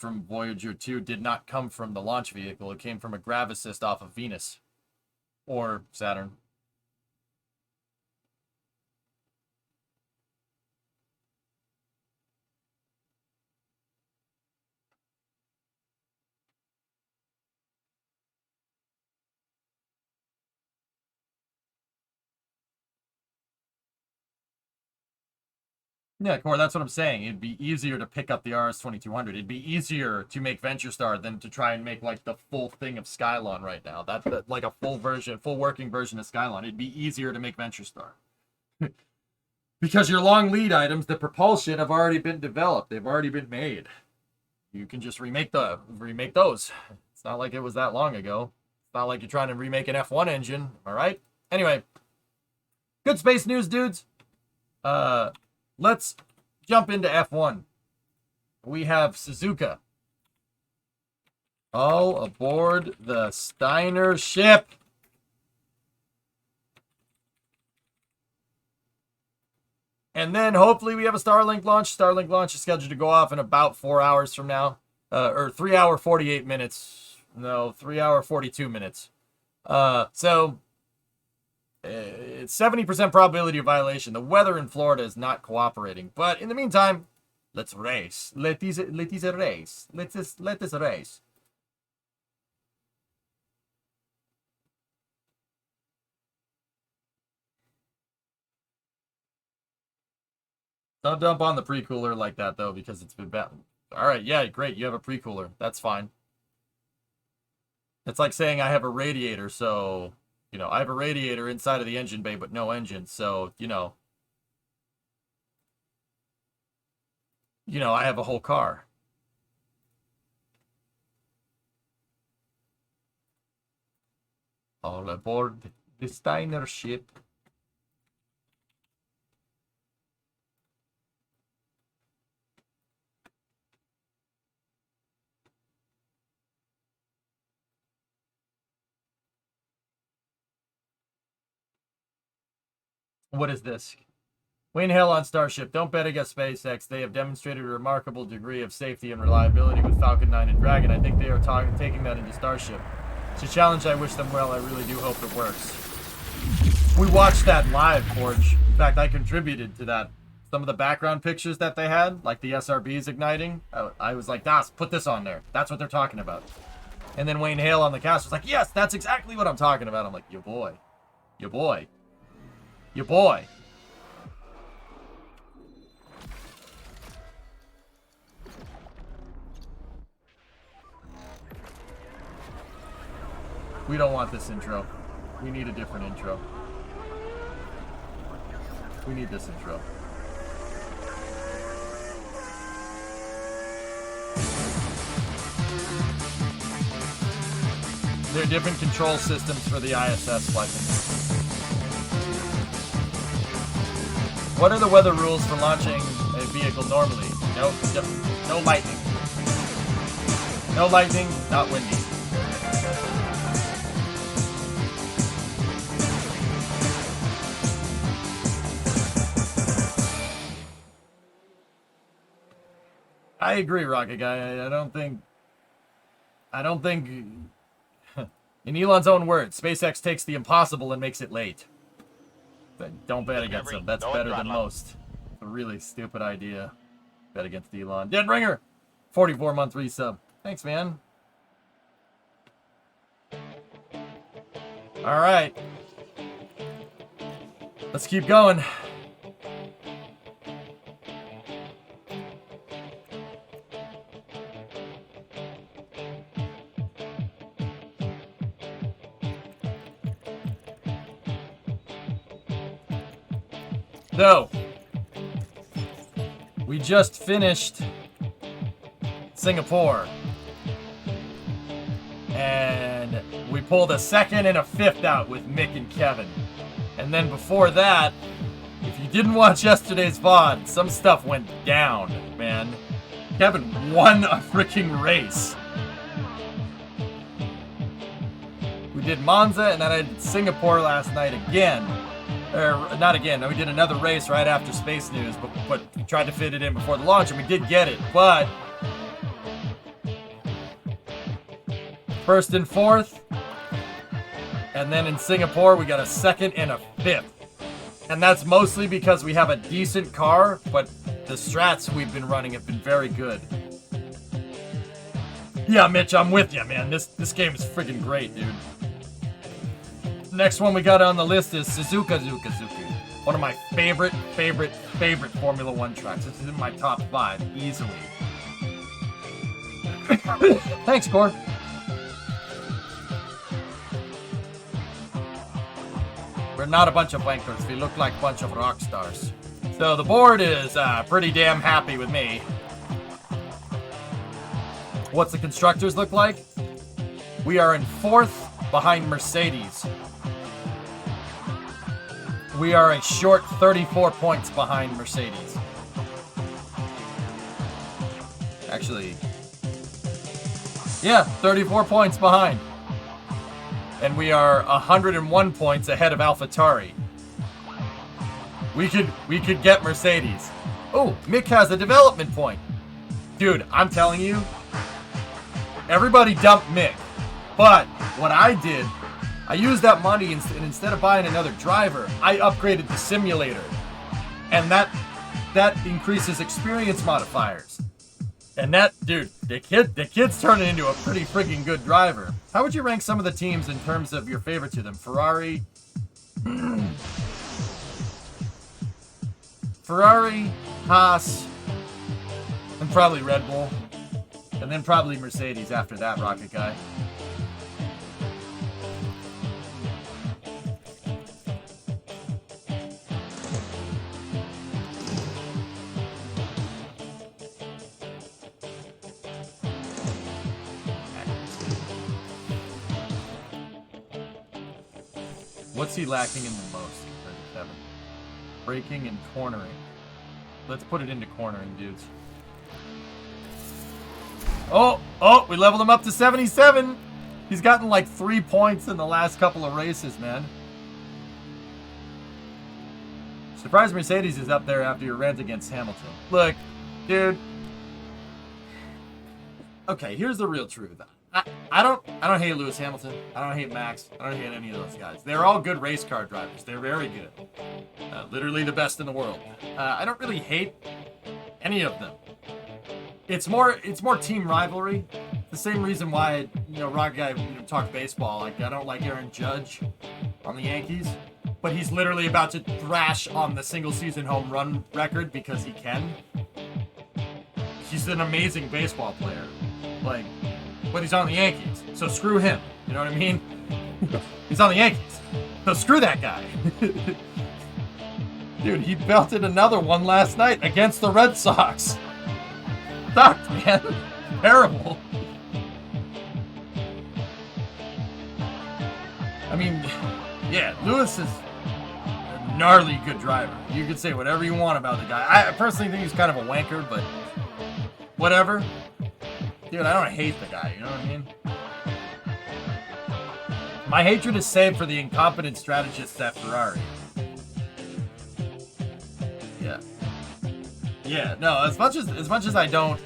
from Voyager 2 did not come from the launch vehicle. It came from a grav assist off of Venus or Saturn. Yeah, Core, that's what I'm saying. It'd be easier to pick up the RS-2200. It'd be easier to make Venture Star than to try and make like the full thing of Skylon right now. That's like a full working version of Skylon. It'd be easier to make Venture Star. Because your long lead items, the propulsion, have already been developed. They've already been made. You can just remake those. It's not like it was that long ago. It's not like you're trying to remake an F1 engine. All right. Anyway, good space news, dudes. Let's jump into F1. We have Suzuka. All aboard the Steiner ship. And then hopefully we have a Starlink launch. Starlink launch is scheduled to go off in about 4 hours from now. Or 3 hour 48 minutes. No, 3 hour 42 minutes. So it's 70% probability of violation. The weather in Florida is not cooperating. But in the meantime, let's race. Let us race. Let us race. Don't dump on the pre-cooler like that, though, because it's been bad. All right, yeah, great. You have a pre-cooler. That's fine. It's like saying I have a radiator, so, I have a radiator inside of the engine bay, but no engine. So, I have a whole car. All aboard the Steiner ship. What is this? Wayne Hill on Starship. Don't bet against SpaceX. They have demonstrated a remarkable degree of safety and reliability with Falcon 9 and Dragon. I think they are taking that into Starship. It's a challenge. I wish them well. I really do hope it works. We watched that live, Forge. In fact, I contributed to that. Some of the background pictures that they had, like the SRBs igniting, I was like, Das, put this on there. That's what they're talking about. And then Wayne Hale on the cast was like, yes, that's exactly what I'm talking about. I'm like, your boy. Your boy. Your boy. We don't want this intro. We need a different intro. We need this intro. There are different control systems for the ISS flight. What are the weather rules for launching a vehicle normally? No lightning. No lightning, not windy. I agree, Rocket Guy. I don't think, in Elon's own words, SpaceX takes the impossible and makes it late. Don't bet against them. That's better than most. It's a really stupid idea. Bet against Elon. Deadbringer! 44-month resub. Thanks, man. Alright. Let's keep going. So, we just finished Singapore, and we pulled a second and a fifth out with Mick and Kevin. And then before that, if you didn't watch yesterday's VOD, some stuff went down, man. Kevin won a freaking race. We did Monza, and then I did Singapore last night again. Or not again. We did another race right after Space News, but we tried to fit it in before the launch, and we did get it. But first and fourth. And then in Singapore, we got a second and a fifth. And that's mostly because we have a decent car, but the strats we've been running have been very good. Yeah, Mitch, I'm with you, man. This game is freaking great, dude. Next one we got on the list is Suzuka. One of my favorite Formula One tracks. This is in my top 5, easily. Thanks, Core. We're not a bunch of wankers. We look like a bunch of rock stars. So the board is pretty damn happy with me. What's the constructors look like? We are in 4th behind Mercedes. We are a short 34 points behind Mercedes. Actually, yeah, 34 points behind. And we are 101 points ahead of AlphaTauri. We could get Mercedes. Oh, Mick has a development point. Dude, I'm telling you, everybody dumped Mick. But what I did, I used that money and instead of buying another driver, I upgraded the simulator. And that increases experience modifiers. And that, dude, the kid's turning into a pretty freaking good driver. How would you rank some of the teams in terms of your favorite to them? Ferrari, Haas, and probably Red Bull. And then probably Mercedes after that, Rocket Guy. What's he lacking in the most compared to Kevin? Braking and cornering. Let's put it into cornering, dudes. Oh, we leveled him up to 77. He's gotten like 3 points in the last couple of races, man. Surprised Mercedes is up there after your rant against Hamilton. Look, dude. Okay, here's the real truth. I don't hate Lewis Hamilton. I don't hate Max. I don't hate any of those guys. They're all good race car drivers. They're very good. Literally the best in the world. I don't really hate any of them. It's more team rivalry. The same reason why, Rock Guy talk baseball. Like, I don't like Aaron Judge on the Yankees, but he's literally about to thrash on the single season home run record because he can. He's an amazing baseball player. Like, but he's on the Yankees, so screw him. You know what I mean? He's on the Yankees, so screw that guy. Dude, he belted another one last night against the Red Sox. Sucked, man. Terrible. I mean, yeah, Lewis is a gnarly good driver. You could say whatever you want about the guy. I personally think he's kind of a wanker, but whatever. Dude, I don't hate the guy, you know what I mean? My hatred is saved for the incompetent strategists at Ferrari. Yeah, no, as much as I don't,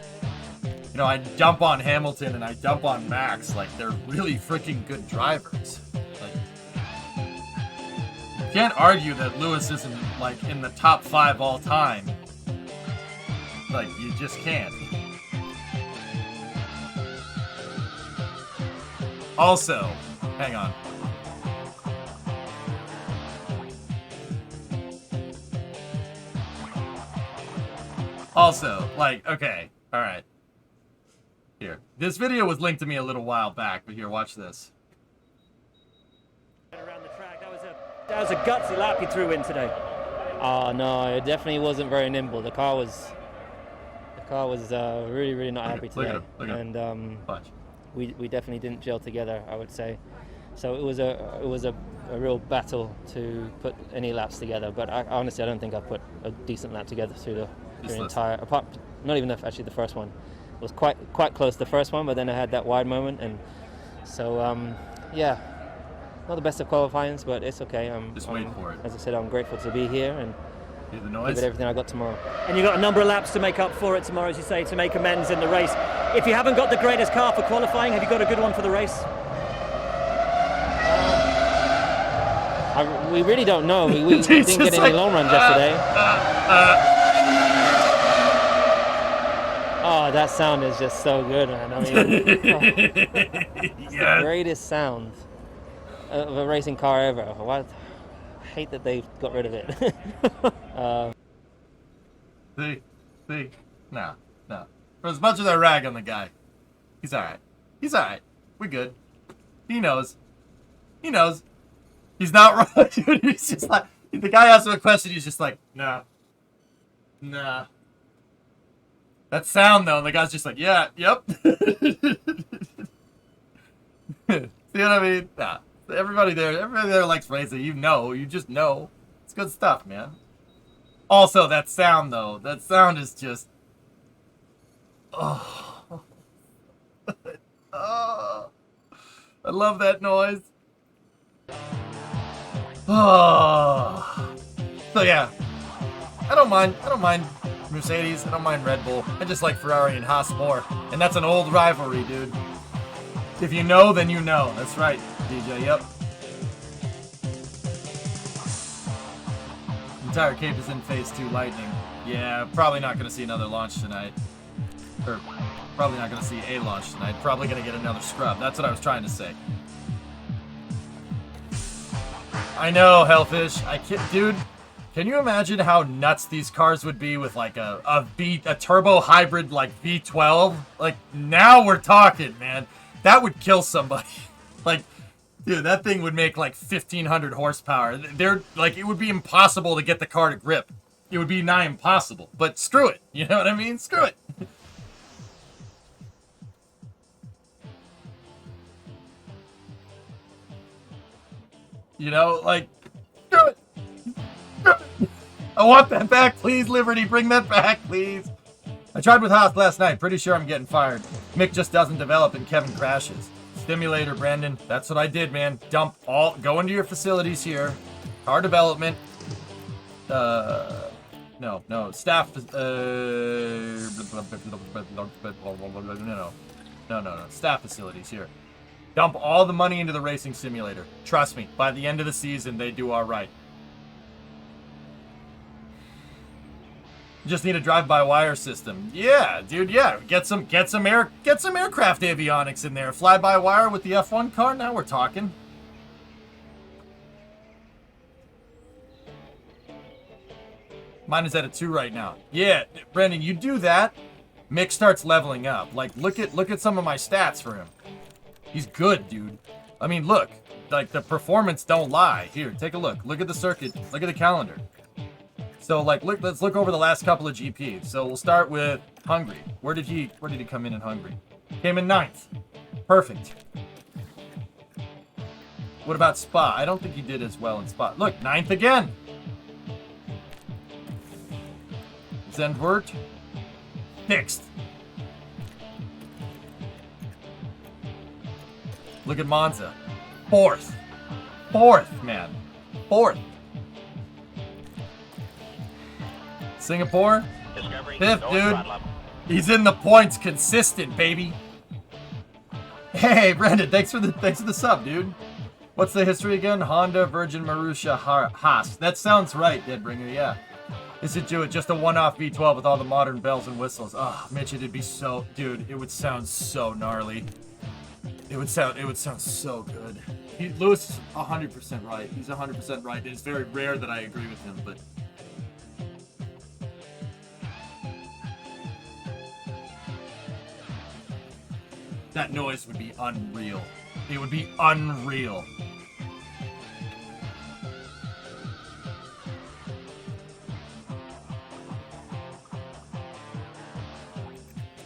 I dump on Hamilton and I dump on Max, like, they're really freaking good drivers. Like, you can't argue that Lewis isn't, like, in the top 5 all time. Like, you just can't. Also, hang on. Also, like, okay, alright. Here. This video was linked to me a little while back, but here, watch this. Around the track, that was a gutsy lap you threw in today. Oh no, it definitely wasn't very nimble. The car was really not happy today. Look at him. Watch. We definitely didn't gel together, I would say. So it was a real battle to put any laps together. But honestly, I don't think I put a decent lap together through the entire. Apart, not even actually the first one. It was quite close the first one, but then I had that wide moment, and so yeah, not the best of qualifying, but it's okay. Just wait for it. As I said, I'm grateful to be here and hear the noise? give it everything I got tomorrow. And you've got a number of laps to make up for it tomorrow, as you say, to make amends in the race. If you haven't got the greatest car for qualifying, have you got a good one for the race? We really don't know. We didn't get any long runs yesterday. Oh, that sound is just so good, man. I mean, it's the greatest sound of a racing car ever. What? I hate that they got rid of it. See? No. For as much as I rag on the guy, he's alright. We good. He knows. He's not wrong, dude. He's just like, the guy asks him a question, he's just like, nah. That sound, though, and the guy's just like, yeah, yep. See what I mean? Nah. Everybody there likes racing. You just know. It's good stuff, man. Also, that sound, though. That sound is just... Oh. Oh. I love that noise. Oh. So yeah, I don't mind Mercedes. I don't mind Red Bull. I just like Ferrari and Haas more, and that's an old rivalry, dude. If you know, then you know. That's right, DJ. Yep. Entire cape is in phase 2 lightning. Yeah, probably not gonna see another launch tonight. Or probably not gonna see a launch tonight. Probably gonna get another scrub. That's what I was trying to say. I know, Hellfish. Dude, can you imagine how nuts these cars would be with like a turbo hybrid like V12? Like, now we're talking, man. That would kill somebody. Like, dude, that thing would make like 1,500 horsepower. It would be impossible to get the car to grip. It would be nigh impossible. But screw it. You know what I mean? Screw it. You know, like, screw it. I want that back, please, Liberty. Bring that back, please. I tried with Haas last night. Pretty sure I'm getting fired. Mick just doesn't develop and Kevin crashes. Stimulator, Brandon. That's what I did, man. Go into your facilities here. Car development. No. Staff. No. Staff facilities here. Dump all the money into the racing simulator. Trust me, by the end of the season, they do all right. Just need a drive-by-wire system. Yeah, dude, yeah. Get some aircraft avionics in there. Fly-by-wire with the F1 car. Now we're talking. Mine is at a 2 right now. Yeah, Brendan, you do that, Mick starts leveling up. Like, look at some of my stats for him. He's good, dude. I mean, look. Like, the performance don't lie. Here, take a look. Look at the circuit. Look at the calendar. So, like, let's look over the last couple of GPs. So, we'll start with Hungary. Where did he come in Hungary? Came in 9th. Perfect. What about Spa? I don't think he did as well in Spa. Look, 9th again. Zandvoort. 6th. Look at Monza. 4th. 4th, man. 4th. Singapore. 5th, dude. He's in the points, consistent, baby. Hey, Brendan, thanks for the sub, dude. What's the history again? Honda, Virgin, Marussia, Haas. That sounds right, Deadbringer, yeah. Is it just a one-off V12 with all the modern bells and whistles? Oh, Mitch, it'd be so... Dude, it would sound so gnarly. It would sound so good. Lewis is 100% right. He's 100% right. It's very rare that I agree with him, but... That noise would be unreal. It would be unreal.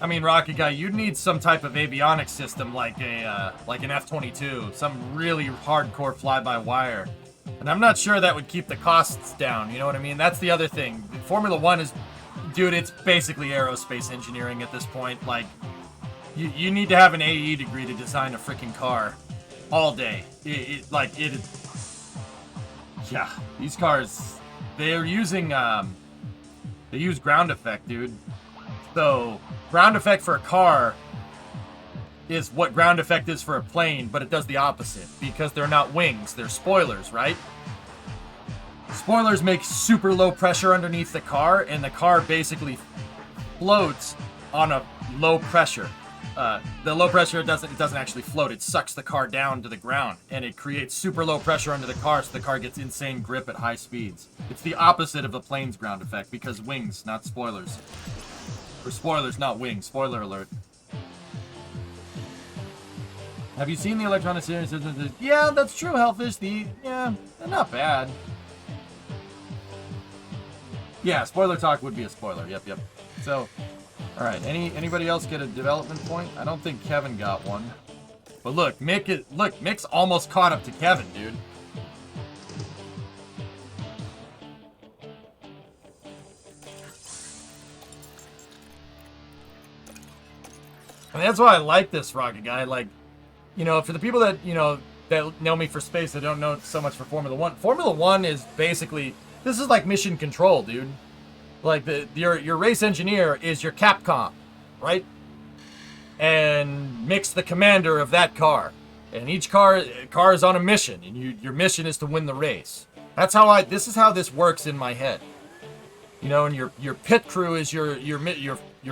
I mean, Rocket Guy, you'd need some type of avionics system like an F-22, some really hardcore fly-by-wire. And I'm not sure that would keep the costs down, you know what I mean? That's the other thing. Formula One is, dude, it's basically aerospace engineering at this point. Like, you need to have an AE degree to design a freaking car all day. Yeah, these cars, they're using, they use ground effect, dude. So, ground effect for a car is what ground effect is for a plane, but it does the opposite because they're not wings, they're spoilers, right? Spoilers make super low pressure underneath the car, and the car basically floats on a low pressure. The low pressure doesn't actually float. It sucks the car down to the ground, and it creates super low pressure under the car, so the car gets insane grip at high speeds. It's the opposite of the plane's ground effect because wings, not spoilers. Or spoilers, not wings. Spoiler alert. Have you seen the electronic series? Yeah, that's true, Hellfish. Yeah, they're not bad. Yeah, spoiler talk would be a spoiler. Yep. So, all right. Anybody else get a development point? I don't think Kevin got one. But look, Mick's almost caught up to Kevin, dude. And that's why I like this Rocket Guy. Like, you know, for the people that, you know, that know me for space, that don't know so much for Formula One. Formula One is basically, this is like mission control, dude. Like, your race engineer is your Capcom, right? And Mick's the commander of that car. And each car is on a mission, and your mission is to win the race. That's how this is how this works in my head. You know, and your pit crew is your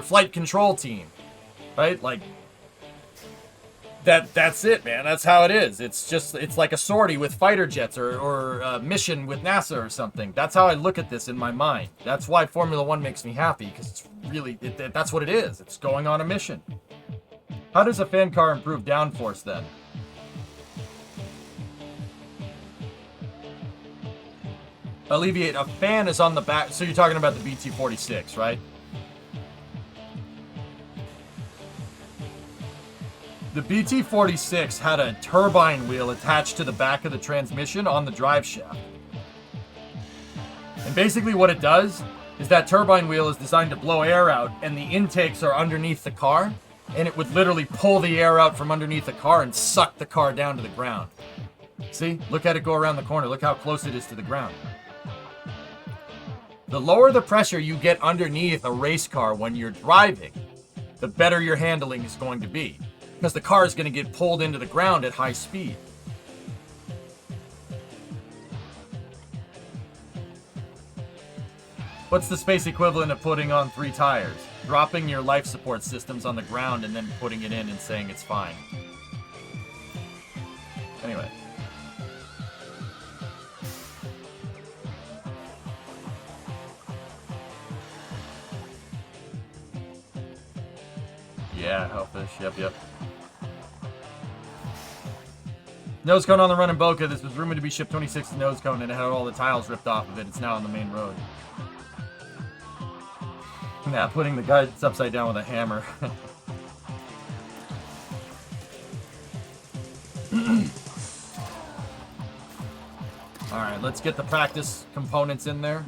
flight control team, right? Like, that's it, man. That's how it is. It's like a sortie with fighter jets or a mission with NASA or something. That's how I look at this in my mind. That's why Formula One makes me happy, because it's really, that's what it is. It's going on a mission. How does a fan car improve downforce then? Alleviate, a fan is on the back. So you're talking about the BT-46, right? The BT-46 had a turbine wheel attached to the back of the transmission on the drive shaft. And basically what it does is that turbine wheel is designed to blow air out, and the intakes are underneath the car, and it would literally pull the air out from underneath the car and suck the car down to the ground. See? Look at it go around the corner. Look how close it is to the ground. The lower the pressure you get underneath a race car when you're driving, the better your handling is going to be. Because the car is going to get pulled into the ground at high speed. What's the space equivalent of putting on 3 tires? Dropping your life support systems on the ground and then putting it in and saying it's fine. Anyway. Yeah, Hellfish. Yep. Nose cone on the run in Boca. This was rumored to be shipped 26 to nose cone, and it had all the tiles ripped off of it. It's now on the main road. Yeah, putting the guides upside down with a hammer. Alright, let's get the practice components in there.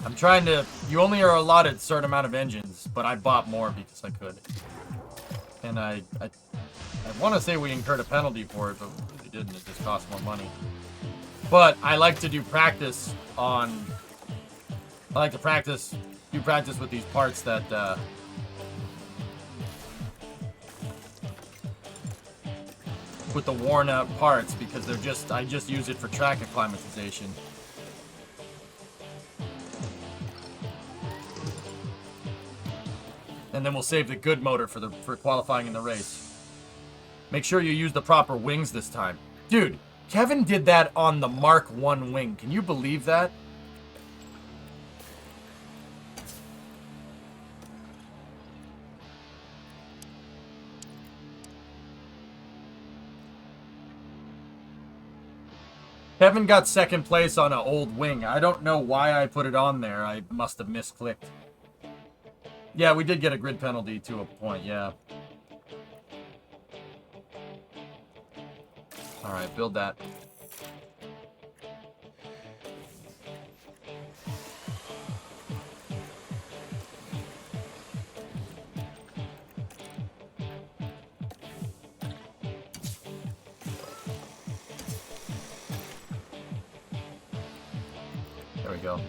I'm trying to... You only are allotted a certain amount of engines, but I bought more because I could. And I want to say we incurred a penalty for it, but we didn't. It just cost more money. But I like to do practice on... I like to do practice with these parts that... with the worn out parts, because they're just... I just use it for track acclimatization. And then we'll save the good motor for qualifying in the race. Make sure you use the proper wings this time. Dude, Kevin did that on the Mark 1 wing. Can you believe that? Kevin got second place on an old wing. I don't know why I put it on there. I must have misclicked. Yeah, we did get a grid penalty to a point, yeah. Alright, build that. There we go.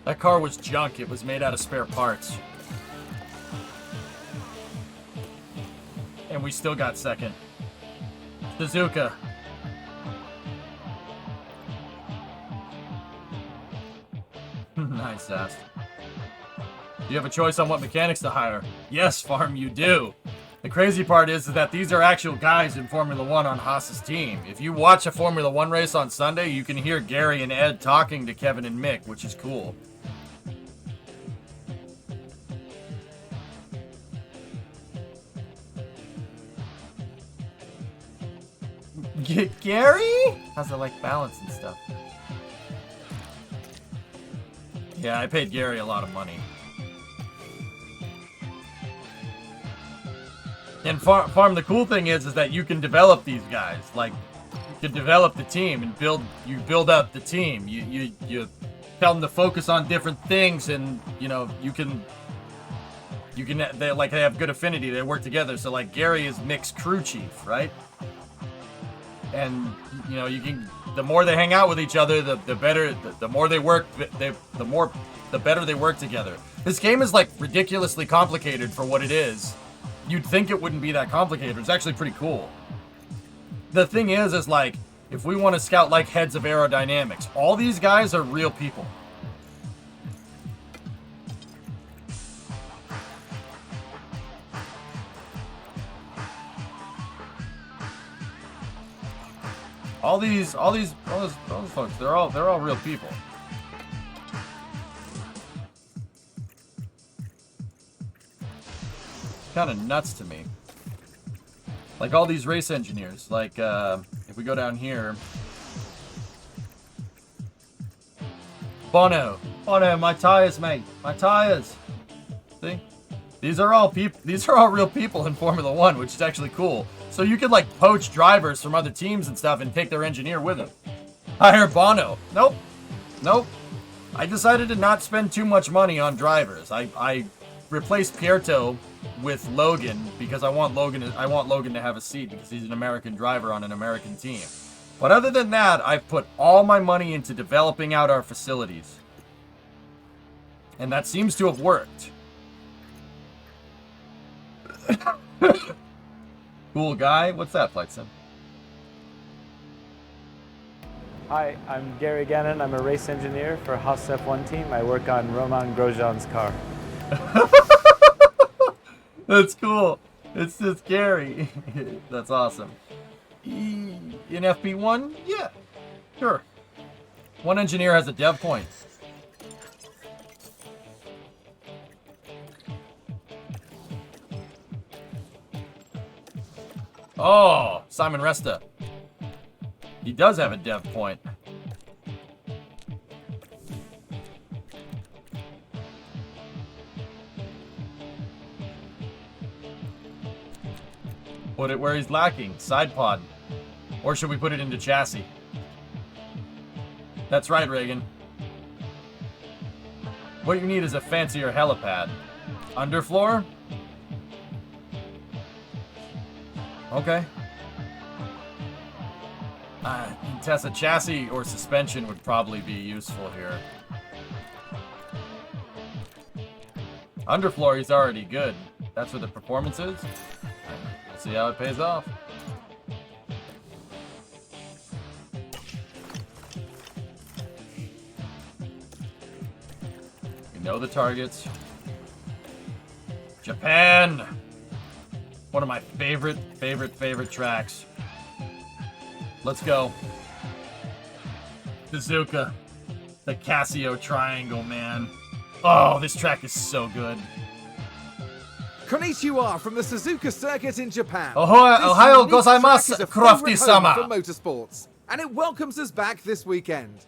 That car was junk. It was made out of spare parts. And we still got second. Suzuka. Nice ass. Do you have a choice on what mechanics to hire? Yes, Farm, you do. The crazy part is that these are actual guys in Formula 1 on Haas's team. If you watch a Formula 1 race on Sunday, you can hear Gary and Ed talking to Kevin and Mick, which is cool. Gary? How's it like balance and stuff? Yeah, I paid Gary a lot of money. And Farm, the cool thing is that you can develop these guys. Like, you can develop the team and you build up the team. You tell them to focus on different things, and you know they have good affinity. They work together. So like Gary is Mick's crew chief, right? And you know the more they hang out with each other, the better, the more they work, the better they work together. This game is like ridiculously complicated for what it is. You'd think it wouldn't be that complicated. It's actually pretty cool. The thing is like, if we want to scout like heads of aerodynamics, all these guys are real people. All those folks, they're all real people. Kind of nuts to me. Like all these race engineers. Like if we go down here, Bono, my tires, mate, my tires. See, these are all people. These are all real people in Formula 1, which is actually cool. So you could like poach drivers from other teams and stuff and take their engineer with them. Hire Bono. Nope. I decided to not spend too much money on drivers. I replaced Pierto with Logan because I want Logan to have a seat because he's an American driver on an American team. But other than that, I've put all my money into developing out our facilities. And that seems to have worked. Cool guy. What's that, Flight Sim? Hi, I'm Gary Gannon. I'm a race engineer for Haas F1 team. I work on Romain Grosjean's car. That's cool. It's Gary. That's awesome. In FP1? Yeah, sure. One engineer has a dev point. Oh, Simon Resta. He does have a dev point. Put it where he's lacking. Side pod. Or should we put it into chassis? That's right, Reagan. What you need is a fancier helipad. Underfloor? Okay. Tessa, chassis or suspension would probably be useful here. Underfloor, he's already good. That's where the performance is. We'll see how it pays off. We know the targets. Japan! One of my favorite tracks. Let's go. Suzuka. The Casio Triangle, man. Oh, this track is so good. Konnichiwa from the Suzuka circuit in Japan. Ohio gozaimasu, Crofty-sama. Crofty-sama. For motorsports, and it welcomes us back this weekend.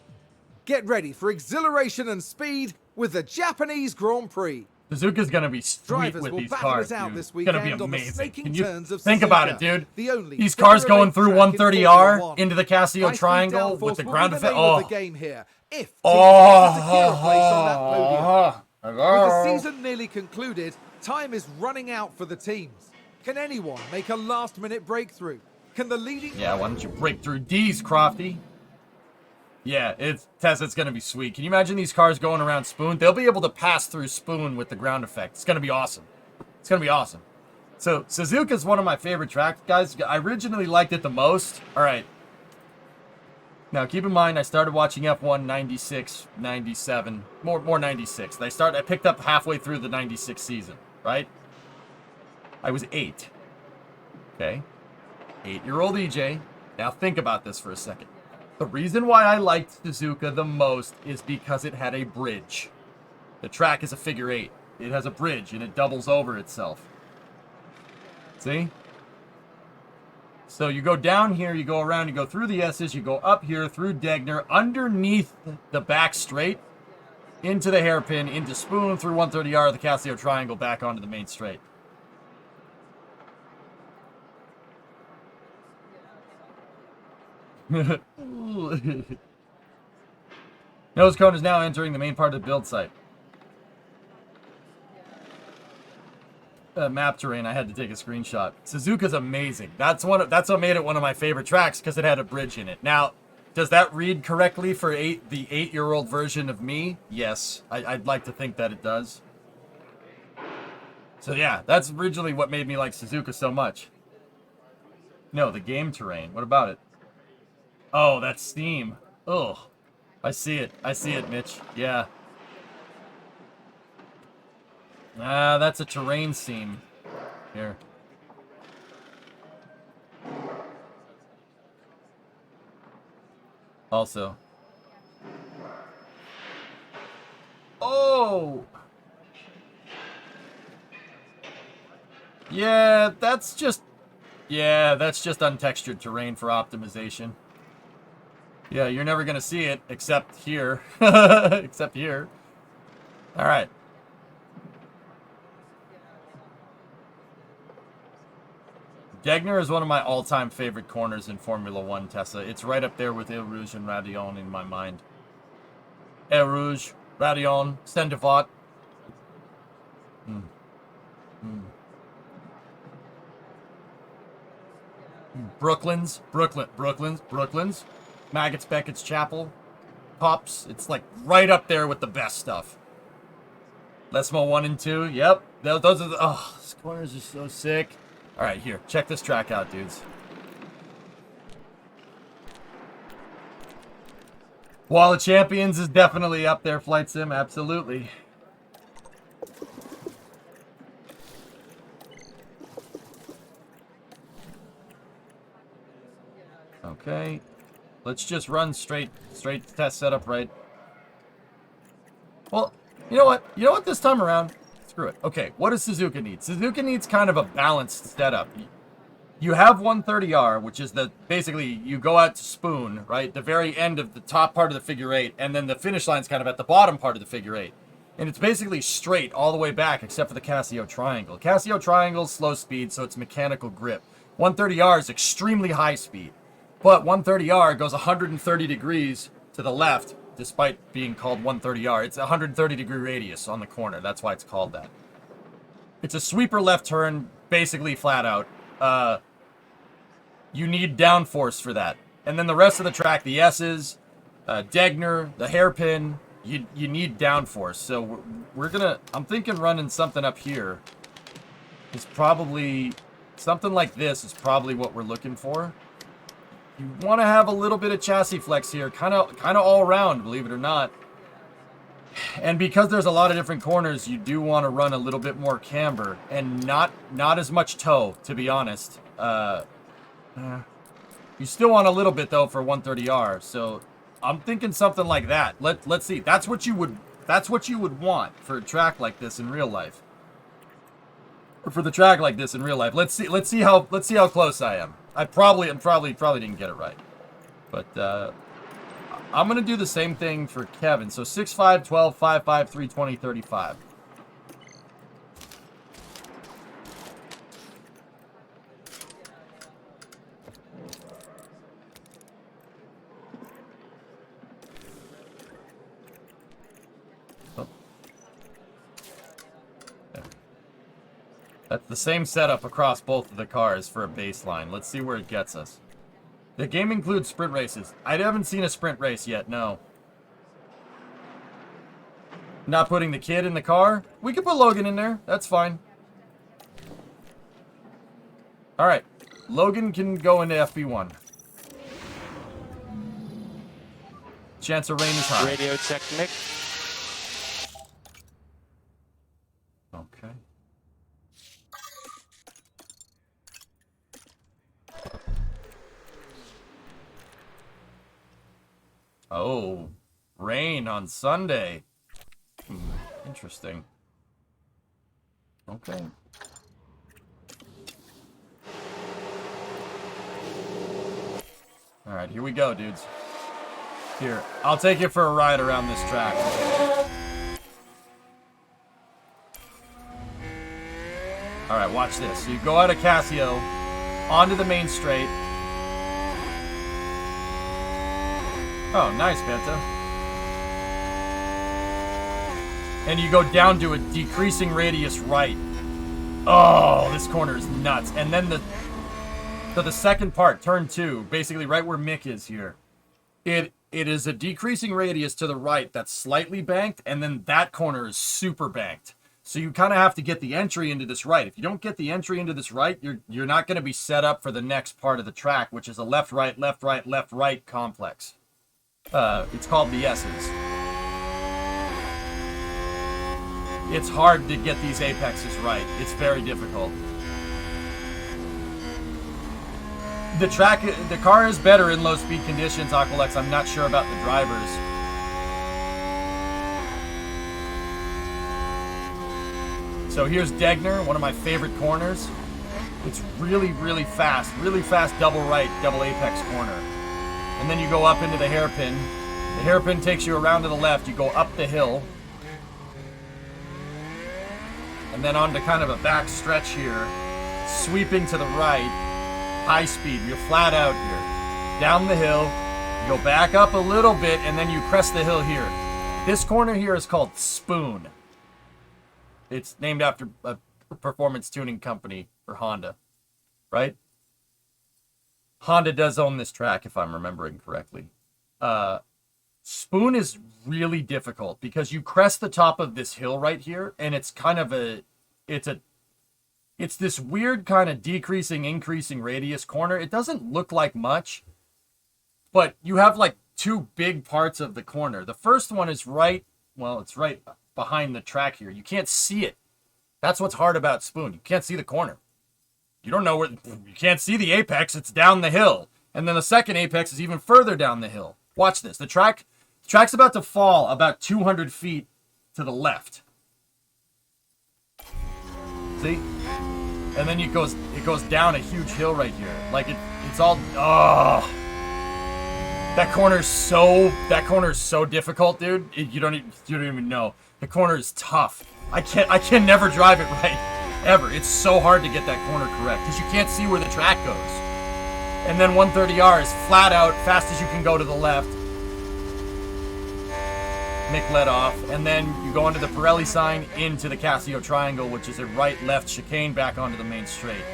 Get ready for exhilaration and speed with the Japanese Grand Prix. Suzuka's gonna be sweet Drivers with will these battle cars, it out dude. this It's gonna be weekend on the amazing. snaking Can you turns of think about Suzuka, it, dude? the only These cars going through track in 130R Formula 1. into the Casio High-speed Triangle downforce with the will ground be effect. name of Oh, the game here. If teams can secure a place on that podium. With the season nearly concluded, time is running out for the teams. Can anyone make a last-minute breakthrough? Can the leading... Yeah, why don't you break through D's, Crofty? Yeah, Tess, it's gonna be sweet. Can you imagine these cars going around Spoon? They'll be able to pass through Spoon with the ground effect. It's gonna be awesome. It's gonna be awesome. So, Suzuka is one of my favorite tracks, guys. I originally liked it the most. Alright. Now, keep in mind, I started watching F1 96, 97. More 96. I picked up halfway through the 96 season, right? I was 8. Okay? 8-year-old EJ. Now, think about this for a second. The reason why I liked Suzuka the most is because it had a bridge. The track is a figure 8. It has a bridge, and it doubles over itself. See? So you go down here, you go around, you go through the S's, you go up here, through Degner, underneath the back straight, into the hairpin, into Spoon, through 130R, the Casio Triangle, back onto the main straight. Nose cone is now entering the main part of the build site. Map terrain, I had to take a screenshot. Suzuka's amazing. That's what made it one of my favorite tracks, because it had a bridge in it. Now, does that read correctly for the 8-year-old version of me? Yes, I'd like to think that it does. So yeah, that's originally what made me like Suzuka so much. No, the game terrain. What about it? Oh, that's Steam. Ugh. I see it. I see it, Mitch. Yeah. Ah, that's a terrain scene. Here. Also. Oh! Yeah, that's just untextured terrain for optimization. Yeah, you're never gonna see it except here. Except here. Alright. Degner is one of my all-time favorite corners in Formula 1, Tessa. It's right up there with Eau Rouge and Radion in my mind. Eau Rouge, Radion, Saint-Devote. Brooklyn's. Maggots, Beckett's Chapel. Pops. It's like right up there with the best stuff. Lesmo 1 and 2. Yep. Those are the... Oh, these corners are so sick. Alright, here. Check this track out, dudes. Wall of Champions is definitely up there, Flight Sim. Absolutely. Okay. Let's just run straight test setup right. Well, you know what? You know what this time around? Screw it. Okay, what does Suzuka need? Suzuka needs kind of a balanced setup. You have 130R, which is basically you go out to Spoon, right? The very end of the top part of the figure 8, and then the finish line's kind of at the bottom part of the figure 8. And it's basically straight all the way back except for the Casio Triangle. Casio Triangle's slow speed, so it's mechanical grip. 130R is extremely high speed. But 130R goes 130 degrees to the left, despite being called 130R. It's a 130 degree radius on the corner. That's why it's called that. It's a sweeper left turn, basically flat out. You need downforce for that. And then the rest of the track, the S's, Degner, the hairpin, you need downforce. So I'm thinking running something up here is probably, something like this is probably what we're looking for. You want to have a little bit of chassis flex here, kind of all around, believe it or not. And because there's a lot of different corners, you do want to run a little bit more camber and not as much toe, to be honest. You still want a little bit though for 130R, so I'm thinking something like that. Let's see. That's what you would want for a track like this in real life. Or for the track like this in real life. Let's see how close I am. I probably didn't get it right. But I'm going to do the same thing for Kevin. So 6'5", 12, 5'5", 320, 35. That's the same setup across both of the cars for a baseline. Let's see where it gets us. The game includes sprint races. I haven't seen a sprint race yet, no. Not putting the kid in the car? We could put Logan in there. That's fine. Alright. Logan can go into FP1. Chance of rain is high. Radio check, Nick. Okay. Oh, rain on Sunday. Interesting. Okay. All right, here we go, dudes. Here, I'll take you for a ride around this track. All right, watch this. So you go out of Casio, onto the main straight. Oh, nice, Benta. And you go down to a decreasing radius right. Oh, this corner is nuts. And then the second part, turn 2, basically right where Mick is here. It is a decreasing radius to the right that's slightly banked, and then that corner is super banked. So you kind of have to get the entry into this right. If you don't get the entry into this right, you're not going to be set up for the next part of the track, which is a left, right, left, right, left, right complex. It's called the S's. It's hard to get these apexes right. It's very difficult. The car is better in low speed conditions, Aqualex. I'm not sure about the drivers. So here's Degner, one of my favorite corners. It's really, really fast double right, double apex corner. And then you go up into the hairpin. The hairpin takes you around to the left. You go up the hill. And then onto kind of a back stretch here. Sweeping to the right. High speed. You're flat out here. Down the hill. You go back up a little bit, and then you crest the hill here. This corner here is called Spoon. It's named after a performance tuning company for Honda. Right? Honda does own this track, if I'm remembering correctly. Spoon is really difficult because you crest the top of this hill right here, and it's kind of it's this weird kind of decreasing, increasing radius corner. It doesn't look like much, but you have like two big parts of the corner. The first one is it's right behind the track here. You can't see it. That's what's hard about Spoon. You can't see the corner. You don't know where, you can't see the apex, it's down the hill. And then the second apex is even further down the hill. Watch this. The track's about to fall about 200 feet to the left. See? And then it goes down a huge hill right here. Like it's all, oh. That corner's so difficult, dude. You don't even know. The corner is tough. I can never drive it right. Ever. It's so hard to get that corner correct because you can't see where the track goes. And then 130R is flat out, fast as you can go to the left. Mick let off. And then you go onto the Pirelli sign into the Casio triangle, which is a right-left chicane back onto the main straight.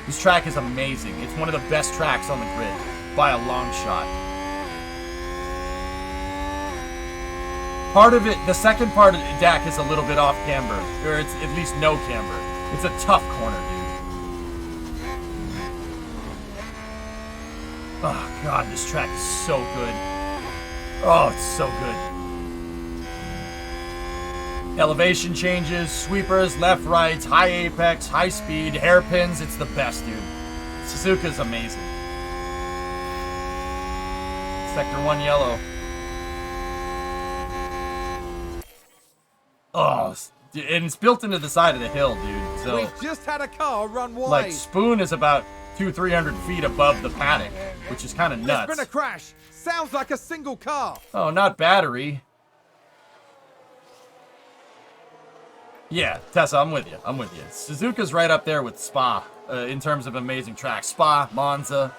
This track is amazing. It's one of the best tracks on the grid by a long shot. Part of it, the second part of the DAC is a little bit off camber, or it's at least no camber. It's a tough corner, dude. Oh, God, this track is so good. Oh, it's so good. Elevation changes, sweepers, left, rights, high apex, high speed, hairpins. It's the best, dude. Suzuka's amazing. Sector 1 yellow. Oh, and it's built into the side of the hill, dude. So We just had a car run wide. like Spoon is about 200-300 feet above the paddock, which is kind of There's nuts. been a crash. Sounds like a single car. Oh, not battery. Yeah, Tessa, I'm with you. Suzuka's right up there with Spa in terms of amazing tracks. Spa, Monza,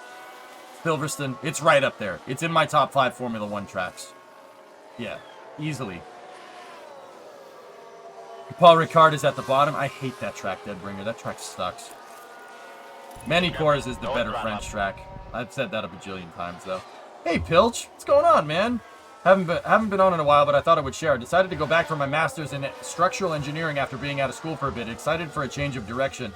Silverstone. It's right up there. It's in my top 5 Formula 1 tracks. Yeah, easily. Paul Ricard is at the bottom. I hate that track, Deadbringer. That track sucks. Many-Cores is the better French track. I've said that a bajillion times, though. Hey, Pilch. What's going on, man? Haven't been on in a while, but I thought I would share. I decided to go back for my master's in structural engineering after being out of school for a bit. Excited for a change of direction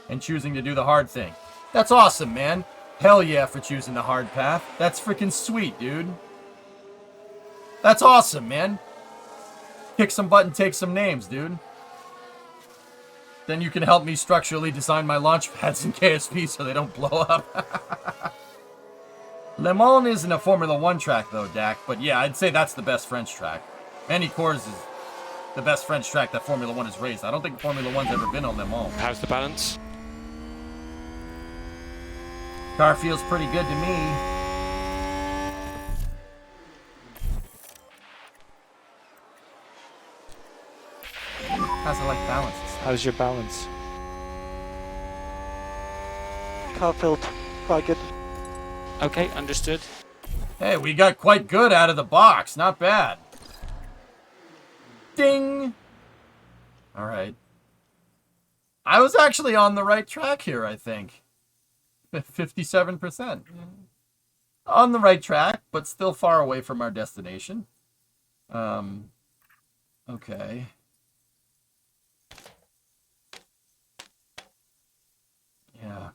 and choosing to do the hard thing. That's awesome, man. Hell yeah for choosing the hard path. That's freaking sweet, dude. That's awesome, man. Kick some butt and take some names, dude. Then you can help me structurally design my launch pads in KSP so they don't blow up. Le Mans isn't a Formula 1 track, though, Dak. But yeah, I'd say that's the best French track. Many-Cores is the best French track that Formula 1 has raced. I don't think Formula 1's ever been on Le Mans. How's the balance? Car feels pretty good to me. How's it like balances? How's your balance? Car felt quite good. Okay, understood. Hey, we got quite good out of the box. Not bad. Ding! Alright. I was actually on the right track here, I think. 57%. On the right track, but still far away from our destination. Okay. Yeah.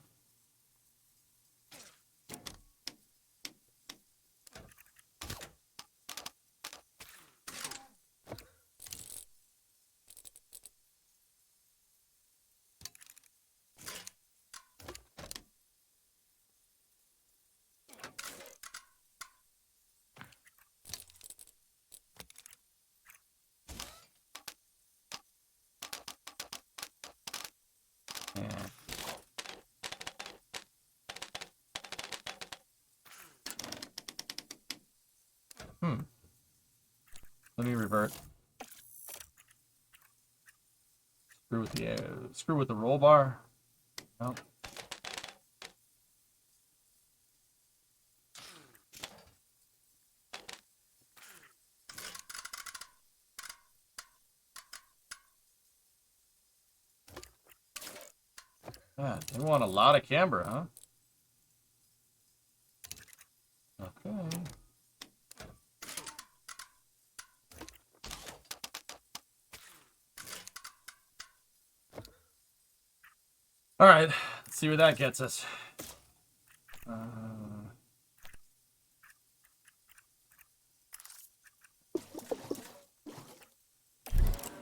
Let me revert. Screw with the roll bar. Nope. Yeah, they want a lot of camber, huh? Okay. All right, let's see where that gets us.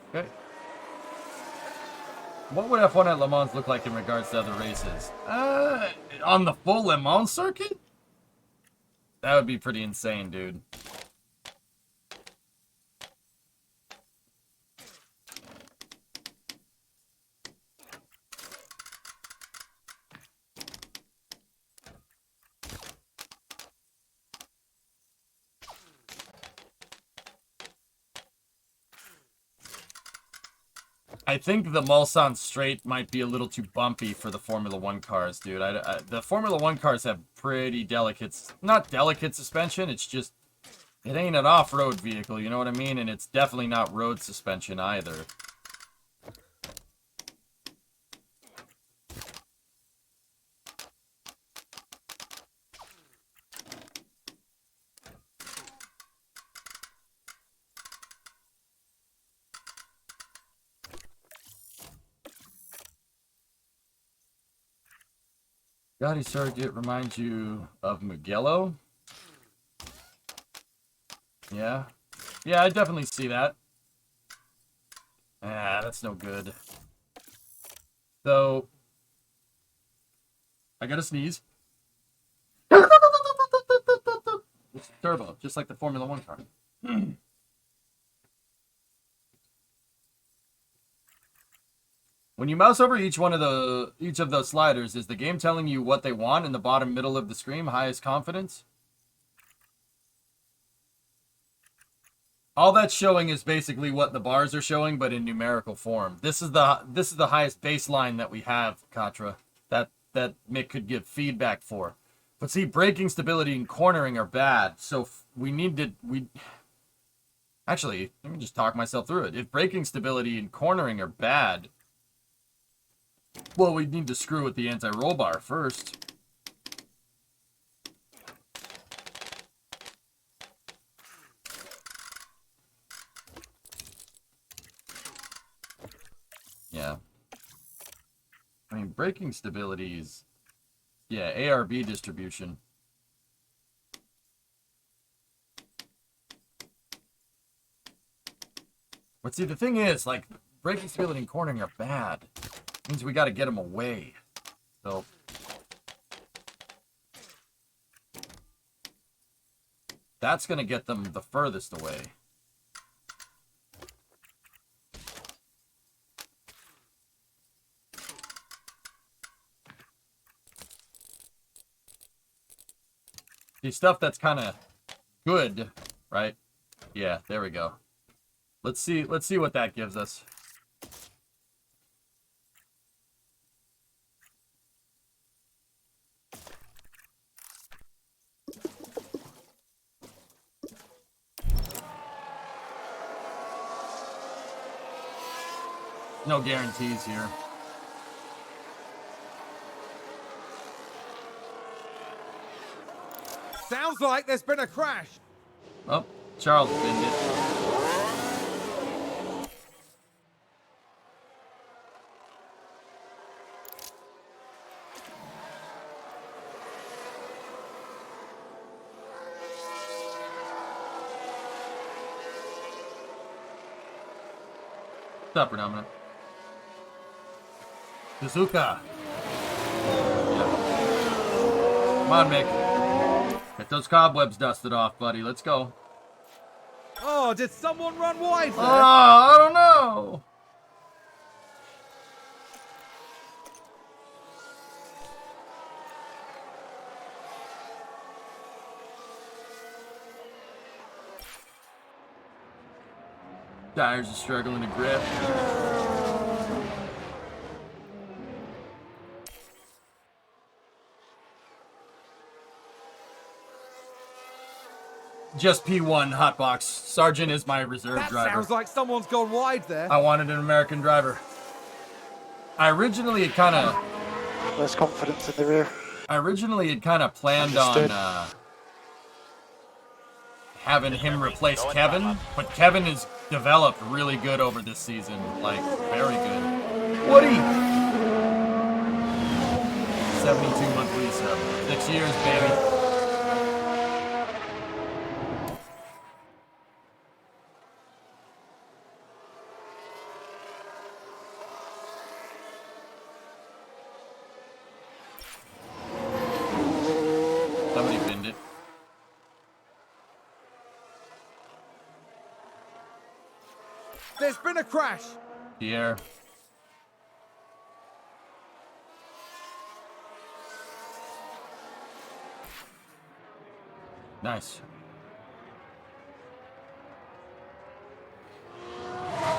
Okay. What would F1 at Le Mans look like in regards to other races? On the full Le Mans circuit? That would be pretty insane, dude. I think the Mulsanne straight might be a little too bumpy for the Formula 1 cars, dude. The Formula 1 cars have pretty delicate, not delicate suspension, it's just, it ain't an off-road vehicle, you know what I mean? And it's definitely not road suspension either. Gotti Circuit reminds you of Mugello? Yeah. Yeah, I definitely see that. Ah, that's no good. So, I gotta sneeze. It's turbo, just like the Formula 1 car. When you mouse over each of those sliders, is the game telling you what they want in the bottom middle of the screen, highest confidence? All that's showing is basically what the bars are showing, but in numerical form. This is the highest baseline that we have, Katra, that Mick could give feedback for. But see, braking stability and cornering are bad, so we Actually, let me just talk myself through it. If braking stability and cornering are bad, well, we need to screw with the anti-roll bar first. Yeah. I mean, braking stability is... Yeah, ARB distribution. But see, the thing is, like, braking stability and cornering are bad. It means we got to get them away. So... That's going to get them the furthest away. The stuff that's kind of good, right? Yeah, there we go. Let's see what that gives us. No guarantees here. Sounds like there's been a crash. Oh, Charles binned it. What's up, Predominant? Suzuka. Yep. Come on, Mick. Get those cobwebs dusted off, buddy. Let's go. Oh, did someone run wide there? Oh, I don't know. Tires are struggling to grip. Just P1 hotbox. Sergeant is my reserve That driver. sounds like someone's gone wide there. I wanted an American driver. I originally had kind of Less confidence in the rear. planned Understood. on having him replace Kevin, but Kevin has developed really good over this season, like very good. Woody, 72-month lease up, 6 years, baby. Somebody binned it. There's been a crash. Pierre. Nice.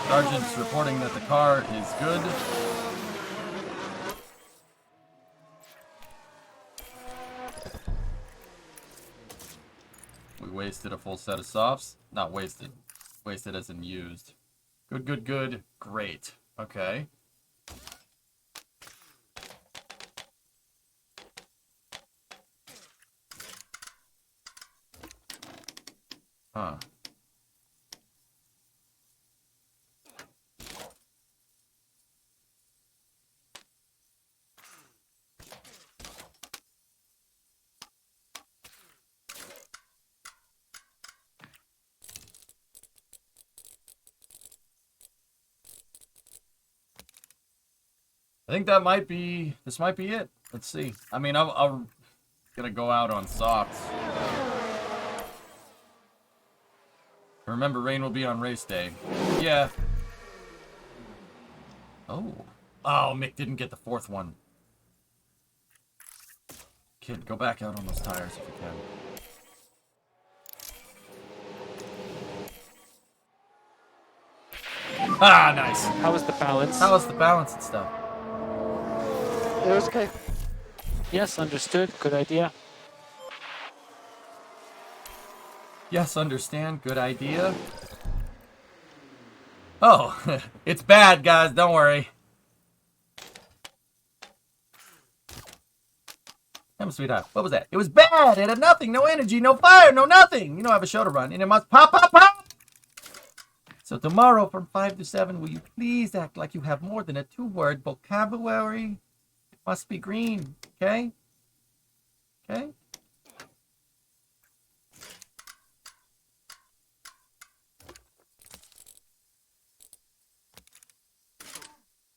Sergeant's reporting that the car is good. We wasted a full set of softs. Not wasted. Wasted as in used. Good, good, good. Great. Okay. Huh. I think that might be, this might be it. Let's see. I mean, I'm gonna go out on softs. Remember, rain will be on race day. Yeah. Oh. Oh, Mick didn't get the fourth one. Kid, go back out on those tires if you can. Ah, nice. How was the balance? How was the balance and stuff? It was okay. Yes, understood. Good idea. Yes, understand. Good idea. Oh, it's bad, guys. Don't worry. Damn, sweetheart. What was that? It was bad. It had nothing. No energy, no fire, no nothing. You know, I have a show to run, and it must pop, pop, pop. So tomorrow from 5 to 7, will you please act like you have more than a 2-word vocabulary? It must be green, okay? Okay?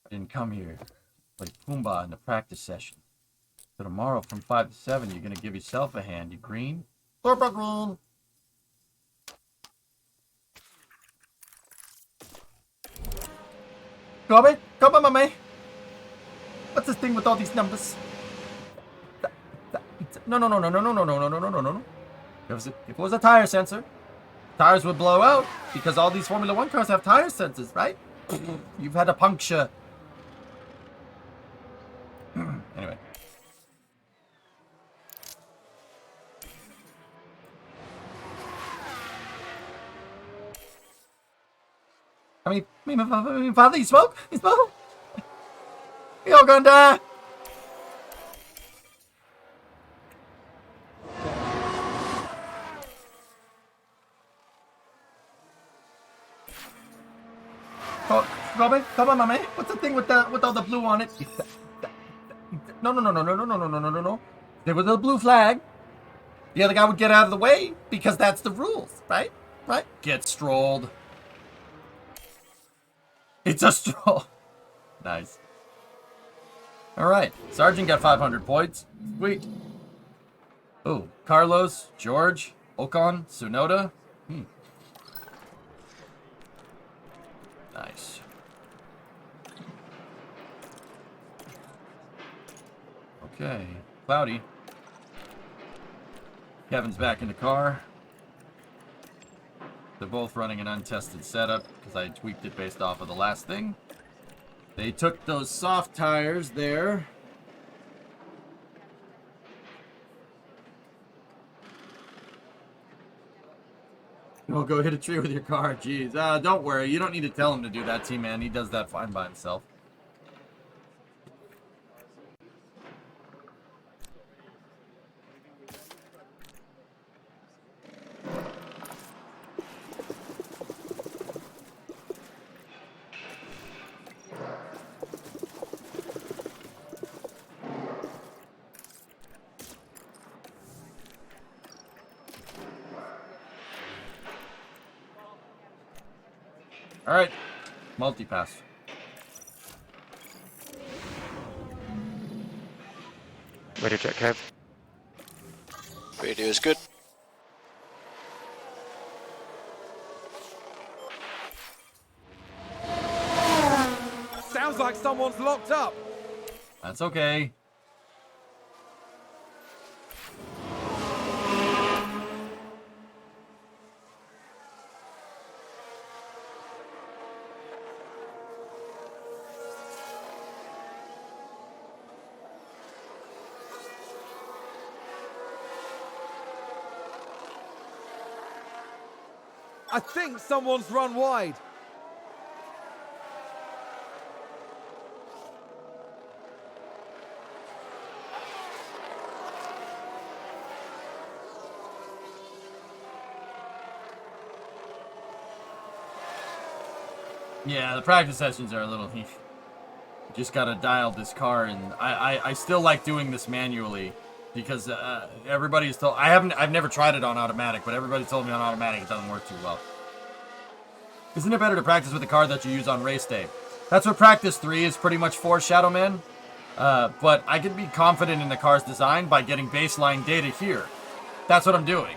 I didn't come here to play Pumbaa in the practice session. So tomorrow from 5 to 7, you're going to give yourself a hand. You green? Purple green. Come on, mommy. What's this thing with all these numbers? No. If it was a tire sensor, tires would blow out because all these Formula 1 cars have tire sensors, right? You've had a puncture. Anyway. I mean, father, you smoke? You smoke? You're gonna die. Oh, Robin, come on, mommy. What's the thing with all the blue on it? No. There was a blue flag. The other guy would get out of the way because that's the rules, right? Right? Get strolled. It's a stroll. Nice. All right. Sergeant got 500 points. Sweet. Oh, Carlos, George, Ocon, Tsunoda. Nice. Okay. Cloudy. Kevin's back in the car. They're both running an untested setup because I tweaked it based off of the last thing. They took those soft tires there. Oh, go hit a tree with your car. Jeez. Don't worry. You don't need to tell him to do that, T-Man. He does that fine by himself. All right, multi-pass. Radio check, Kev. Radio is good. Sounds like someone's locked up. That's okay. I think someone's run wide. Yeah, the practice sessions are a little... You just gotta dial this car, and I still like doing this manually because everybody's told... I've never tried it on automatic, but everybody told me on automatic it doesn't work too well. Isn't it better to practice with a car that you use on race day? That's what practice 3 is pretty much for, Shadowman. But I can be confident in the car's design by getting baseline data here. That's what I'm doing.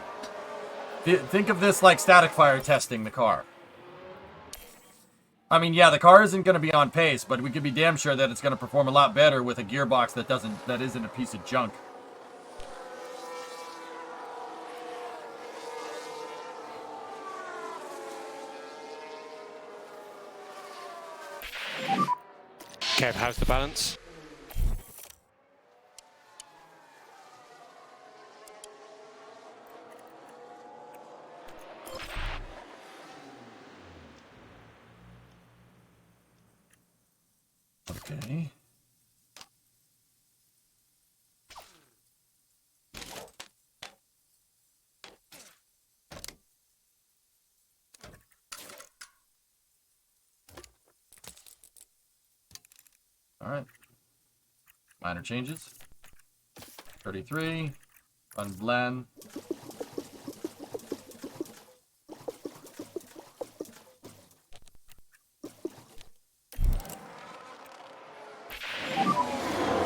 Think of this like static fire testing the car. I mean, yeah, the car isn't going to be on pace, but we can be damn sure that it's going to perform a lot better with a gearbox that isn't a piece of junk. Kev, how's the balance? Okay. All right. Minor changes. 33. Unblend.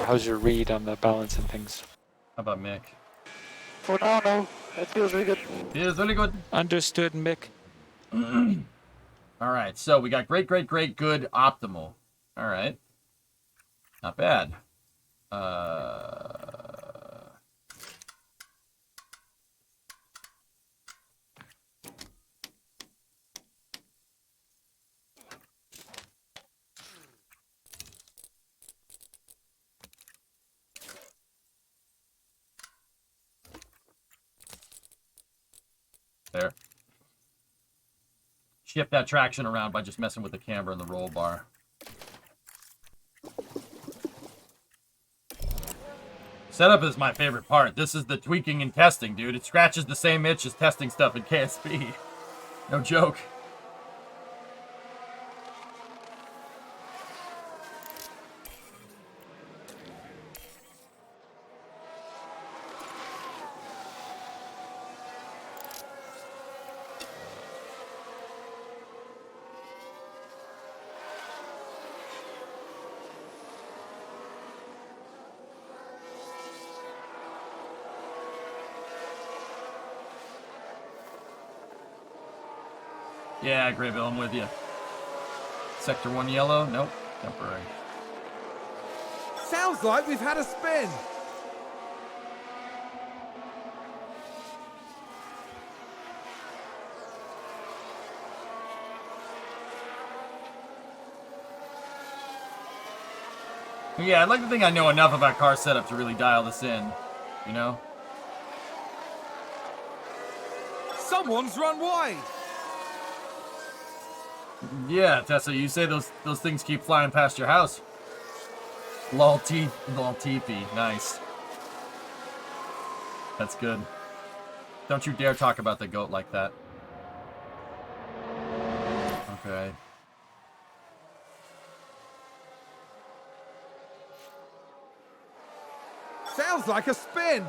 How's your read on the balance and things? How about Mick? Oh, no. That feels really good. Feels really good. Understood, Mick. All right, so we got great, great, great, good, optimal. All right. Not bad. There. Shift that traction around by just messing with the camber and the roll bar. Setup is my favorite part. This is the tweaking and testing, dude. It scratches the same itch as testing stuff in KSP. No joke. Yeah, Graybill, I'm with you. Sector 1 yellow? Nope. Temporary. Sounds like we've had a spin. Yeah, I'd like to think I know enough about car setup to really dial this in. You know? Someone's run wide. Yeah, Tessa, you say those things keep flying past your house. Lol teepee. Nice. That's good. Don't you dare talk about the goat like that. Okay. Sounds like a spin.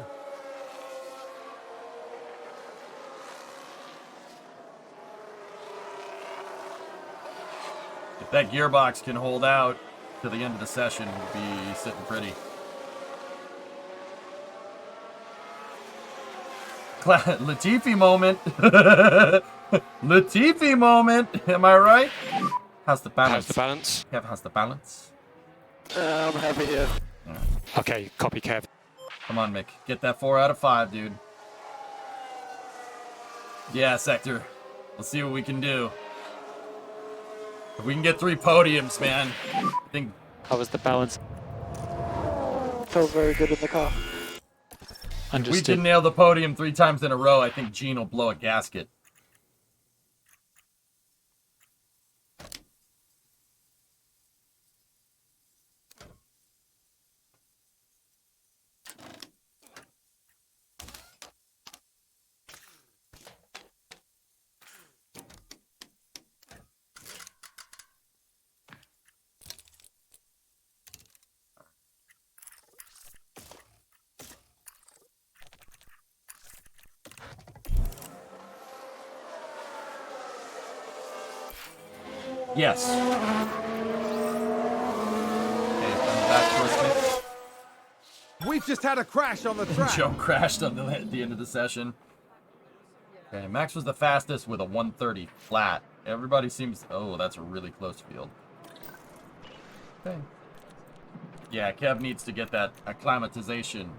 If that gearbox can hold out to the end of the session, we'll be sitting pretty. Latifi moment. Latifi moment. Am I right? How's the balance? How's the balance? Kev, how's the balance? I'm happy here. Okay, copy, Kev. Come on, Mick. Get that 4 out of 5, dude. Yeah, Sector. Let's see what we can do. If we can get 3 podiums, man, I think... How was the balance? Felt very good in the car. If we Understood. can nail the podium 3 times in a row, I think Gene will blow a gasket. Yes. Okay, I'm back towards Mick. We've just had a crash on the track. Joe crashed at the end of the session. Okay, Max was the fastest with a 130 flat. Everybody seems... Oh, that's a really close field. Okay. Yeah, Kev needs to get that acclimatization.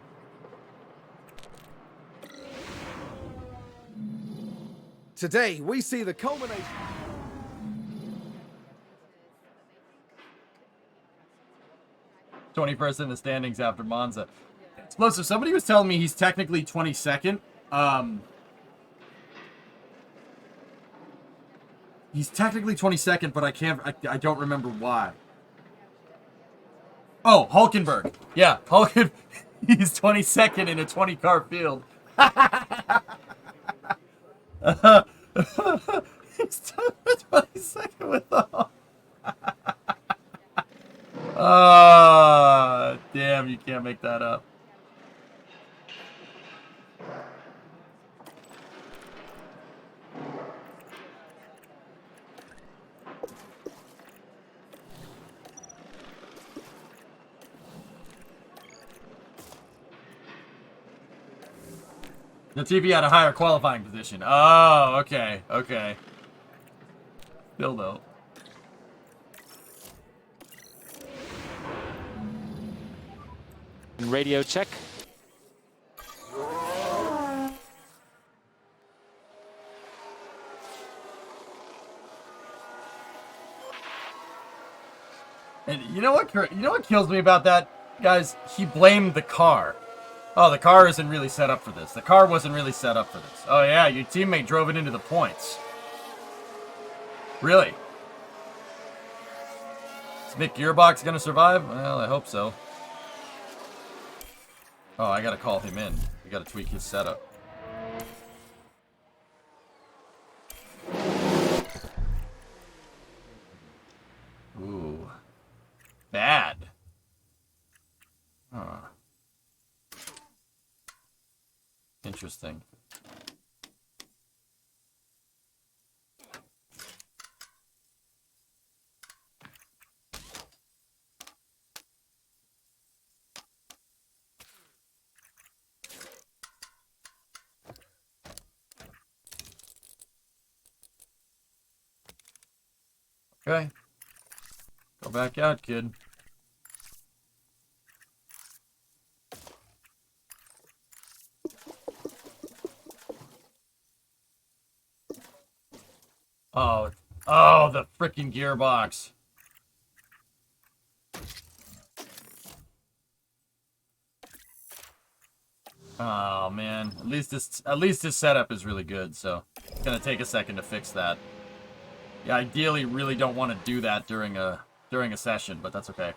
Today, we see the culmination. 21st in the standings after Monza. Explosive. Somebody was telling me he's technically 22nd. He's technically 22nd, but I don't remember why. Oh, Hulkenberg. Yeah, Hulkenberg. He's 22nd in a 20-car field. He's 22nd with the... Damn, you can't make that up. The TV had a higher qualifying position. Oh, okay, okay. Still though. Radio check. And you know what kills me about that, guys? He blamed the car. Oh, the car isn't really set up for this. The car wasn't really set up for this. Oh yeah, your teammate drove it into the points. Really? Is Mick Gearbox gonna survive? Well, I hope so. Oh, I gotta call him in. We gotta tweak his setup. Ooh. Bad. Huh. Interesting. Okay. Go back out, kid. Oh, the freaking gearbox. Oh man, at least this setup is really good, so it's gonna take a second to fix that. Yeah, ideally, really don't want to do that during a session, but that's okay.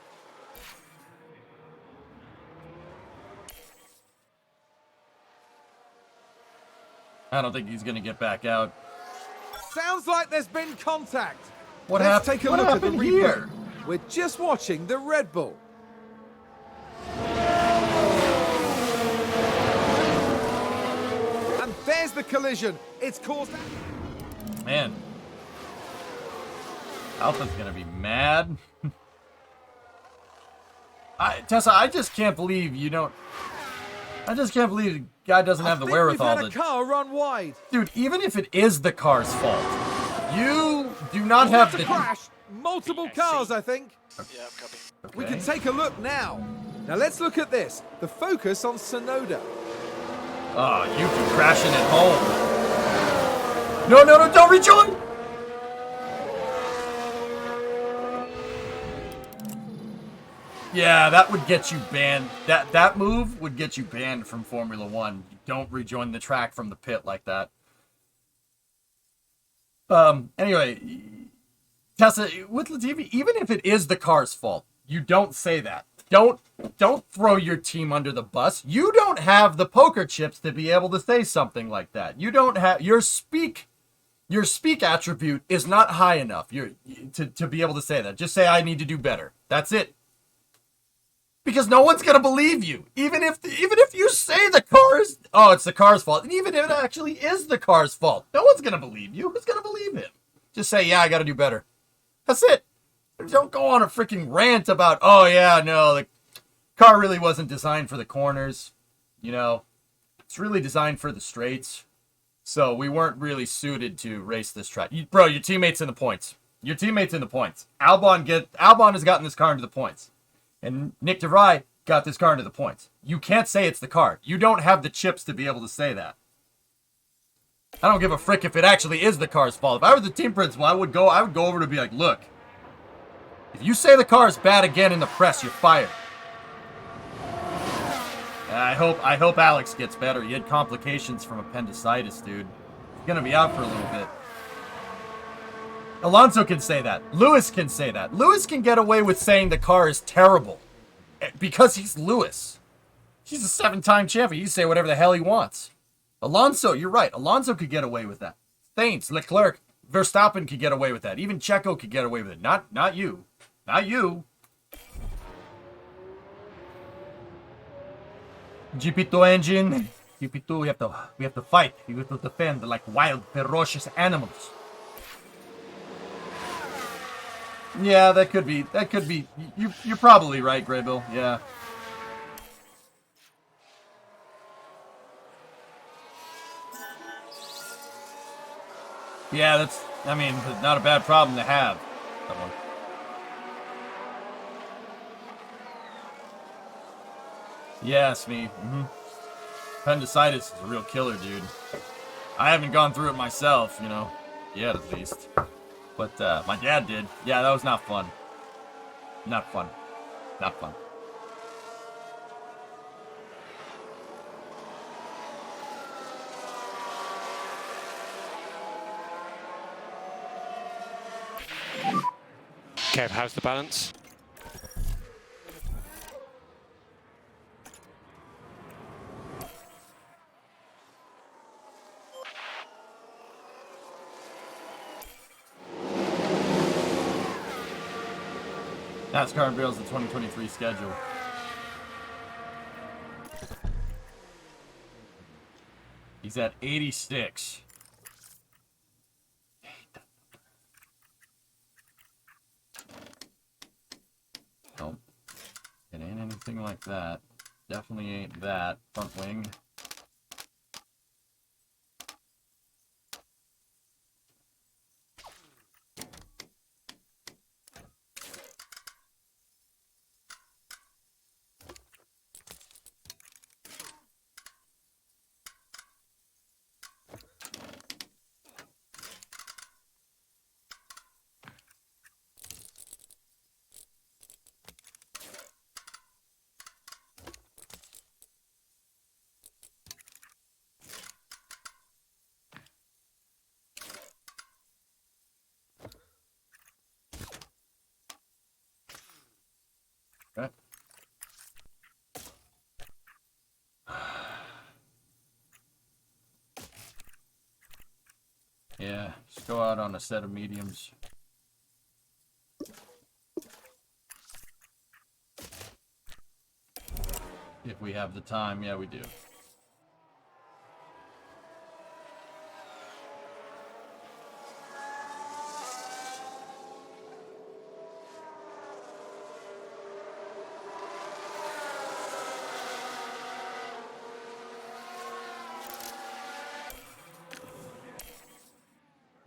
I don't think he's gonna get back out. Sounds like there's been contact. What Let's happened? take a What look at the happened replay. here? We're just watching the Red Bull. And there's the collision. It's caused... Man. Alpha's gonna be mad. Tessa, I just can't believe you don't... I just can't believe the guy doesn't have the wherewithal We've had a car run wide. Dude, even if it is the car's fault, you do not have It's a crash. Multiple cars, I think. Yeah, copy. Okay. We can take a look now. Now let's look at this. The focus on Sonoda. Oh, you two crashing at home. No, no, no, don't rejoin! Yeah, that would get you banned. That move would get you banned from Formula 1. Don't rejoin the track from the pit like that. Anyway, Tessa, with Latifi, even if it is the car's fault, you don't say that. Don't throw your team under the bus. You don't have the poker chips to be able to say something like that. You don't have your speak attribute is not high enough. To be able to say that. Just say I need to do better. That's it. Because no one's gonna believe you. Even if you say the car is, oh, it's the car's fault, and even if it actually is the car's fault, no one's gonna believe you. Who's gonna believe him? Just say, yeah, I gotta do better. That's it. Don't go on a freaking rant about, oh yeah, no, the car really wasn't designed for the corners. You know, it's really designed for the straights. So we weren't really suited to race this track. Bro, your teammate's in the points. Your teammate's in the points. Albon has gotten this car into the points. And Nick DeVry got this car into the points. You can't say it's the car. You don't have the chips to be able to say that. I don't give a frick if it actually is the car's fault. If I were the team principal, I would go over to be like, look, if you say the car is bad again in the press, you're fired. And I hope Alex gets better. He had complications from appendicitis, dude. He's gonna be out for a little bit. Alonso can say that. Lewis can say that. Lewis can get away with saying the car is terrible. Because he's Lewis. He's a 7-time champion. He can say whatever the hell he wants. Alonso, you're right. Alonso could get away with that. Sainz, Leclerc, Verstappen could get away with that. Even Checo could get away with it. Not you. Not you. GP2 engine. GP2, we have to fight. We have to defend like wild, ferocious animals. Yeah, that could be. You're probably right, Graybill. Yeah. Yeah, that's. I mean, not a bad problem to have. That one. Yes, me. Appendicitis is a real killer, dude. I haven't gone through it myself, yet at least. But my dad did. Yeah, that was not fun. Not fun. Not fun. Kev, how's the balance? NASCAR unveils the 2023 schedule. He's at 86. Nope. It ain't anything like that. Definitely ain't that. Front wing. Okay. Yeah, just go out on a set of mediums. If we have the time, yeah, we do.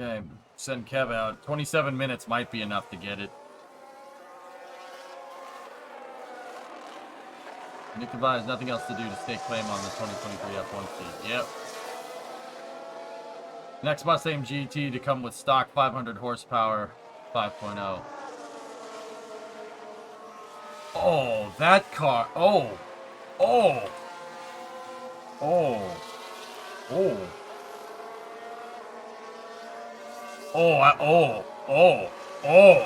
Okay, send Kev out. 27 minutes might be enough to get it. Nick Devine has nothing else to do to stake claim on the 2023 F1 seat. Yep. Next Mustang GT to come with stock 500 horsepower 5.0. Oh, that car. Oh. Oh. Oh. Oh. Oh.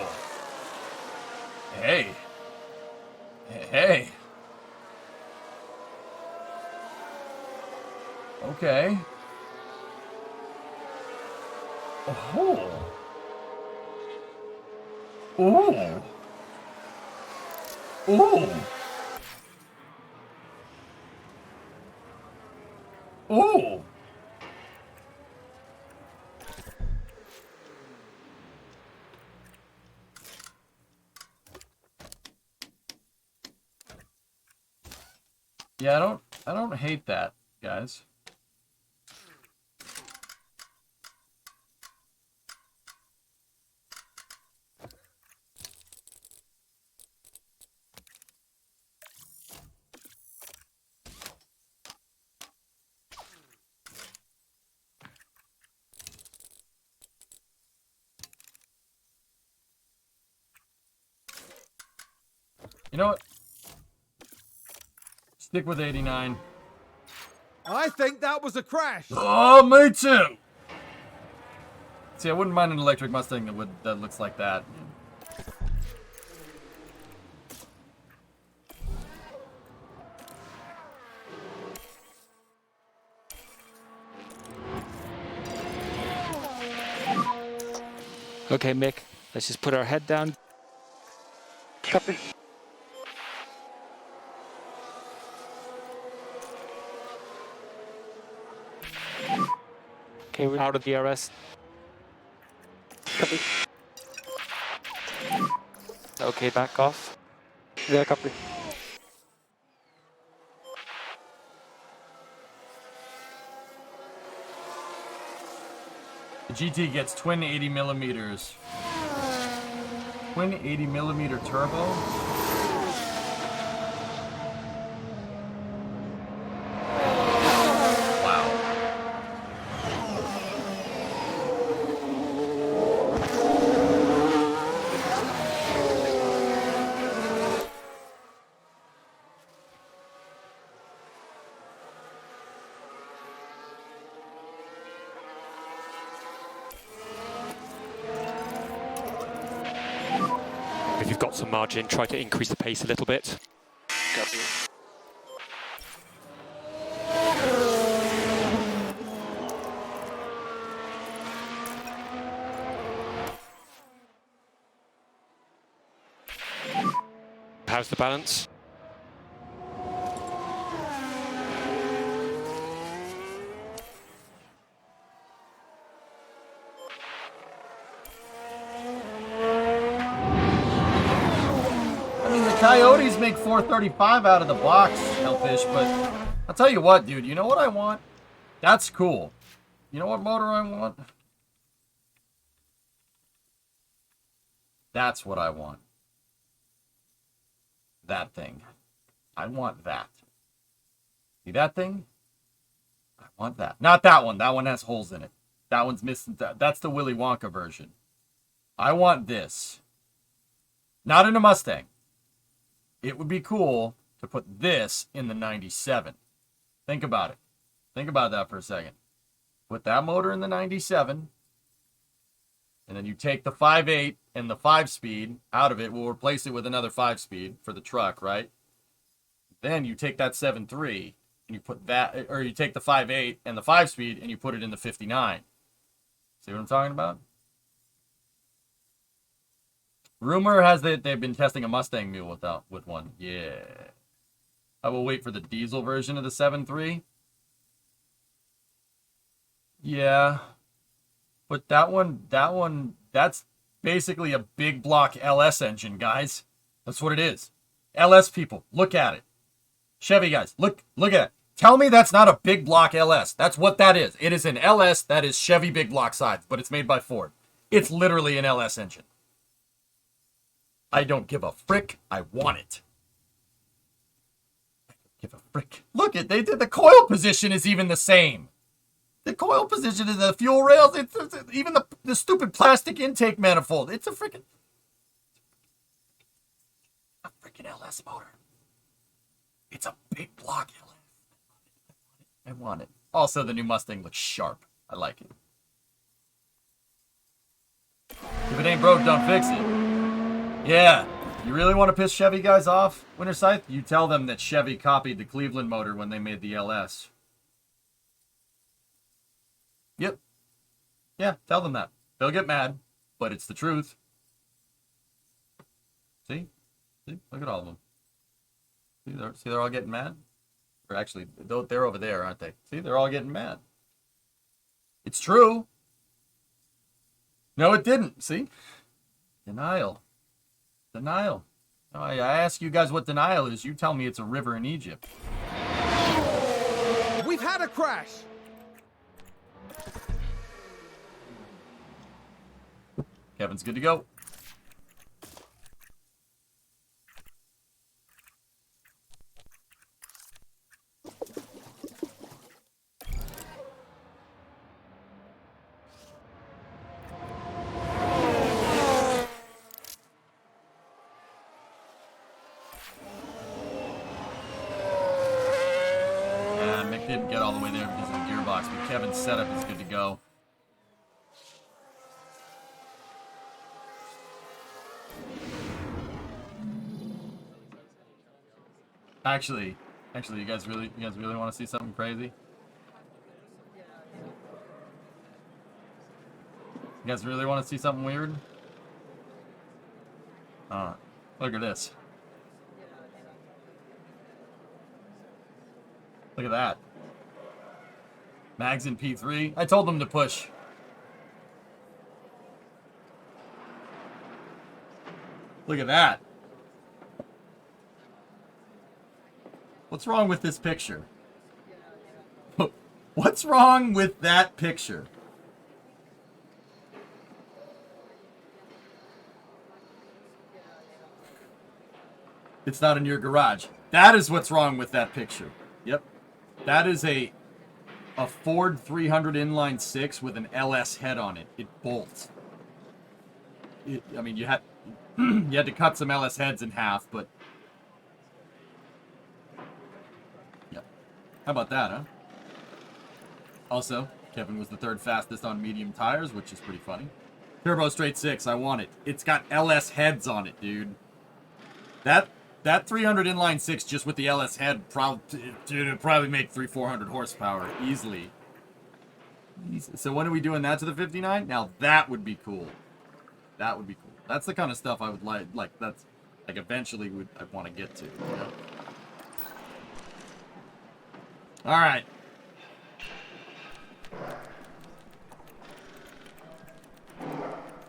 Hey. Hey. Okay. Oh. Ooh. Ooh. Ooh. Yeah, I don't hate that, guys. You know what? Stick with 89. I think that was a crash. Oh, me too. See, I wouldn't mind an electric Mustang that looks like that. Okay, Mick, let's just put our head down. Copy. Okay, we're out of the DRS. Copy. Okay, back off. Yeah, copy. The GT gets twin 80 millimeters. Twin 80 millimeter turbo? Wow. If you've got some margin, try to increase the pace a little bit. Copy. How's the balance? I mean, the Coyotes make 435 out of the box, Hellfish, but I'll tell you what, dude. You know what I want? That's cool. You know what motor I want? That's what I want. That thing. I want that. See that thing? I want that. Not that one. That one has holes in it. That one's missing. That's the Willy Wonka version. I want this. Not in a Mustang. It would be cool to put this in the 97. Think about it. Think about that for a second. Put that motor in the 97. And then you take the 5.8 and the 5-speed out of it. We'll replace it with another 5-speed for the truck, right? Then you take that 7.3 and you put that, or you take the 5.8 and the 5-speed and you put it in the 59. See what I'm talking about? Rumor has that they've been testing a Mustang mule with one. Yeah. I will wait for the diesel version of the 7.3. Yeah. But that one, that's basically a big block LS engine, guys. That's what it is. LS people, look at it. Chevy guys, look at it. Tell me that's not a big block LS. That's what that is. It is an LS that is Chevy big block sides, but it's made by Ford. It's literally an LS engine. I don't give a frick. I want it. I don't give a frick. Look at the coil position is even the same. The coil position of the fuel rails, it's even the stupid plastic intake manifold. It's a freaking LS motor. It's a big block LS. I want it. Also, the new Mustang looks sharp. I like it. If it ain't broke, don't fix it. Yeah. You really want to piss Chevy guys off, Winter Scythe? You tell them that Chevy copied the Cleveland motor when they made the LS. Yep. Yeah, tell them that. They'll get mad, but it's the truth. See? See? Look at all of them. See, they're all getting mad? Or actually, they're over there, aren't they? See, they're all getting mad. It's true. No, it didn't. See? Denial. Denial. Oh, I ask you guys what denial is. You tell me it's a river in Egypt. We've had a crash. Kevin's good to go. Mick didn't get all the way there because of the gearbox, but Kevin's setup is good to go. Actually, you guys really want to see something crazy? You guys really want to see something weird? Look at this. Look at that. Mags in P3. I told them to push. Look at that. What's wrong with this picture? What's wrong with that picture? It's not in your garage. That is what's wrong with that picture. Yep. That is a Ford 300 inline 6 with an LS head on it. It bolts. I mean, you had to cut some LS heads in half, but yeah. How about that, huh? Also, Kevin was the 3rd fastest on medium tires, which is pretty funny. Turbo straight 6, I want it. It's got LS heads on it, dude. That 300 inline 6 just with the LS head it'd probably make 300-400 horsepower easily. So when are we doing that to the 59? Now that would be cool. That would be cool. That's the kind of stuff I would like that's like eventually I'd want to get to. You know? All right.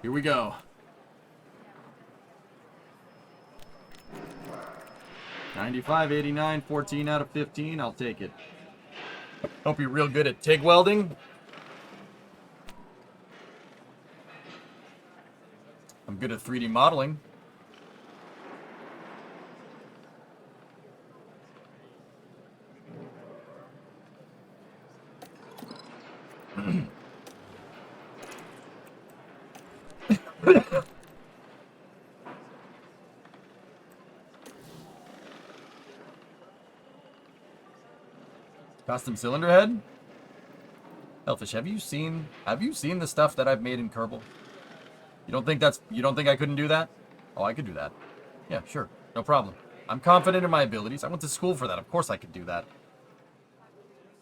Here we go. 95, 89, 14 out of 15. I'll take it. Hope you're real good at TIG welding. I'm good at 3D modeling. Custom cylinder head? Hellfish, have you seen the stuff that I've made in Kerbal? You don't think I couldn't do that? Oh, I could do that. Yeah, sure. No problem. I'm confident in my abilities. I went to school for that. Of course I could do that.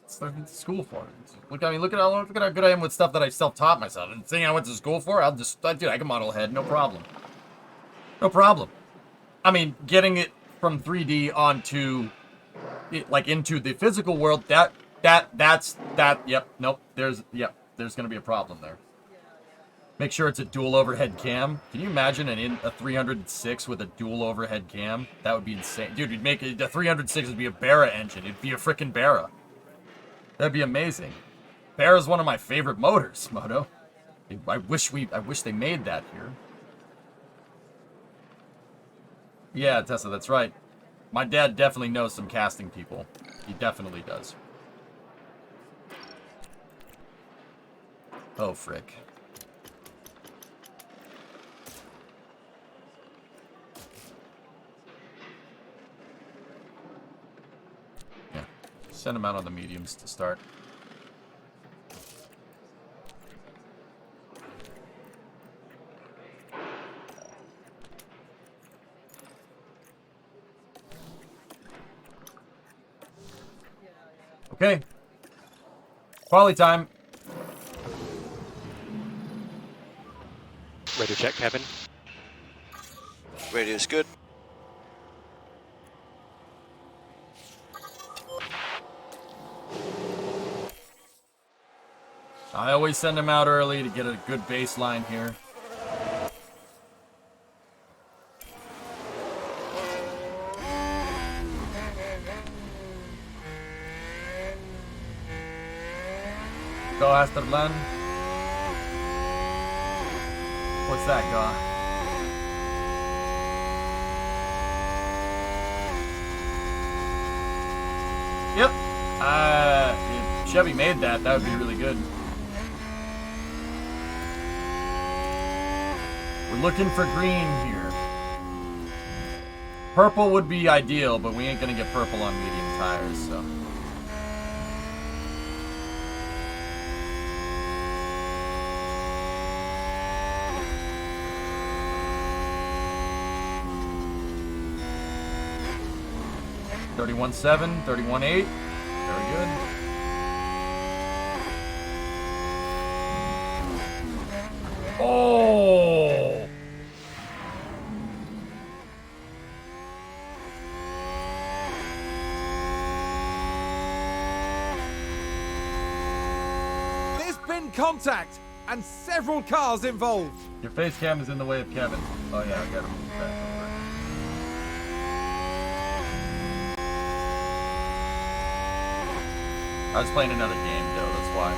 That's what I went to school for. Look at how good I am with stuff that I self-taught myself. And the thing I went to school for, dude, I can model a head, no problem. No problem. I mean, getting it from 3D onto into the physical world, yep, nope, there's gonna be a problem there. Make sure it's a dual overhead cam. Can you imagine a 306 with a dual overhead cam? That would be insane. Dude, you'd make it, the 306 would be a Barra engine. It'd be a freaking Barra. That'd be amazing. Barra's one of my favorite motors, Moto. I wish they made that here. Yeah, Tessa, that's right. My dad definitely knows some casting people. He definitely does. Oh, frick. Yeah. Send him out on the mediums to start. Okay. Quality time. Radio check, Kevin. Radio's good. I always send them out early to get a good baseline here. Go, Asterland. What's that, Go? Yep. If Chevy made that would be really good. We're looking for green here. Purple would be ideal, but we ain't gonna get purple on medium tires, so. $31.7, $31.8. Very good. Oh! There's been contact and several cars involved. Your face cam is in the way of Kevin. Oh yeah, I got him back over. I was playing another game though, that's why.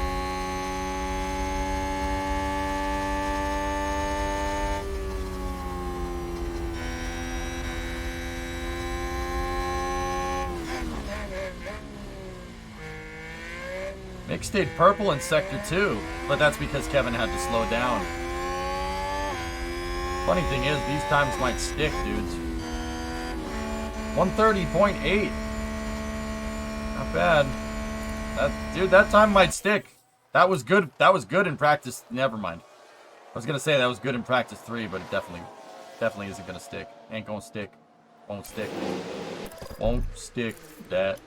Mick stayed purple in Sector 2, but that's because Kevin had to slow down. Funny thing is, these times might stick, dudes. 130.8. Not bad. That time might stick. That was good. That was good in practice. Never mind. I was gonna say that was good in practice 3, but it definitely isn't gonna stick. Ain't gonna stick. Won't stick. Won't stick that.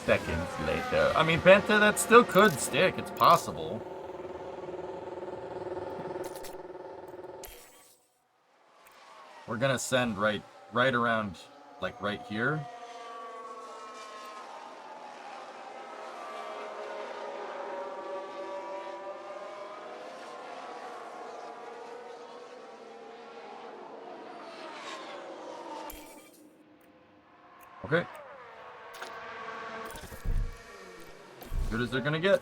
Seconds later. I mean, Penta, that still could stick. It's possible. We're gonna send right around, like right here. Okay. Good as they're gonna get.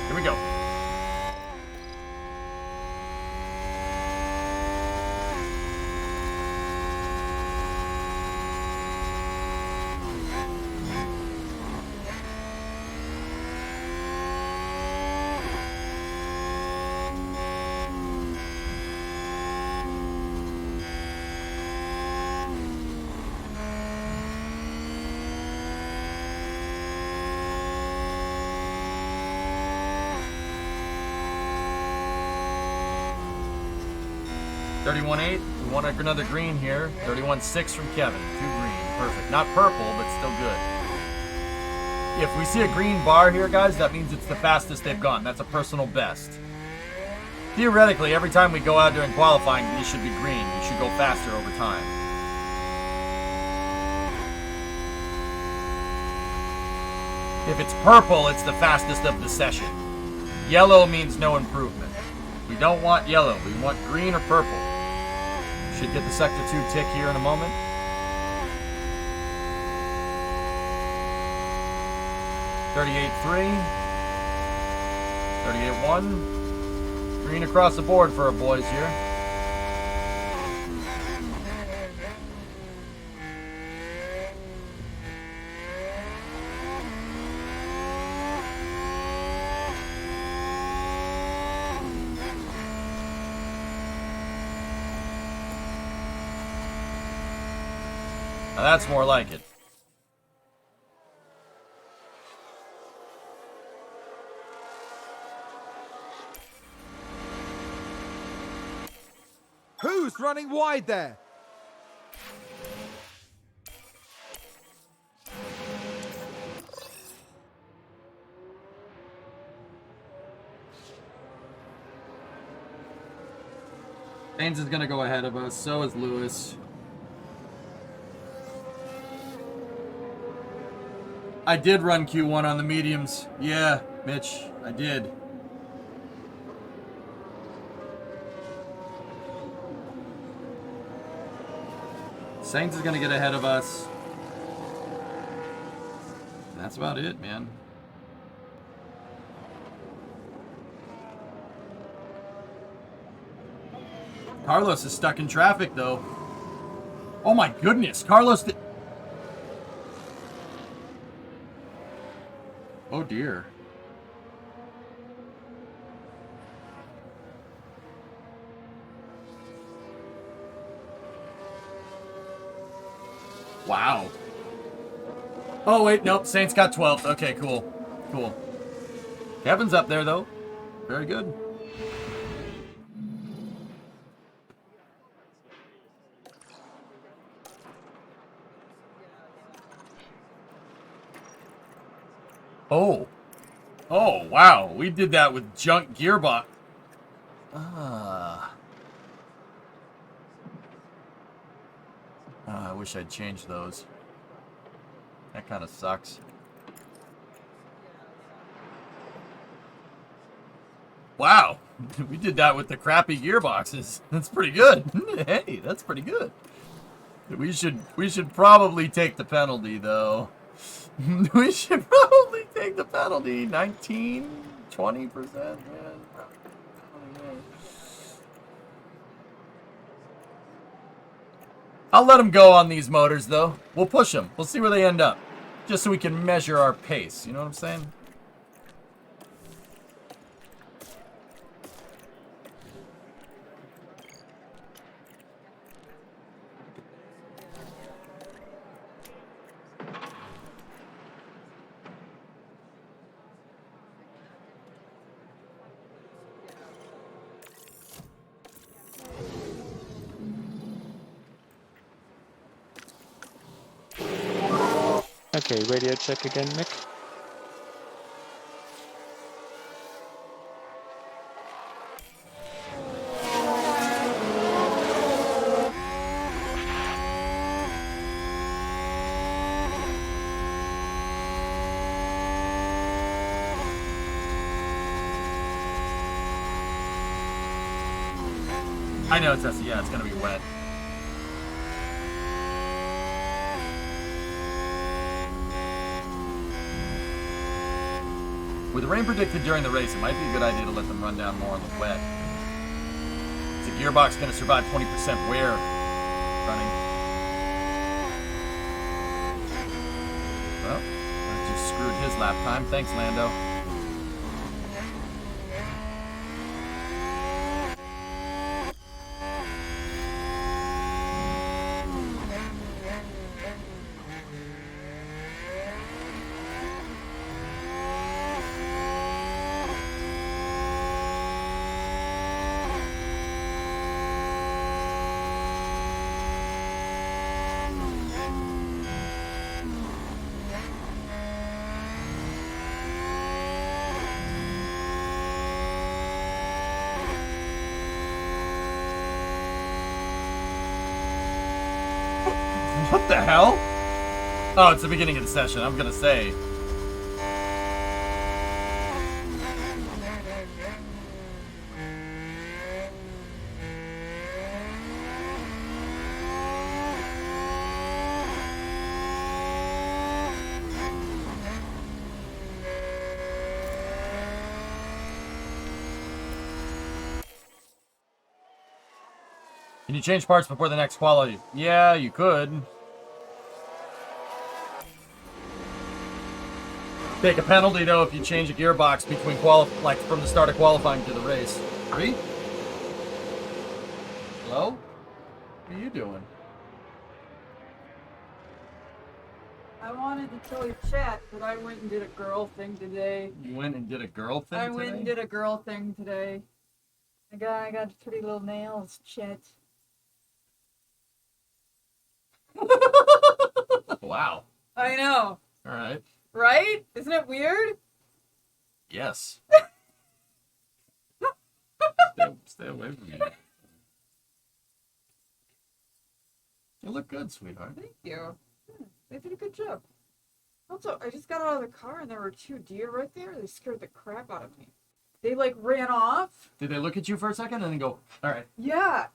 Here we go. $31.8. We want another green here. $31.6 from Kevin. 2 green. Perfect. Not purple, but still good. If we see a green bar here, guys, that means it's the fastest they've gone. That's a personal best. Theoretically, every time we go out during qualifying, you should be green. You should go faster over time. If it's purple, it's the fastest of the session. Yellow means no improvement. We don't want yellow. We want green or purple. Should get the Sector 2 tick here in a moment. $38.3. $38.1. Green across the board for our boys here. Now that's more like it. Who's running wide there? Baines is going to go ahead of us. So is Lewis. I did run Q1 on the mediums. Yeah, Mitch, I did. Sainz is going to get ahead of us. That's about it, man. Carlos is stuck in traffic, though. Oh my goodness, Carlos did... Oh dear. Wow. Oh, wait, nope. Saints got 12th. Okay, cool. Cool. Kevin's up there, though. Very good. Oh. Oh, wow. We did that with junk gearbox. I wish I'd changed those. That kind of sucks. Wow. We did that with the crappy gearboxes. That's pretty good. Hey, that's pretty good. We should probably take the penalty, though. We should probably take the penalty. 19, 20%. Yeah. I'll let them go on these motors, though. We'll push them. We'll see where they end up. Just so we can measure our pace. You know what I'm saying? Okay, radio check again, Mick. I know it's yeah, it's gonna be wet. With rain predicted during the race, it might be a good idea to let them run down more on the wet. Is the gearbox going to survive 20% wear running? Well, I just screwed his lap time. Thanks, Lando. What the hell? Oh, it's the beginning of the session. I'm gonna say. Can you change parts before the next quality? Yeah, you could. Take a penalty though if you change a gearbox between like from the start of qualifying to the race. 3? Hello? What are you doing? I wanted to tell your chat that I went and did a girl thing today. You went and did a girl thing I today? went and did a girl thing today. I got pretty little nails, chat. Wow. I know. Alright. Right? Isn't it weird? Yes. Stay away from me. You look good, sweetheart. Thank you. They did a good job. Also, I just got out of the car and there were 2 deer right there. They scared the crap out of me. They like ran off. Did they look at you for a second and then go, alright. Yeah.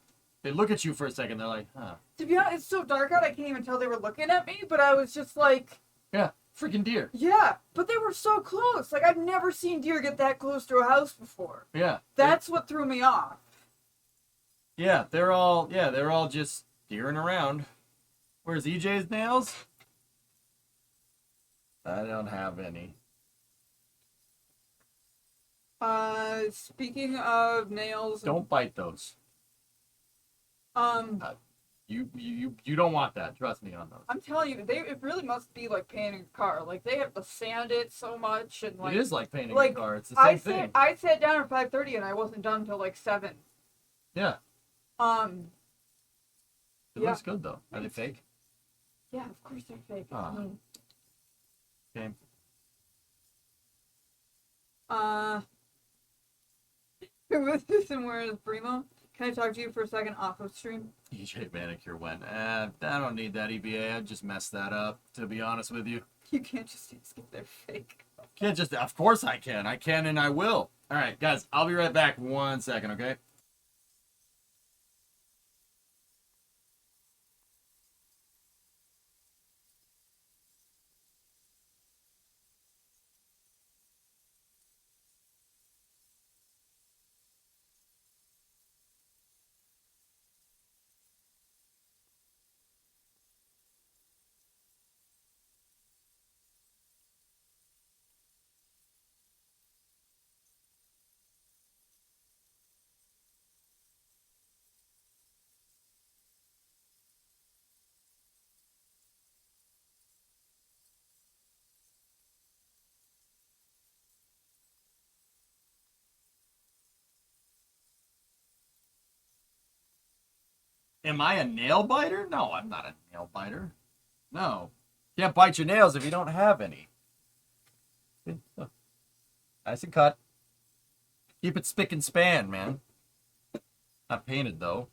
They look at you for a second, they're like, huh. To be honest, it's so dark out I can't even tell they were looking at me, but I was just like... Yeah, freaking deer. Yeah, but they were so close. Like, I've never seen deer get that close to a house before. Yeah. That's what threw me off. Yeah, they're all just deering around. Where's EJ's nails? I don't have any. Speaking of nails... Don't bite those. You don't want that. Trust me on those. I'm telling you, it really must be like painting a car. Like they have to sand it so much and like It is like painting like a car. It's the same thing. I sat down at 5:30 and I wasn't done until like 7. Yeah. It Yeah. looks good though. Are they fake? Yeah, of course they're fake. Ah. Okay. With this and where is Primo? Can I talk to you for a second off of stream? EJ Manicure when? I don't need that EBA. I just messed that up, to be honest with you. You can't just skip their fake. Can't just, of course I can. I can and I will. All right, guys, I'll be right back 1 second, okay? Am I a nail biter? No, I'm not a nail biter. No. Can't bite your nails if you don't have any. Nice and cut. Keep it spick and span, man. Not painted, though.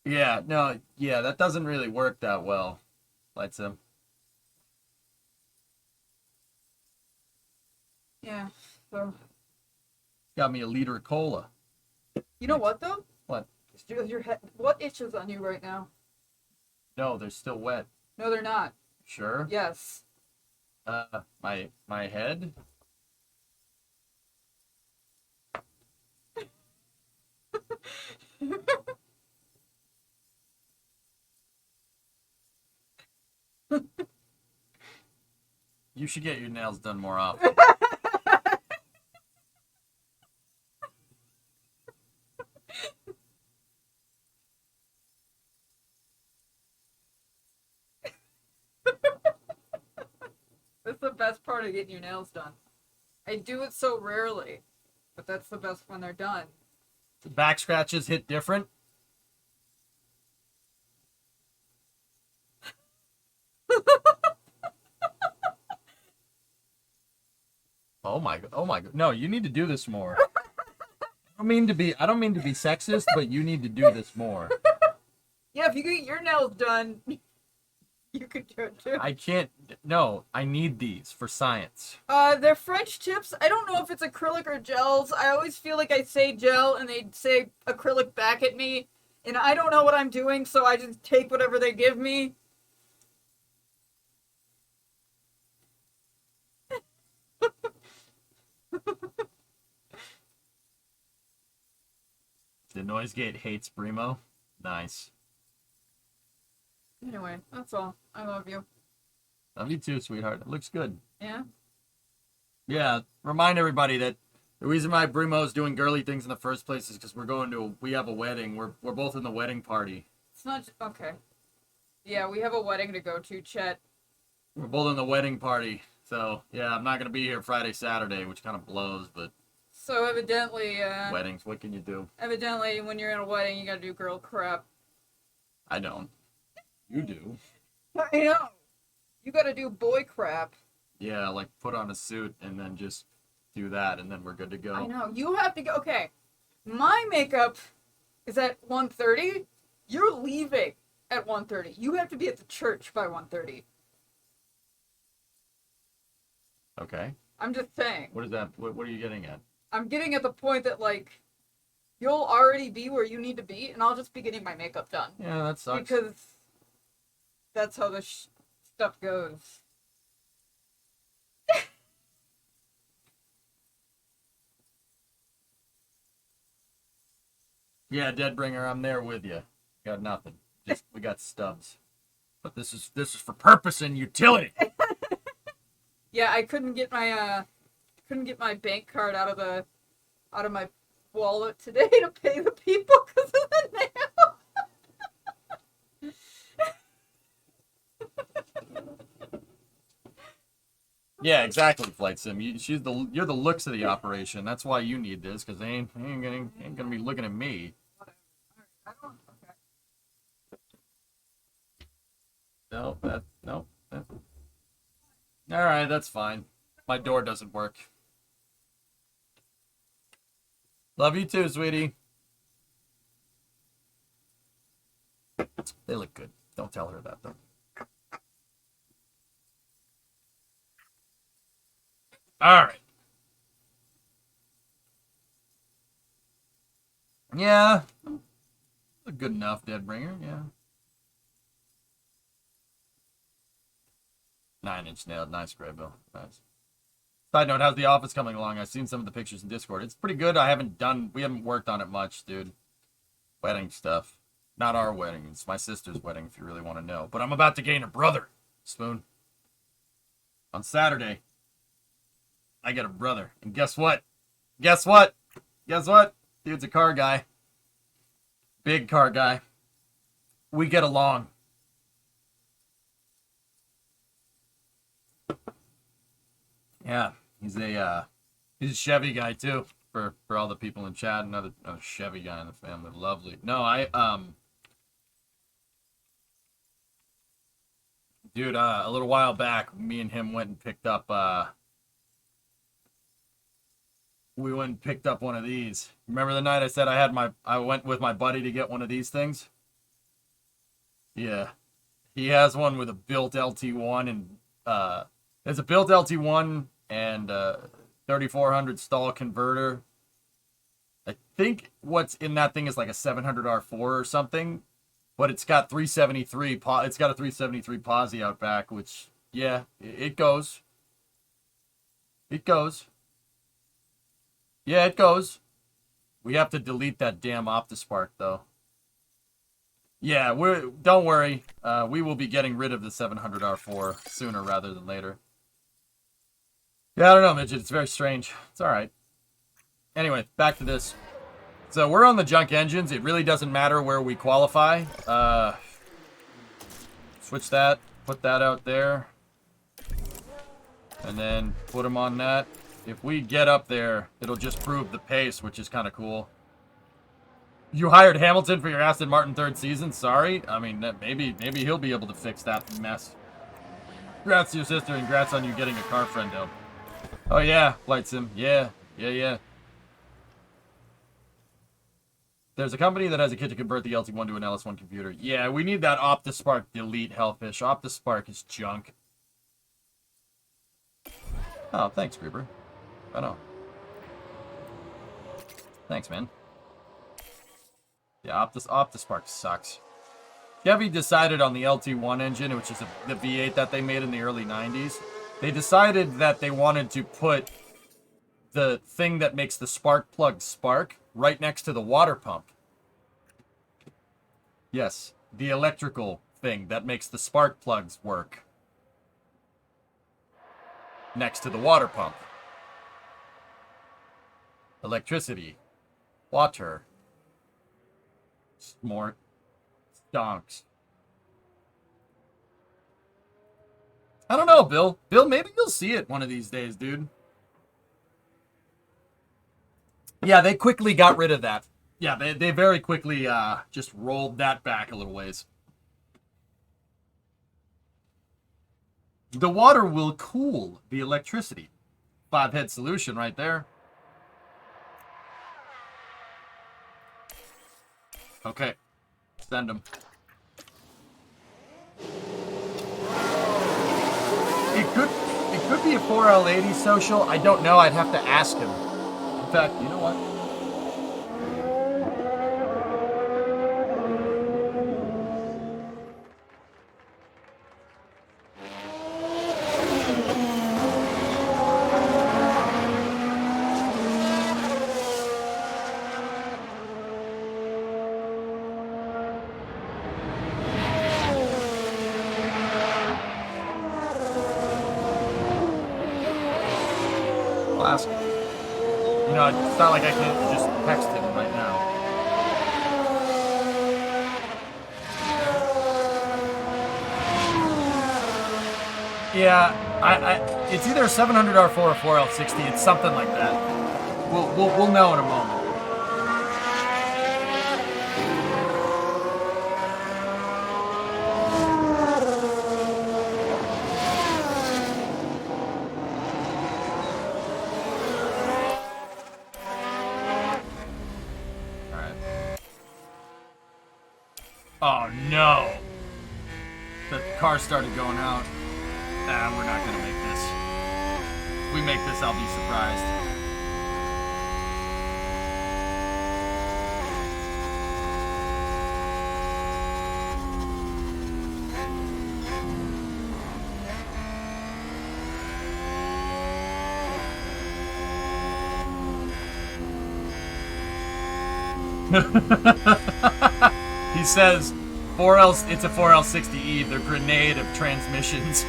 Yeah, no, yeah, that doesn't really work that well. Light sim. Yeah, so. Got me a liter of cola. You know what, though? What? Your head, what itches on you right now? No, they're still wet. No, they're not. Sure? Yes. My head? You should get your nails done more often. That's the best part of getting your nails done. I do it so rarely, but that's the best when they're done. The back scratches hit different. Oh my god. No, you need to do this more. I don't mean to be sexist, but you need to do this more. Yeah, if you get your nails done, you could do it too. I can't. No, I need these for science. They're French tips. I don't know if it's acrylic or gels. I always feel like I say gel and they say acrylic back at me, and I don't know what I'm doing, so I just take whatever they give me. The noise gate hates Brimo. Nice. Anyway, that's all. I love you. Love you too, sweetheart. It looks good. Yeah? Yeah, remind everybody that the reason why Brimo's doing girly things in the first place is because we have a wedding. We're both in the wedding party. It's not, okay. Yeah, we have a wedding to go to, Chet. We're both in the wedding party. So, yeah, I'm not going to be here Friday, Saturday, which kind of blows, but So evidently, weddings, what can you do? evidently when you're in a wedding, you gotta do girl crap. I don't. You do. I know. You gotta do boy crap. Yeah, like put on a suit and then just do that and then we're good to go. I know. You have to go. Okay. My makeup is at 1:30. You're leaving at 1:30. You have to be at the church by 1:30. Okay. I'm just saying. What is that? What are you getting at? I'm getting at the point that, like, you'll already be where you need to be, and I'll just be getting my makeup done. Yeah, that sucks. Because that's how this stuff goes. Yeah, Deadbringer, I'm there with you. Got nothing. Just we got stubs. But this is for purpose and utility. Yeah, I couldn't get my bank card out of my wallet today to pay the people because of the nail. Yeah, exactly, Flight Sim. You're the looks of the operation. That's why you need this, because they ain't gonna be looking at me. No, no. All right, that's fine. My door doesn't work. Love you too, sweetie. They look good. Don't tell her that, though. All right. Yeah. Good enough, Deadbringer. Yeah. 9-inch nailed. Nice, Graybill. Nice. Side note, how's The Office coming along? I've seen some of the pictures in Discord. It's pretty good. We haven't worked on it much, dude. Wedding stuff. Not our wedding. It's my sister's wedding, if you really want to know. But I'm about to gain a brother, Spoon. On Saturday, I get a brother. And guess what? Guess what? Guess what? Dude's a car guy. Big car guy. We get along. Yeah, he's a Chevy guy too. For all the people in chat, another Chevy guy in the family. Lovely. No, dude, a little while back, me and him went and picked up one of these. Remember the night I said I went with my buddy to get one of these things? Yeah. He has one with a built LT1 and there's a built LT1 and 3400 stall converter. I think what's in that thing is like a 700R4 or something, but it's got 373. It's got a 373 posi out back, which yeah, it goes. It goes. Yeah, it goes. We have to delete that damn OptiSpark though. Yeah, don't worry. We will be getting rid of the 700R4 sooner rather than later. Yeah, I don't know, Midget. It's very strange. It's all right. Anyway, back to this. So we're on the junk engines. It really doesn't matter where we qualify. Switch that. Put that out there. And then put them on that. If we get up there, it'll just prove the pace, which is kind of cool. You hired Hamilton for your Aston Martin third season? Sorry. I mean, maybe he'll be able to fix that mess. Congrats to your sister, and congrats on you getting a car friendo. Oh, yeah, Flight Sim. Yeah. There's a company that has a kit to convert the LT1 to an LS1 computer. Yeah, we need that OptiSpark delete, Hellfish. OptiSpark is junk. Oh, thanks, Creeper. I know. Thanks, man. Yeah, OptiSpark sucks. Chevy decided on the LT1 engine, which is the V8 that they made in the early 90s. They decided that they wanted to put the thing that makes the spark plug spark right next to the water pump. Yes, the electrical thing that makes the spark plugs work. Next to the water pump. Electricity. Water. Smart. Stonks. I don't know, Bill. Bill, maybe you'll see it one of these days, dude. Yeah, they quickly got rid of that. Yeah, they very quickly just rolled that back a little ways. The water will cool the electricity. 5-head solution right there. Okay. Send them. It could be a 4L80 social. I don't know. I'd have to ask him. In fact, you know what? It's not like I can just text him right now. Yeah, it's either a 700R4 or 4L60. It's something like that. We'll know in a moment. Oh no! The car started going out. Nah, we're not gonna make this. If we make this, I'll be surprised. He says, it's a 4L60E, the grenade of transmissions.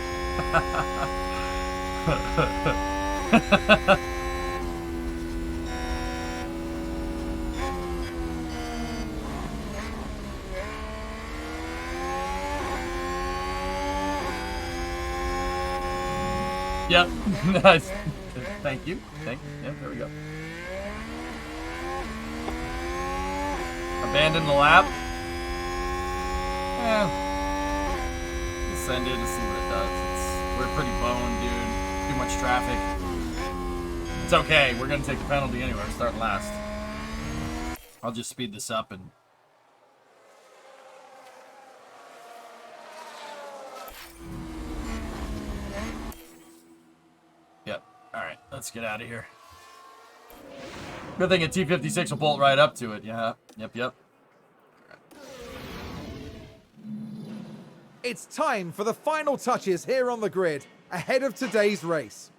Yep. Nice. Thank you. Yep, there we go. Abandon the lap. Send it to see what it does. We're pretty boned, dude. Too much traffic. It's okay. We're gonna take the penalty anyway. We're starting last. I'll just speed this up and. Yep. All right. Let's get out of here. Good thing a T56 will bolt right up to it. Yeah. Yep. It's time for the final touches here on the grid ahead of today's race.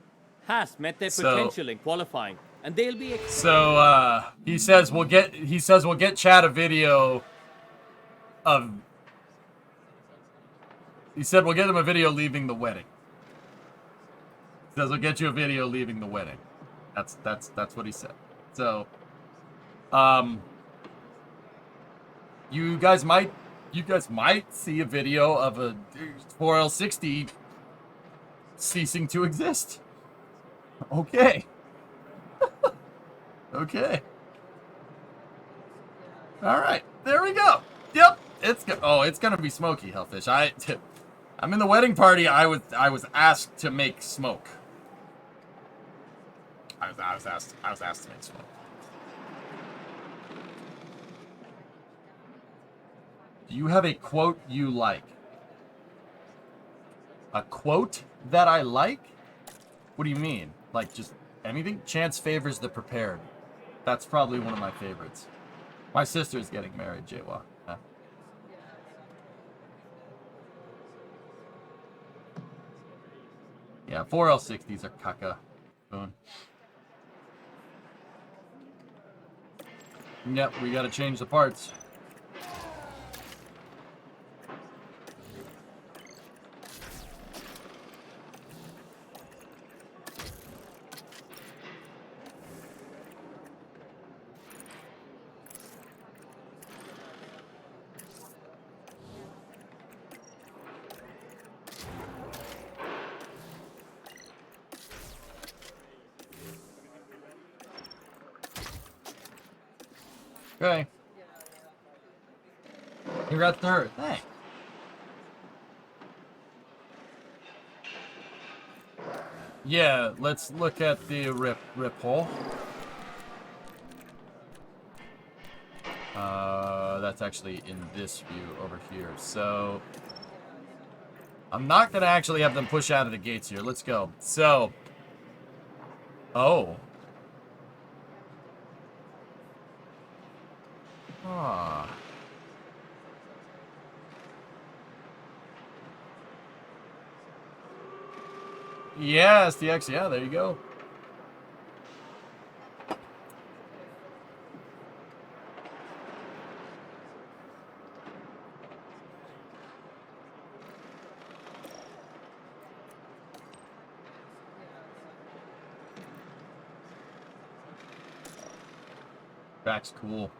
Haas met their potential in qualifying, and they'll be. So he says we'll get Chad a video of. He said we'll get him a video leaving the wedding. He says we'll get you a video leaving the wedding. That's what he said. So, you guys might see a video of a 4L60 ceasing to exist. Okay. Okay. All right. There we go. Yep. It's gonna be smoky, Hellfish. I'm in the wedding party. I was asked to make smoke. I was asked to make smoke. Do you have a quote you like? A quote that I like? What do you mean? Like just anything? Chance favors the prepared. That's probably one of my favorites. My sister's getting married, Jaywalk. Yeah, 4L60s are caca. Boom. Yep, we gotta change the parts. Okay. You got third. Thanks. Yeah, let's look at the rip hole. That's actually in this view over here. So I'm not gonna actually have them push out of the gates here. Let's go. So, oh. Ah. Yeah, SDX, yeah, there you go. Track's cool.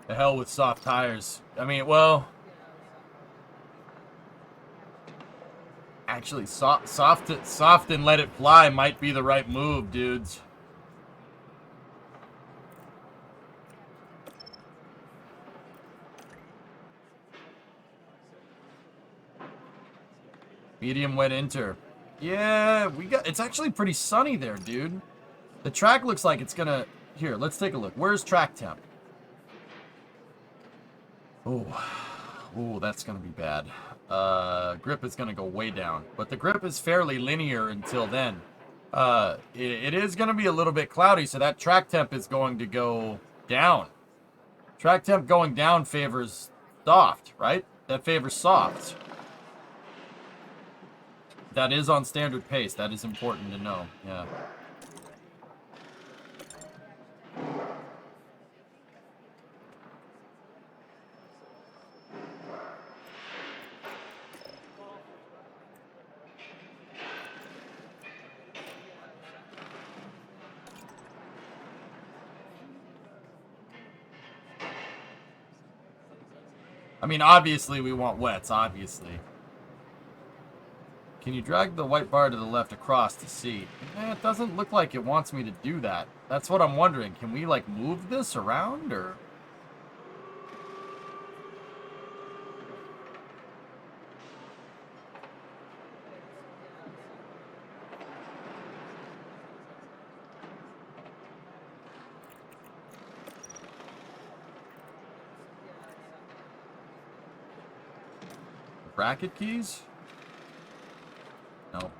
The hell with soft tires. I mean, well, actually, soft and let it fly might be the right move, dudes. Medium wet inter. Yeah, it's actually pretty sunny there, dude. The track looks like it's gonna... Here, let's take a look. Where's track temp? Ooh, that's gonna be bad. Grip is gonna go way down. But the grip is fairly linear until then. It is gonna be a little bit cloudy, so that track temp is going to go down. Track temp going down favors soft, right? That favors soft. That is on standard pace. That is important to know. Yeah. I mean, obviously we want wets, obviously. Can you drag the white bar to the left across to see? It doesn't look like it wants me to do that. That's what I'm wondering. Can we, like, move this around, or...? Bracket keys? No.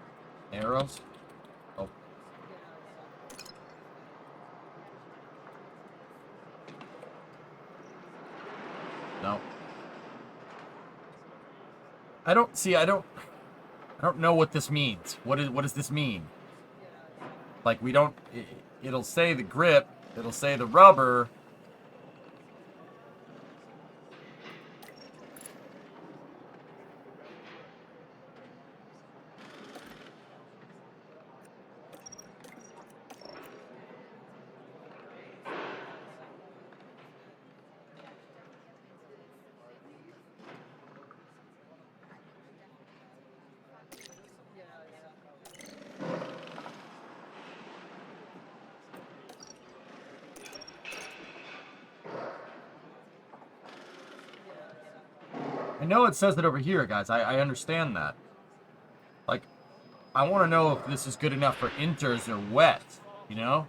Arrows? Oh. No. I don't know what this means. What does this mean? Like, we don't... It'll say the grip. It'll say the rubber. I know it says it over here, guys. I understand that. Like, I want to know if this is good enough for inters or wet, you know?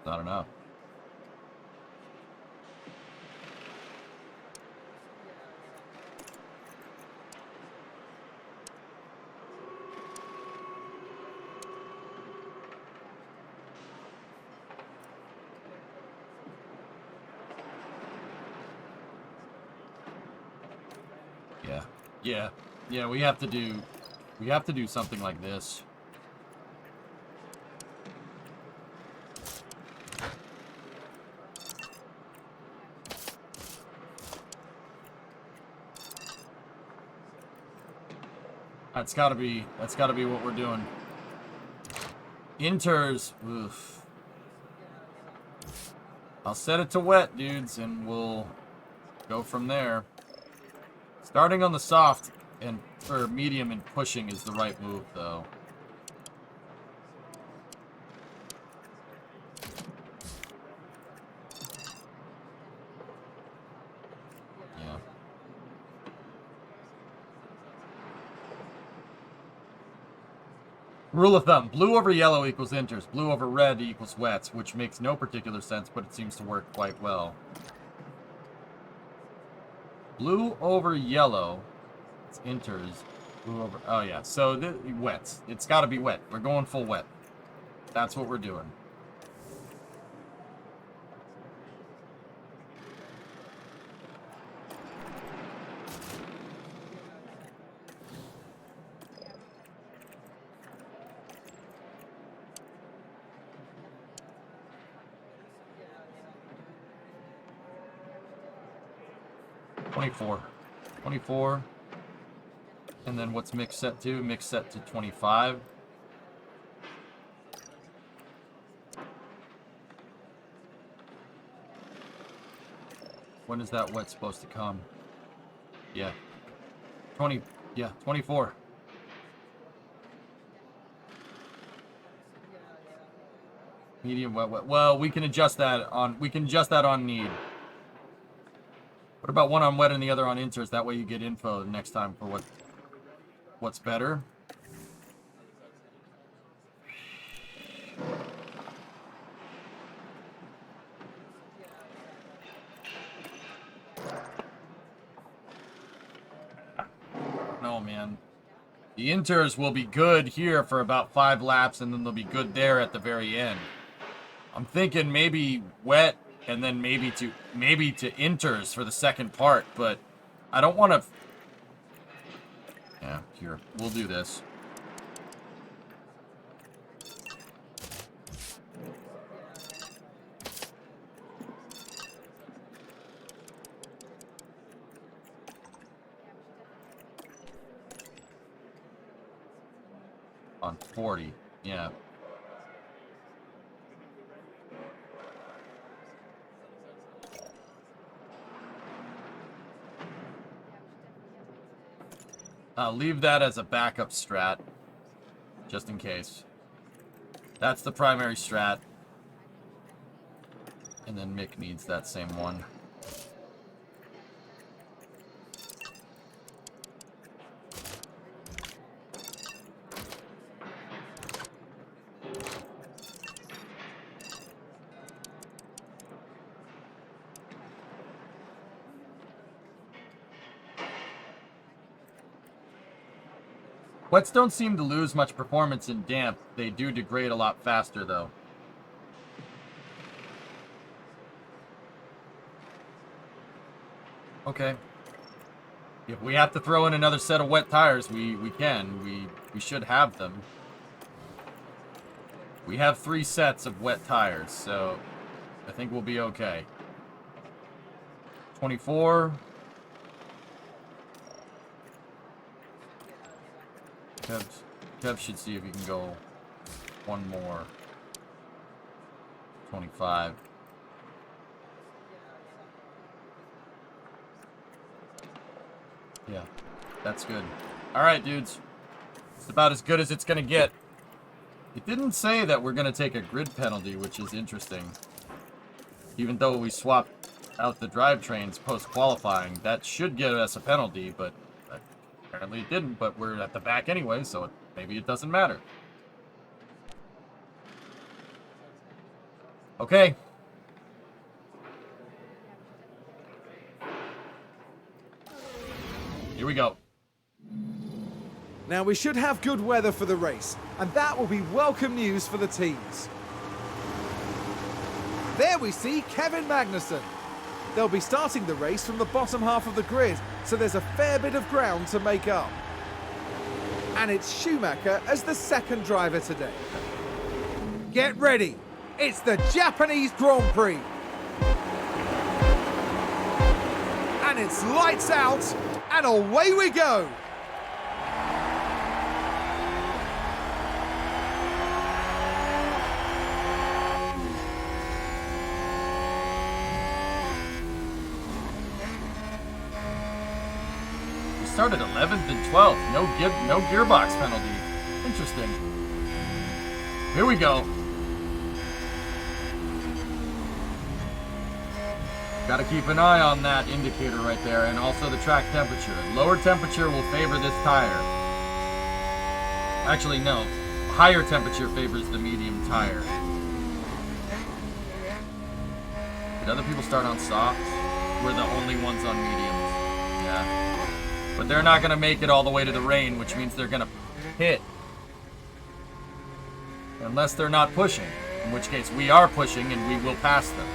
I don't know. Yeah, we have to do something like this. That's gotta be what we're doing. Inters, oof. I'll set it to wet, dudes, and we'll go from there. Starting on the soft or medium and pushing is the right move, though. Yeah. Rule of thumb, blue over yellow equals inters, blue over red equals wets, which makes no particular sense, but it seems to work quite well. Blue over yellow, it's inters. Blue over, oh yeah, so wets. It's got to be wet. We're going full wet. That's what we're doing. 24. 24. And then what's Mick set to? Mick set to 25. When is that wet supposed to come? Yeah. 24. Medium wet. Well, we can adjust that on need. What about one on wet and the other on inters? That way you get info next time for what's better. No, man. The inters will be good here for about 5 laps, and then they'll be good there at the very end. I'm thinking maybe wet, and then maybe to inters for the second part, but I don't want to. Yeah, here, we'll do this. On 40, yeah. I'll leave that as a backup strat, just in case. That's the primary strat. And then Mick needs that same one. Wets don't seem to lose much performance in damp. They do degrade a lot faster, though. Okay. If we have to throw in another set of wet tires, we can. We should have them. We have 3 sets of wet tires, so I think we'll be okay. 24. Kev should see if he can go one more. 25. Yeah, that's good. Alright, dudes. It's about as good as it's gonna get. It didn't say that we're gonna take a grid penalty, which is interesting. Even though we swapped out the drivetrains post-qualifying, that should give us a penalty, but apparently it didn't, but we're at the back anyway, so maybe it doesn't matter. Okay. Here we go. Now we should have good weather for the race, and that will be welcome news for the teams. There we see Kevin Magnussen. They'll be starting the race from the bottom half of the grid, so there's a fair bit of ground to make up. And it's Schumacher as the second driver today. Get ready, it's the Japanese Grand Prix. And it's lights out, and away we go. Started 11th and 12th. No gearbox penalty. Interesting. Here we go. Got to keep an eye on that indicator right there, and also the track temperature. Lower temperature will favor this tire. Actually, no. Higher temperature favors the medium tire. Did other people start on softs? We're the only ones on mediums. Yeah. But they're not going to make it all the way to the rain, which means they're going to hit. Unless they're not pushing. In which case, we are pushing and we will pass them.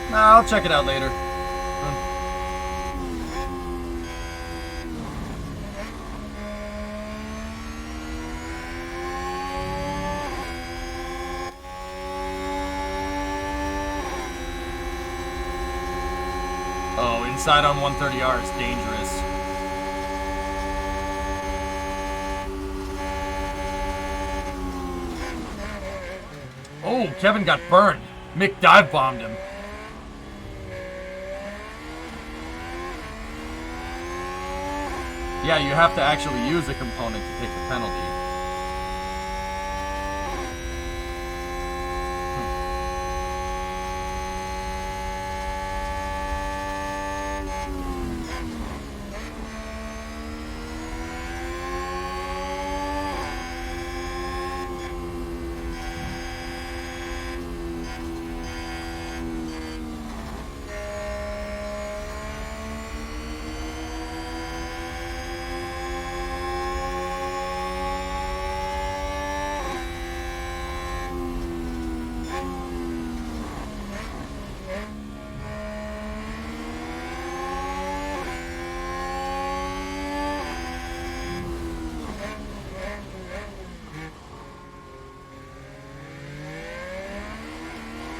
Nah, I'll check it out later. inside on 130R is dangerous. Oh, Kevin got burned. Mick dive bombed him. Yeah, you have to actually use a component to take the penalty.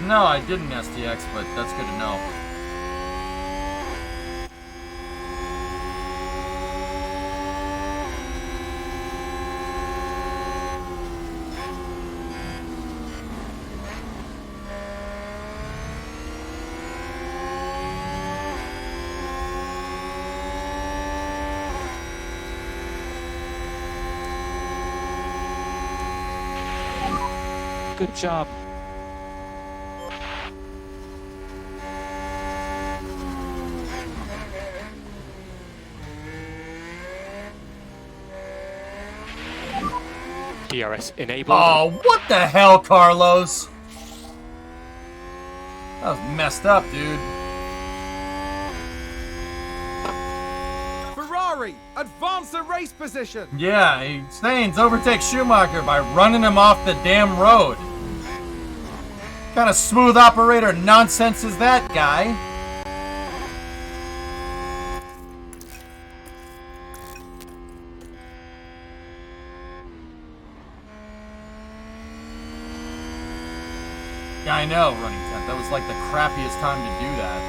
No, I didn't STX, but that's good to know. Good job. DRS enabled. Oh, what the hell, Carlos? That was messed up, dude. Ferrari advance the race position. Yeah, Staines overtakes Schumacher by running him off the damn road. What kind of smooth operator nonsense is that, guy? Yeah, I know, running 10th. That was like the crappiest time to do that.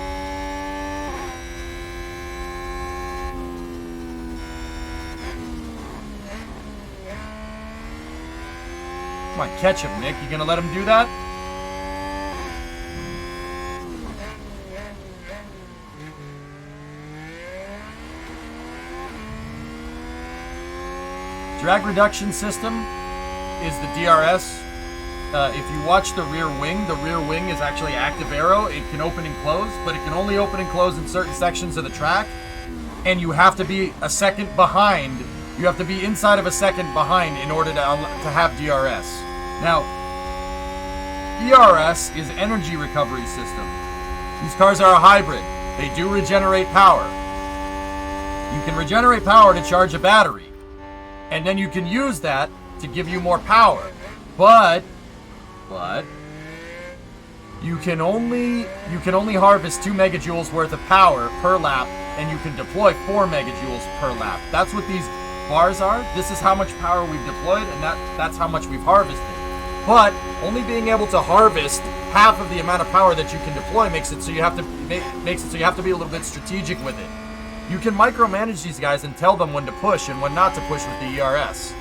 Come on, catch him, Nick. You gonna let him do that? Drag reduction system is the DRS. If you watch the rear wing is actually active arrow. It can open and close, but it can only open and close in certain sections of the track. And you have to be a second behind. You have to be inside of a second behind in order to have DRS. Now, ERS is energy recovery system. These cars are a hybrid. They do regenerate power. You can regenerate power to charge a battery. And then you can use that to give you more power. But you can only harvest 2 megajoules worth of power per lap, and you can deploy 4 megajoules per lap. That's what these bars are. This is how much power we've deployed, and that's how much we've harvested. But only being able to harvest half of the amount of power that you can deploy makes it so you have to be a little bit strategic with it. You can micromanage these guys and tell them when to push and when not to push with the ERS.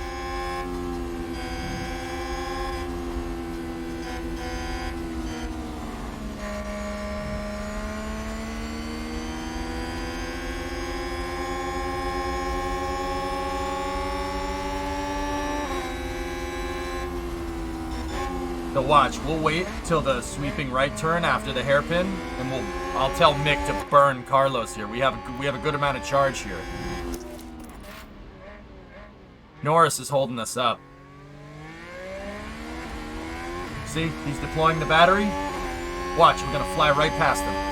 So watch, we'll wait till the sweeping right turn after the hairpin, and I'll tell Mick to burn Carlos here. We have a good amount of charge here. Norris is holding us up. See, he's deploying the battery. Watch, we're gonna fly right past him.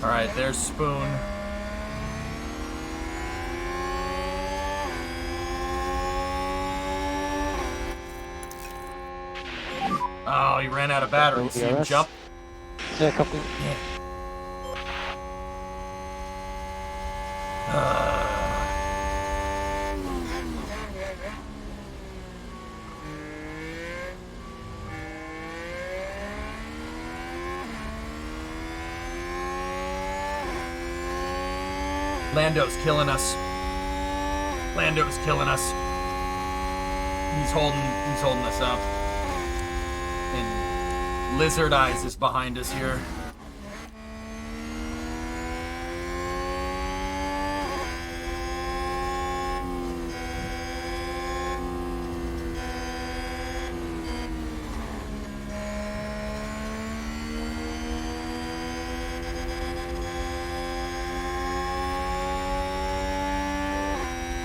Alright, there's Spoon. Oh, he ran out of battery. See him jump? Yeah, copy. Yeah. Lando's killing us. Lando's killing us. He's holding us up. And Lizard Eyes is behind us here.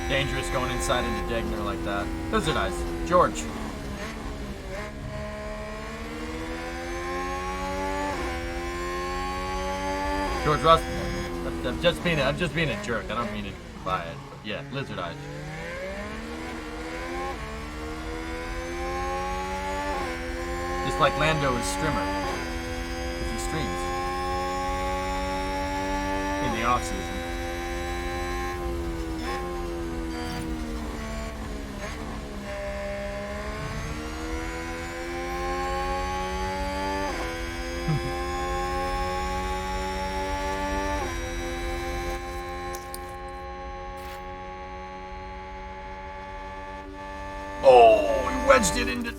Dangerous going inside into Degner like that. Lizard Eyes. George. George Russ. I'm just being a jerk. I don't mean it by it. But yeah, Lizard Eyes. Just like Lando is streamer. Because he streams. In the off-season. Oh, he wedged it into...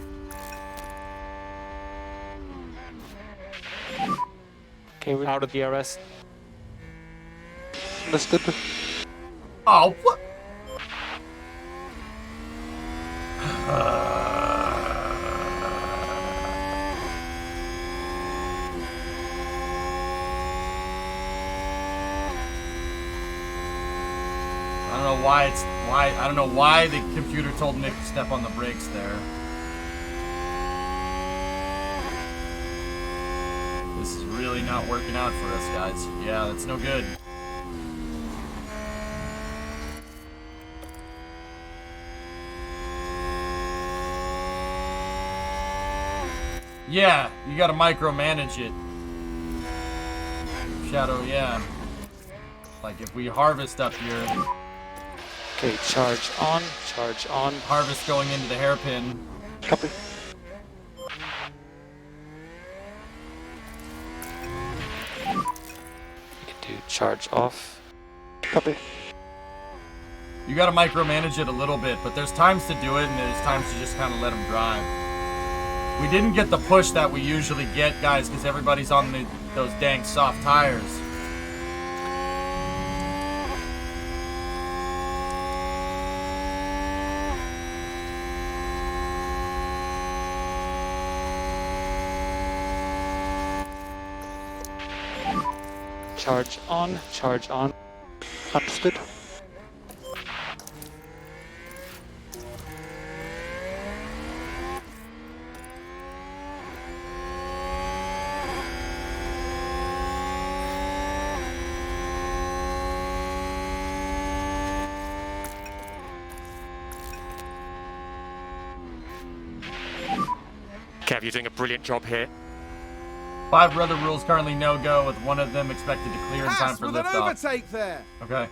Okay, we're out of the DRS. Understood. Oh, what? I don't know why the computer told Nick to step on the brakes there. This is really not working out for us, guys. Yeah, that's no good. Yeah, you gotta micromanage it. Shadow, yeah. Like if we harvest up here. Okay, charge on, charge on. Harvest going into the hairpin. Copy. You can do charge off. Copy. You gotta micromanage it a little bit, but there's times to do it and there's times to just kind of let them drive. We didn't get the push that we usually get, guys, because everybody's on those dang soft tires. Charge on, charge on. Understood. Kev, you're doing a brilliant job here. 5 brother rules currently no-go, with one of them expected to clear in time Haas for with an liftoff. overtake there. Okay.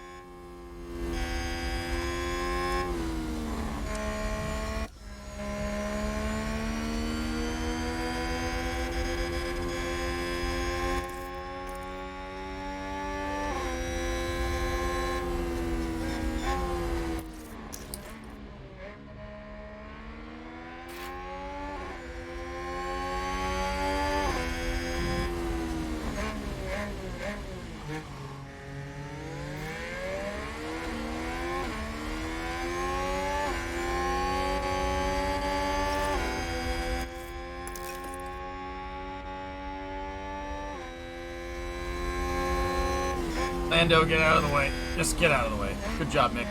Lando, get out of the way. Just get out of the way. Good job, Mick.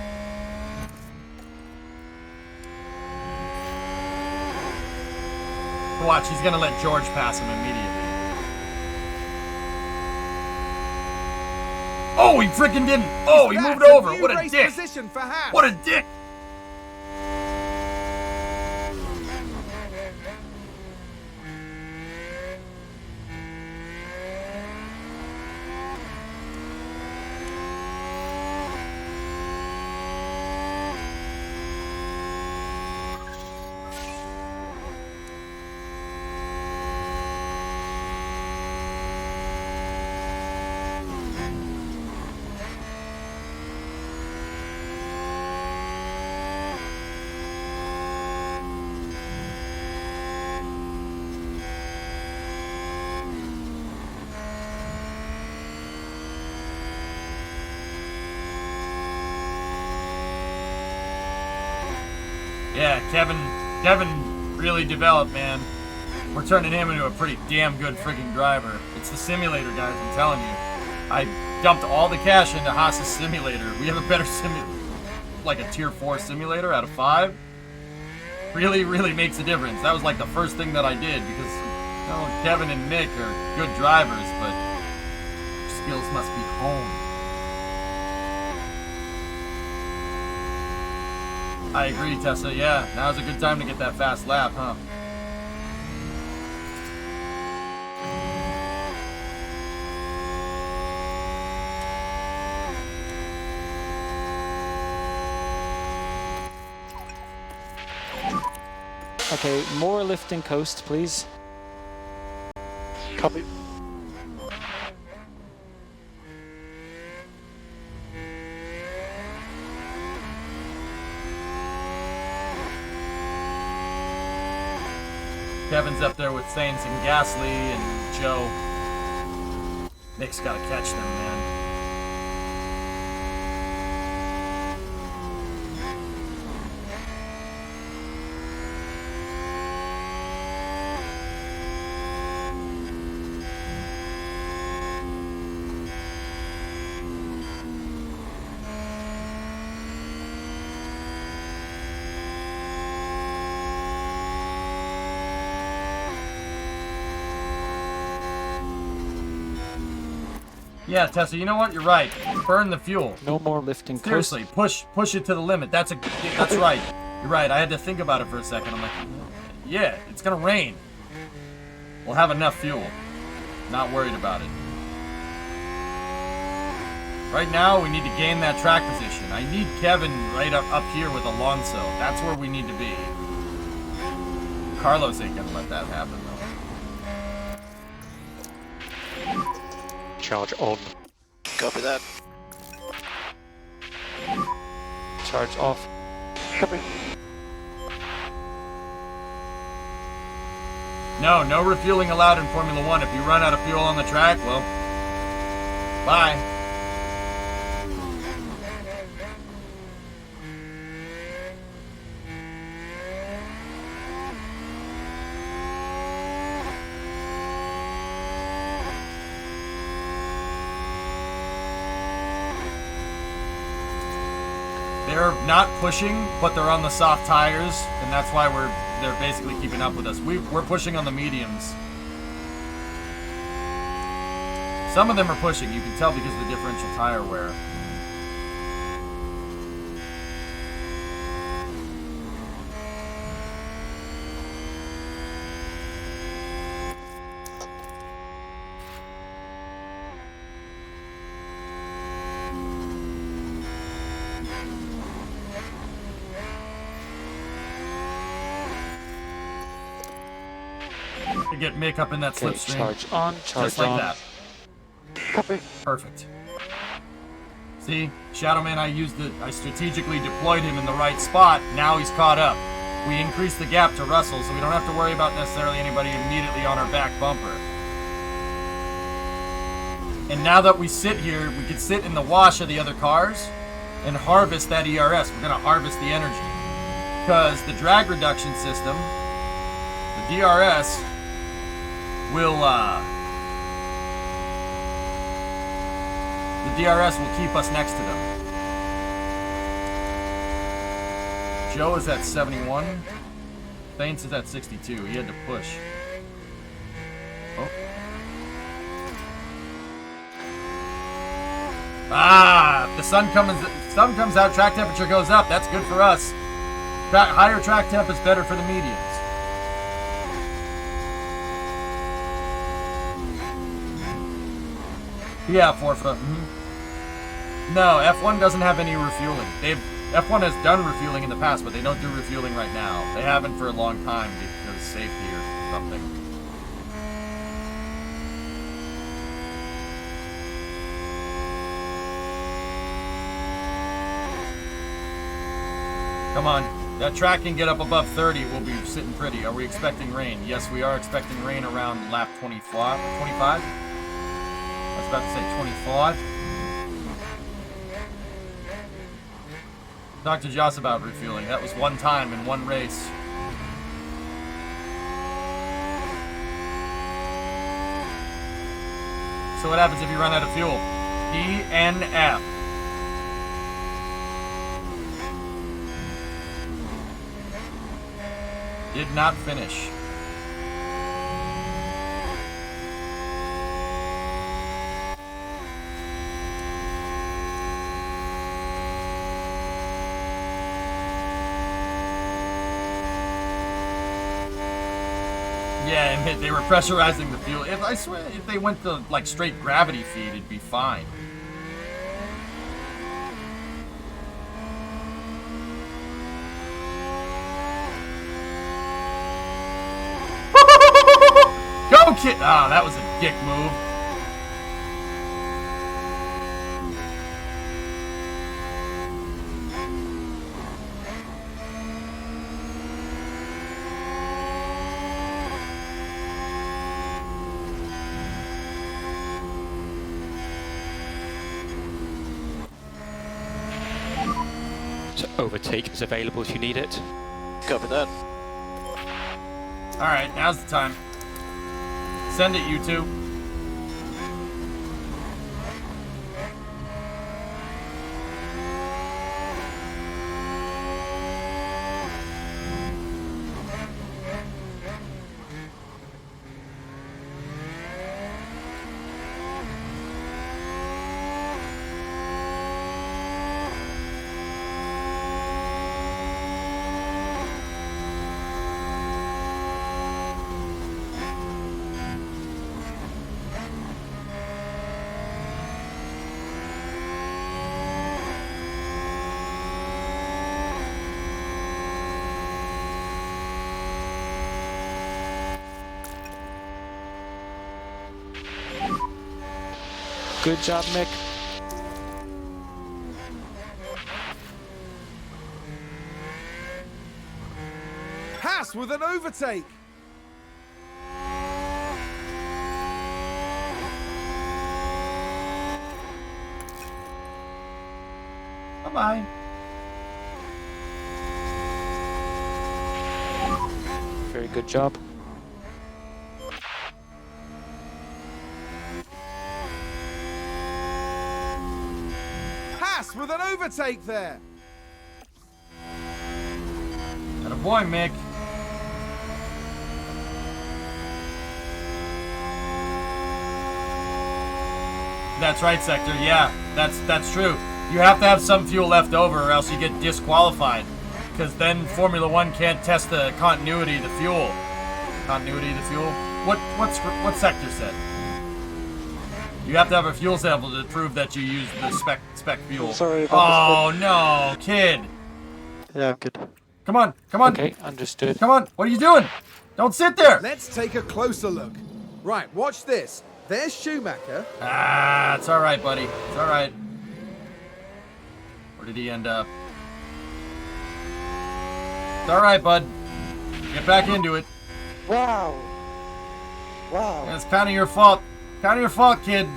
Watch, he's gonna let George pass him immediately. Oh, he freaking didn't. Oh, he moved That's a over. new What a race dick. position for Haas. What a dick. Yeah, Kevin really developed, man. We're turning him into a pretty damn good freaking driver. It's the simulator, guys, I'm telling you. I dumped all the cash into Haas's simulator. We have a better like a tier 4 simulator out of 5. Really, really makes a difference. That was like the first thing that I did because, you know, Kevin and Mick are good drivers, but skills must be honed. I agree, Tessa. Yeah, now's a good time to get that fast lap, huh? Okay, more lift and coast, please. Copy. Kevin's up there with Sainz and Gasly and Joe. Nick's got to catch them, man. Yeah, Tessa, you know what? You're right. Burn the fuel. No more lift and coast. Seriously, push it to the limit. That's right. You're right. I had to think about it for a second. I'm like, yeah, it's gonna rain. We'll have enough fuel. Not worried about it. Right now, we need to gain that track position. I need Kevin right up here with Alonso. That's where we need to be. Carlos ain't gonna let that happen, though. Charge on. Copy that. Charge off. Copy. No refueling allowed in Formula 1. If you run out of fuel on the track, well, bye. They're not pushing, but they're on the soft tires, and that's why they're basically keeping up with us. We're pushing on the mediums. Some of them are pushing, you can tell because of the differential tire wear. To get Mick up in that Okay, slipstream. charge on, charge Just like on. that. Copy. Perfect. See, Shadowman, I strategically deployed him in the right spot. Now he's caught up. We increased the gap to Russell, so we don't have to worry about necessarily anybody immediately on our back bumper. And now that we sit here, we can sit in the wash of the other cars and harvest that ERS. We're going to harvest the energy. Because the drag reduction system, the DRS, will keep us next to them. Joe is at 71. Thanes is at 62. He had to push. Oh. If the sun comes out, track temperature goes up. That's good for us. Higher track temp is better for the mediums. Yeah, Forfa. No, F1 doesn't have any refueling. F1 has done refueling in the past, but they don't do refueling right now. They haven't for a long time because of safety or something. Come on. That track can get up above 30. We'll be sitting pretty. Are we expecting rain? Yes, we are expecting rain around lap 25. I was about to say 25. Talk to Joss about refueling. That was one time in one race. So what happens if you run out of fuel? DNF. Did not finish. Yeah, and they were pressurizing the fuel. I swear, if they went to like straight gravity feed, it'd be fine. Go, kid! Ah, that was a dick move. So overtake is available if you need it. Copy that. Alright, now's the time. Send it, you two. Good job, Mick. Haas with an overtake. Bye-bye. Very good job. Haas with an overtake there. Attaboy, Mick. That's right, Sector. Yeah, that's true. You have to have some fuel left over or else you get disqualified. Because then Formula One can't test the continuity of the fuel. Continuity of the fuel? What Sector said? You have to have a fuel sample to prove that you use the spec fuel. Sorry about Oh no, kid! Yeah, I'm good. Come on, come on! Okay, understood. Come on, what are you doing? Don't sit there! Let's take a closer look. Right, watch this. There's Schumacher. Ah, it's alright, buddy. It's alright. Where did he end up? It's alright, bud. Get back into it. Wow. Wow. It's kind of your fault. Kind of your fault, kid.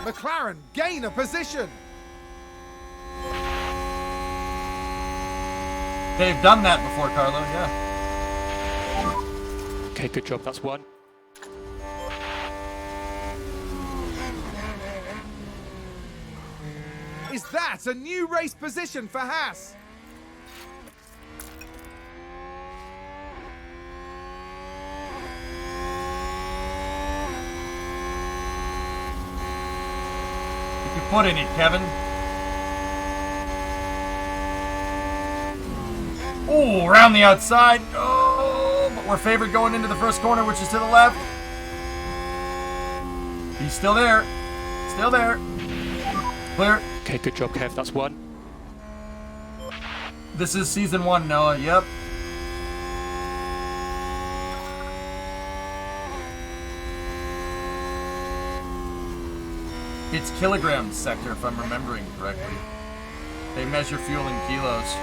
McLaren gain a position. They've done that before, Carlo, yeah. Okay, good job. That's one. Is that a new race position for Haas? You can put in it, Kevin. Oh, around the outside. Oh, but we're favored going into the first corner, which is to the left. He's still there. Still there. Clear. Okay, good job, Kev. That's one. This is season 1, Noah. Yep. It's kilograms sector, if I'm remembering correctly. They measure fuel in kilos.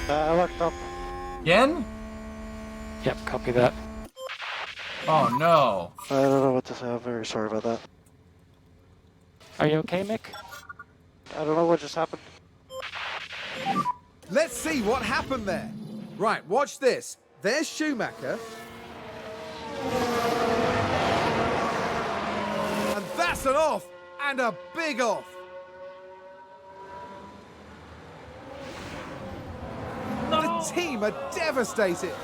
I locked up. Again? Yep, copy that. Oh no. I don't know what to say. I'm very sorry about that. Are you okay, Mick? I don't know what just happened. Let's see what happened there. Right, watch this. There's Schumacher. And that's an off, and a big off. The team are devastated.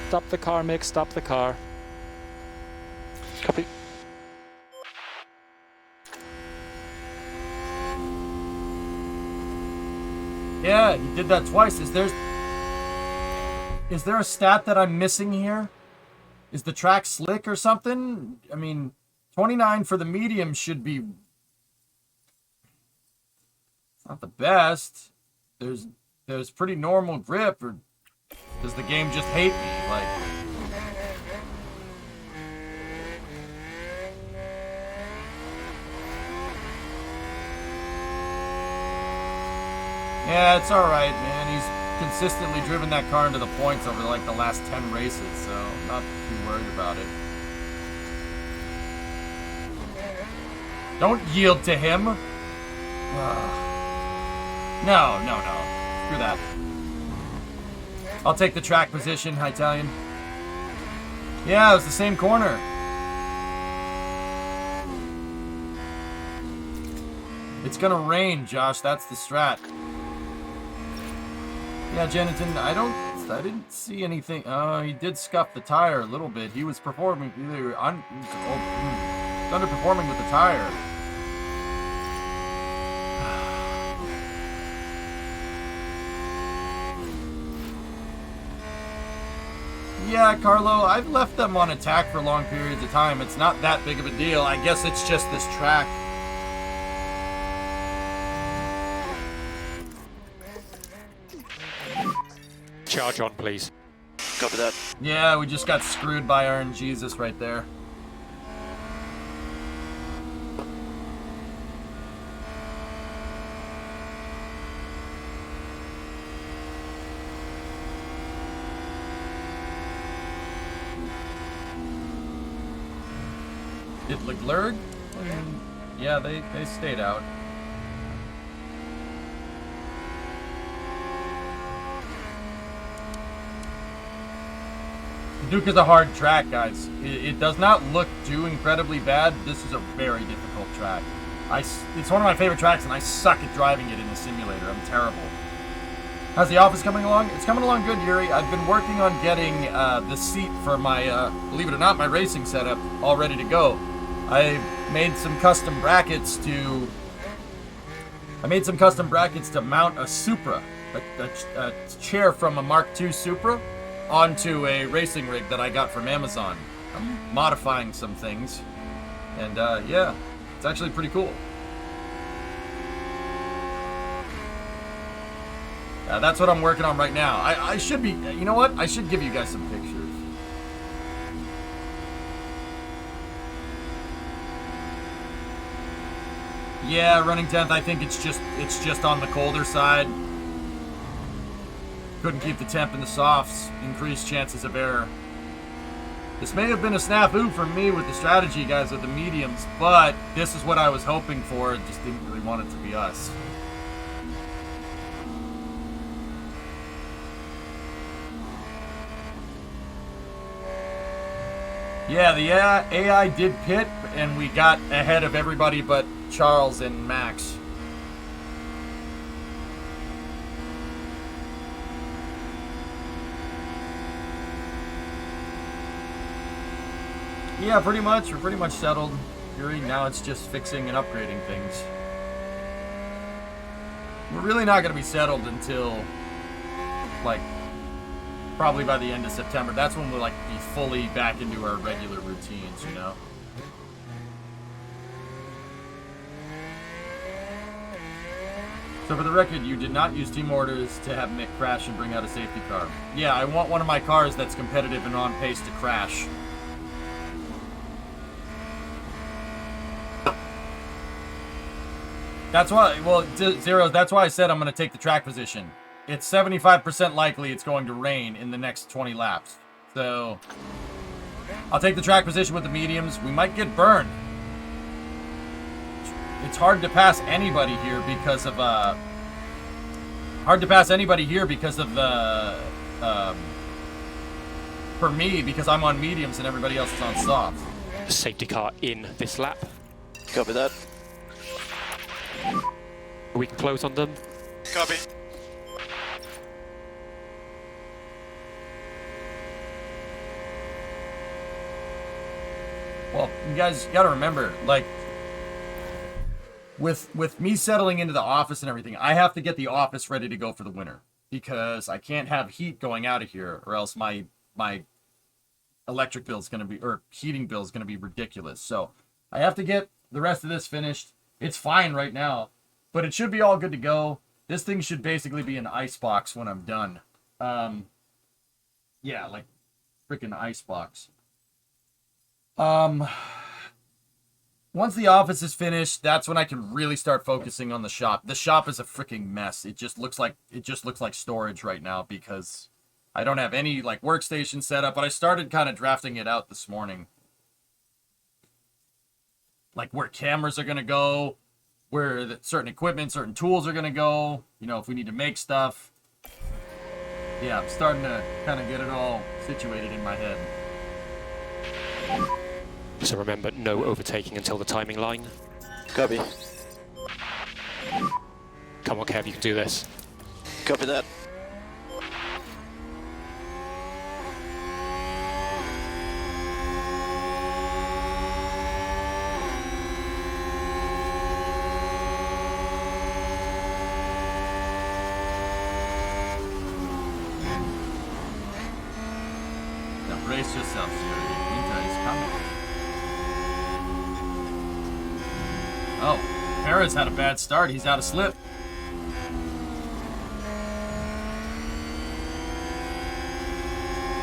Stop the car, Mick, stop the car. Copy. Yeah, he did that twice. Is there a stat that I'm missing here? Is the track slick or something? I mean, 29 for the medium should be... It's not the best. There's pretty normal grip, or does the game just hate me? Like... Yeah, it's alright, man. He's consistently driven that car into the points over like the last 10 races, so I'm not too worried about it. Don't yield to him! No. Screw that. I'll take the track position, Italian. Yeah, it was the same corner. It's gonna rain, Josh. That's the strat. Yeah, Jennington, I didn't see anything. He did scuff the tire a little bit. He was performing, underperforming with the tire. Yeah, Carlo, I've left them on attack for long periods of time. It's not that big of a deal. I guess it's just this track. Charge on, please. Copy that. Yeah, we just got screwed by RNGesus right there. Did Leclerc? Yeah, they stayed out. Duke is a hard track, guys. It does not look too incredibly bad. This is a very difficult track. It's one of my favorite tracks, and I suck at driving it in the simulator. I'm terrible. How's the office coming along? It's coming along good, Yuri. I've been working on getting the seat for my, believe it or not, my racing setup all ready to go. I made some custom brackets to mount a Supra, a chair from a Mark II Supra, onto a racing rig that I got from Amazon. I'm modifying some things, and yeah, it's actually pretty cool. That's what I'm working on right now. I should be, you know what? I should give you guys some pictures. Yeah, running 10th. I think it's just on the colder side. Couldn't keep the temp in the softs. Increased chances of error. This may have been a snafu for me with the strategy, guys, with the mediums, but this is what I was hoping for. Just didn't really want it to be us. Yeah, the AI did pit, and we got ahead of everybody but Charles and Max. Yeah, pretty much. We're pretty much settled. Yuri, now it's just fixing and upgrading things. We're really not going to be settled until, like, probably by the end of September. That's when we'll, like, be fully back into our regular routines, you know? So for the record, you did not use team orders to have Mick crash and bring out a safety car. Yeah, I want one of my cars that's competitive and on pace to crash. That's why, well, Zero, that's why I said I'm going to take the track position. It's 75% likely it's going to rain in the next 20 laps. So, I'll take the track position with the mediums. We might get burned. It's hard to pass anybody here because of, for me, because I'm on mediums and everybody else is on softs. Safety car in this lap. Copy that. We can close on them. Copy. Well, you guys got to remember, like, with me settling into the office and everything, I have to get the office ready to go for the winter because I can't have heat going out of here, or else my electric bill is going to be, or heating bill is going to be ridiculous. So I have to get the rest of this finished. It's fine right now, but it should be all good to go. This thing should basically be an ice box when I'm done. Yeah, like freaking ice box. Once the office is finished, that's when I can really start focusing on the shop. The shop is a freaking mess. It just looks like storage right now because I don't have any like workstation set up, but I started kind of drafting it out this morning. Like where cameras are going to go, where certain equipment, certain tools are going to go, you know, if we need to make stuff. Yeah, I'm starting to kind of get it all situated in my head. So remember, no overtaking until the timing line. Copy. Come on, Kev, you can do this. Copy that. Now brace yourself, Siri. Winter is coming. Oh, Perez had a bad start. He's out of slip.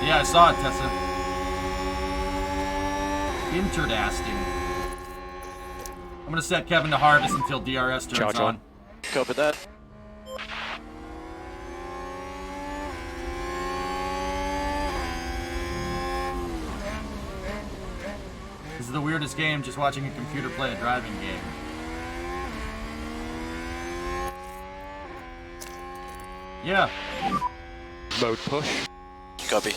Yeah, I saw it, Tessa. Interesting. I'm going to set Kevin to hardest until DRS turns Charge on. Copy that. This is the weirdest game, just watching a computer play a driving game. Yeah. Mode push. Copy.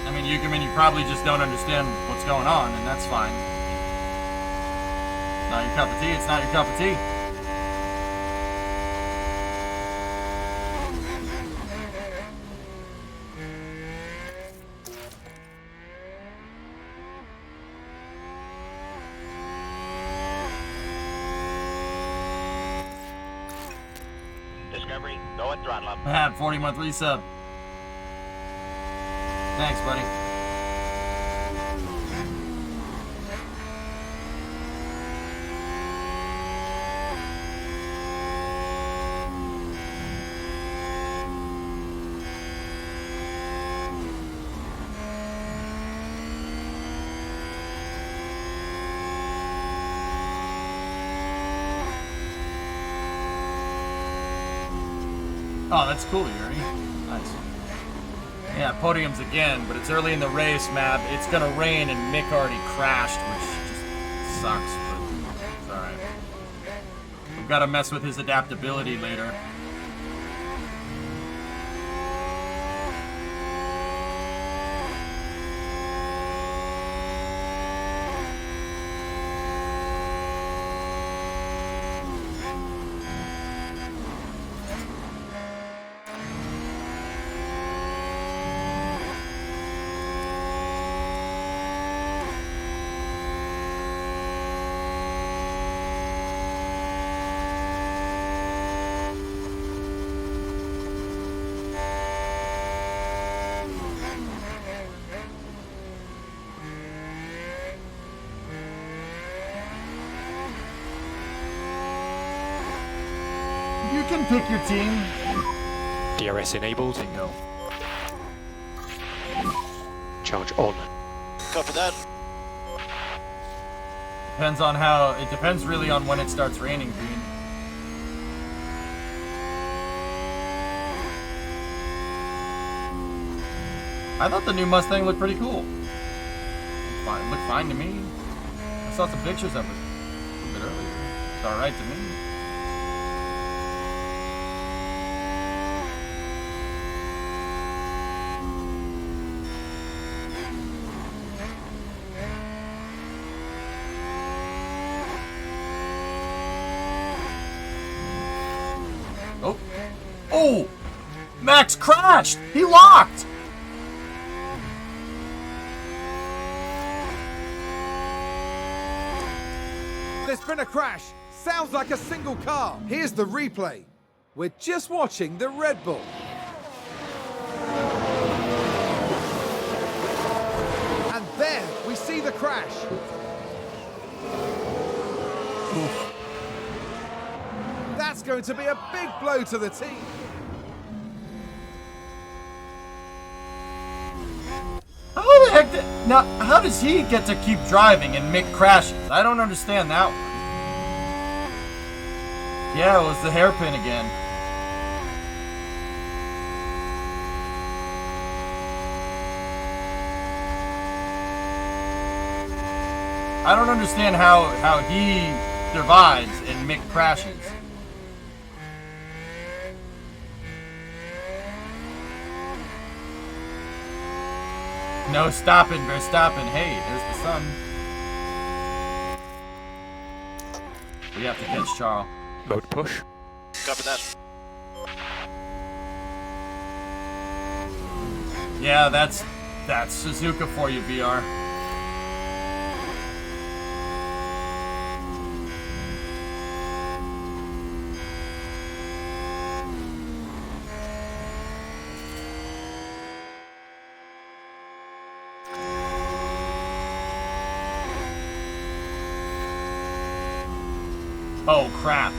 I mean, you probably just don't understand what's going on, and that's fine. It's not your cup of tea, it's not your cup of tea. Discovery, go at throttle up. 40-month resub. Thanks, buddy. Oh, that's cool, Yuri. Nice. Yeah, podiums again, but it's early in the race, Mab. It's gonna rain, and Mick already crashed, which just sucks, but it's alright. We've gotta mess with his adaptability later. You can pick your team. DRS enabled. Bingo. Charge on. Copy that. Depends on how. It depends really on when it starts raining, Green. I thought the new Mustang looked pretty cool. Fine, looked fine to me. I saw some pictures of it a bit earlier. It's alright to me. Oh! Oh! Max crashed! He locked! There's been a crash. Sounds like a single car. Here's the replay. We're just watching the Red Bull. And there we see the crash. Oof. That's going to be a big blow to the team. How the heck did... Now, how does he get to keep driving and Mick crashes? I don't understand that one. Yeah, it was the hairpin again. I don't understand how he survives and Mick crashes. No stopping, Verstappen. Hey, there's the sun. We have to catch Charles. Mode push. Copy that. Yeah, that's Suzuka for you, VR. Oh, crap.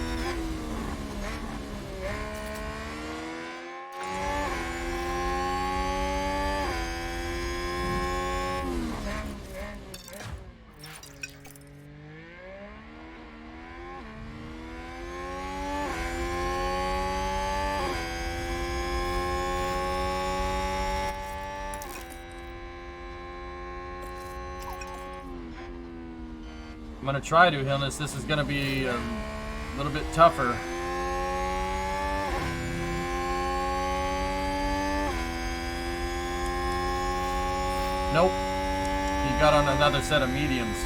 I'm gonna try to, Hilness. This is gonna be a little bit tougher. Nope. He got on another set of mediums.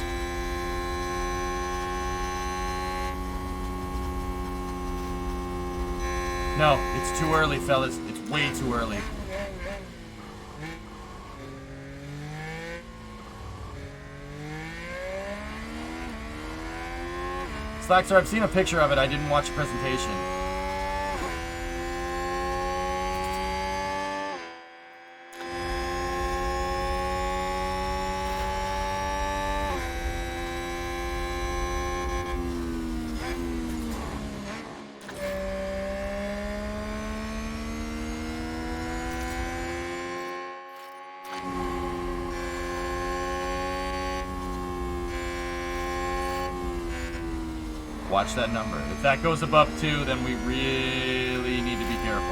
No, it's too early, fellas. It's way too early. Slackster, I've seen a picture of it. I didn't watch the presentation. Watch that number. If that goes above 2, then we really need to be careful.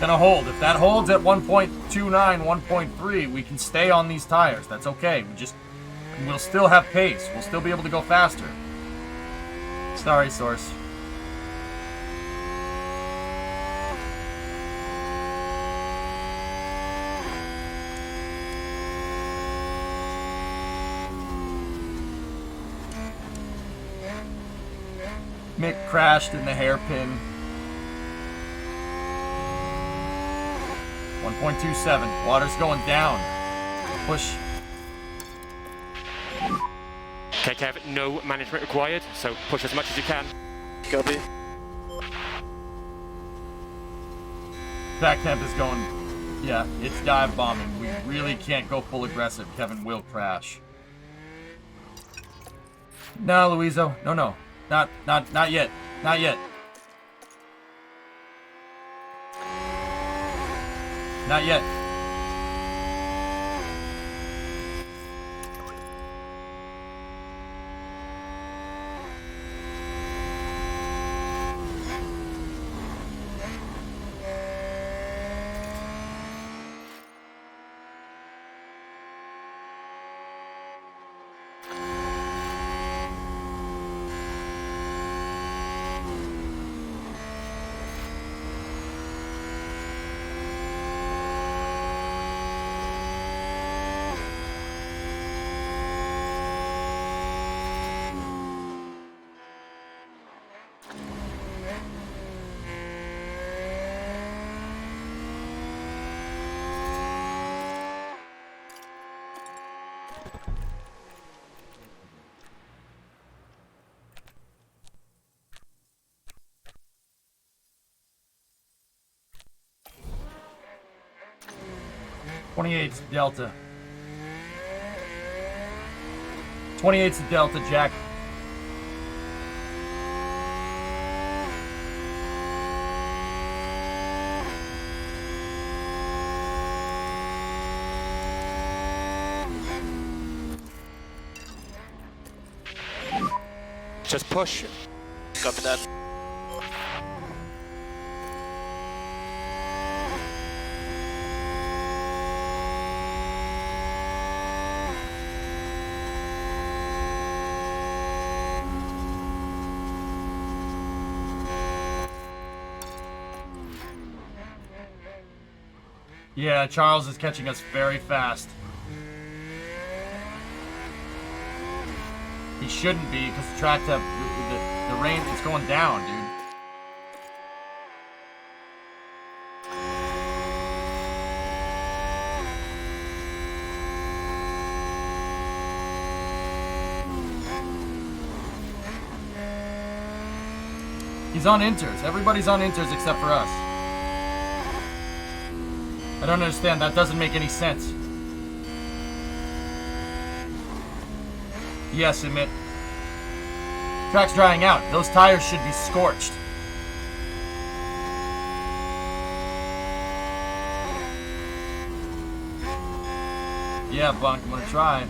Gonna hold. If that holds at 1.29, 1.3, we can stay on these tires. That's okay. We'll still have pace. We'll still be able to go faster. Sorry, Source. Mick crashed in the hairpin. 1.27. Water's going down. Push. Okay, Kev, no management required, so push as much as you can. Copy. Track temp is going, yeah, it's dive bombing. We really can't go full aggressive. Kevin will crash. No, Luizo. No. Not yet. Not yet. Not yet. '28's Delta. 28's Delta, Jack. Just push. Copy that. Yeah, Charles is catching us very fast. He shouldn't be, because the track temp, the rain, it's going down, dude. He's on inters. Everybody's on inters except for us. I don't understand. That doesn't make any sense. Yes, admit. Track's drying out. Those tires should be scorched. Yeah, Bunk, I'm gonna try.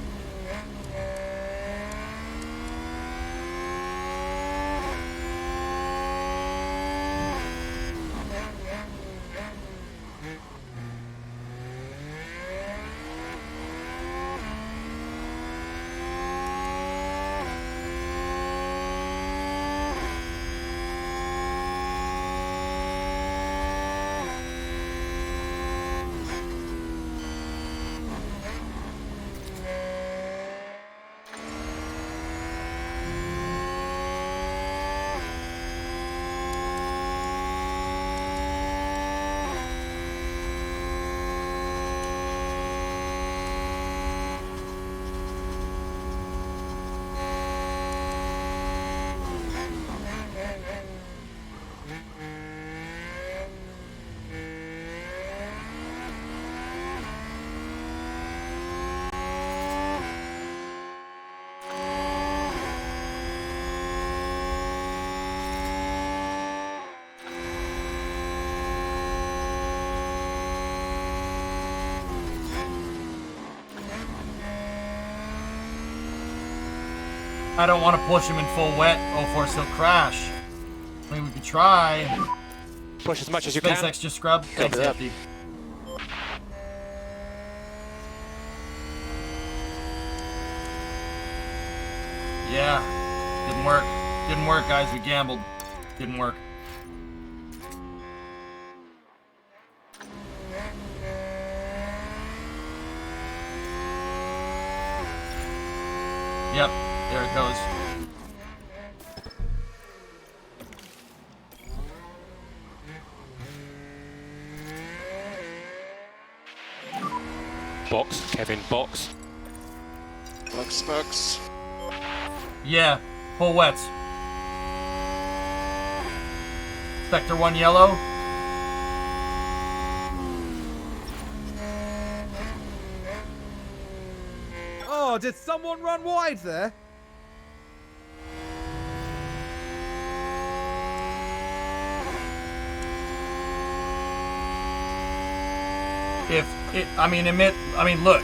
I don't want to push him in full wet. Oh, for he'll crash. I mean, we could try. Push as much as you Space can. extra scrub. Thanks, that. Hefty. Yeah. Didn't work. Didn't work, guys. We gambled. Didn't work. Yep. There it goes. Box, Kevin, box. Box. Yeah. Full wets. Sector 1 yellow. Oh, did someone run wide there?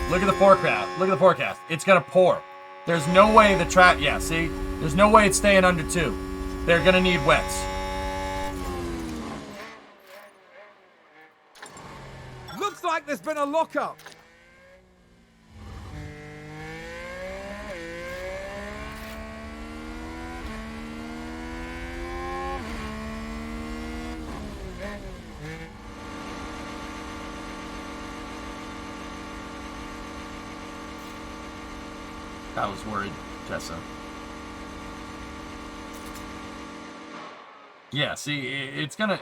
Look at the forecast. Look at the forecast. It's gonna pour. There's no way the track, yeah, see? There's no way it's staying under 2. They're gonna need wets. Looks like there's been a lockup. I was worried, Tessa. Yeah, see, it's gonna...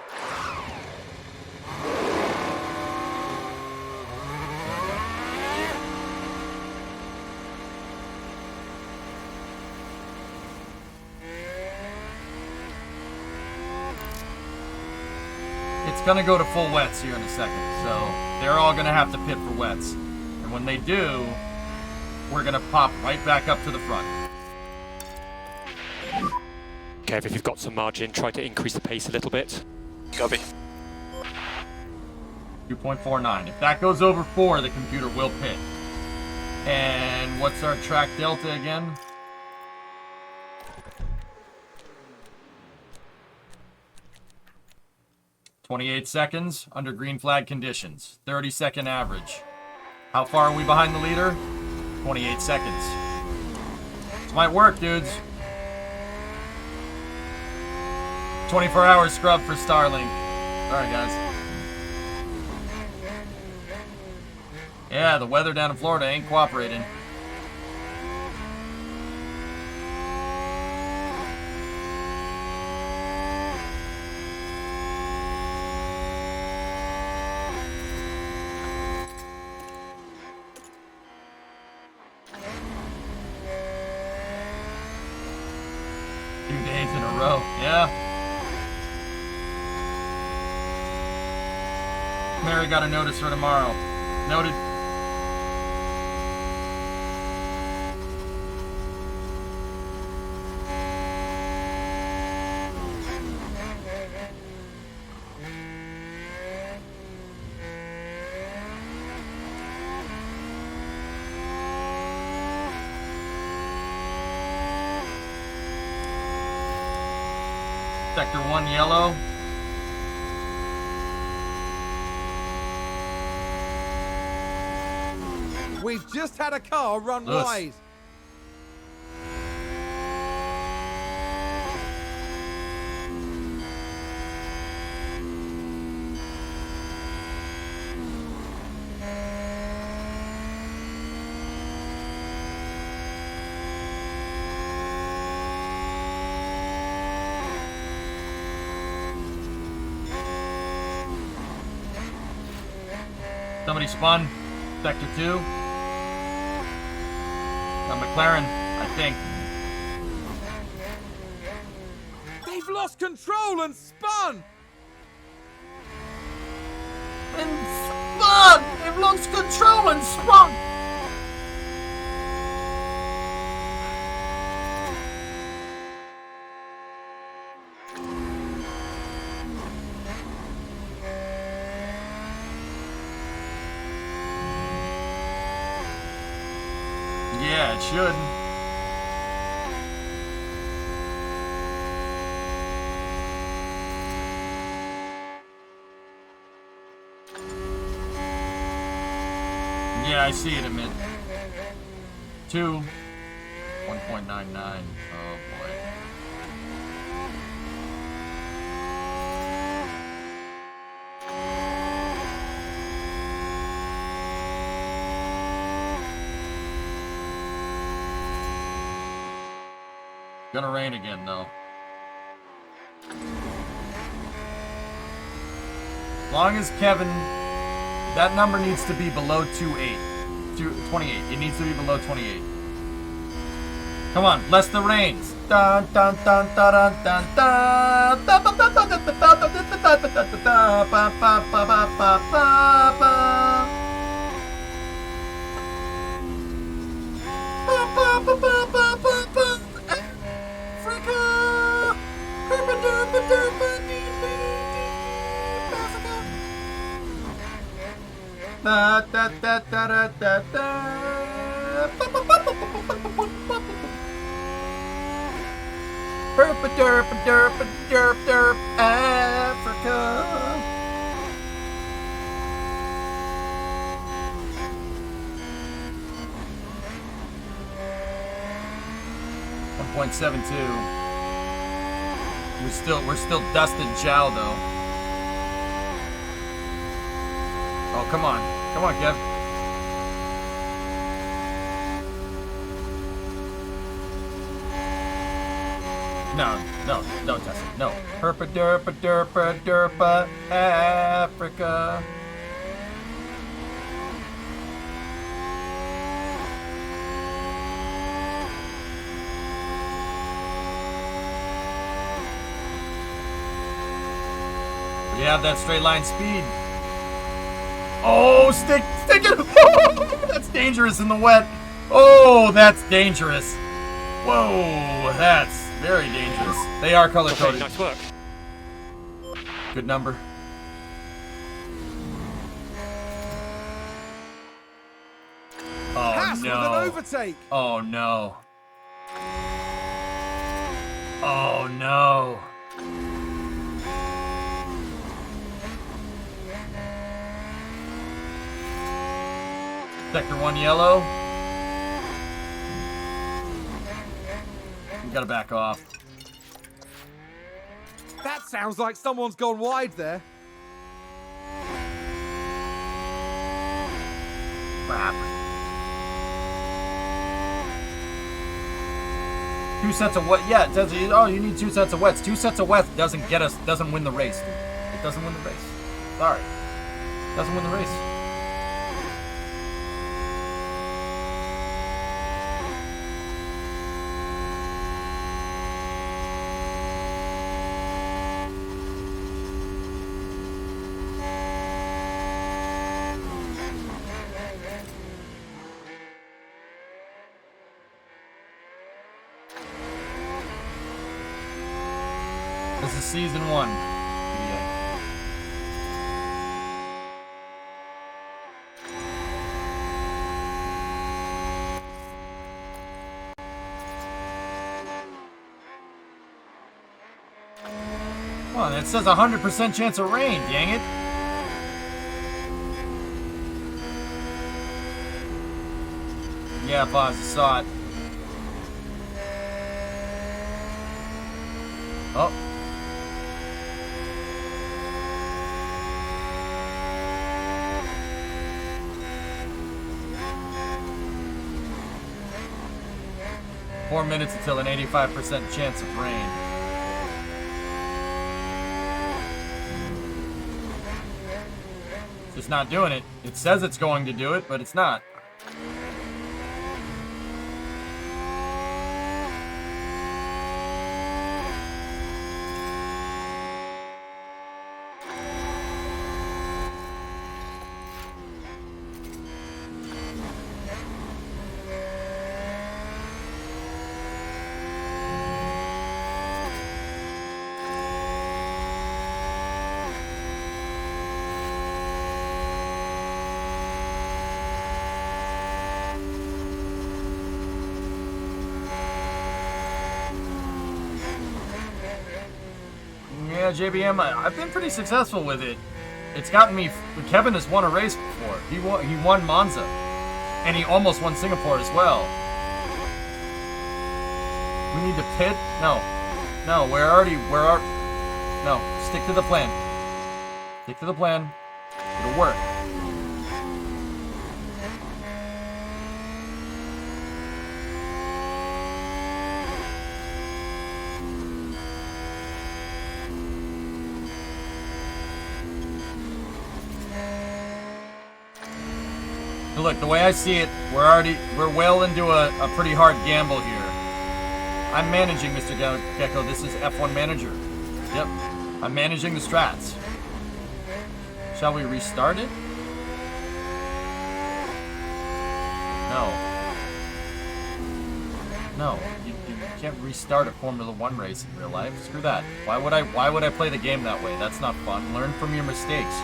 It's gonna go to full wets here in a second, so they're all gonna have to pit for wets. And when they do, we're gonna pop right back up to the front. Kev, if you've got some margin, try to increase the pace a little bit. Copy. 2.49. If that goes over 4, the computer will pit. And what's our track delta again? "28 seconds under green flag conditions. 30-second average. How far are we behind the leader? 28 seconds. This might work, dudes. 24-hour scrub for Starlink. Alright, guys. Yeah, the weather down in Florida ain't cooperating. In a row, yeah. Mary got a notice for tomorrow. Noted. Sector 1 yellow. We've just had a car run Lewis. wide. Somebody spun. Sector 2. McLaren, I think. They've lost control and spun. And spun! They've lost control and spun! Yeah, it should. Yeah, I see it, Amit. 2. 1.99. Oh, boy. Gonna rain again, though. As long as Kevin, that number needs to be below 28. 28. It needs to be below 28. Come on, less the reins. Dun dun dun dun dun dun dun. Da da da da da da. Derp derp derp derp derp Africa. .72. We're still dusted Chow though. Oh, come on, Kev. No, don't test it. No. Herpa derpa derpa derpa Africa. You have that straight line speed. Oh, stick it! Oh, that's dangerous in the wet. Oh, that's dangerous. Whoa, that's very dangerous. They are color coded. Nice work. Good number. Oh Haas with an no. overtake. Oh no. Oh no. Sector 1 yellow. We gotta back off. That sounds like someone's gone wide there. Crap. 2 sets of wet. Yeah, it says, oh, you need 2 sets of wets. 2 sets of wets doesn't win the race, dude. It doesn't win the race. Sorry. Doesn't win the race. This is season 1. Come on, it says 100% chance of rain, dang it. Yeah, boss, I saw it. Oh. Four minutes until an 85% chance of rain. It's just not doing it. It says it's going to do it, but it's not. Yeah, JBM, I've been pretty successful with it. It's gotten me. Kevin has won a race before. He won Monza, and he almost won Singapore as well. We need to pit? No, no. Stick to the plan. Stick to the plan. It'll work. Look, the way I see it, we're well into a pretty hard gamble here. I'm managing, Mr. Gecko. This is F1 Manager. Yep. I'm managing the strats. Shall we restart it? No. No. You can't restart a Formula 1 race in real life. Screw that. Why would I play the game that way? That's not fun. Learn from your mistakes.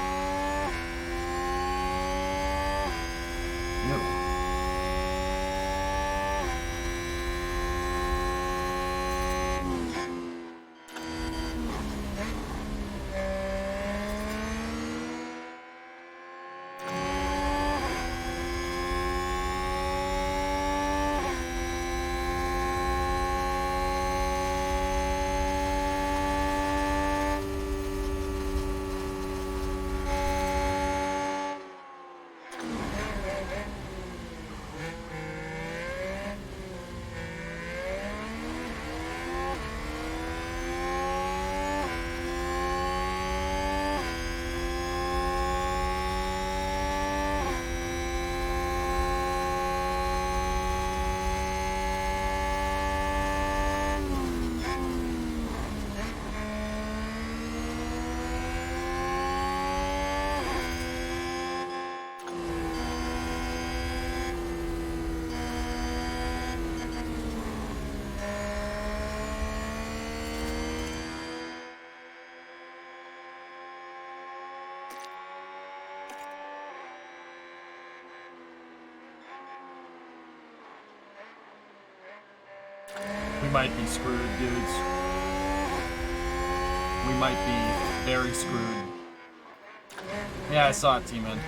Ew. We might be screwed, dudes. We might be very screwed. Yeah, I saw it, T-Man.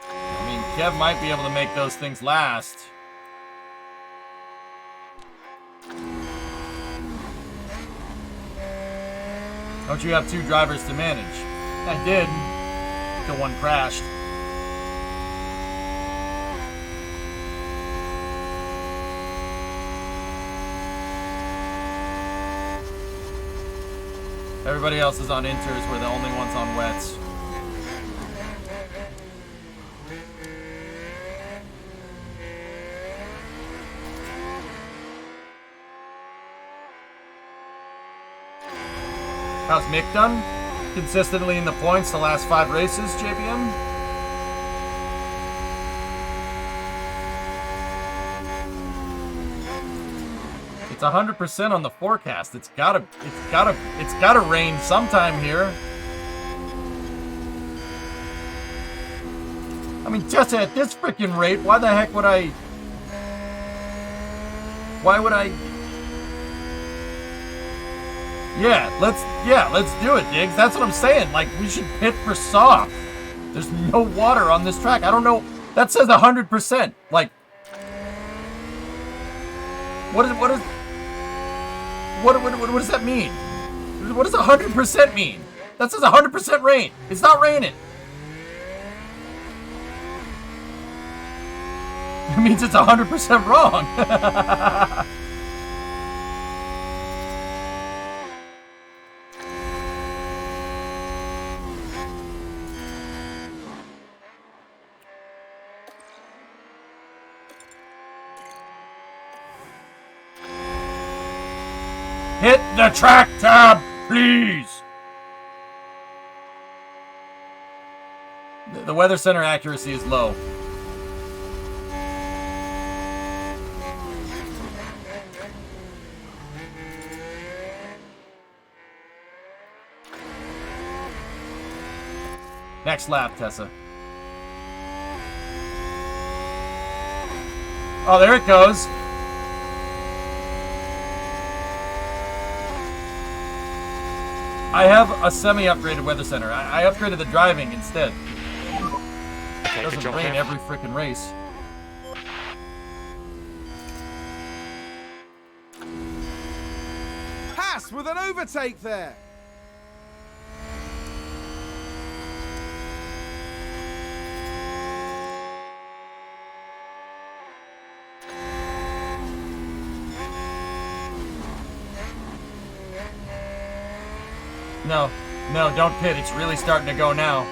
I mean, Kev might be able to make those things last. Don't you have two drivers to manage? I did. Till one crashed. Everybody else is on inters. We're the only ones on wets. How's Mick done? Consistently in the points the last 5 races, JPM? It's 100% on the forecast. It's gotta rain sometime here. I mean, just at this freaking rate, why the heck would I? Why would I? Yeah, let's do it, Diggs. That's what I'm saying. Like, we should pit for soft. There's no water on this track. I don't know. That says 100%. Like, what does that mean? What does 100% mean? That says 100% rain. It's not raining. It means it's 100% wrong. Hit the track tab, please. The weather center accuracy is low. Next lap, Tessa. Oh, there it goes. I have a semi-upgraded weather center. I upgraded the driving instead. It doesn't rain every freaking race. Haas with an overtake there. No, don't pit. It's really starting to go now.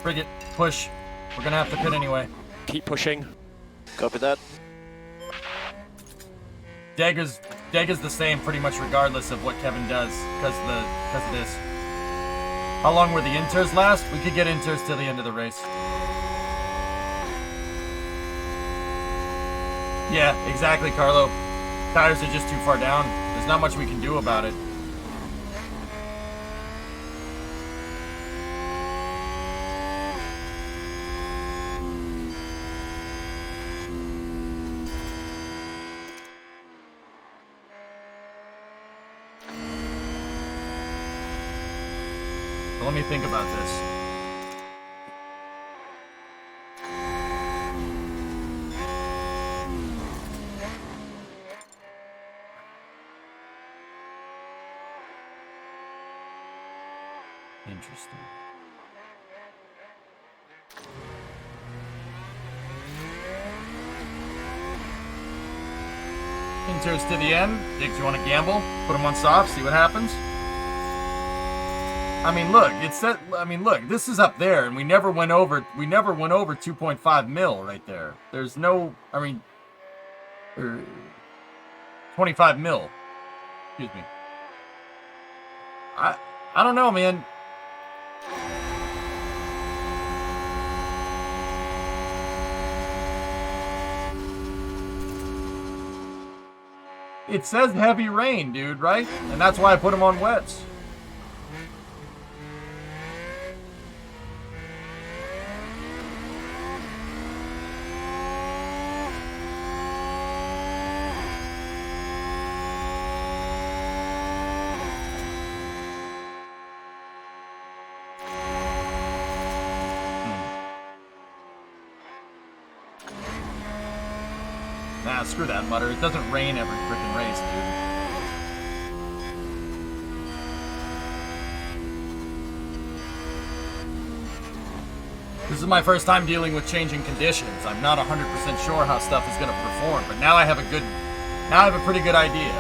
Frigate, push. We're gonna have to pit anyway. Keep pushing. Copy that. Dagger's the same pretty much regardless of what Kevin does because of this. How long were the inters last? We could get inters till the end of the race. Yeah, exactly, Carlo. Tires are just too far down. There's not much we can do about it. Let me think about this. Interesting. Inters to the end. Diggs, you want to gamble? Put them on soft, see what happens? I mean, look, look, this is up there, and we never went over 2.5 mil right there. There's no, 25 mil. Excuse me. I don't know, man. It says heavy rain, dude, right? And that's why I put them on wets. Nah, screw that mutter. It doesn't rain every freaking race, dude. This is my first time dealing with changing conditions. I'm not 100% sure how stuff is going to perform, but now I have a pretty good idea.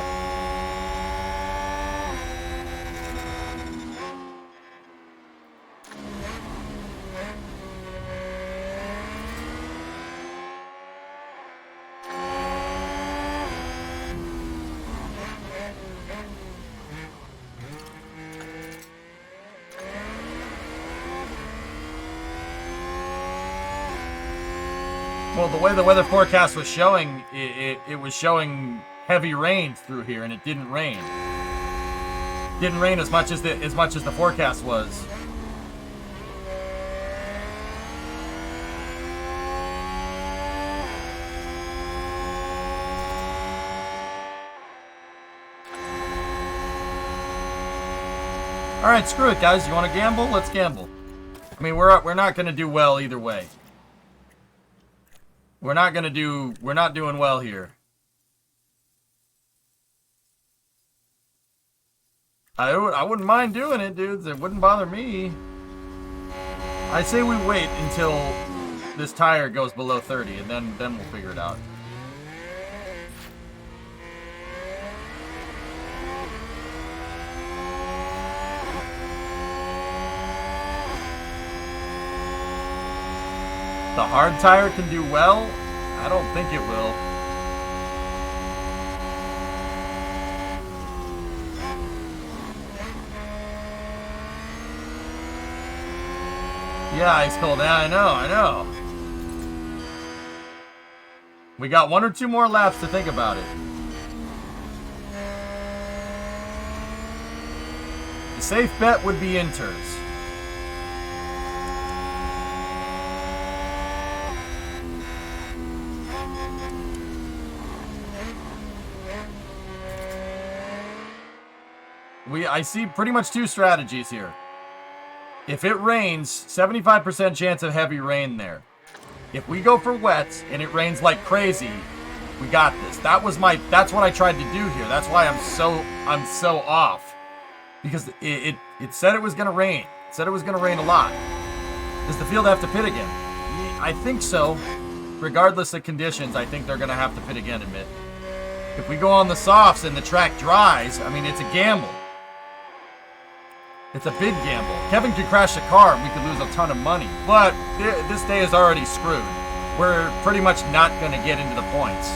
Well, the way the weather forecast was showing, it was showing heavy rain through here, and it didn't rain. It didn't rain as much as the forecast was. All right, screw it, guys. You want to gamble? Let's gamble. I mean, we're not going to do well either way. We're not doing well here. I wouldn't mind doing it, dudes. It wouldn't bother me. I say we wait until this tire goes below 30, and then we'll figure it out. The hard tire can do well? I don't think it will. Yeah, ice cold. Yeah, I know. We got 1 or 2 more laps to think about it. The safe bet would be inters. I see pretty much two strategies here. If it rains, 75% chance of heavy rain there. If we go for wets and it rains like crazy, we got this. That's what I tried to do here. That's why I'm so off. Because it said it was gonna rain. It said it was gonna rain a lot. Does the field have to pit again? I think so. Regardless of conditions, I think they're gonna have to pit again, admit. If we go on the softs and the track dries, I mean, it's a gamble. It's a big gamble. Kevin could crash the car and we could lose a ton of money. But this day is already screwed. We're pretty much not going to get into the points.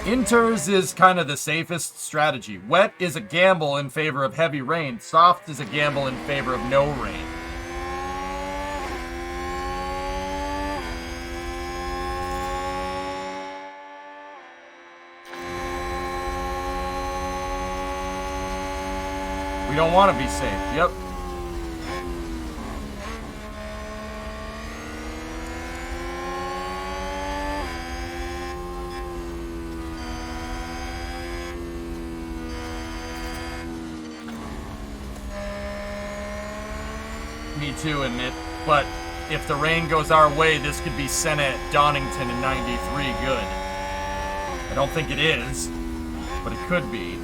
Inters is kind of the safest strategy. Wet is a gamble in favor of heavy rain. Soft is a gamble in favor of no rain. We don't want to be safe. Yep. Me too, admit. But if the rain goes our way, this could be Senna at Donington in 93 good. I don't think it is, but it could be.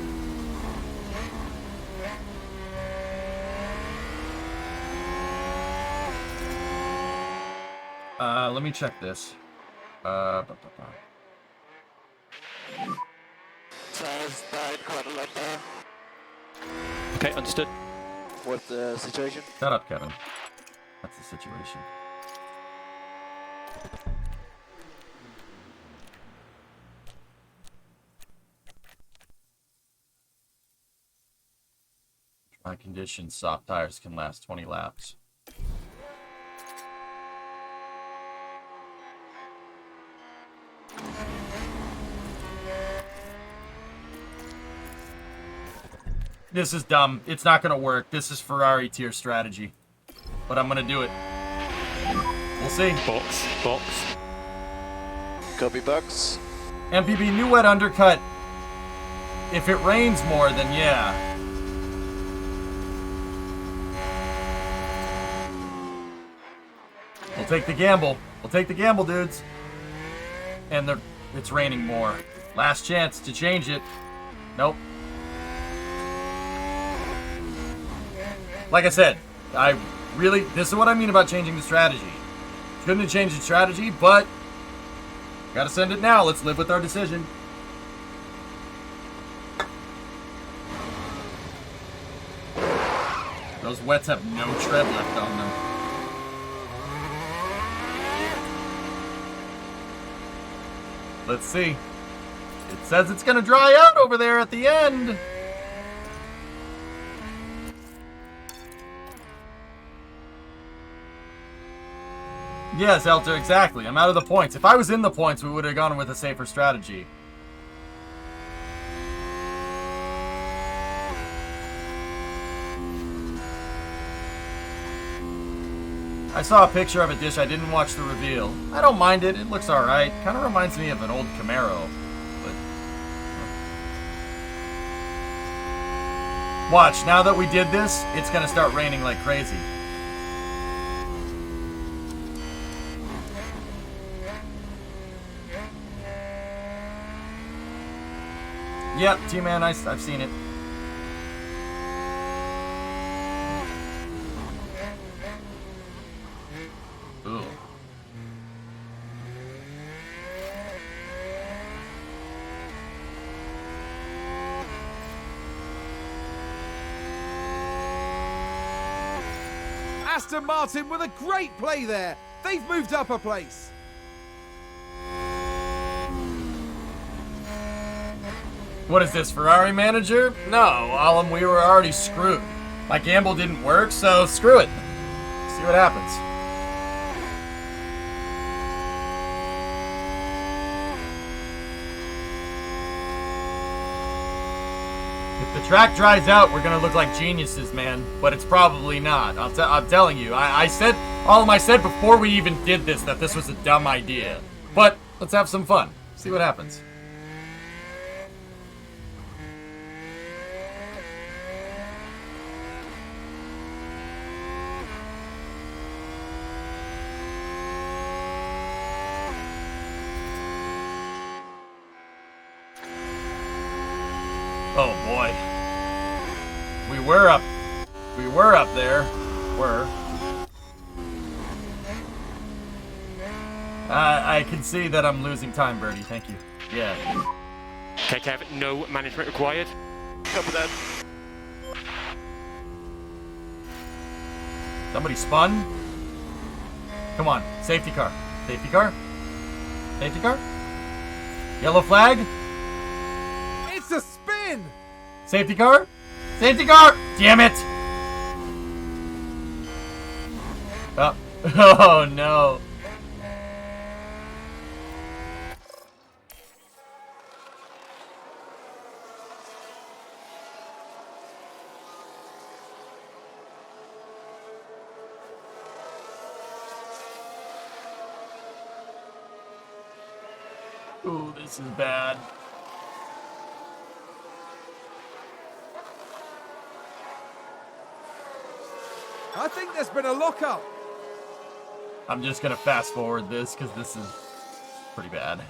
Let me check this. Okay, understood. What's the situation? Shut up, Kevin. That's the situation. Dry conditions, soft tires can last 20 laps. This is dumb. It's not going to work. This is Ferrari tier strategy. But I'm going to do it. We'll see. Box. Copy box. MPB, new wet undercut. If it rains more, then yeah. We'll take the gamble. We'll take the gamble, dudes. And it's raining more. Last chance to change it. Nope. Like I said, this is what I mean about changing the strategy. Couldn't have changed the strategy, but gotta send it now. Let's live with our decision. Those wets have no tread left on them. Let's see. It says it's gonna dry out over there at the end. Yes, Elter, exactly. I'm out of the points. If I was in the points, we would have gone with a safer strategy. I saw a picture of a dish. I didn't watch the reveal. I don't mind it. It looks alright. Kind of reminds me of an old Camaro. But watch, now that we did this, it's going to start raining like crazy. Yep, T-Man, I've seen it. Ooh. Aston Martin with a great play there. They've moved up a place. What is this, Ferrari manager? No, Alam, we were already screwed. My gamble didn't work, so screw it. See what happens. If the track dries out, we're gonna look like geniuses, man. But it's probably not. I'm telling you. I said before we even did this that this was a dumb idea. But let's have some fun. See what happens. boy. We were up there. I can see that I'm losing time, Birdie. Thank you. Yeah. Okay, Kev, no management required. Copy that. Somebody spun. Come on, safety car. Safety car. Safety car. Yellow flag. It's a spin! Safety car. Safety car. Damn it. Oh, oh no. Ooh, this is bad. I think there's been a lockup. I'm just gonna fast forward this because this is pretty bad.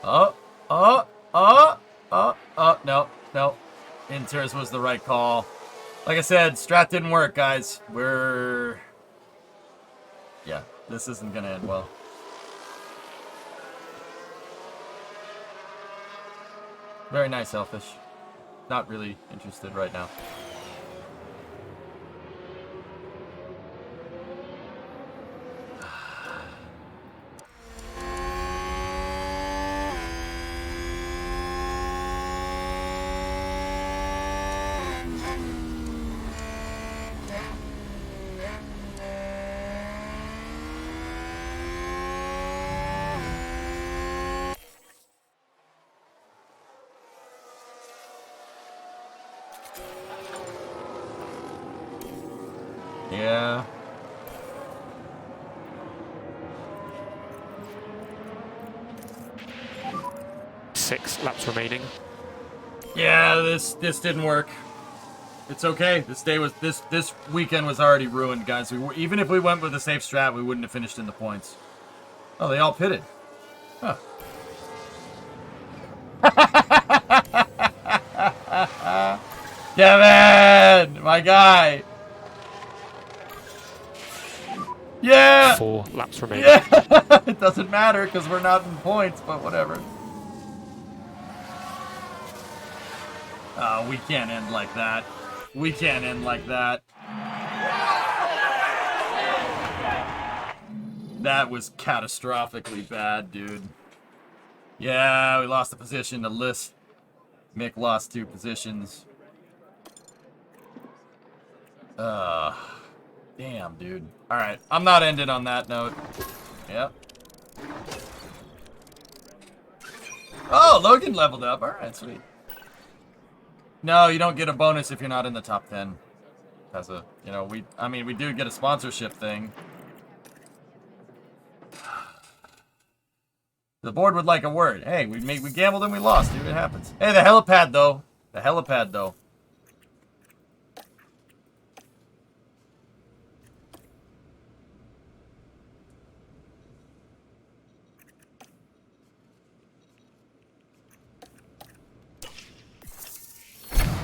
No. Inters was the right call. Like I said, strat didn't work, guys. Yeah, this isn't gonna end well. Very nice, Selfish. Not really interested right now. Yeah. Six laps remaining. Yeah, this didn't work. It's okay. This weekend was already ruined, guys. Even if we went with a safe strat, we wouldn't have finished in the points. Oh, they all pitted. Huh. Kevin, my guy. Yeah. 4 laps remaining. Yeah. It doesn't matter because we're not in points, but whatever. We can't end like that. We can't end like that. That was catastrophically bad, dude. Yeah, we lost a position to List. Mick lost 2 positions. Damn, dude. Alright, I'm not ending on that note. Yep. Oh, Logan leveled up. Alright, sweet. No, you don't get a bonus if you're not in the top 10. As a, you know, we do get a sponsorship thing. The board would like a word. Hey, we gambled and we lost, dude. It happens. Hey, the helipad though. The helipad though.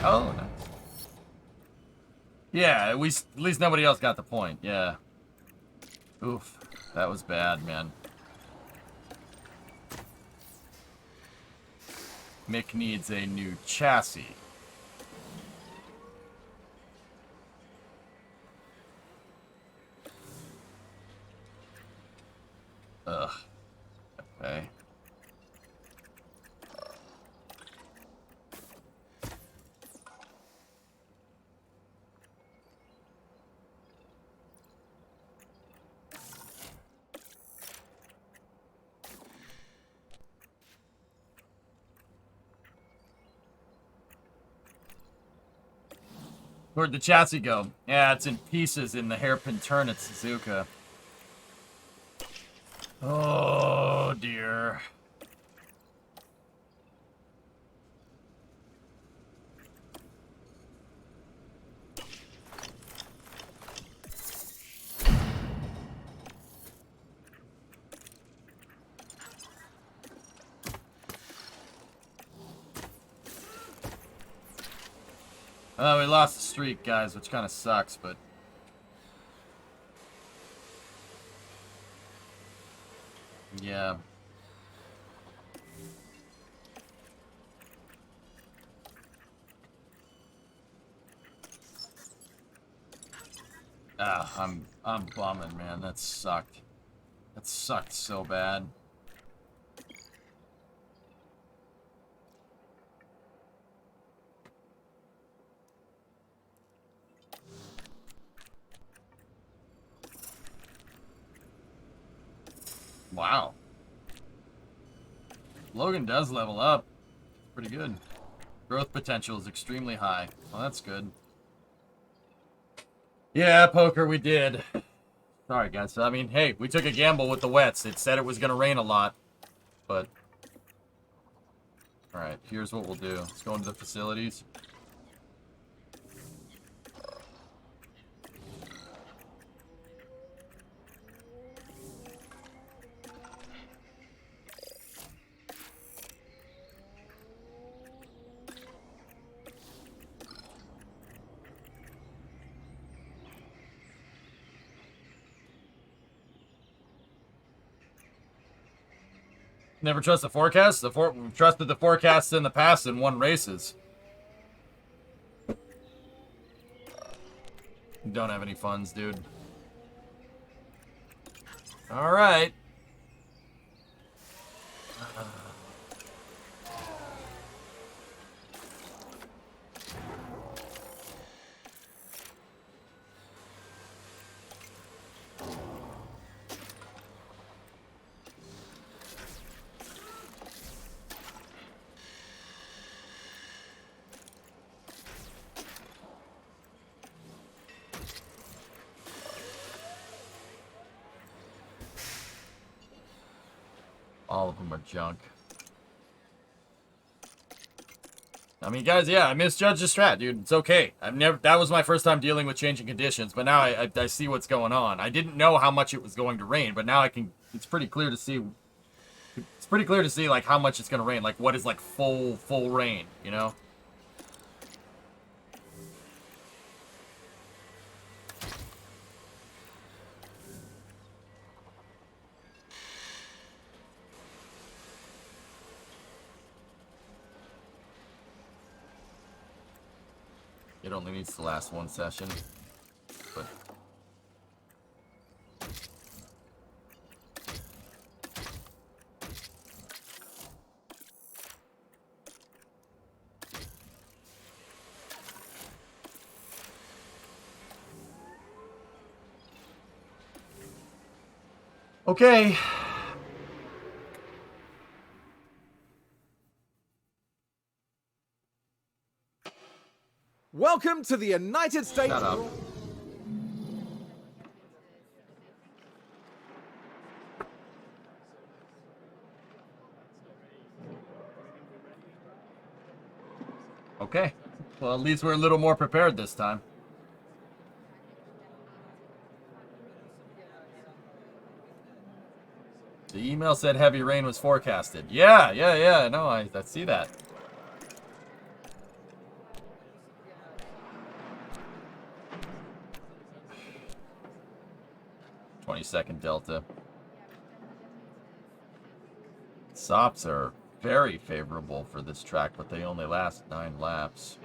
Oh, nice. Yeah, at least nobody else got the point. Yeah. Oof, that was bad, man. Mick needs a new chassis. Ugh. Okay. Where'd the chassis go? Yeah, it's in pieces in the hairpin turn at Suzuka. Oh, dear. We lost the streak, guys, which kind of sucks, but... yeah. I'm bumming, man. That sucked. That sucked so bad. Wow. Logan does level up. Pretty good. Growth potential is extremely high. Well, that's good. Yeah, poker, we did. Sorry, guys. I mean, hey, we took a gamble with the wets. It said it was going to rain a lot, but... Alright, here's what we'll do. Let's go into the facilities. Never trust the forecast. We've trusted the forecasts in the past and won races. Don't have any funds, dude. All right. All of them are junk. I mean, guys, yeah, I misjudged the strat, dude. It's okay. That was my first time dealing with changing conditions, but now I see what's going on. I didn't know how much it was going to rain, but now it's pretty clear to see. It's pretty clear to see, like, how much it's going to rain. Like, what is, like, full rain, you know? It only needs to last one session, but... Okay. Welcome to the United States. Shut up. Okay. Well, at least we're a little more prepared this time. The email said heavy rain was forecasted. Yeah. No, I see that. Second delta. Sops are very favorable for this track, but they only last 9 laps.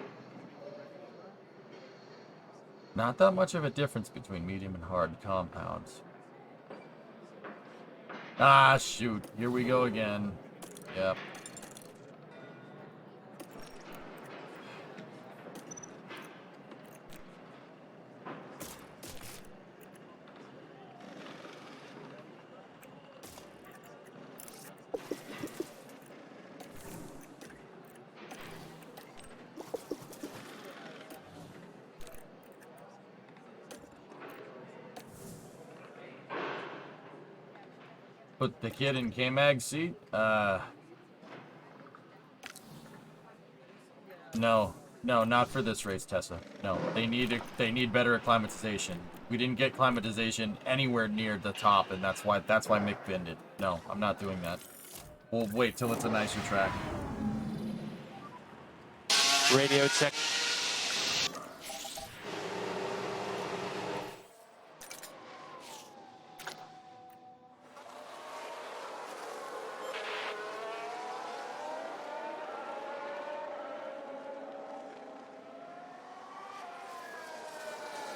Not that much of a difference between medium and hard compounds. Ah, shoot. Here we go again. Yep. Put the kid in K-Mag seat? No, not for this race, Tessa. No, they need better acclimatization. We didn't get acclimatization anywhere near the top, and that's why Mick binned it. No, I'm not doing that. We'll wait till it's a nicer track. Radio check.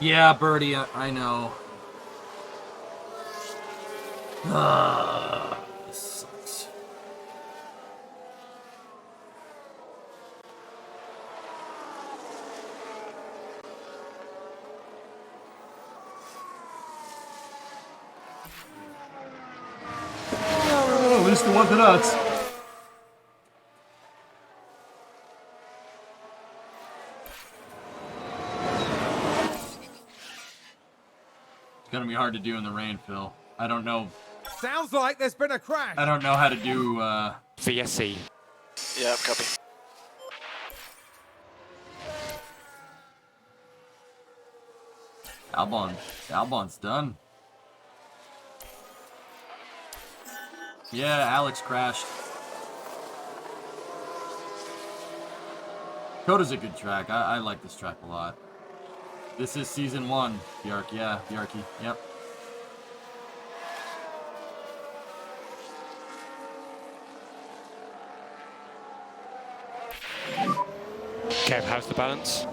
Yeah, Birdie, I know. This sucks. Oh, at least it wasn't us. It's gonna be hard to do in the rain, Phil. I don't know. Sounds like there's been a crash. I don't know how to do, VSE. Yeah, copy. Albon's done. Yeah, Alex crashed. Coda's a good track. I like this track a lot. This is season 1, Bjark. Yeah, Bjarky. Yep. Kev, how's the balance?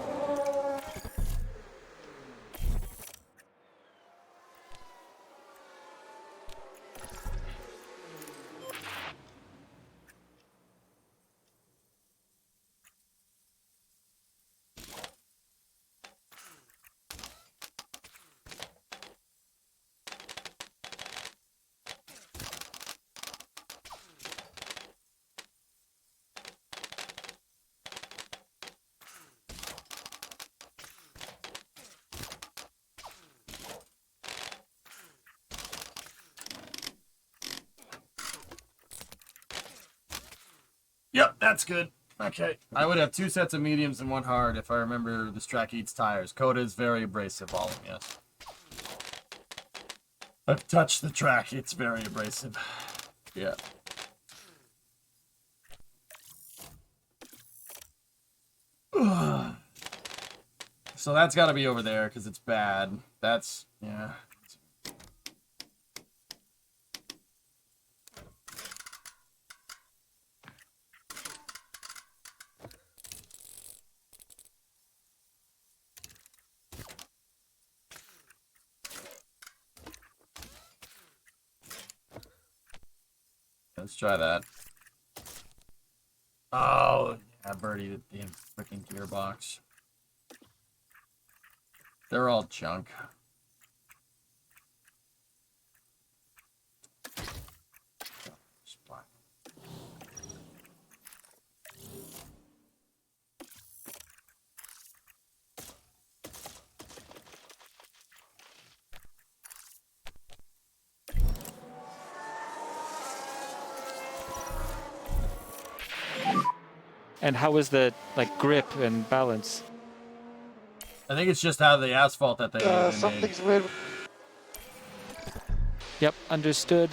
Yep, that's good. Okay. I would have 2 sets of mediums and 1 hard if I remember this track eats tires. Coda is very abrasive, all of yes. I've touched the track. It's very abrasive. Yeah. So that's got to be over there because it's bad. That's, yeah. Let's try that. Oh, yeah, Birdie, the damn freaking gearbox. They're all junk. And how is the grip and balance? I think it's just how the asphalt that they Something's weird. Yep, understood.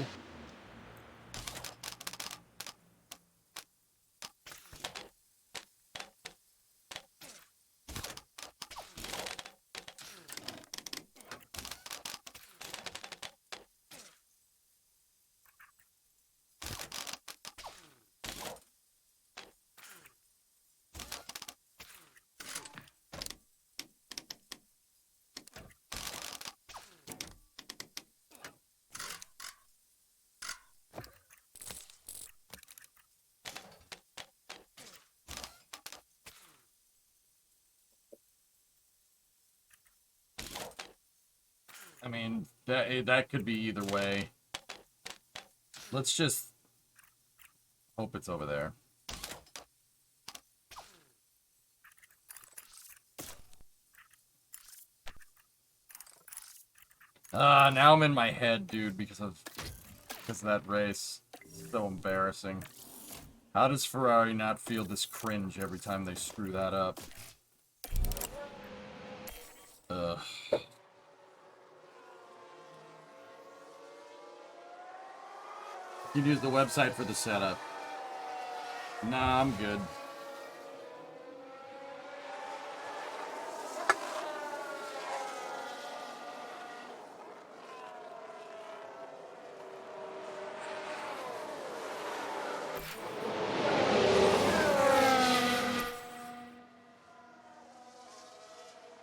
I mean, that could be either way. Let's just hope it's over there. Now I'm in my head, dude, because of that race. It's so embarrassing. How does Ferrari not feel this cringe every time they screw that up? Ugh. You can use the website for the setup. Nah, I'm good.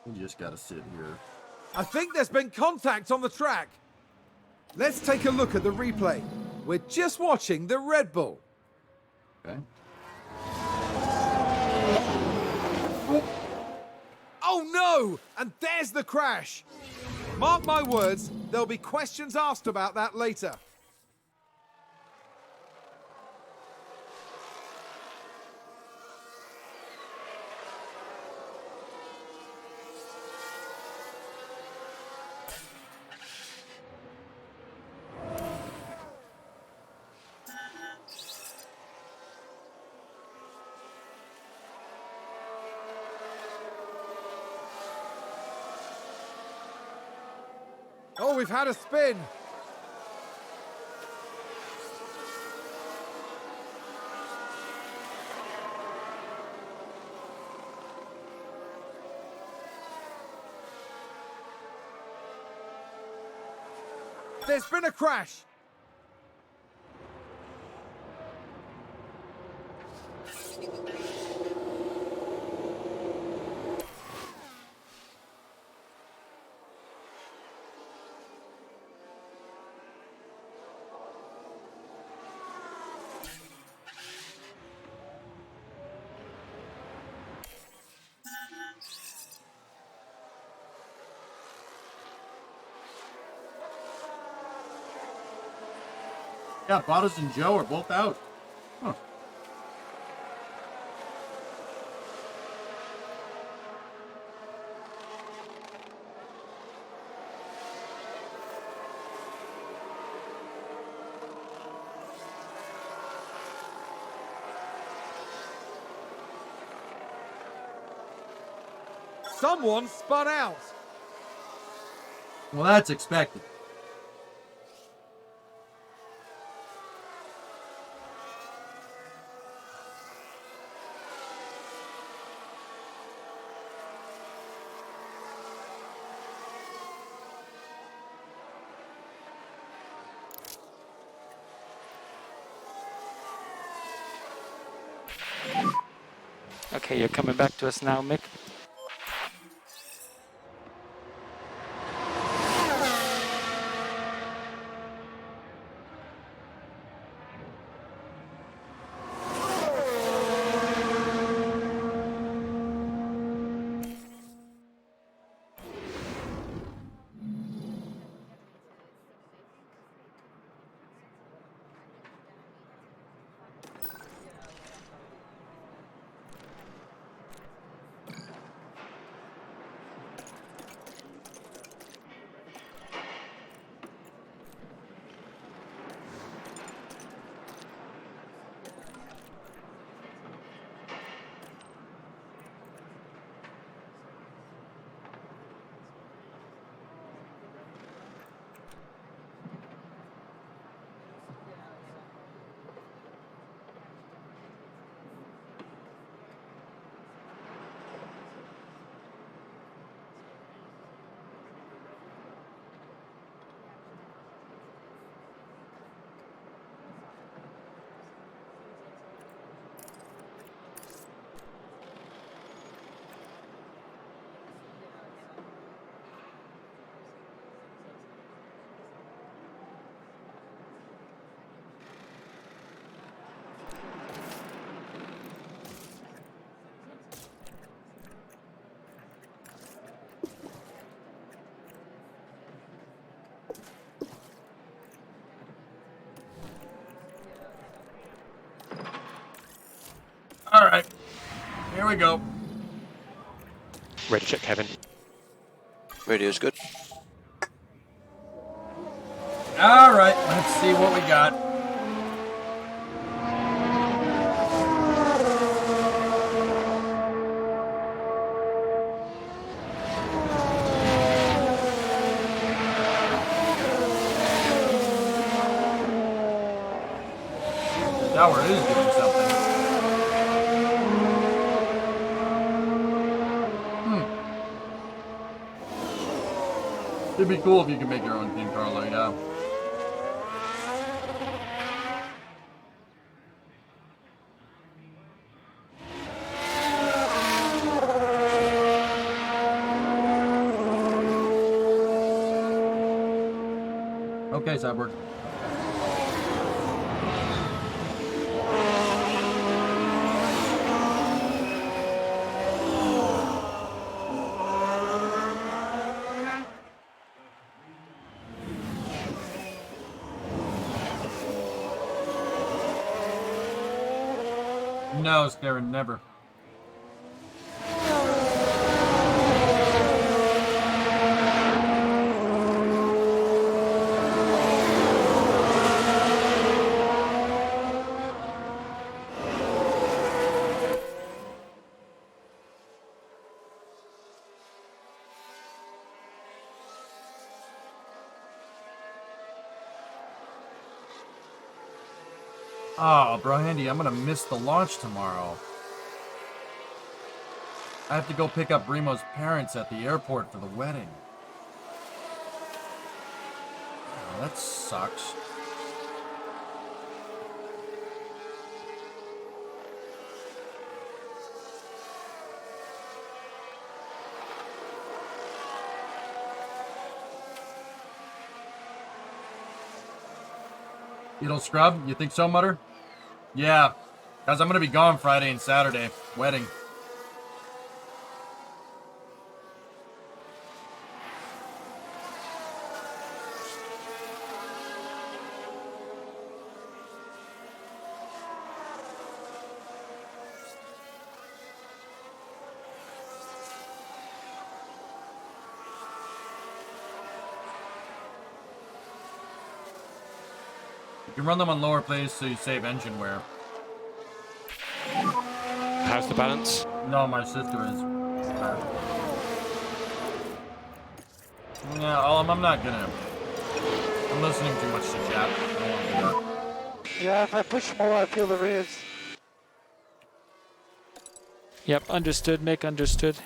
You just gotta sit here. I think there's been contact on the track. Let's take a look at the replay. We're just watching the Red Bull. Okay. Oh no! And there's the crash. Mark my words, there'll be questions asked about that later. Oh, we've had a spin. There's been a crash. Yeah, Bottas and Joe are both out. Huh. Someone spun out. Well, that's expected. Okay, you're coming back to us now, Mick. All right, here we go. Ready to check, Kevin. Radio's good. All right, let's see what we got. Tower is doing something. It'd be cool if you could make your own team, Carlo, yeah. Okay, Cyborg. No, Scarin, never. Oh, bro, Handy, I'm gonna miss the launch tomorrow. I have to go pick up Brimo's parents at the airport for the wedding. Oh, that sucks. You don't scrub? You think so, Mutter? Yeah. Guys, I'm gonna be gone Friday and Saturday. Wedding. You can run them on lower plates so you save engine wear. How's the balance? No, my sister is. Yeah, I'm not gonna. I'm listening too much to chat. I don't want to do that. Yeah, if I push more, I feel the ribs. Yep, understood, Mick, understood.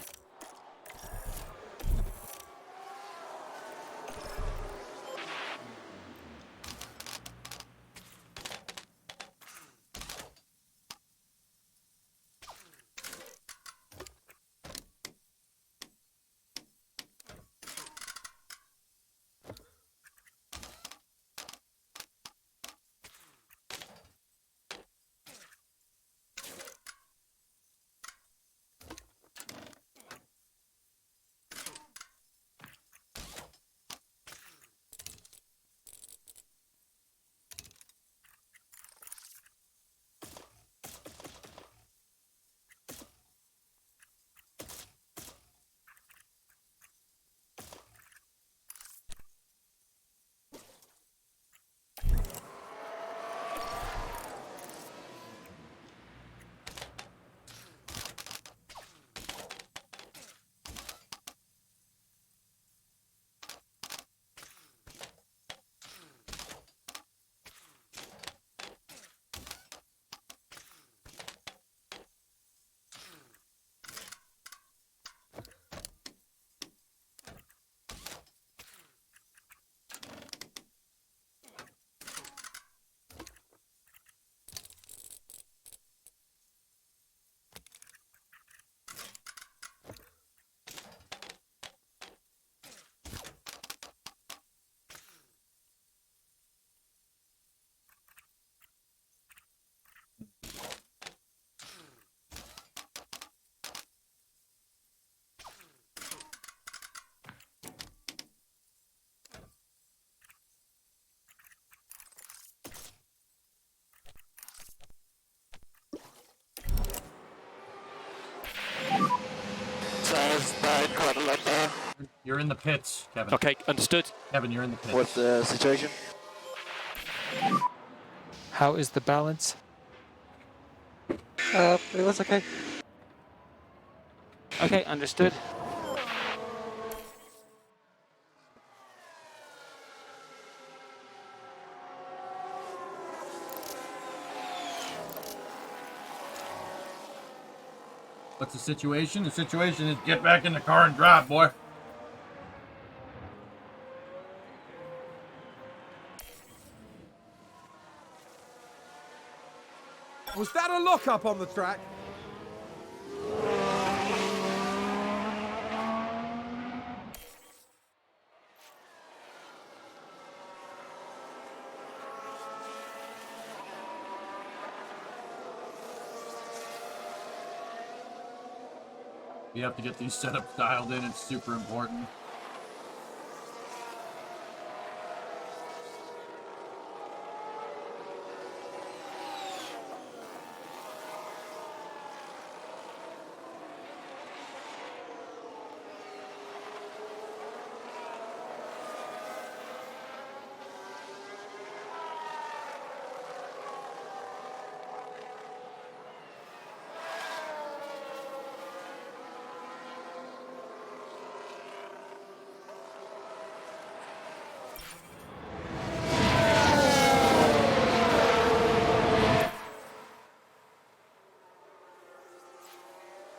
You're in the pits, Kevin. Okay, understood. Kevin, you're in the pits. What's the situation? How is the balance? It was okay. Okay, understood. What's the situation? The situation is get back in the car and drive, boy. Was that a lock-up on the track? You have to get these setups dialed in. It's super important.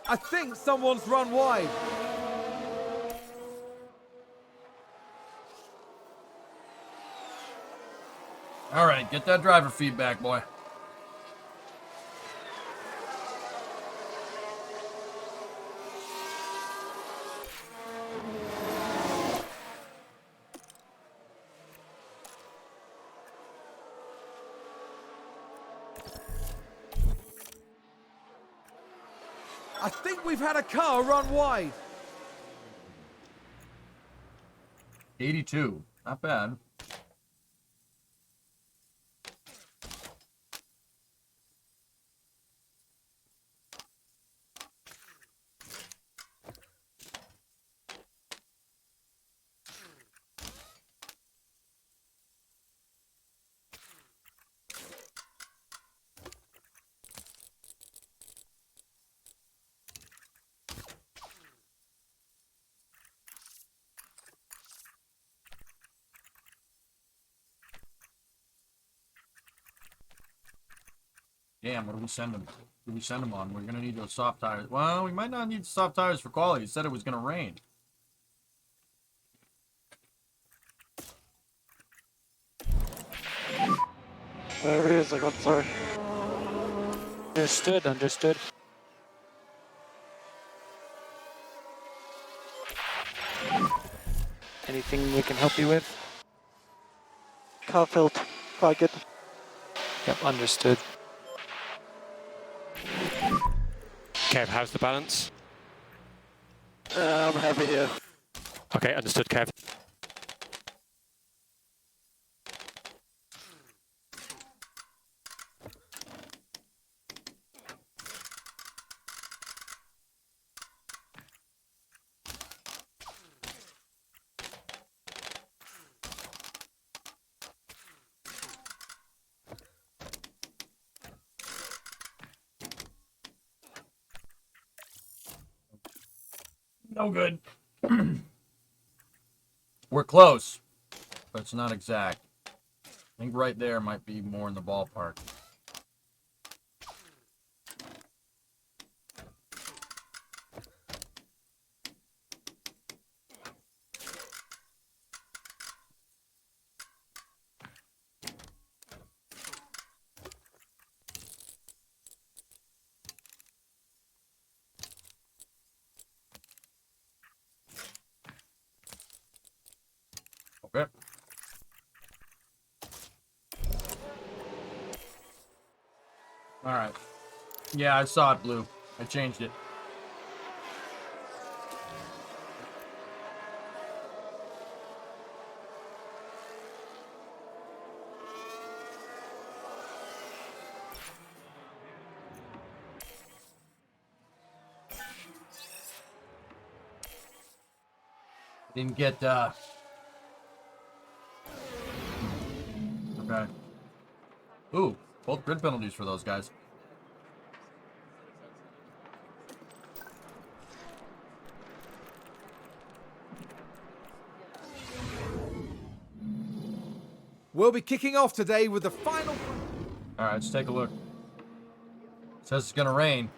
I think someone's run wide. All right, get that driver feedback, boy. I think we've had a car run wide. 82. Not bad. Damn, what do we send him? What do we send him on? We're gonna need those soft tires. Well, we might not need soft tires for quality. It said it was gonna rain. There it is, I got sorry. Understood, understood. Anything we can help you with? Car filled. Quite good. Yep, understood. Kev, how's the balance? I'm happy here. Okay, understood, Kev. No good. We're close, but it's not exact. I think right there might be more in the ballpark. Okay. All right. Yeah, I saw it blue. I changed it. Didn't get, okay. Ooh, both grid penalties for those guys. We'll be kicking off today with the final... All right, let's take a look. It says it's gonna rain.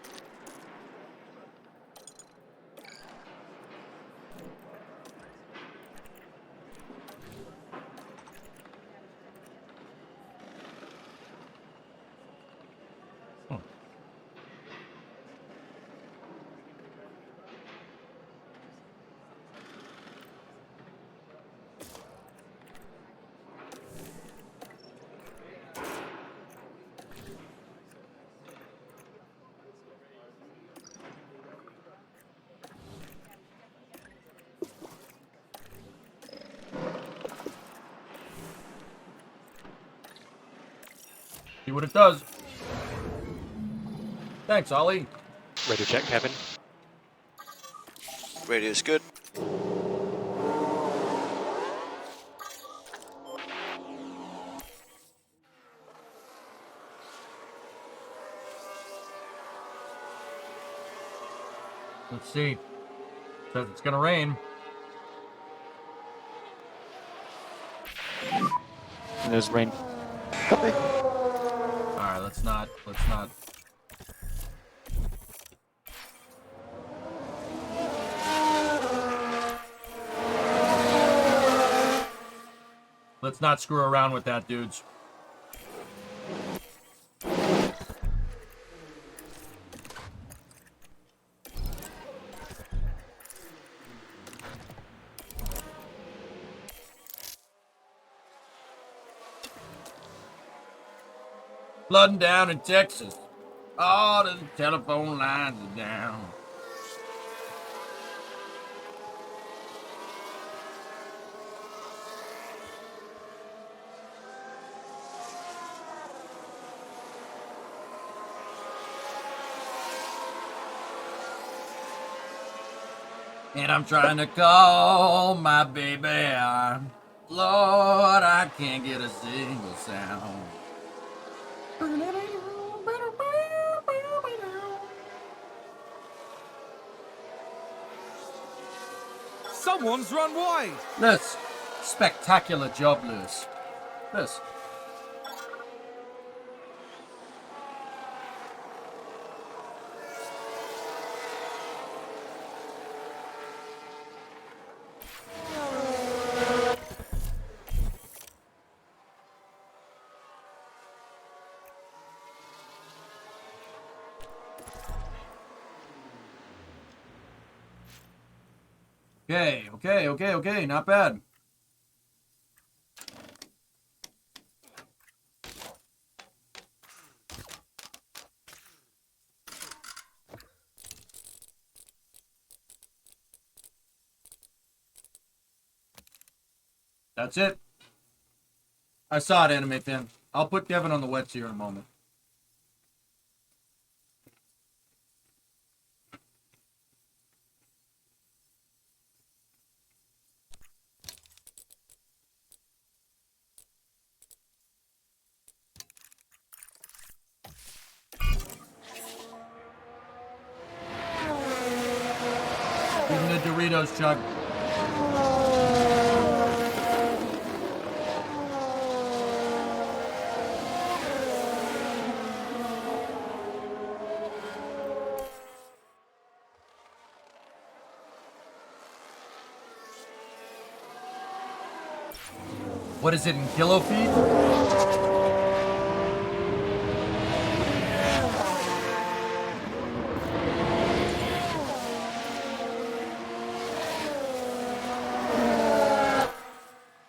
what it does. Thanks, Ollie. Radio check, Kevin. Radio's good. Let's see. Says it's gonna rain. There's rain. Alright, let's not. Let's not screw around with that, dudes. Flooding down in Texas. All the telephone lines are down. And I'm trying to call my baby. Lord, I can't get a single sound. Someone's run wide. This spectacular job, Lewis. This. Okay, not bad. That's it. I saw it, Anime Fan. I'll put Kevin on the wets here in a moment. Give me the Doritos, Chuck. What is it in kilo feet?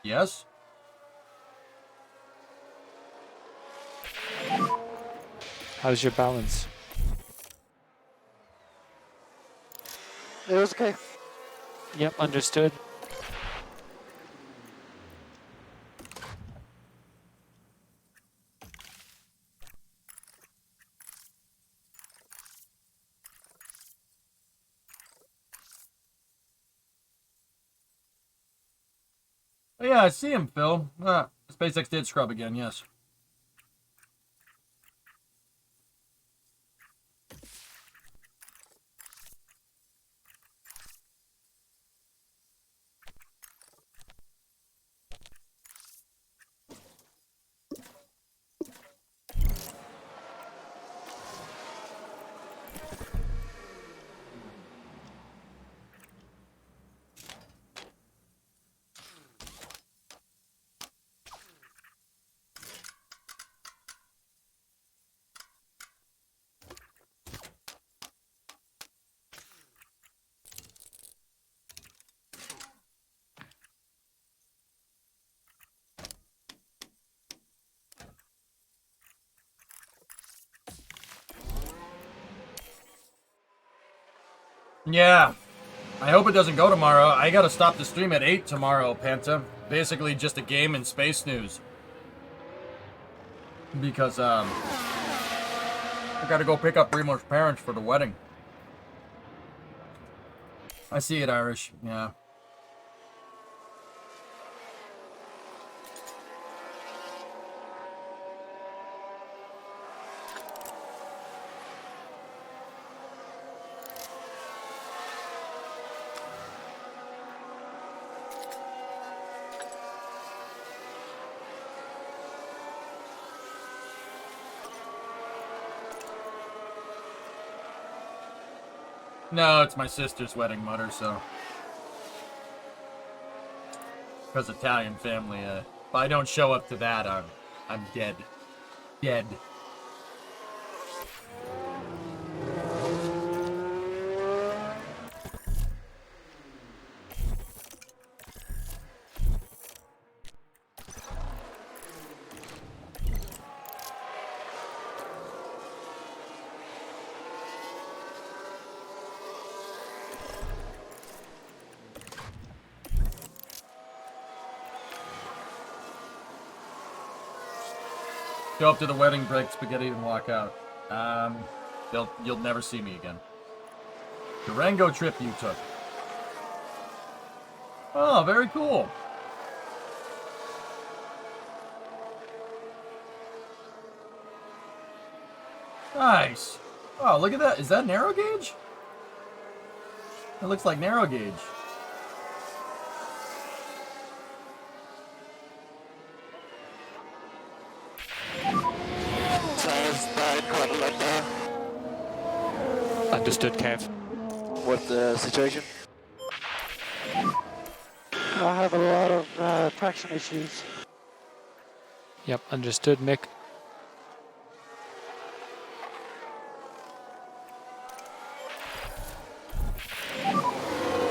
Yes. How's your balance? It was okay. Yep, understood. Oh, yeah, I see him, Phil. SpaceX did scrub again, yes. Yeah. I hope it doesn't go tomorrow. I gotta stop the stream at 8 tomorrow, Panta. Basically just a game and space news. Because I gotta go pick up Primo's parents for the wedding. I see it, Irish. Yeah. No, it's my sister's wedding, Mutter, so. Because Italian family, if I don't show up to that, I'm dead. Dead. Show up to the wedding, break spaghetti, and walk out. You'll never see me again. Durango trip you took. Oh, very cool. Nice. Oh, look at that. Is that narrow gauge? It looks like narrow gauge. Understood, Kev. What the situation? I have a lot of traction issues. Yep, understood, Mick.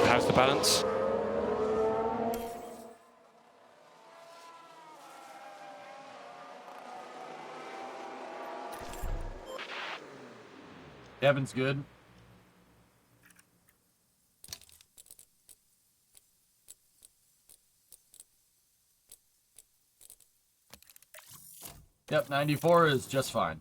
How's the balance? Evan's good. Yep, 94 is just fine.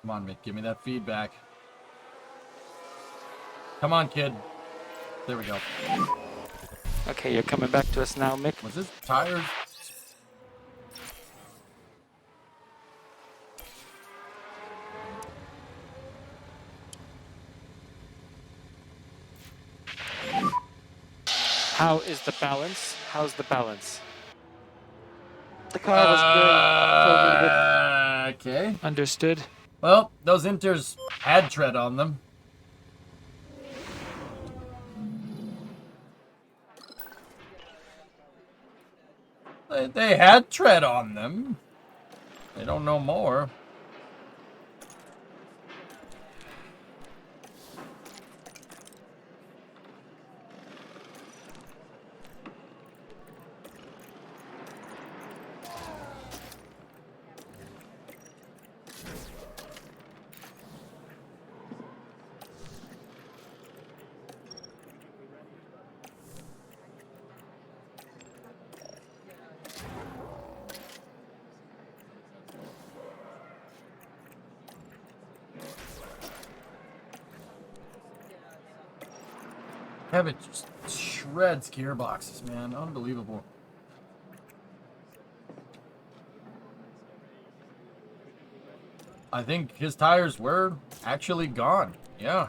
Come on, Mick, give me that feedback. Come on, kid. There we go. Okay, you're coming back to us now, Mick. Was this tires? How is the balance? How's the balance? The car was good. Okay. Understood. Well, those Inters had tread on them. They had tread on them. They don't know more. It just shreds gearboxes, man. Unbelievable. I think his tires were actually gone. Yeah.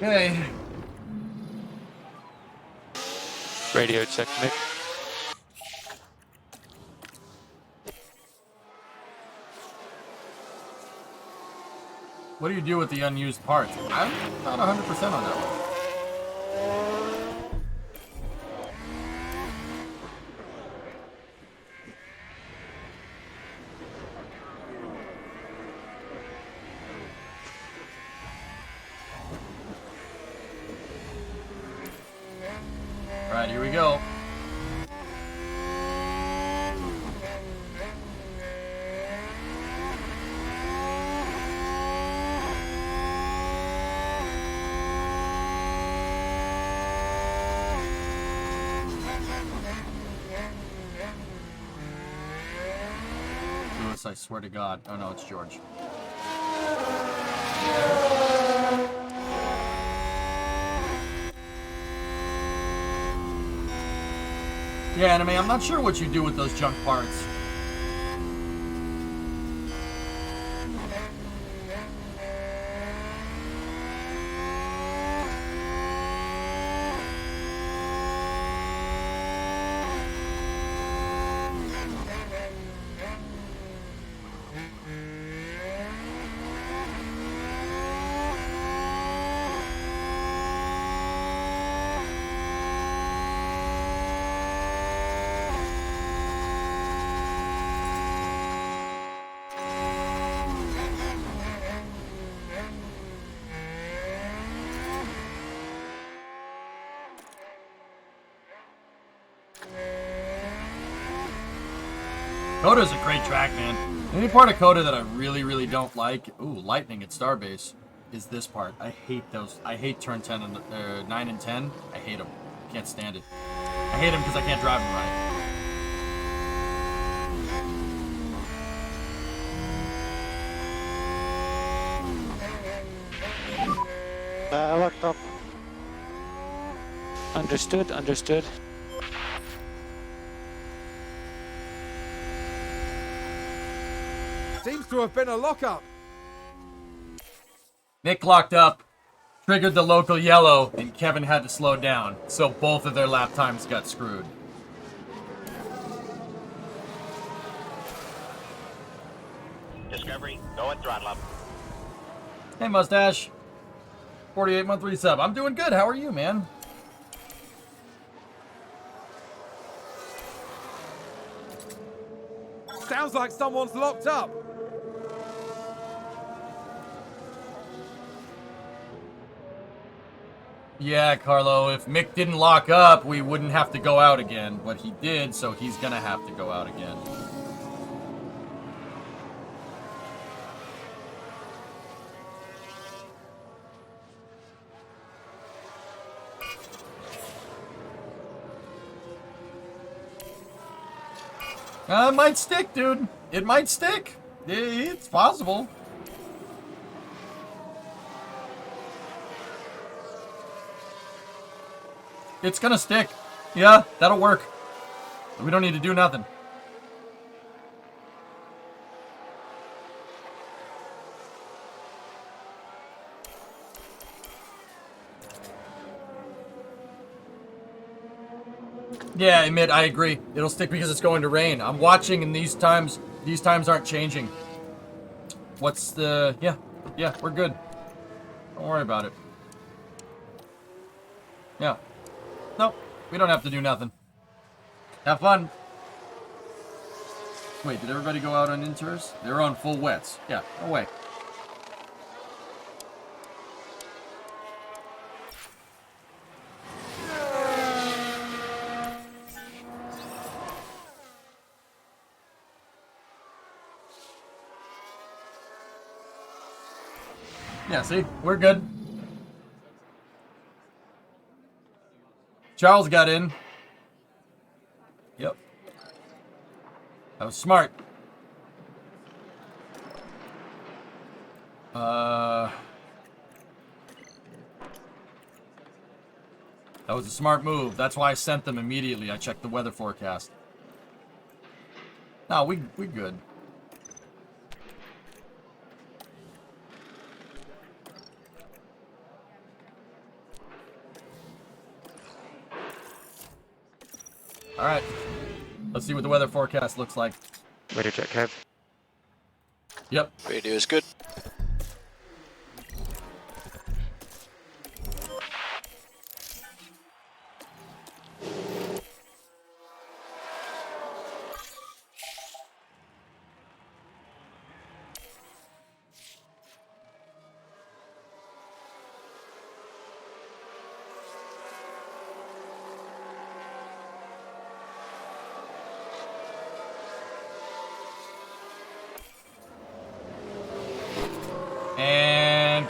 Okay. Radio check, Mick. What do you do with the unused parts? I'm not 100% on that one. here we go. Lewis, I swear to God. Oh no, it's George. Yeah, Anime, I'm not sure what you do with those junk parts. Coda's a great track, man. The only part of Coda that I really, really don't like, ooh, lightning at Starbase, is this part. I hate those. I hate turn 10 and 9 and 10. I hate them. Can't stand it. I hate them because I can't drive them right. I locked up. Understood, understood. Seems to have been a lockup. Nick locked up, triggered the local yellow, and Kevin had to slow down, so both of their lap times got screwed. Discovery, go and throttle up. Hey, Mustache. 48 month resub. I'm doing good. How are you, man? Sounds like someone's locked up. Yeah, Carlo, if Mick didn't lock up, we wouldn't have to go out again. But he did, so he's gonna have to go out again. It might stick, dude. It might stick. It's possible. It's gonna stick. Yeah, that'll work. We don't need to do nothing. Yeah, admit, I agree. It'll stick because it's going to rain. I'm watching and these times aren't changing. What's the... Yeah, we're good. Don't worry about it. Yeah. Nope, we don't have to do nothing. Have fun. Wait, did everybody go out on inters? They were on full wets. Yeah, no way. Yeah, see? We're good. Charles got in. Yep. That was smart. That was a smart move. That's why I sent them immediately. I checked the weather forecast. No, we good. All right. Let's see what the weather forecast looks like. Radio check, Kev. Yep. Radio is good.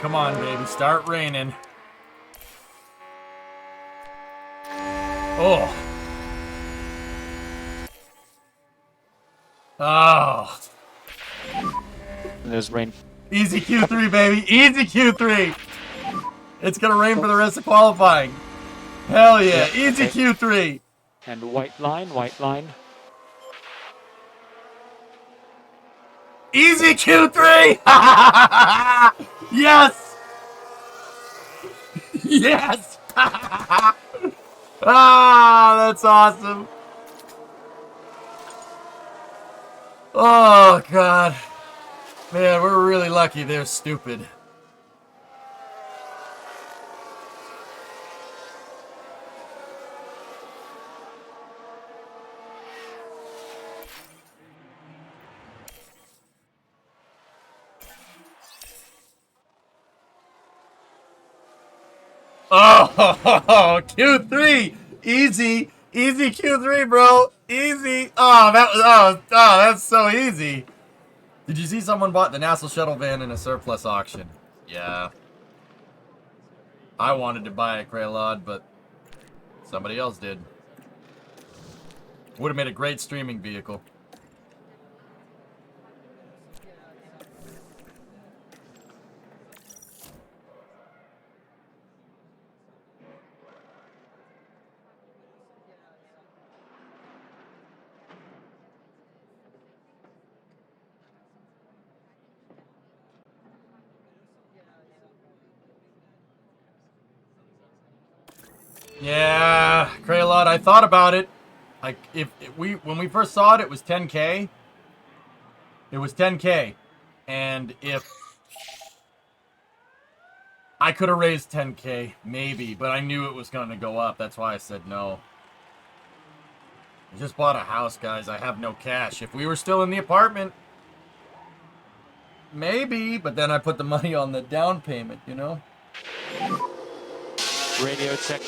come on, baby. Start raining. Oh. Oh. There's rain. Easy Q3, baby. Easy Q3. It's going to rain for the rest of qualifying. Hell yeah. Easy okay. Q3. And white line, white line. Easy Q3. Yes. Yes. Ah, that's awesome. Oh, God. Man, we're really lucky they're stupid. Oh, Q3. Easy. Easy Q3, bro. Easy. Oh, that's so easy. Did you see someone bought the NASA shuttle van in a surplus auction? Yeah. I wanted to buy a Kraylod, but somebody else did. Would have made a great streaming vehicle. Yeah, Kraylod, I thought about it. Like, when we first saw it, it was 10K. It was 10K. And if I could have raised 10K, maybe, but I knew it was going to go up. That's why I said no. I just bought a house, guys. I have no cash. If we were still in the apartment, maybe, but then I put the money on the down payment, you know? Radio check.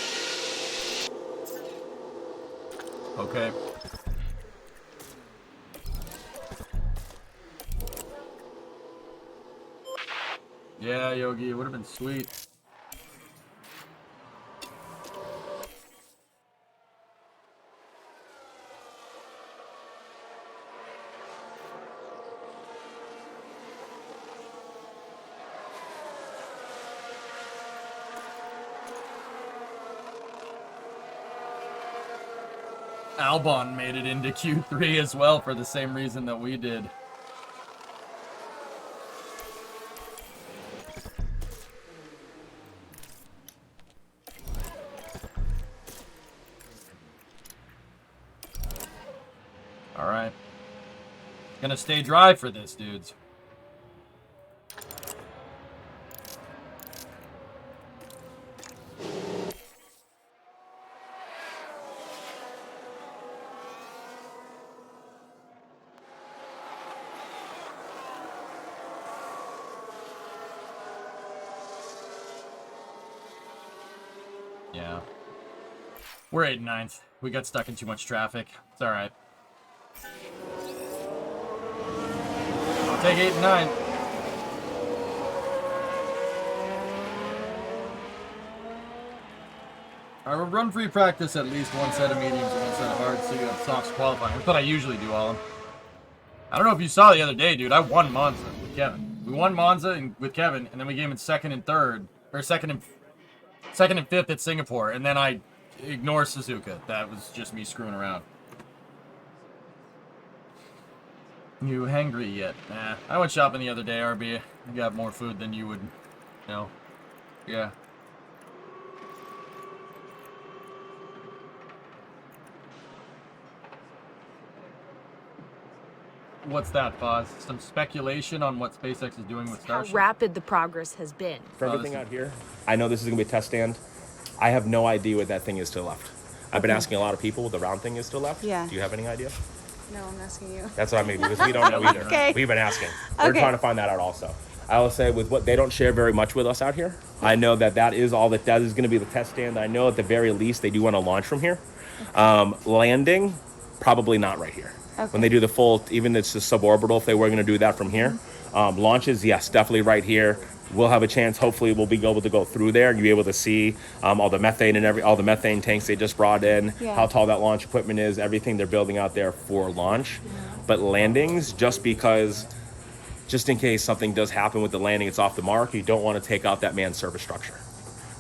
Okay. Yeah, Yogi, it would have been sweet. Albon made it into Q3 as well for the same reason that we did. All right. Gonna stay dry for this, dudes. Yeah. We're 8th and 9th. We got stuck in too much traffic. It's alright. I'll take 8 and 9. I will run free practice at least one set of mediums and one set of hards so you have softs qualifying. That's what I usually do, Alan. I don't know if you saw the other day, dude. I won Monza with Kevin. We won Monza with Kevin, and then we came in second and third, or second and fifth at Singapore, and then I ignored Suzuka. That was just me screwing around. You hangry yet? Nah. I went shopping the other day, RB. I got more food than you would, you know. Yeah. What's that, Foz? Some speculation on what SpaceX is doing with Starship? How rapid the progress has been. For everything out here, I know this is going to be a test stand. I have no idea what that thing is to the left. I've been asking a lot of people what the round thing is to the left. Yeah. Do you have any idea? No, I'm asking you. That's what I mean, because we don't know either. Okay. We've been asking. We're trying to find that out also. I will say with what they don't share very much with us out here, I know that is all that is going to be the test stand. I know at the very least they do want to launch from here. Landing, Probably not right here. Okay. When they do the full, even it's just suborbital, if they were going to do that from here. Launches, yes, definitely right here. We'll have a chance. Hopefully, we'll be able to go through there and you'll be able to see all the methane and all the methane tanks they just brought in, how tall that launch equipment is, everything they're building out there for launch. But landings, just in case something does happen with the landing, it's off the mark, you don't want to take out that manned surface structure.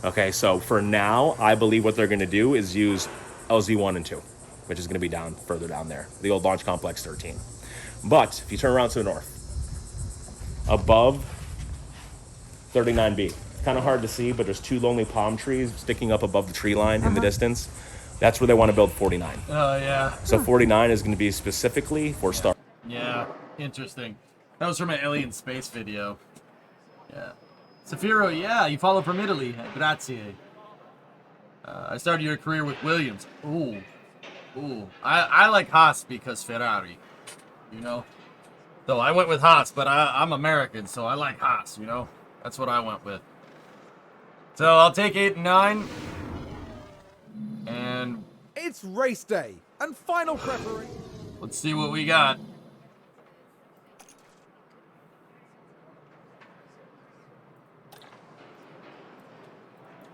Okay, so for now, I believe what they're going to do is use LZ1 and 2, which is going to be further down there, the old Launch Complex 13. But if you turn around to the north, above 39B, it's kind of hard to see, but there's 2 lonely palm trees sticking up above the tree line in the distance. That's where they want to build 49. Oh, yeah. So 49 is going to be specifically for Star. Yeah, interesting. That was from an alien space video. Yeah. Safiro, yeah, you follow from Italy. Grazie. I started your career with Williams. Ooh. Ooh. I like Haas because Ferrari. You know? So I went with Haas, but I'm American, so I like Haas, you know? That's what I went with. So I'll take 8 and 9. And It's race day and final preparation. let's see what we got.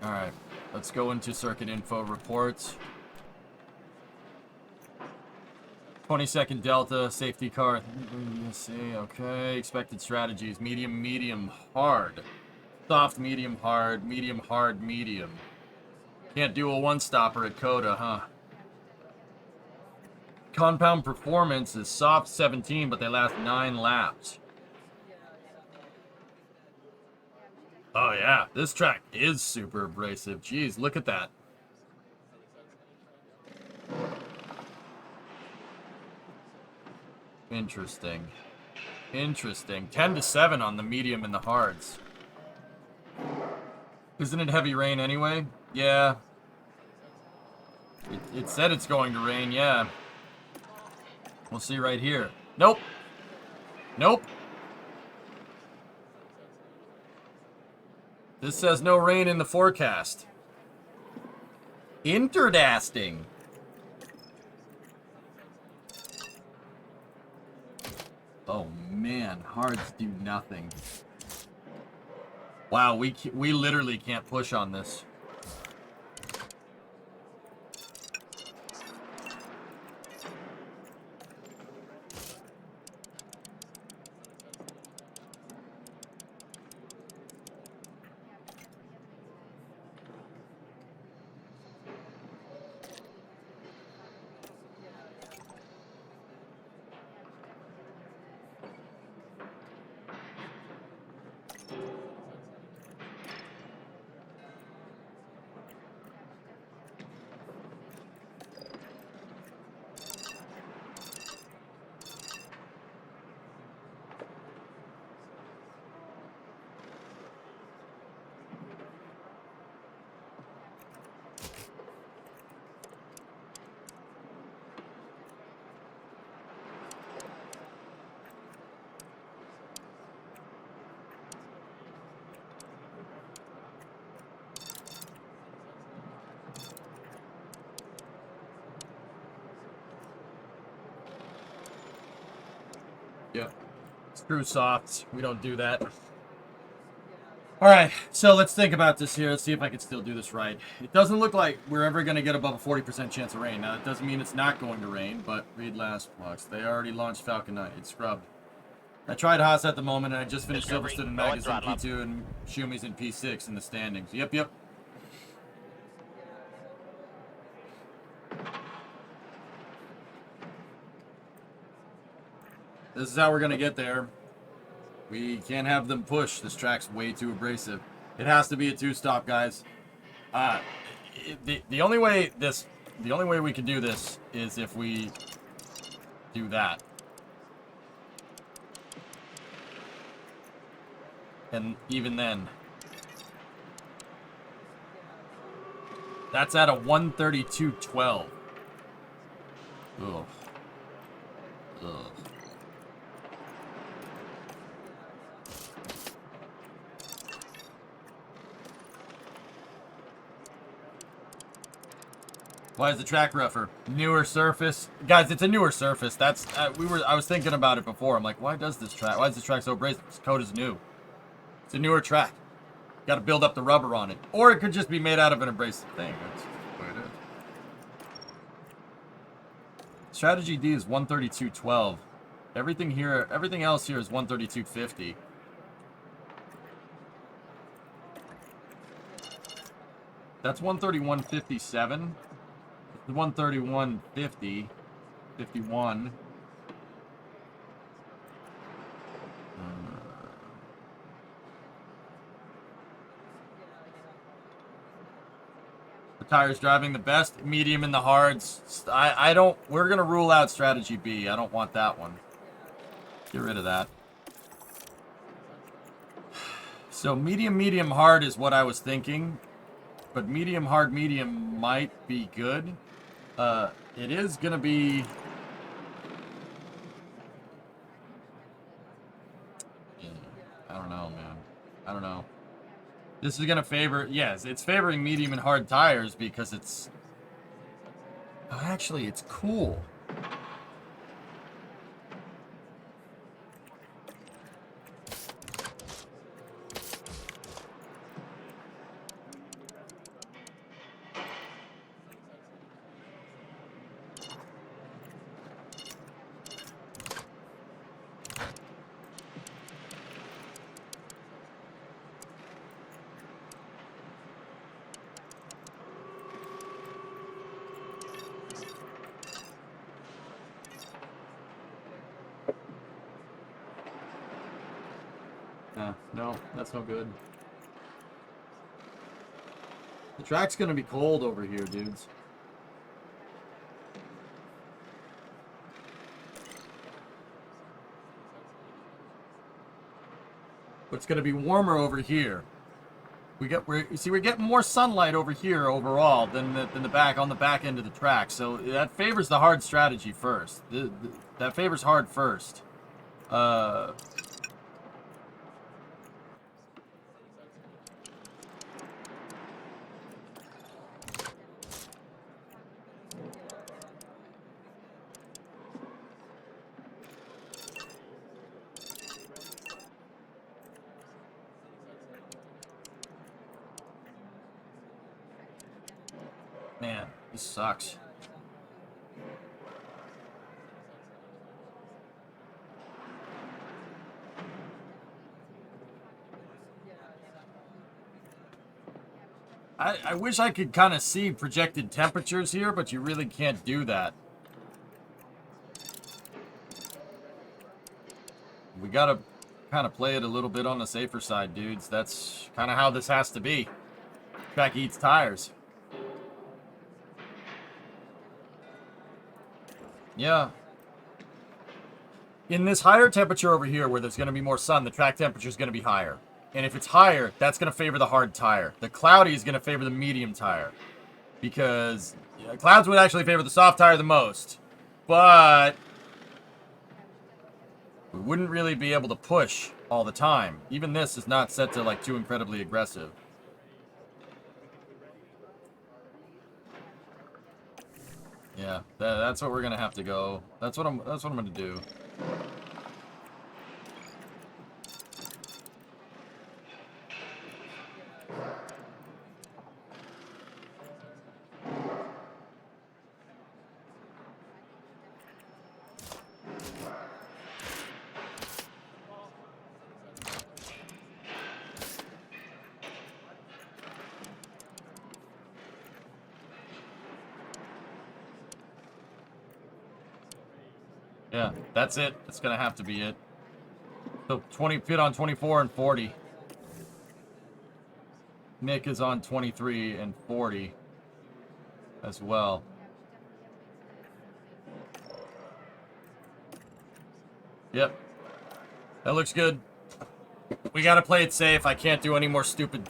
Alright, let's go into circuit info reports. 20-second delta, safety car. Let's see, okay. Expected strategies, medium, medium, hard. Soft, medium, hard, medium. Can't do a one-stopper at Coda, huh? Compound performance is soft 17, but they last 9 laps. Oh yeah, this track is super abrasive. Jeez, look at that. Interesting. 10-7 on the medium and the hards. Isn't it heavy rain anyway? Yeah. It said it's going to rain, yeah. We'll see right here. Nope. This says no rain in the forecast. Interdasting. Oh man, hards do nothing. Wow, we literally can't push on this. Yep. Screw softs. We don't do that. Alright, so let's think about this here. Let's see if I can still do this right. It doesn't look like we're ever going to get above a 40% chance of rain. Now, that doesn't mean it's not going to rain, but read last box. They already launched Falcon 9. It's scrubbed. I tried Haas at the moment, and I just finished Silverstone and Magazine P2 and Shumi's in P6 in the standings. Yep. This is how we're going to get there. We can't have them push. This track's way too abrasive. It has to be a 2-stop, guys. The only way we can do this is if we do that. And even then, that's at a 132.12. Ugh. Why is the track rougher? Newer surface, guys. It's a newer surface. That's I was thinking about it before. I'm like, why is this track so abrasive? This code is new. It's a newer track. Got to build up the rubber on it, or it could just be made out of an abrasive thing. That's the way it is. Strategy D is 132.12. Everything else here is 132.50. That's 131.57. 131.50. 51. The tires driving the best, medium and the hards. I don't, we're going to rule out strategy B. I don't want that one. Get rid of that. So medium, hard is what I was thinking. But medium, hard, medium might be good. It is going to be... I don't know, man. I don't know. This is going to favor... Yes, it's favoring medium and hard tires because it's... Oh, actually, it's cool. No, that's no good. The track's gonna be cold over here, dudes. But it's gonna be warmer over here. We're getting more sunlight over here overall than the back on the back end of the track. So that favors the hard strategy first. That favors hard first. Man, this sucks. I wish I could kind of see projected temperatures here, but you really can't do that. We gotta kind of play it a little bit on the safer side, dudes. That's kind of how this has to be. Track eats tires. Yeah. In this higher temperature over here where there's going to be more sun, the track temperature is going to be higher. And if it's higher, that's going to favor the hard tire. The cloudy is going to favor the medium tire. Because clouds would actually favor the soft tire the most. But we wouldn't really be able to push all the time. Even this is not set to like too incredibly aggressive. Yeah, that's what we're gonna have to go. That's what I'm gonna do. Yeah, that's it. That's gonna have to be it. So 20 Pit on 24 and 40. Nick is on 23 and 40 as well. Yep. That looks good. We gotta play it safe. I can't do any more stupid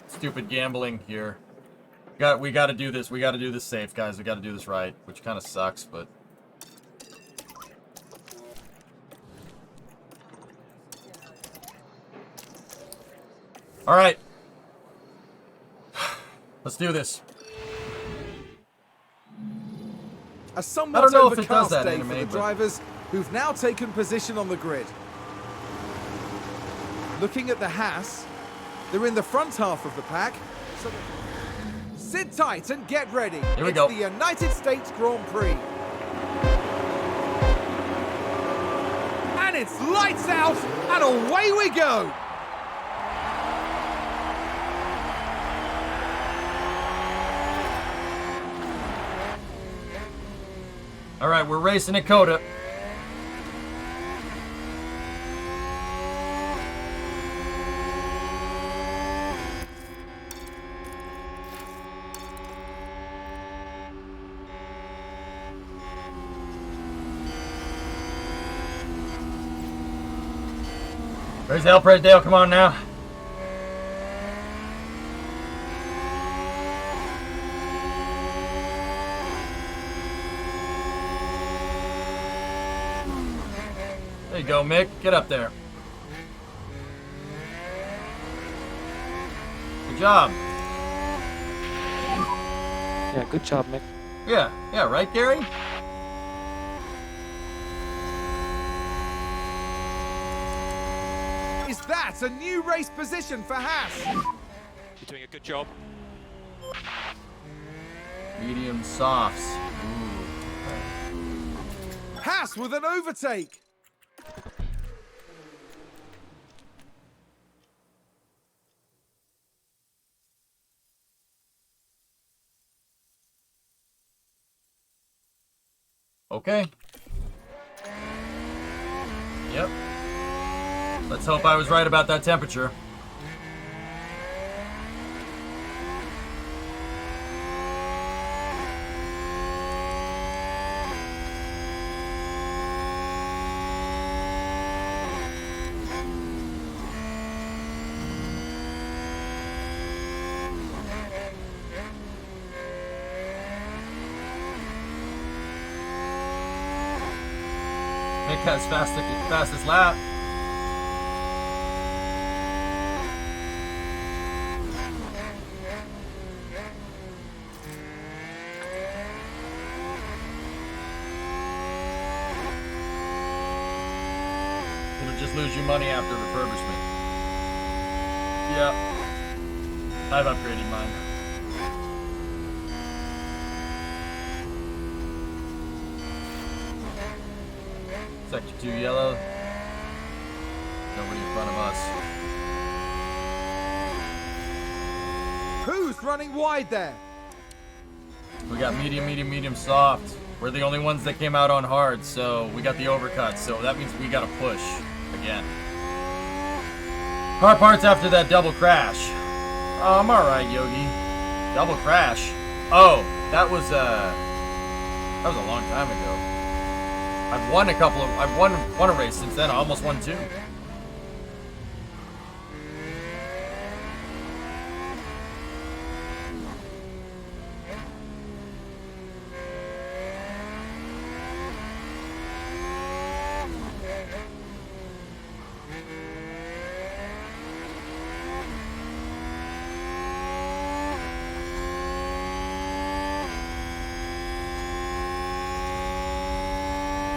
gambling here. We gotta do this. We gotta do this safe, guys. We gotta do this right, which kind of sucks, but. All right. Let's do this. A I somewhat don't know if it does overcast that day anime, for the but- drivers who've now taken position on the grid. Looking at the Haas, they're in the front half of the pack. So sit tight and get ready. Here we It's go. the United States Grand Prix. And it's lights out and away we go. All right, we're racing at Coda. Where's Alfred Dale? Come on now. There you go, Mick. Get up there. Good job. Yeah, good job, Mick. Yeah, right, Gary? Is that a new race position for Haas? You're doing a good job. Medium softs. Haas with an overtake. Okay. Yep. Let's hope I was right about that temperature. Mick has fastest lap. It'll just lose you money after refurbishment. Yeah. I've upgraded mine. Sector 2 yellow. Nobody in front of us. Who's running wide there? We got medium, soft. We're the only ones that came out on hard, so we got the overcut, so that means we gotta push again. Car parts after that double crash. Oh, I'm alright, Yogi. Double crash. Oh, that was a long time ago. I've won a race since then. I almost won 2.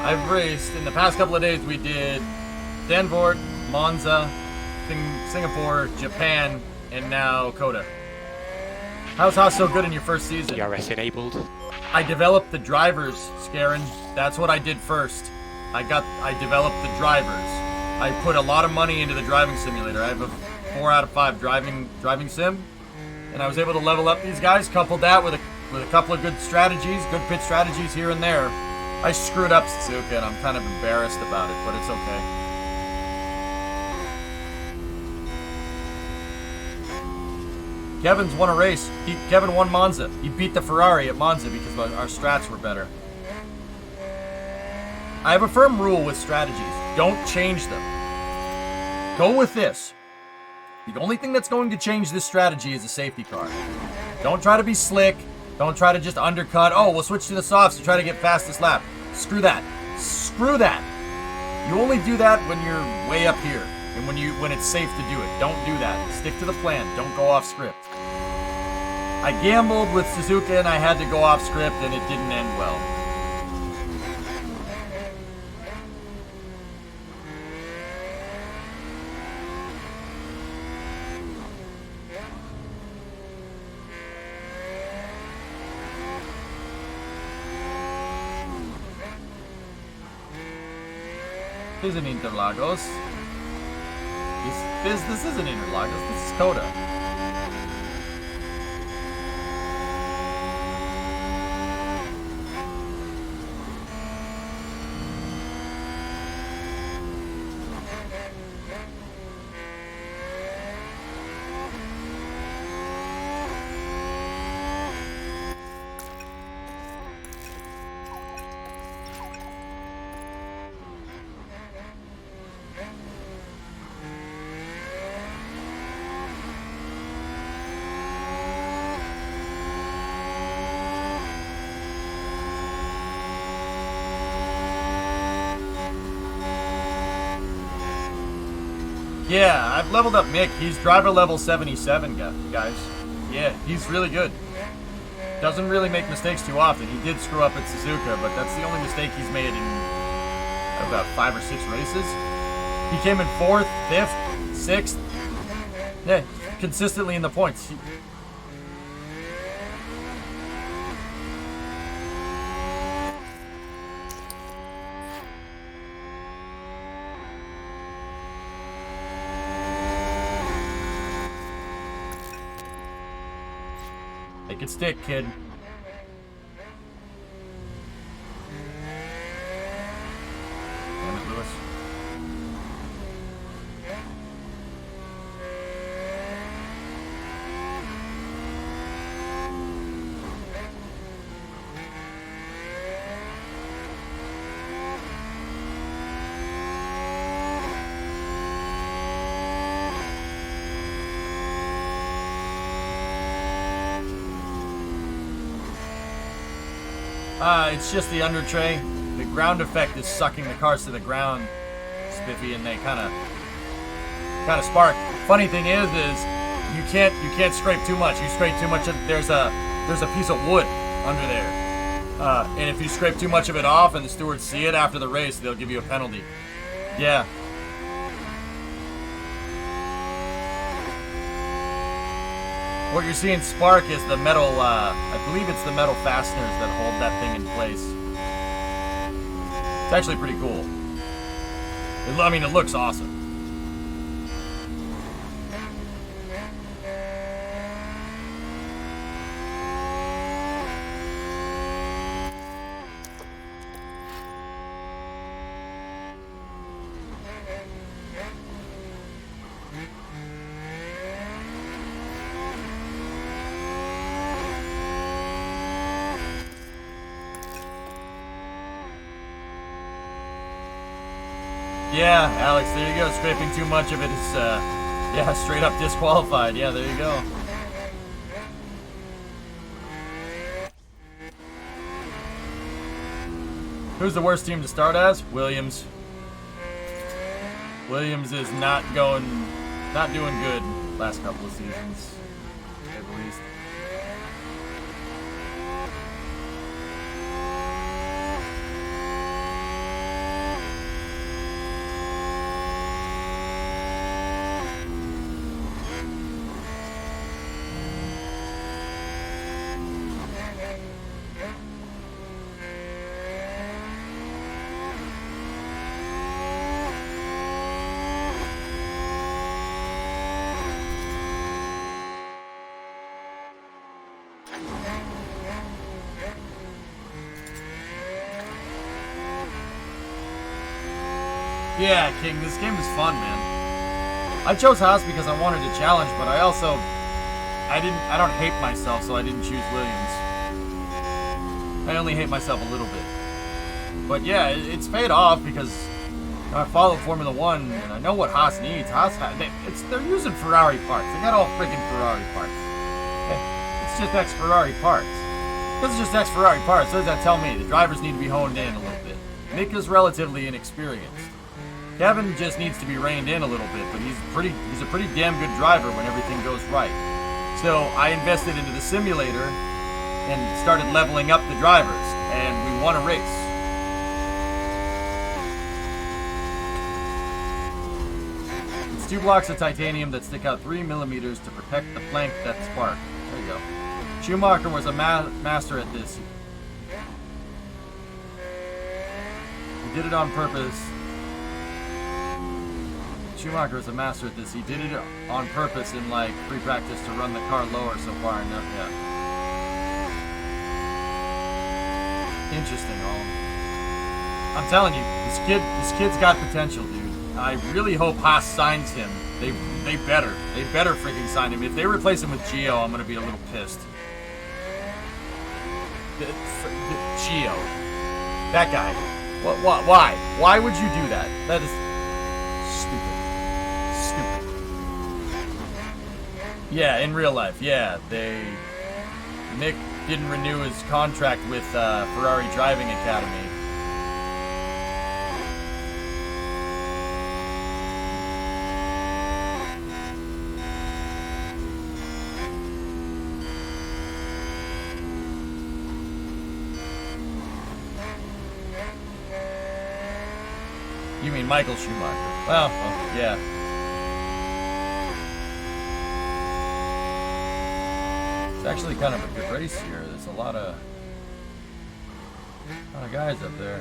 I've raced, in the past couple of days we did Danford, Monza, Singapore, Japan, and now Coda. How's Haas so good in your first season? DRS enabled. I developed the drivers, Scarin. That's what I did first. I developed the drivers. I put a lot of money into the driving simulator. I have a 4 out of 5 driving sim, and I was able to level up these guys, coupled that with a couple of good strategies, good pit strategies here and there. I screwed up Suzuka, and I'm kind of embarrassed about it, but it's okay. Kevin's won a race. Kevin won Monza. He beat the Ferrari at Monza because our strats were better. I have a firm rule with strategies. Don't change them. Go with this. The only thing that's going to change this strategy is a safety car. Don't try to be slick. Don't try to just undercut. Oh, we'll switch to the softs to try to get fastest lap. Screw that. Screw that. You only do that when you're way up here and when it's safe to do it. Don't do that. Stick to the plan. Don't go off script. I gambled with Suzuka and I had to go off script and it didn't end well. This isn't Interlagos. This isn't Interlagos. This is Coda. Yeah, I've leveled up Mick. He's driver level 77, guys. Yeah, he's really good. Doesn't really make mistakes too often. He did screw up at Suzuka, but that's the only mistake he's made in about 5 or 6 races. He came in 4th, 5th, 6th. Yeah, consistently in the points. Make it stick, kid. Damn it, Lewis. It's just the under tray. The ground effect is sucking the cars to the ground, Spiffy, and they kind of spark. Funny thing is you can't scrape too much. You scrape too much, there's a piece of wood under there, and if you scrape too much of it off, and the stewards see it after the race, they'll give you a penalty. Yeah. What you're seeing spark is the metal, I believe it's the metal fasteners that hold that thing in place. It's actually pretty cool. I mean, it looks awesome. Yeah, Alex, there you go. Scraping too much of it is, yeah, straight up disqualified. Yeah, there you go. Who's the worst team to start as? Williams. Williams is not doing good last couple of seasons, to say the least. Yeah, King, this game is fun, man. I chose Haas because I wanted to challenge, but I don't hate myself, so I didn't choose Williams. I only hate myself a little bit. But yeah, it's paid off because I follow Formula 1 and I know what Haas needs. They're using Ferrari parts. They got all friggin' Ferrari parts. Okay? It's just ex-Ferrari parts. Because it's just ex-Ferrari parts, what does that tell me? The drivers need to be honed in a little bit. Nick is relatively inexperienced. Kevin just needs to be reined in a little bit, but he's a pretty damn good driver when everything goes right. So I invested into the simulator and started leveling up the drivers, and we won a race. It's 2 blocks of titanium that stick out 3 millimeters to protect the plank that spark. There you go. Schumacher was a master at this. He did it on purpose. Schumacher is a master at this. He did it on purpose in like pre-practice to run the car lower so far. And yeah. Interesting, Olin. I'm telling you, this kid's got potential, dude. I really hope Haas signs him. They better freaking sign him. If they replace him with Gio, I'm gonna be a little pissed. Gio, that guy. What? Why? Why would you do that? That is stupid. Yeah, in real life, yeah, Mick didn't renew his contract with Ferrari Driving Academy. You mean Michael Schumacher? Well, yeah. It's actually kind of a good race here. There's a lot of guys up there.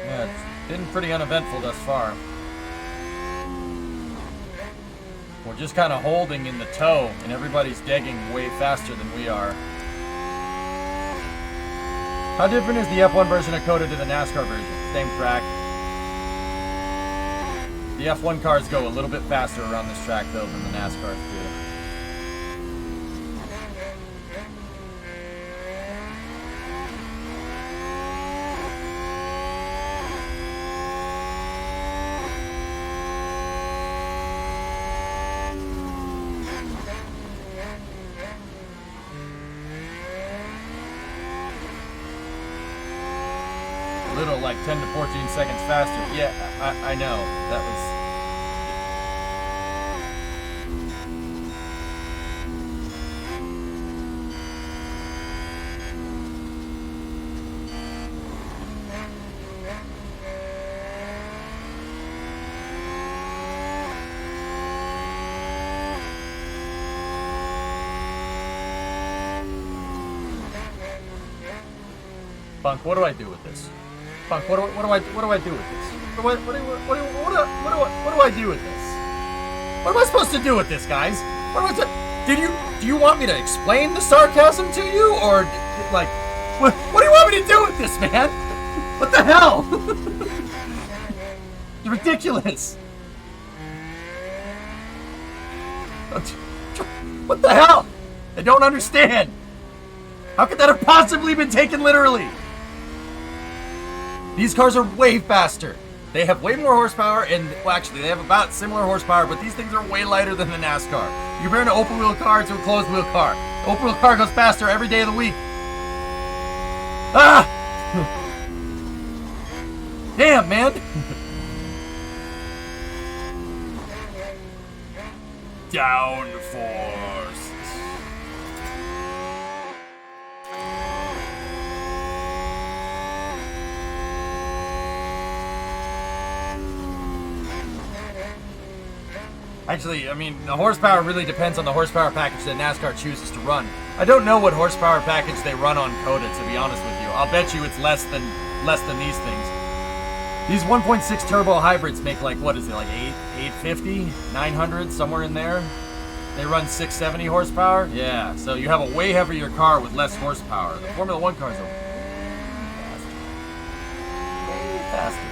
Yeah, it's been pretty uneventful thus far. We're just kind of holding in the toe, and everybody's degging way faster than we are. How different is the F1 version of COTA to the NASCAR version? Same track. The F1 cars go a little bit faster around this track, though, than the NASCARs do. Little, like 10 to 14 seconds faster. Yeah, I know. That was... Bunk, what do I do with this? Bunk, what do I do with this? What do I do with this? What am I supposed to do with this, guys? Do you want me to explain the sarcasm to you, or like, what do you want me to do with this, man? What the hell? It's ridiculous. What the hell? I don't understand. How could that have possibly been taken literally? These cars are way faster. They have way more horsepower, and well, actually, they have about similar horsepower, but these things are way lighter than the NASCAR. You compare an open wheel car to a closed wheel car. The open wheel car goes faster every day of the week. Ah! Damn, man. Downforce. Actually, I mean, the horsepower really depends on the horsepower package that NASCAR chooses to run. I don't know what horsepower package they run on COTA, to be honest with you. I'll bet you it's less than these things. These 1.6 turbo hybrids make like, what is it, like 850, 900, somewhere in there? They run 670 horsepower? Yeah, so you have a way heavier car with less horsepower. The Formula 1 cars are way faster.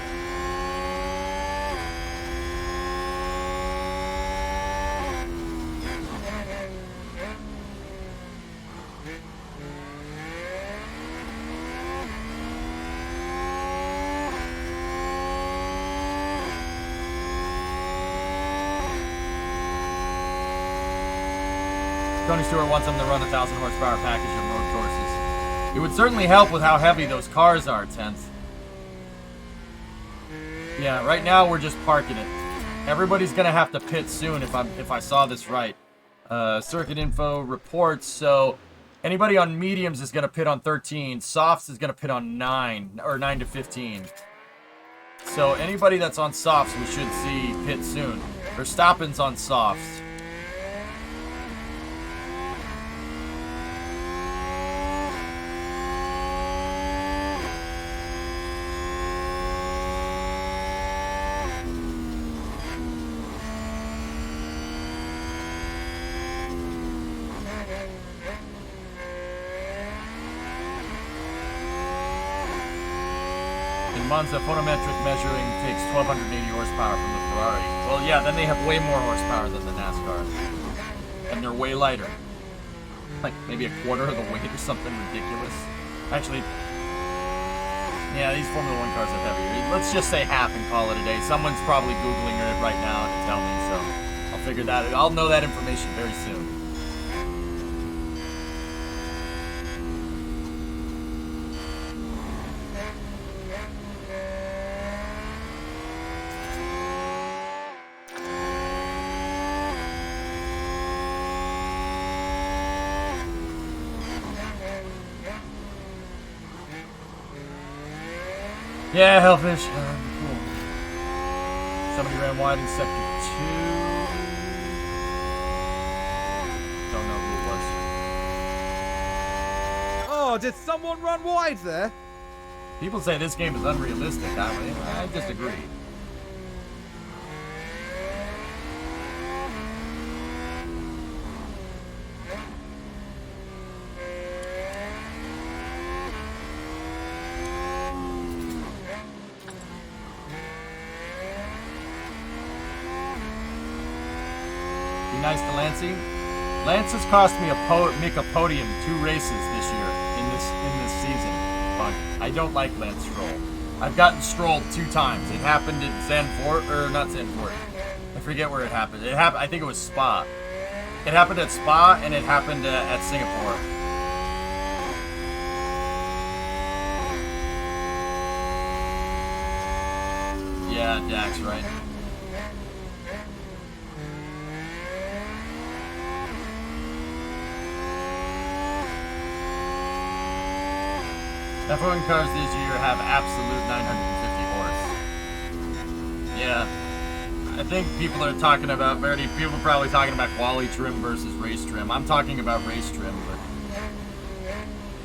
Tony Stewart wants them to run a 1,000 horsepower package on road courses. It would certainly help with how heavy those cars are, 10th. Yeah, right now we're just parking it. Everybody's gonna have to pit soon if I saw this right. Circuit info reports. So anybody on mediums is going to pit on 13. Softs is going to pit on 9, or 9 to 15. So anybody that's on softs, we should see pit soon. Verstappen's on softs. Monza, photometric measuring takes 1,280 horsepower from the Ferrari. Well, yeah, then they have way more horsepower than the NASCAR. And they're way lighter. Like, maybe a quarter of the weight or something ridiculous. Actually, yeah, these Formula 1 cars are heavier. Let's just say half and call it a day. Someone's probably Googling it right now to tell me, so I'll figure that out. I'll know that information very soon. Yeah, Hellfish. Cool. Somebody ran wide in sector 2. Don't know who it was. Oh, did someone run wide there? People say this game is unrealistic. I disagree. Nice to Lancey. Lance has cost me make a podium 2 races this year in this season. But I don't like Lance Stroll. I've gotten Strolled 2 times. It happened at not Zandvoort. I forget where it happened. I think it was Spa. It happened at Spa and it happened at Singapore. Yeah, Dax, right. F1 cars this year have absolute 950 horse. Yeah. I think people are talking about, people are probably talking about quali trim versus race trim. I'm talking about race trim, but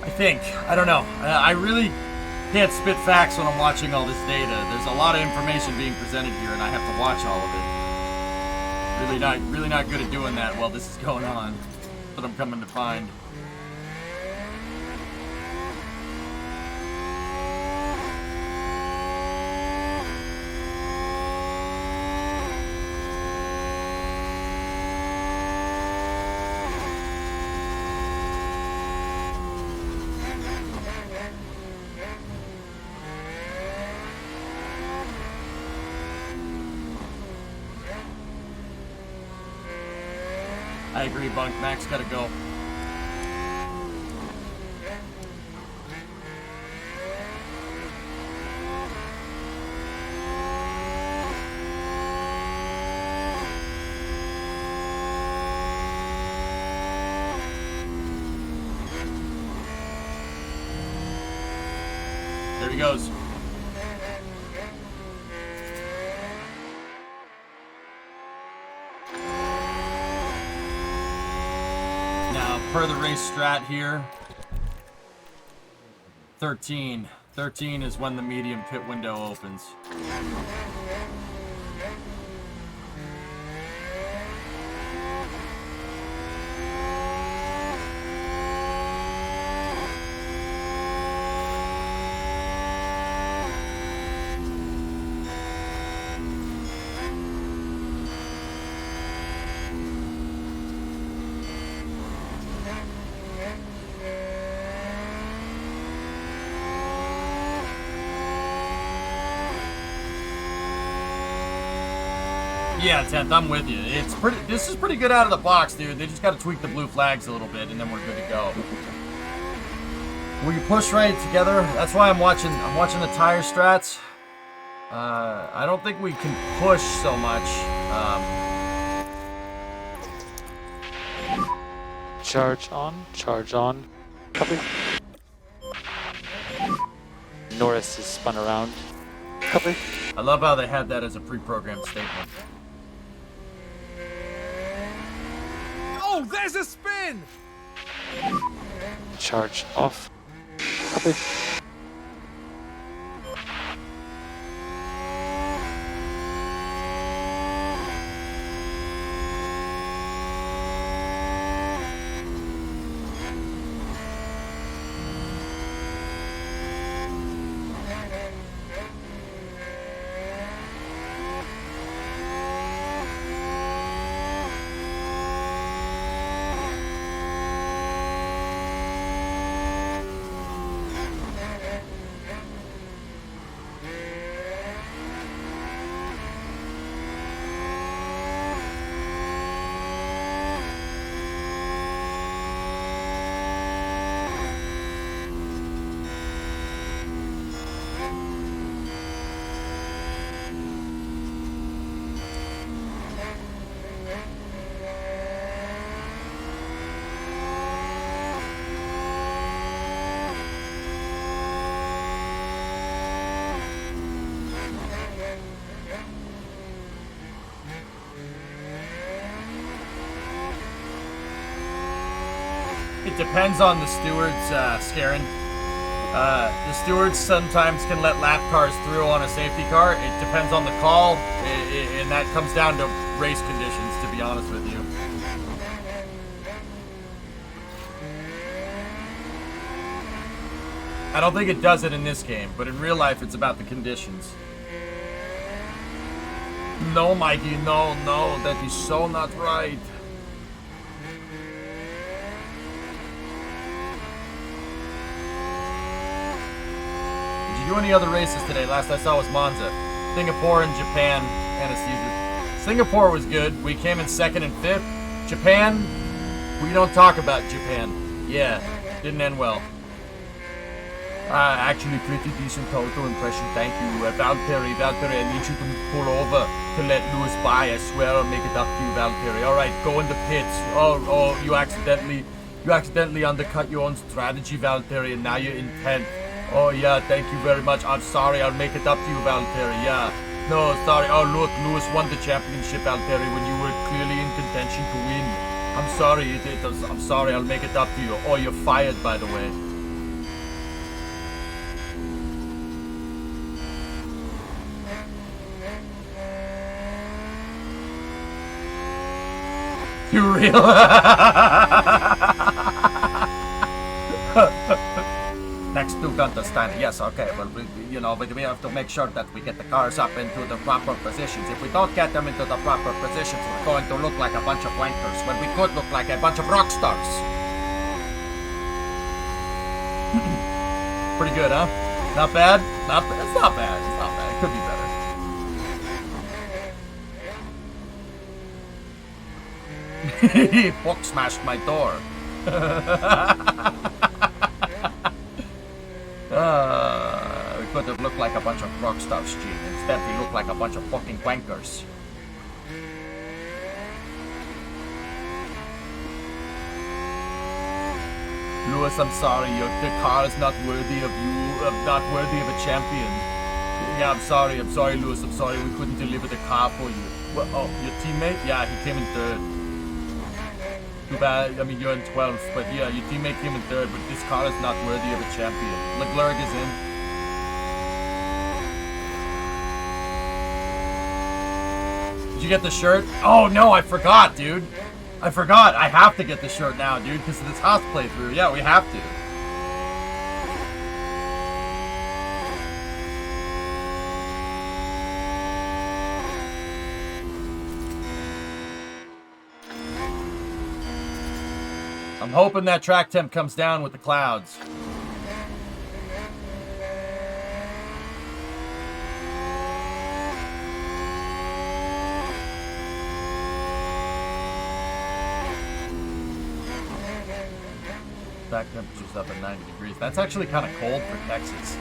I don't know. I really can't spit facts when I'm watching all this data. There's a lot of information being presented here, and I have to watch all of it. Really not good at doing that while this is going on. That's what I'm coming to find. I agree, Bunk. Max gotta go. There he goes. Per the race strat here, 13. 13 is when the medium pit window opens. Yeah, 10th, I'm with you. This is pretty good out of the box, dude. They just got to tweak the blue flags a little bit, and then we're good to go. We push right together. That's why I'm watching the tire strats. I don't think we can push so much. Charge on, charge on. Copy. Norris is spun around. Copy. I love how they had that as a pre-programmed statement. Oh, there's a spin! Charge off. Copy. It depends on the stewards, Scarin. The stewards sometimes can let lap cars through on a safety car. It depends on the call, and that comes down to race conditions, to be honest with you. I don't think it does it in this game, but in real life, it's about the conditions. No, Mikey, no, that is so not right. Did you do any other races today? Last I saw was Monza. Singapore and Japan, anesthesia. Singapore was good. We came in 2nd and 5th. Japan, we don't talk about Japan. Yeah, didn't end well. Actually pretty decent total impression, thank you. Valtteri, I need you to pull over to let Lewis by. I swear I'll make it up to you, Valtteri. Alright, go in the pits. Oh, you accidentally undercut your own strategy, Valtteri, and now you're in 10th. Oh yeah, thank you very much. I'm sorry, I'll make it up to you, Valtteri. Yeah. No, sorry. Oh look, Lewis won the championship, Valtteri, when you were clearly in contention to win. I'm sorry, I'm sorry, I'll make it up to you. Oh, you're fired, by the way. You real? Next to Gunter Steiner. Yes, okay. Well, we have to make sure that we get the cars up into the proper positions. If we don't get them into the proper positions, we're going to look like a bunch of wankers when we could look like a bunch of rock stars. Pretty good, huh? Not bad? It's not bad. It's not bad. It could be better. He book smashed my door. We could have looked like a bunch of rock stars, Gene. Instead, we look like a bunch of fucking wankers. Lewis, I'm sorry. The car is not worthy of you. Not worthy of a champion. Yeah, I'm sorry, Lewis. I'm sorry. We couldn't deliver the car for you. Well, oh, your teammate? Yeah, he came in 3rd. Too bad, I mean, you're in 12th, but yeah, your teammate came in 3rd, but this car is not worthy of a champion. Leclerc is in. Did you get the shirt? Oh no, I forgot, dude. I forgot. I have to get the shirt now, dude, because of this Haas playthrough. Yeah, we have to. I'm hoping that track temp comes down with the clouds. Track temperature's up at 90 degrees. That's actually kind of cold for Texas.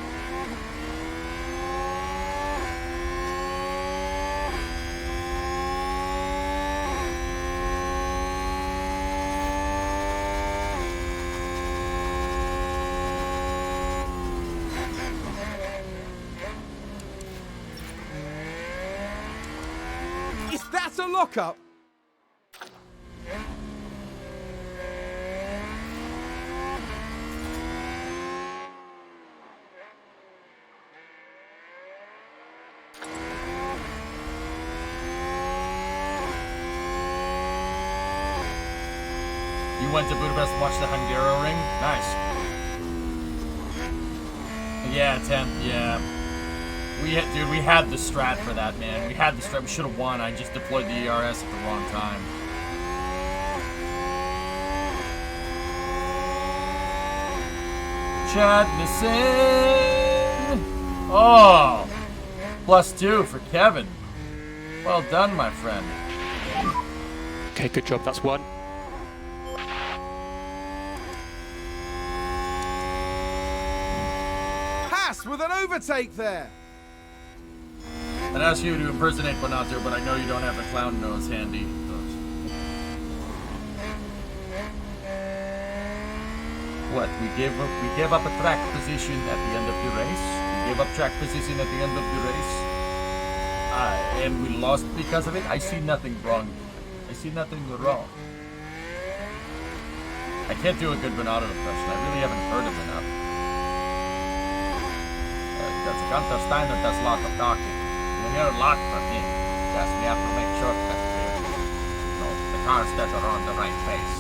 a lockup. You went to Budapest and watched the Hungaroring? Nice. Yeah, 10th, yeah. Dude, we had the strat for that, man. We had the strat. We should have won. I just deployed the ERS at the wrong time. Chad Nissan. Oh, +2 for Kevin. Well done, my friend. Okay, good job. That's one. Haas with an overtake there. I'd ask you to impersonate Bonato, but I know you don't have a clown nose handy. What? We gave up a track position at the end of the race. We gave up track position at the end of the race. And we lost because of it. I see nothing wrong. I see nothing wrong. I can't do a good Bonato impression. I really haven't heard him enough. That's Gunther Steiner does a lot of talking. You hear a lot from him. Yes, we have to make sure that the cars that are on the right pace.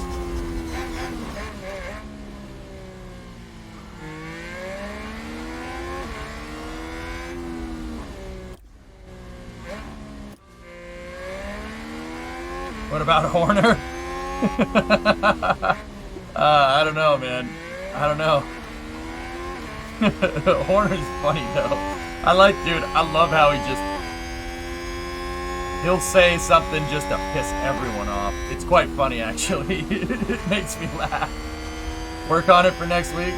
What about Horner? I don't know, man. I don't know. Horner's funny though. I love how he'll say something just to piss everyone off. It's quite funny actually. It makes me laugh. Work on it for next week.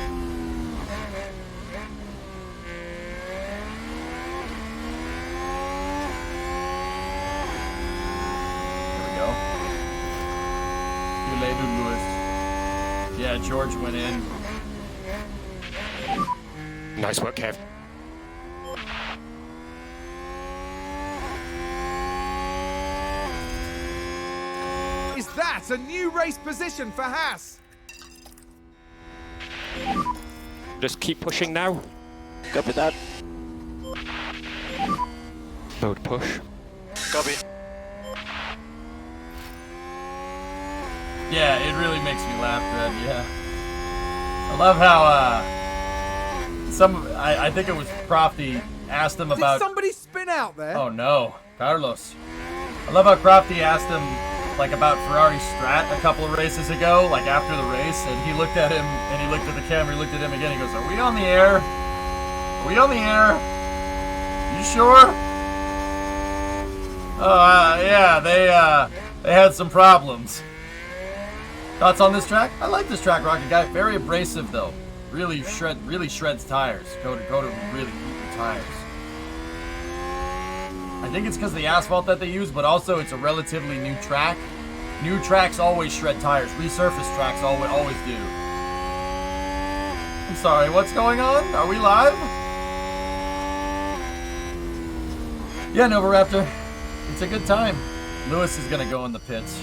There we go. You later, Lewis. Yeah, George went in. Nice work, Kev. Is that a new race position for Haas? Just keep pushing now. Copy that. Mode push. Copy. Yeah, it really makes me laugh, Fred, yeah. I love how, I think it was Crofty asked him about... Did somebody spin out there? Oh no, Carlos. I love how Crofty asked him, like, about Ferrari strat a couple of races ago, like after the race, and he looked at him, and he looked at the camera, he looked at him again, he goes, are we on the air? Are we on the air? You sure? Oh, yeah, they had some problems. Thoughts on this track? I like this track, Rocket Guy. Very abrasive, though. Really shreds tires. Go to really eat your tires. I think it's because of the asphalt that they use, but also it's a relatively new track. New tracks always shred tires. Resurfaced tracks always do. I'm sorry, what's going on? Are we live? Yeah, Novaraptor. It's a good time. Lewis is gonna go in the pits.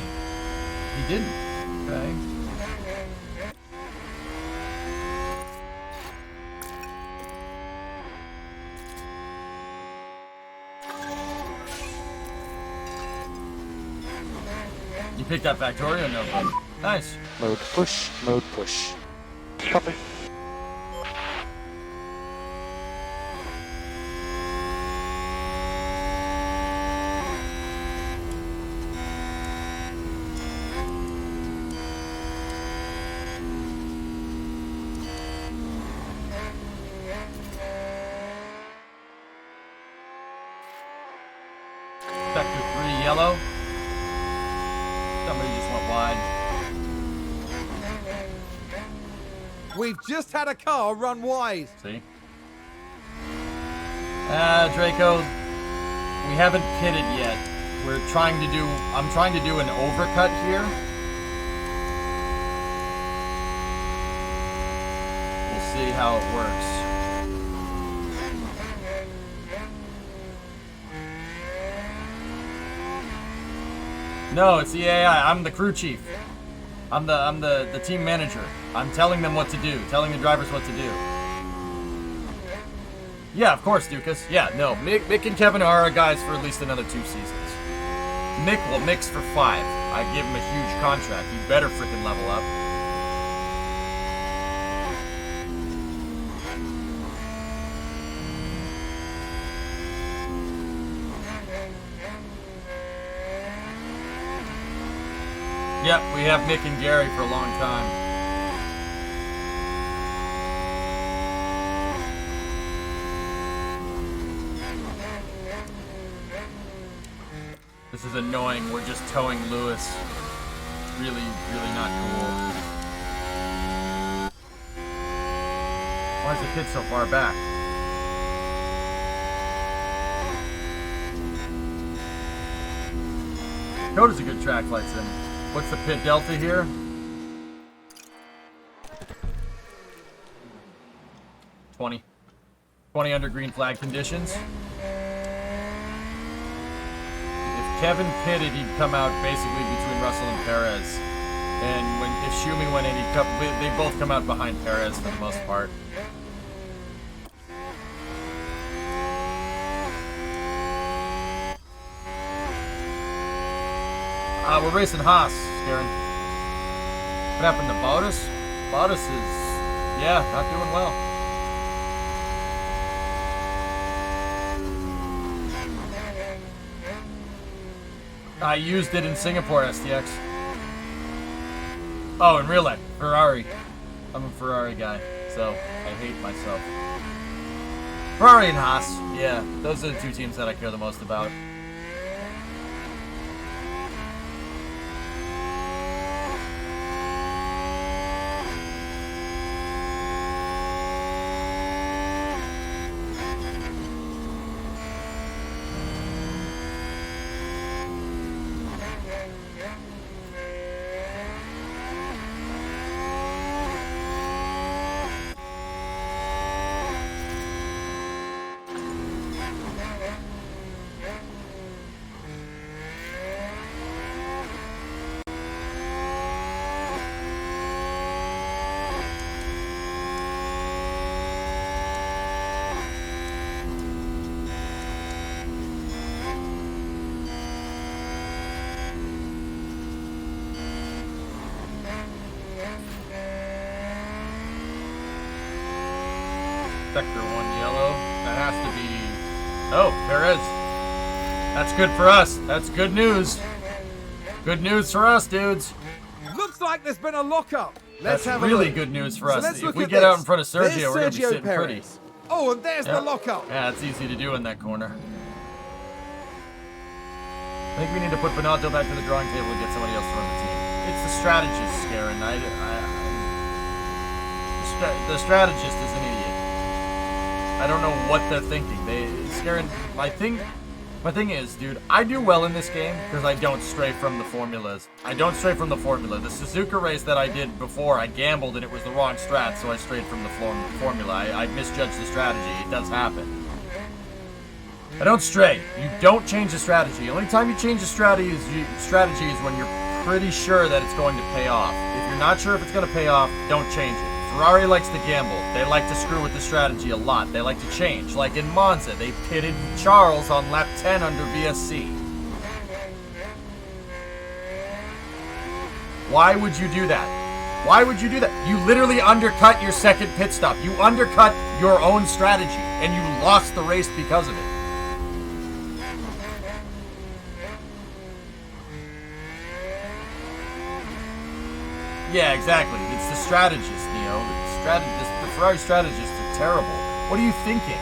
He didn't. Okay. You picked up Factorio? No. Nice. Mode push, mode push. Copy. Sector 3 yellow. Somebody just went wide. We've just had a car run wide. See? Draco, we haven't pitted yet. I'm trying to do an overcut here. We'll see how it works. No, it's the AI. I'm the crew chief. I'm the team manager. I'm telling them what to do, telling the drivers what to do. Yeah, of course, Dukas. Yeah, no, Mick and Kevin are our guys for at least another 2 seasons. Mick's for 5. I give him a huge contract. He better freaking level up. Yep, we have Mick and Gary for a long time. This is annoying. We're just towing Lewis. Really, really not cool. Why is the pit so far back? Dakota's a good track light sim. What's the pit delta here? 20 under green flag conditions. If Kevin pitted, he'd come out basically between Russell and Perez. And if Schumi went in, they both come out behind Perez for the most part. We're racing Haas, Karen. What happened to Bottas? Bottas is, yeah, not doing well. I used it in Singapore, STX. Oh, in real life, Ferrari. I'm a Ferrari guy, so I hate myself. Ferrari and Haas, yeah, those are the 2 teams that I care the most about. Sector 1 yellow. That has to be... Oh, Perez. That's good for us. That's good news. Good news for us, dudes. Looks like there's been a lockup. Let's That's have a really look. good news for us. Let's If look we at get out this. in front of Sergio, There's we're going to be Sergio sitting pretty. Perez. Oh, and there's the lockup. Yeah, it's easy to do in that corner. I think we need to put Bernardo back to the drawing table and get somebody else to run the team. It's the strategist, Garen. The strategist is an idiot. I don't know what they're thinking. Garen, my thing is, dude, I do well in this game because I don't stray from the formulas. I don't stray from the formula. The Suzuka race that I did before, I gambled and it was the wrong strat, so I strayed from the formula. I misjudged the strategy. It does happen. I don't stray. You don't change the strategy. The only time you change the strategy is when you're pretty sure that it's going to pay off. If you're not sure if it's going to pay off, don't change it. Ferrari likes to gamble. They like to screw with the strategy a lot. They like to change. Like in Monza, they pitted Charles on lap 10 under VSC. Why would you do that? Why would you do that? You literally undercut your second pit stop. You undercut your own strategy, and you lost the race because of it. Yeah, exactly. It's the strategist, Neo. The Ferrari strategists are terrible. What are you thinking?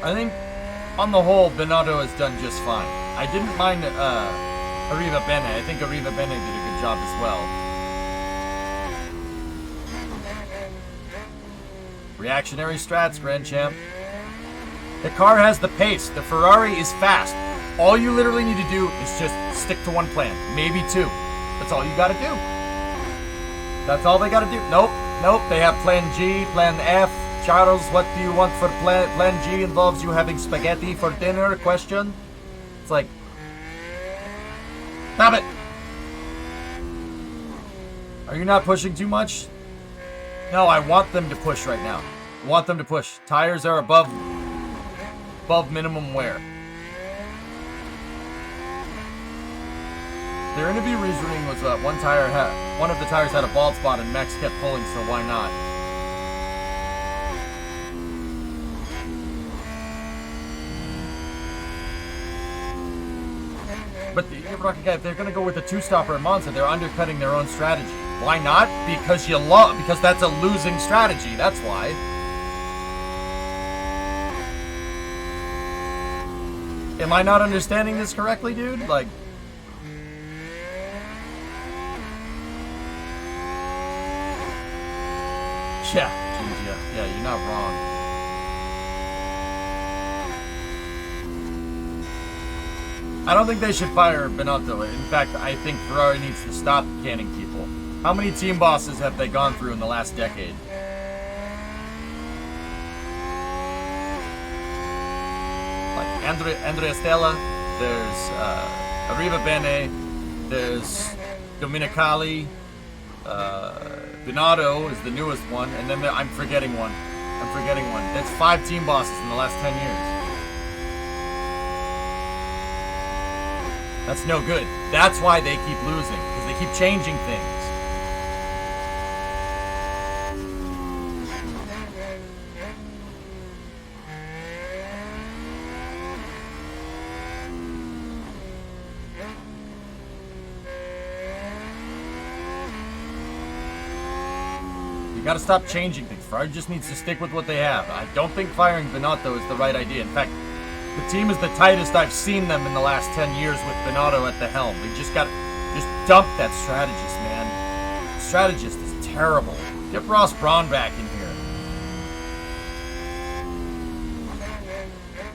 I think, on the whole, Binotto has done just fine. I didn't mind Arriva Bene. I think Arriva Bene did a good job as well. Reactionary strats, Grand Champ. The car has the pace. The Ferrari is fast. All you literally need to do is just stick to one plan. Maybe 2. That's all you gotta do. That's all they gotta do. Nope. They have plan G, plan F. Charles, what do you want for plan G? Involves you having spaghetti for dinner? Question. It's like, stop it. Are you not pushing too much? No, I want them to push right now. I want them to push. Tires are above minimum wear. Their interview reasoning was one of the tires had a bald spot and Max kept pulling, so why not? But Rocket Guy, if they're gonna go with a two-stopper at Monza, they're undercutting their own strategy. Why not? Because because that's a losing strategy. That's why. Am I not understanding this correctly, dude? Like, yeah, you're not wrong. I don't think they should fire Binotto. In fact, I think Ferrari needs to stop canning people. How many team bosses have they gone through in the last decade? Like Andrea Stella, there's Arriva Bene, there's Dominicali, Binotto is the newest one, and then I'm forgetting one. That's 5 team bosses in the last 10 years. That's no good. That's why they keep losing, because they keep changing things. You gotta stop changing things. Ferrari just needs to stick with what they have. I don't think firing Binotto is the right idea. In fact, the team is the tightest I've seen them in the last 10 years with Binotto at the helm. We just dump that strategist, man. Strategist is terrible. Get Ross Brawn back in here.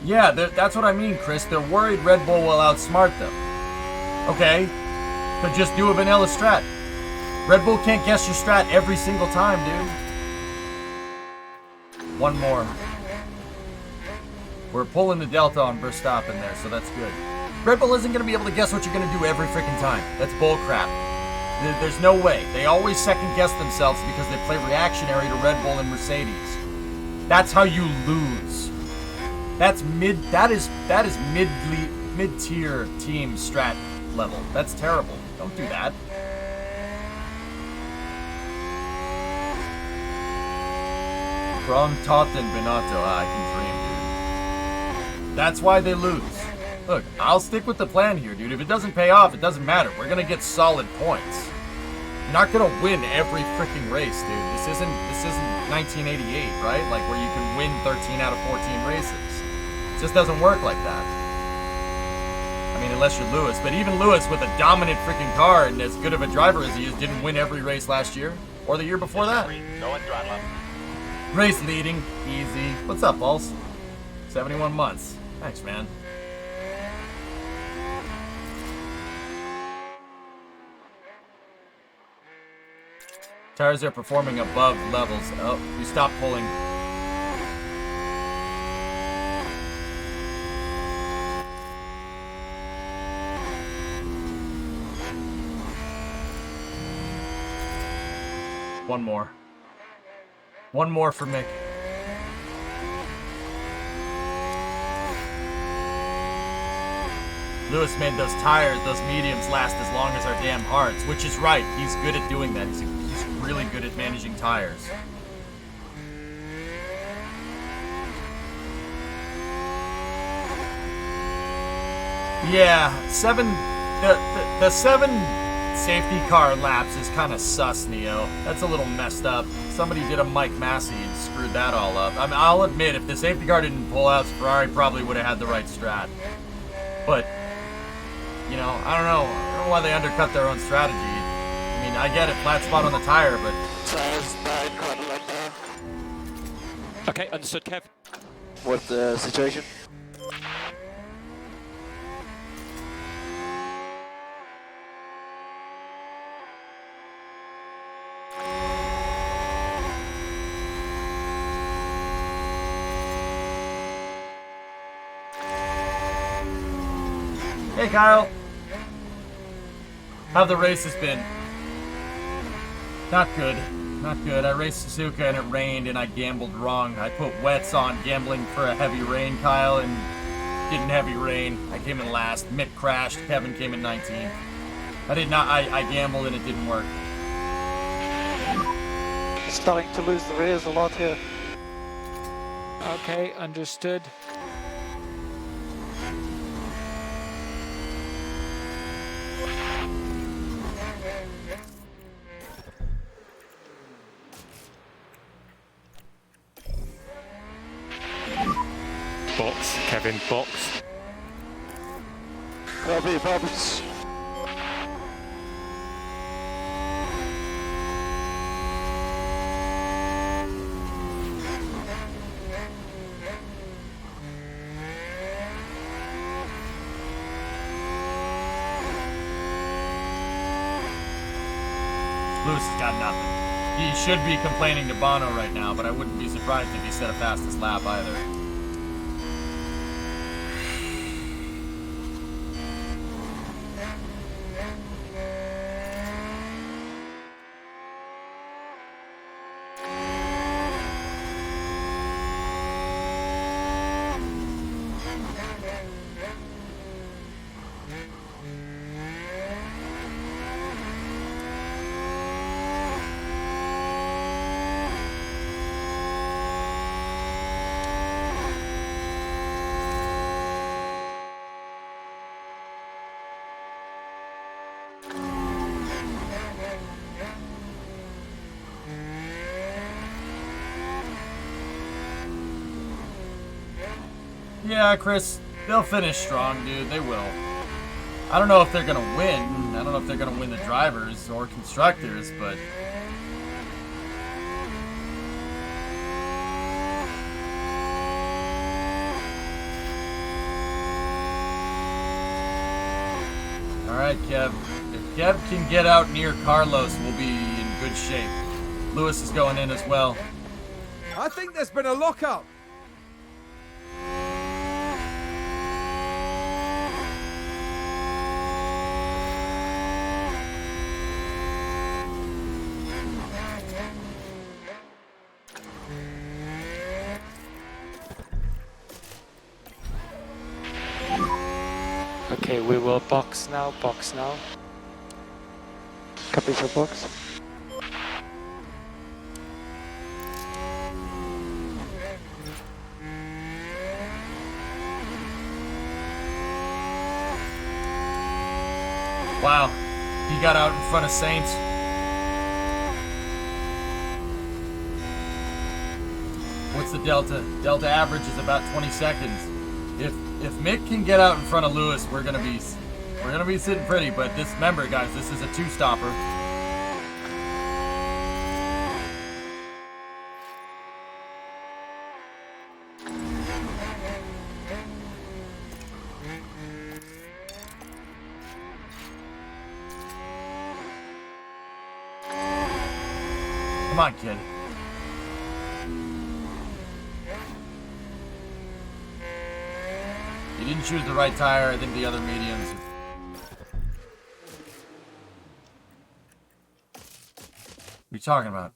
Yeah, that's what I mean, Chris. They're worried Red Bull will outsmart them. Okay, but just do a vanilla strat. Red Bull can't guess your strat every single time, dude. One more. We're pulling the delta on Verstappen there, so that's good. Red Bull isn't going to be able to guess what you're going to do every freaking time. That's bullcrap. There's no way. They always second guess themselves because they play reactionary to Red Bull and Mercedes. That's how you lose. That is mid-tier team strat level. That's terrible. Don't do that. From Totten Binotto, I can dream, dude. That's why they lose. Look, I'll stick with the plan here, dude. If it doesn't pay off, it doesn't matter. We're gonna get solid points. You're not gonna win every freaking race, dude. This isn't 1988, right? Like where you can win 13 out of 14 races. It just doesn't work like that. I mean, unless you're Lewis. But even Lewis, with a dominant freaking car and as good of a driver as he is, didn't win every race last year or the year before that. Race leading, easy. What's up, Balls? 71 months. Thanks, man. Tires are performing above levels. Oh, we stopped pulling. One more. One more for Mick. Lewis made those tires, those mediums, last as long as our damn hearts, which is right. He's good at doing that. He's really good at managing tires. Yeah, the 7 safety car laps is kind of sus, Neo. That's a little messed up. Somebody did a Mike Massey and screwed that all up. I mean, I'll admit, if the safety car didn't pull out, Ferrari probably would have had the right strat. But, you know, I don't know why they undercut their own strategy. I mean, I get it, flat spot on the tire, but... Okay, understood, Kev. What's the situation? Hey, Kyle. How the races been? Not good. Not good. I raced Suzuka and it rained and I gambled wrong. I put wets on gambling for a heavy rain, Kyle, and didn't heavy rain. I came in last. Mick crashed. Kevin came in 19th. I did not. I gambled and it didn't work. Starting to lose the rears a lot here. Okay, understood. Box, Kevin, box. Copy, Bobs. Lewis has got nothing. He should be complaining to Bono right now, but I wouldn't be surprised if he set a fastest lap either. Yeah, Chris, they'll finish strong, dude. They will. I don't know if they're going to win. I don't know if they're going to win the drivers or constructors, but... Alright, Kev. If Kev can get out near Carlos, we'll be in good shape. Lewis is going in as well. I think there's been a lockup. Okay, we will box now, box now. Copy for box. Wow, he got out in front of Saints. What's the delta? Delta average is about 20 seconds. If Mick can get out in front of Lewis, we're gonna be sitting pretty. But this, remember, guys, this is a two-stopper. Come on, kid. You didn't choose the right tire. I think the other mediums. What are you talking about?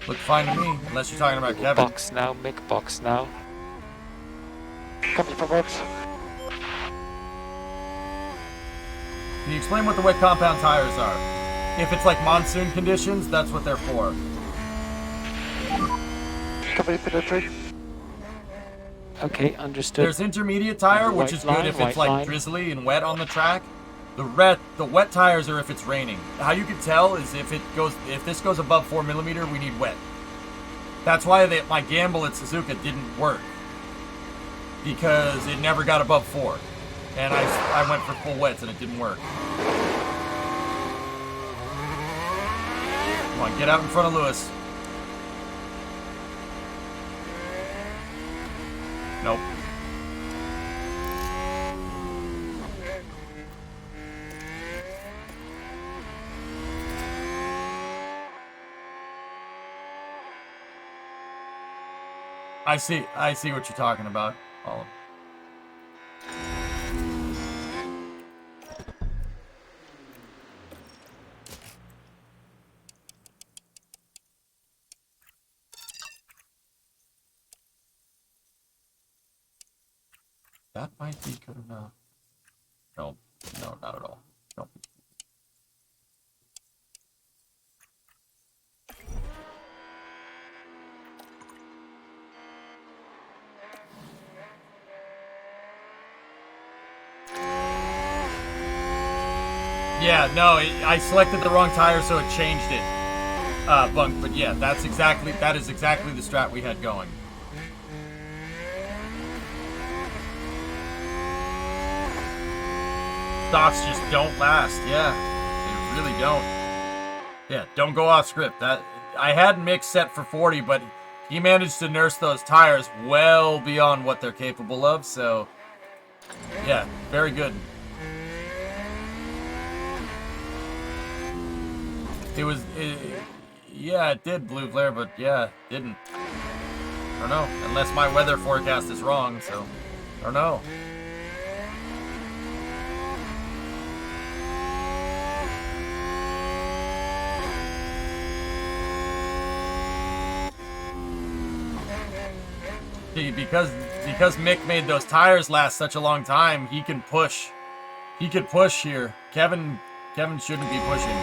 Look fine to me, unless you're talking about Kevin. Box now, make box now. Copy for box. Can you explain what the wet compound tires are? If it's like monsoon conditions, that's what they're for. Copy for the tree. Okay, understood. There's intermediate tire, which is good if it's like drizzly and wet on the track. The wet tires are if it's raining. How you can tell is if this goes above 4mm, we need wet. That's why my gamble at Suzuka didn't work, because it never got above 4, and I went for full wets and it didn't work. Come on, get out in front of Lewis. Nope. I see what you're talking about. All that might be good enough. No, no, not at all. No. Yeah, no, I selected the wrong tire, so it changed it. Bunk, but yeah, that is exactly the strat we had going. Stocks just don't last, yeah. They really don't. Yeah, don't go off script. That I had Mick set for 40, but he managed to nurse those tires well beyond what they're capable of, so yeah, very good. Yeah, it did blue flare, but yeah, it didn't. I don't know, unless my weather forecast is wrong, so I don't know. See, because Mick made those tires last such a long time, he can push. He could push here. Kevin shouldn't be pushing.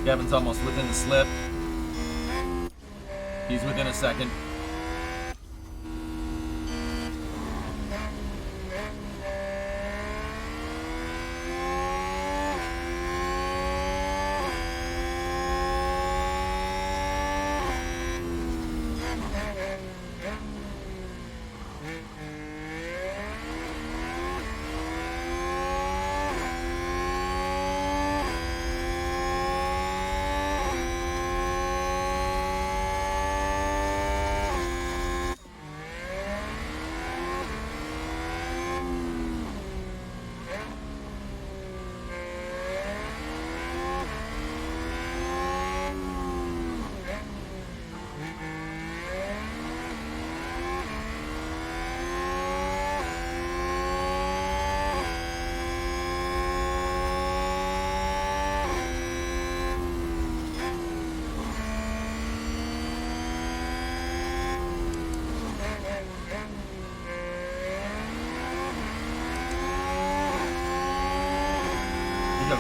Kevin's almost within the slip. He's within a second.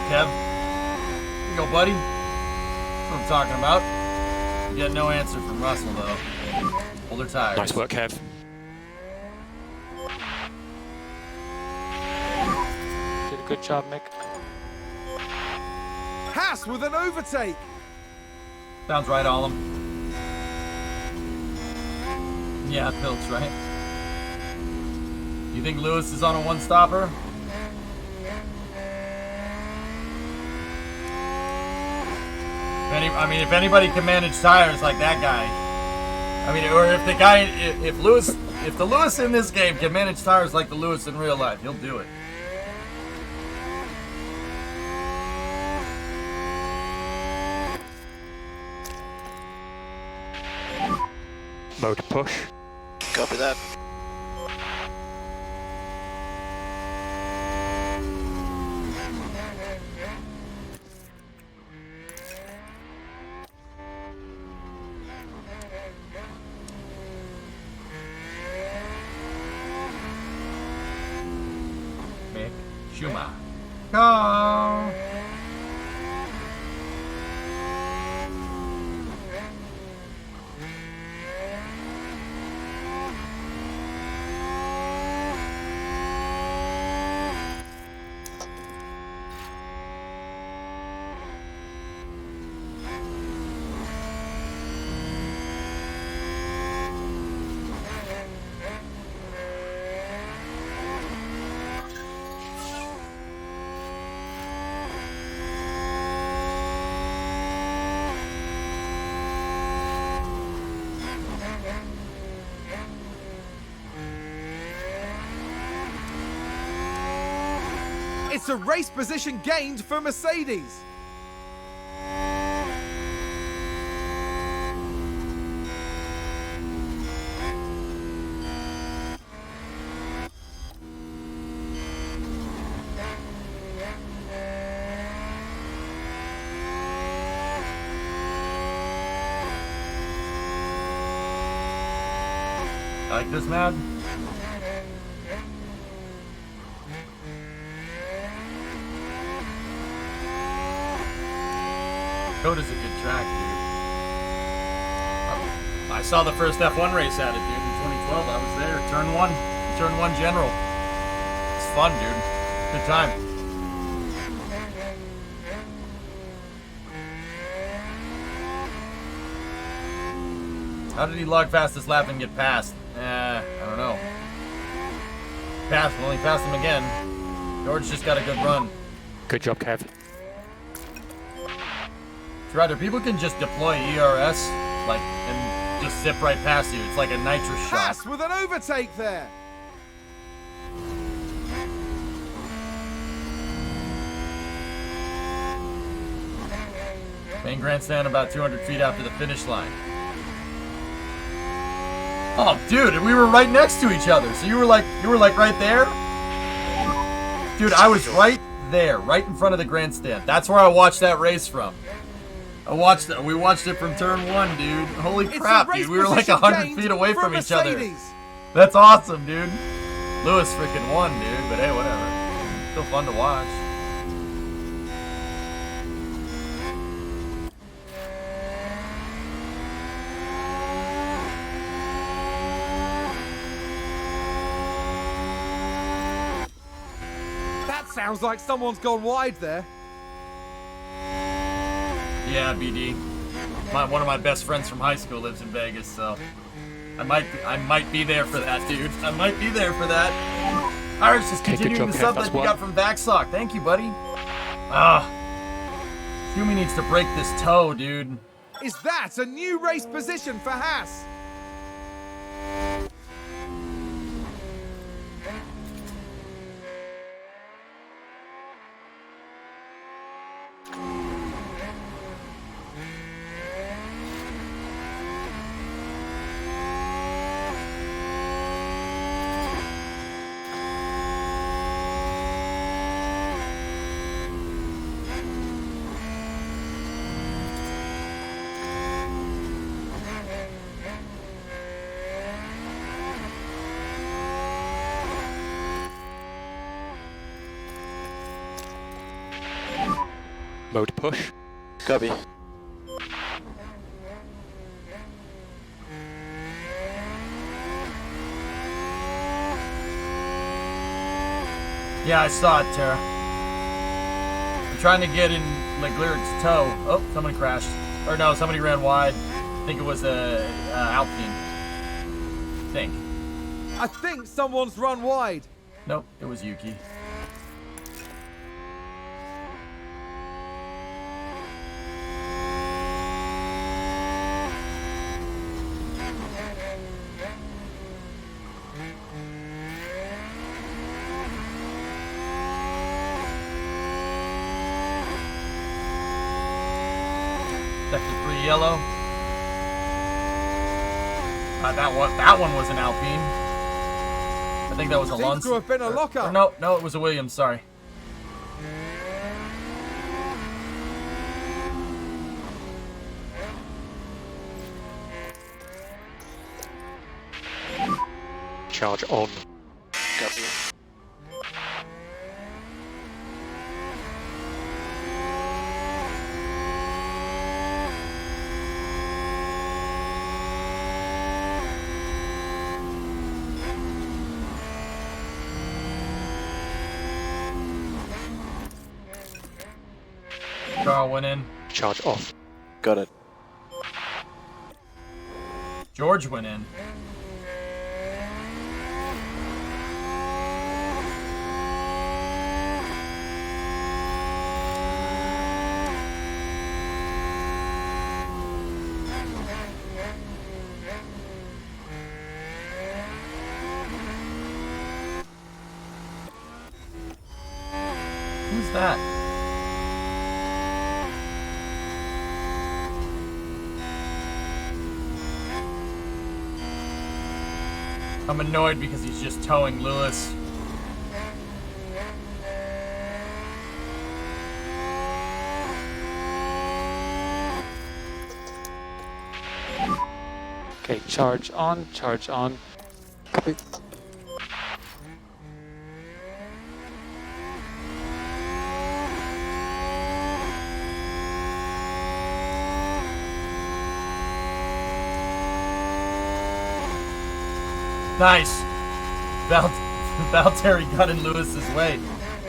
Kev. Here you go, buddy. That's what I'm talking about. You get no answer from Russell, though. Older tires. Nice work, Kev. Did a good job, Mick. Haas with an overtake. Sounds right, Olam. Yeah, Pilch, right? You think Lewis is on a one-stopper? If anybody can manage tires like that guy, or if the Lewis in this game can manage tires like the Lewis in real life, he'll do it. Mode push. Copy that. Schumacher. Go! It's a race position gained for Mercedes. Like this, Mad? Coda's a good track, dude. I saw the first F1 race at it, dude, in 2012. I was there. Turn one general. It's fun, dude. Good time. How did he log past this lap and get past? I don't know. Only passed him again. George just got a good run. Good job, Kev. Ryder, people can just deploy ERS, and just zip right past you. It's like a nitrous shot. Haas with an overtake there. Main grandstand about 200 feet after the finish line. Oh, dude, we were right next to each other. So you were like right there? Dude, I was right there, right in front of the grandstand. That's where I watched that race from. We watched it from turn one, dude. Holy crap, dude. We were like 100 feet away from each other. That's awesome, dude. Lewis freaking won, dude, but hey, whatever. Still fun to watch. Sounds like someone's gone wide there. Yeah, BD. One of my best friends from high school lives in Vegas, so I might be there for that, dude. I might be there for that. Irish just continuing the sub that you got from Vaxsock. Thank you, buddy. Humi needs to break this toe, dude. Is that a new race position for Haas? Mode push. Copy. Yeah, I saw it, Tara. I'm trying to get in Leclerc's toe. Oh, somebody crashed. Or no, somebody ran wide. I think it was Alpine. I think someone's run wide. Nope, it was Yuki. Sector 3 yellow. That one was an Alpine. I think that was Alonso. Seems to have been a lockup. No, it was a Williams. Sorry. Charge on. Copy. Carl went in. Charge off. Got it. George went in. Who's that? I'm annoyed because he's just towing Lewis. Okay, charge on, charge on. Copy. Nice. Valtteri got in Lewis's way.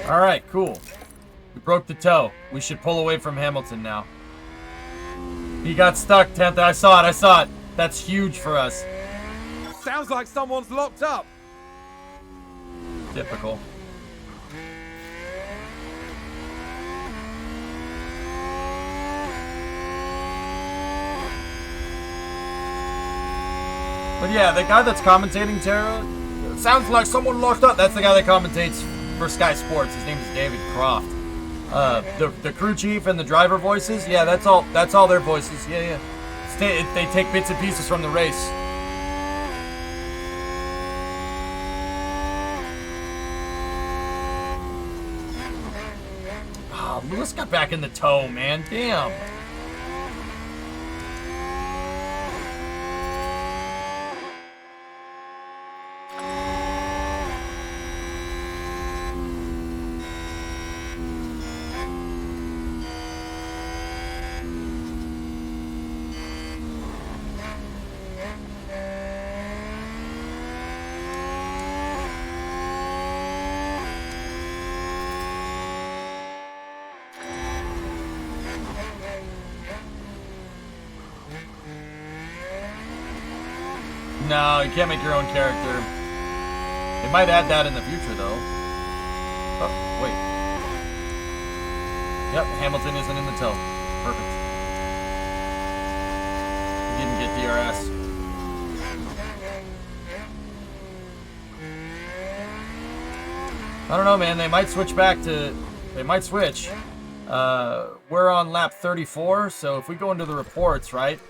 All right, cool. We broke the toe. We should pull away from Hamilton now. He got stuck, 10th. I saw it. That's huge for us. Sounds like someone's locked up. Typical. But yeah, the guy that's commentating Terra, sounds like someone locked up. That's the guy that commentates for Sky Sports. His name is David Croft. The crew chief and the driver voices, yeah, that's all their voices. Yeah. They take bits and pieces from the race. Oh, Lewis got back in the tow, man. Damn. No, you can't make your own character. They might add that in the future, though. Oh, wait. Yep, Hamilton isn't in the tow. Perfect. He didn't get DRS. I don't know, man. They might switch back to... They might switch. We're on lap 34, so if we go into the reports, right?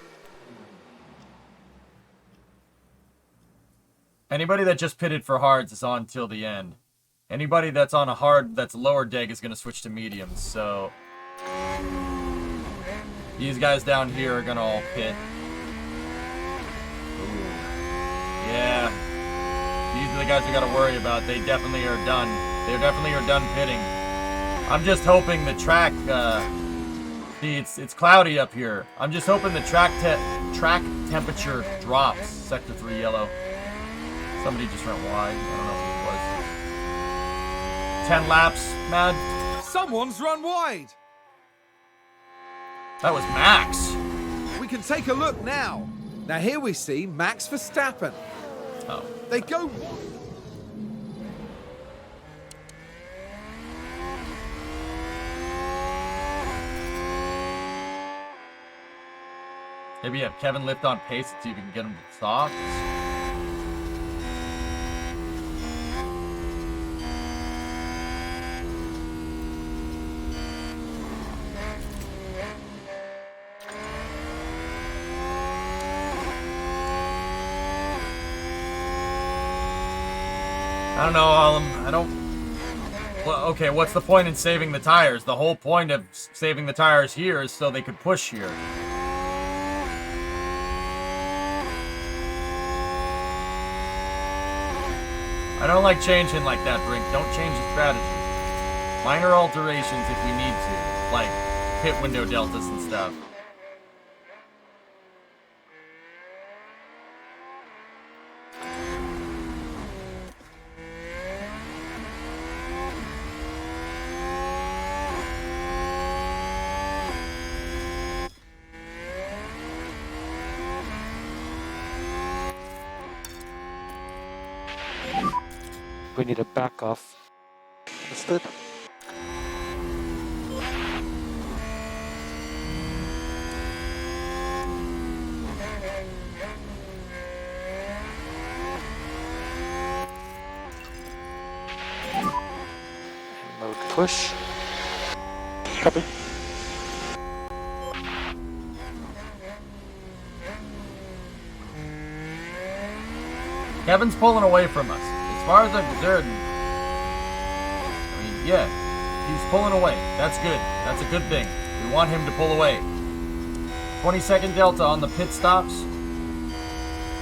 Anybody that just pitted for hards is on till the end. Anybody that's on a hard that's lower deg is going to switch to mediums, so... These guys down here are going to all pit. Ooh. Yeah. These are the guys we got to worry about. They definitely are done. They definitely are done pitting. I'm just hoping the track... see, it's cloudy up here. I'm just hoping the track temperature drops. Sector 3 yellow. Somebody just went wide. I don't know who it was. 10 laps, Mad. Someone's run wide. That was Max. We can take a look now. Now here we see Max Verstappen. Oh. They go... Maybe have Kevin lift on pace and see if we can get him to stop. I don't know, I don't... Well, okay, what's the point in saving the tires? The whole point of saving the tires here is so they could push here. I don't like changing like that, Brink. Don't change the strategy. Minor alterations if we need to. Like pit window deltas and stuff. We need a back off. Understood? Mode push. Copy. Kevin's pulling away from us. As far as I'm concerned, yeah, he's pulling away. That's good. That's a good thing. We want him to pull away. 20-second delta on the pit stops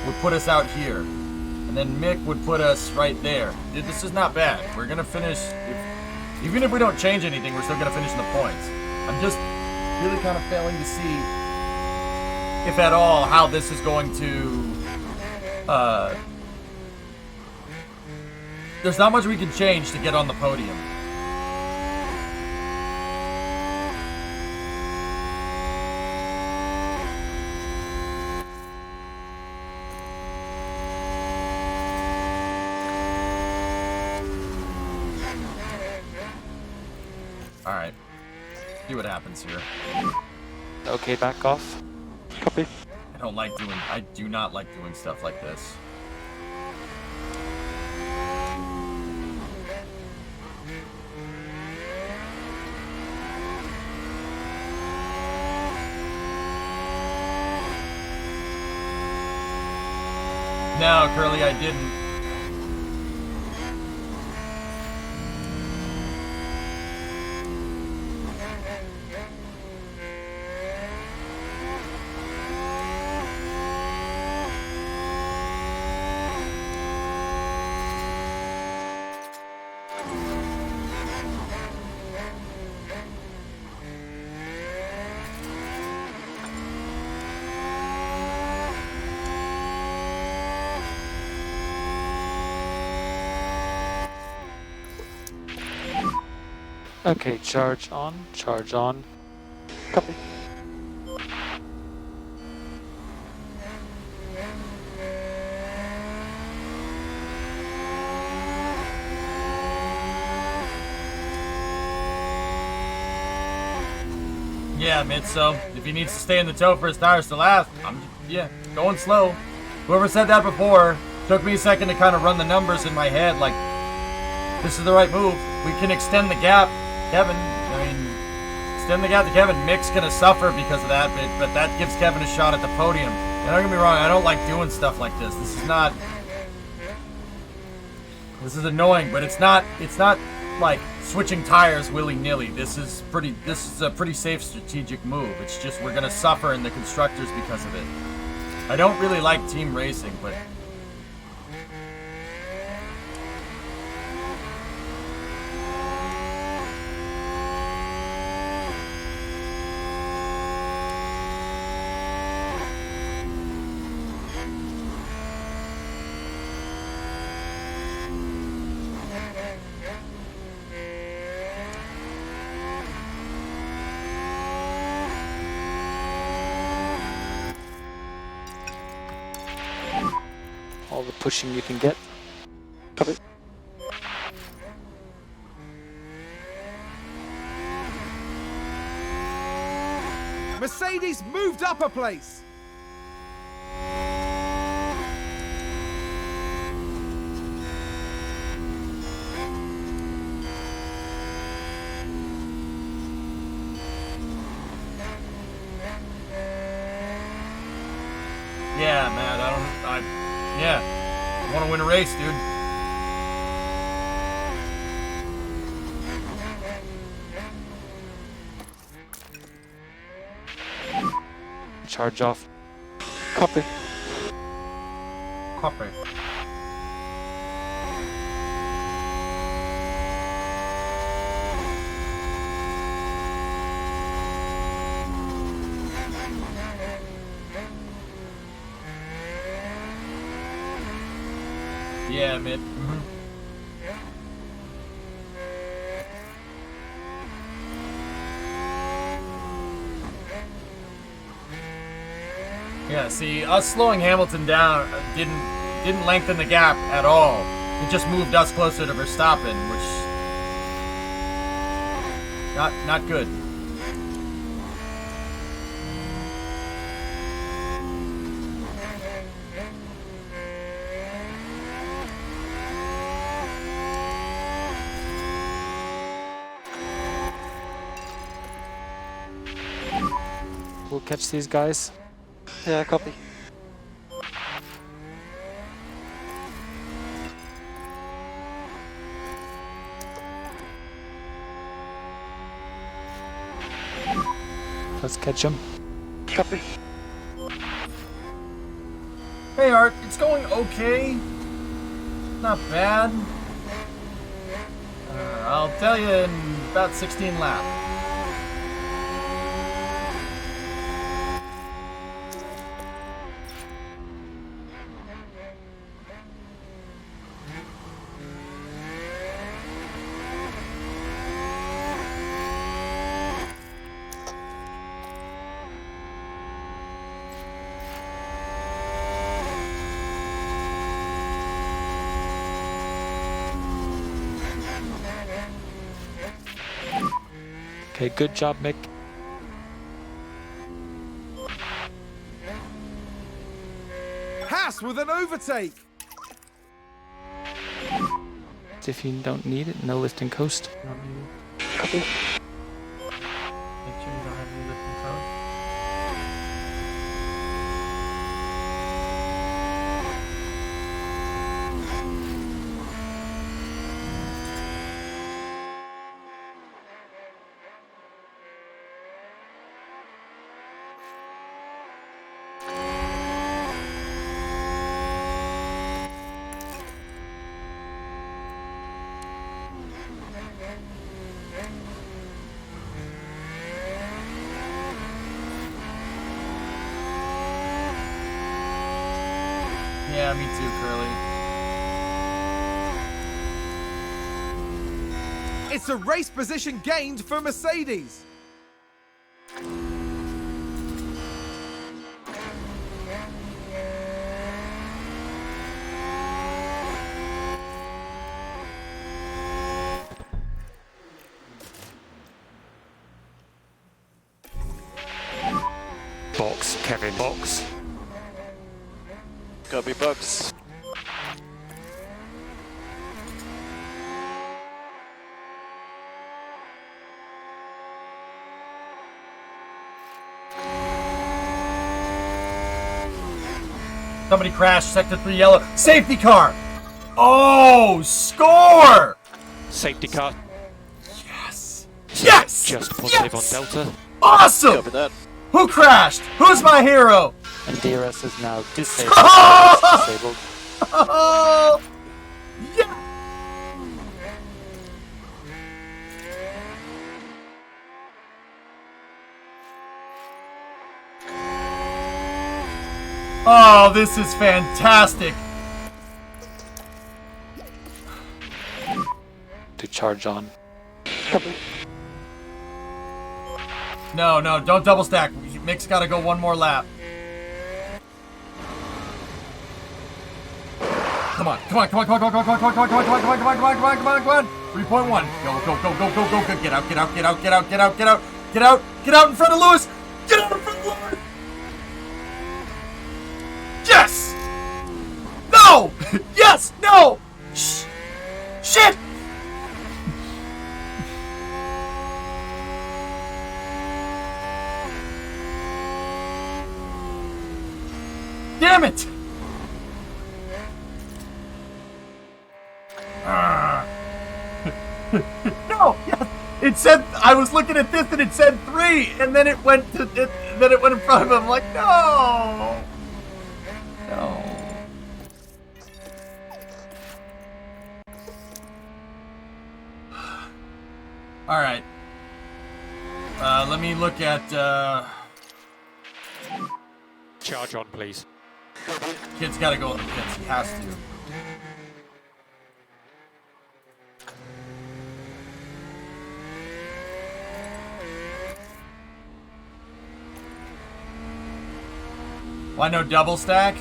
would put us out here. And then Mick would put us right there. Dude, this is not bad. We're going to finish... even if we don't change anything, we're still going to finish in the points. I'm just really kind of failing to see, if at all, how this is going to... there's not much we can change to get on the podium. Alright. See what happens here. Okay, back off. Copy. I do not like doing stuff like this. No, Curly, I didn't. Okay, charge on, charge on. Copy. Yeah, Mitso. If he needs to stay in the tow for his tires to last, going slow. Whoever said that before, took me a second to kind of run the numbers in my head, like, this is the right move. We can extend the gap. Kevin, extend the gap to Kevin. Mick's going to suffer because of that, but that gives Kevin a shot at the podium. And don't get me wrong, I don't like doing stuff like this. This is annoying, but it's not like switching tires willy-nilly. This is a pretty safe strategic move. It's just we're going to suffer in the constructors because of it. I don't really like team racing, but All the pushing you can get. Copy. Mercedes moved up a place. yeah, man, I want to win a race, dude. Charge off. Copy. Copy. Yeah, mid. Yeah, see, us slowing Hamilton down didn't lengthen the gap at all. It just moved us closer to Verstappen, which not good. will catch these guys. Yeah, copy. Let's catch them. Copy. Hey Art, it's going okay. Not bad. I'll tell you in about 16 laps. Okay, good job, Mick. Haas with an overtake. If you don't need it, no lift and coast. Copy. Make sure you don't have any lift and coast. Yeah, me too, Curly. It's a race position gained for Mercedes. Box, Kevin, box. Copy, box. Somebody crashed, sector 3 yellow. Safety car! Oh, score! Safety car. Yes! Yes! Just positive Yes! on Delta. Awesome! Copy that. Who crashed? Who's my hero? And DRS is now disabled. Oh! disabled. Oh! Yeah! Oh, this is fantastic. To charge on. No, don't double stack. Mick's got to go one more lap. Come on. 3.1. Go. Get out in front of Lewis. Get out in front of Lewis. Yes. No. Yes. No. Shit. Damn it. No, yes. It said I was looking at this and it said 3, and then it went to it. Then it went in front of him. I'm like, no. All right. Let me look at. Charge on, please. Kid's got to go in the pits. He has to. Why no double stack?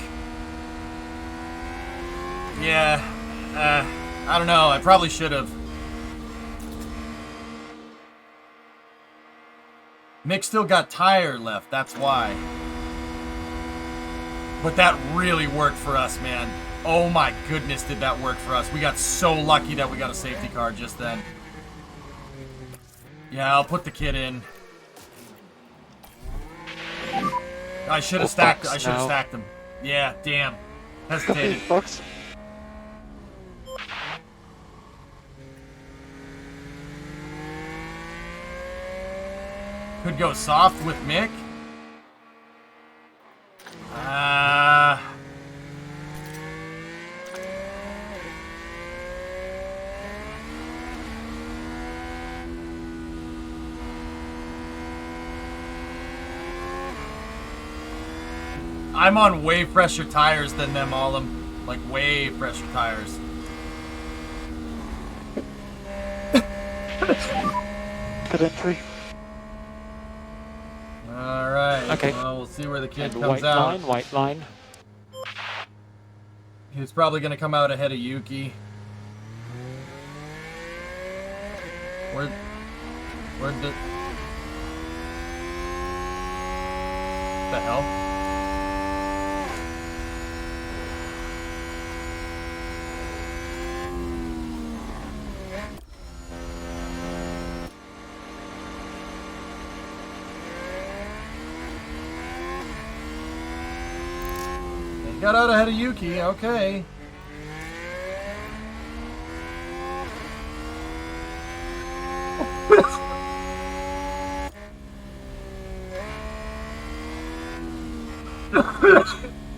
Yeah, I don't know. I probably should have. Mick still got tire left, that's why. But that really worked for us, man. Oh my goodness, did that work for us. We got so lucky that we got a safety car just then. Yeah, I'll put the kid in. I should have stacked. I should have stacked them. Yeah, damn. Hesitated. Box. Could go soft with Mick. I'm on way fresher tires than them, all of them. Like, way fresher tires. Good entry. Alright. Okay. Well, we'll see where the kid And comes out. White line. He's probably going to come out ahead of Yuki. Where'd the hell? He got out ahead of Yuki, okay.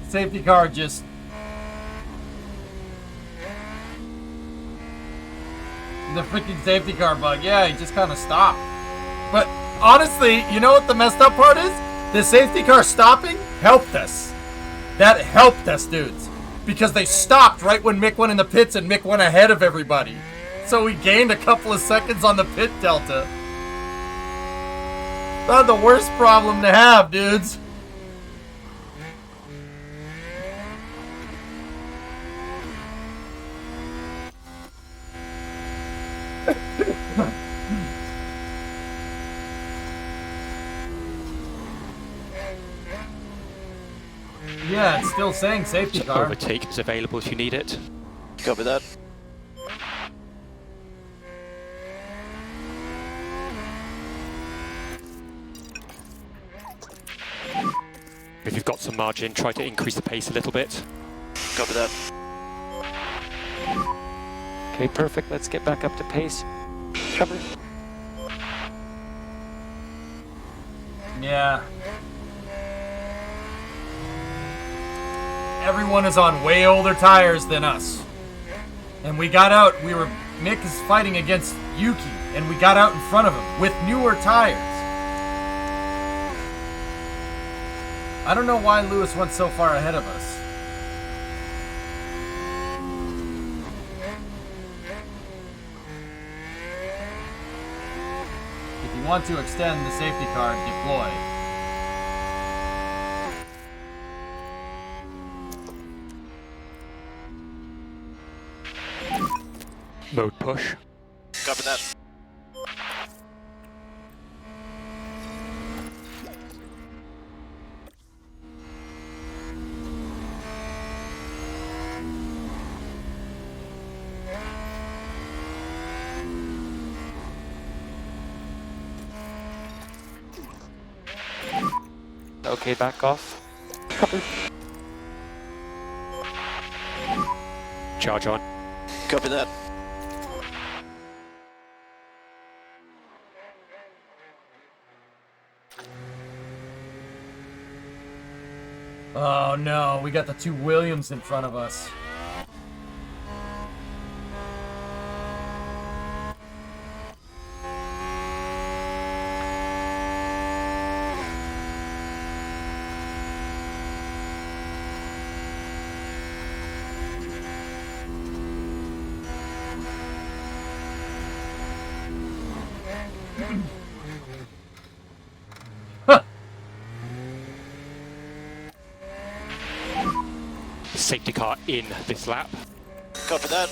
Safety car just... The freaking safety car bug. Yeah, he just kind of stopped. But honestly, you know what the messed up part is? The safety car stopping helped us. That helped us, dudes. Because they stopped right when Mick went in the pits and Mick went ahead of everybody. So we gained a couple of seconds on the pit delta. Not the worst problem to have, dudes. Yeah, it's still saying safety car. Overtake is available if you need it. Copy that. If you've got some margin, try to increase the pace a little bit. Copy that. Okay, perfect. Let's get back up to pace. Copy. Yeah. Everyone is on way older tires than us. And we got out, Mick is fighting against Yuki, and we got out in front of him with newer tires. I don't know why Lewis went so far ahead of us. If you want to extend the safety car, deploy. Mode push. Copy that. Okay, back off. Copy. Charge on. Copy that. Oh no, we got the two Williams in front of us. Safety car in this lap. Copy that.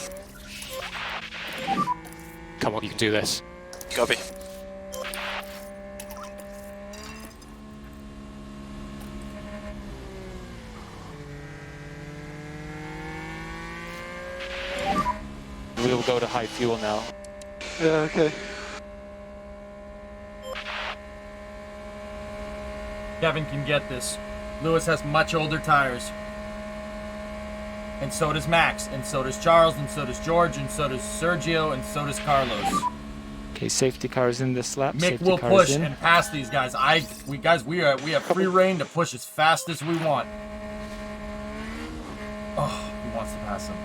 Come on, you can do this. Copy. We'll go to high fuel now. Yeah, okay. Kevin can get this. Lewis has much older tires. And so does Max, and so does Charles, and so does George, and so does Sergio, and so does Carlos. Okay, safety car is in this lap. Mick Safety will car push is in. and pass these guys. We have free reign to push as fast as we want. Oh, he wants to pass him.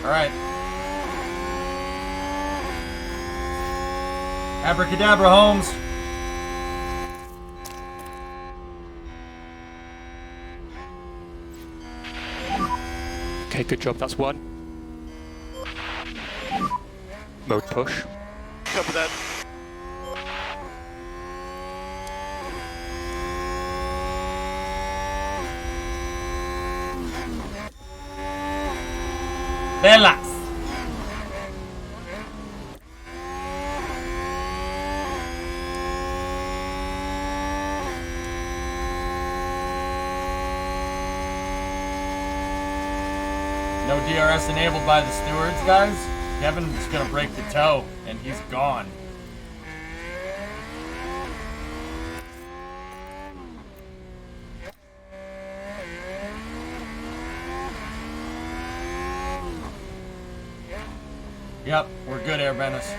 All right. Abracadabra, Holmes. Okay, good job. That's one. Mode push. Copy that. Relax. No DRS enabled by the stewards, guys. Kevin's gonna break the toe, and he's gone. Yep, we're good, Air Venice.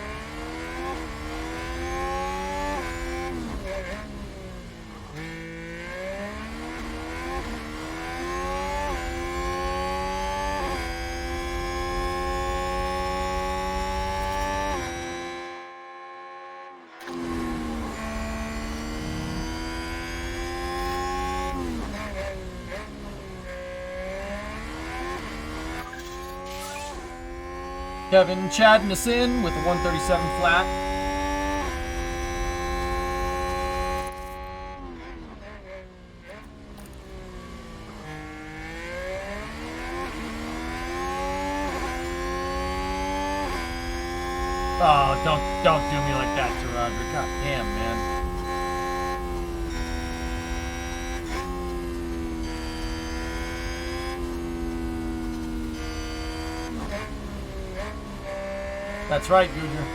Kevin chadding us in with the 137 flat. Oh, don't do me like that, Gerardra. God damn, man. That's right, Goodyear.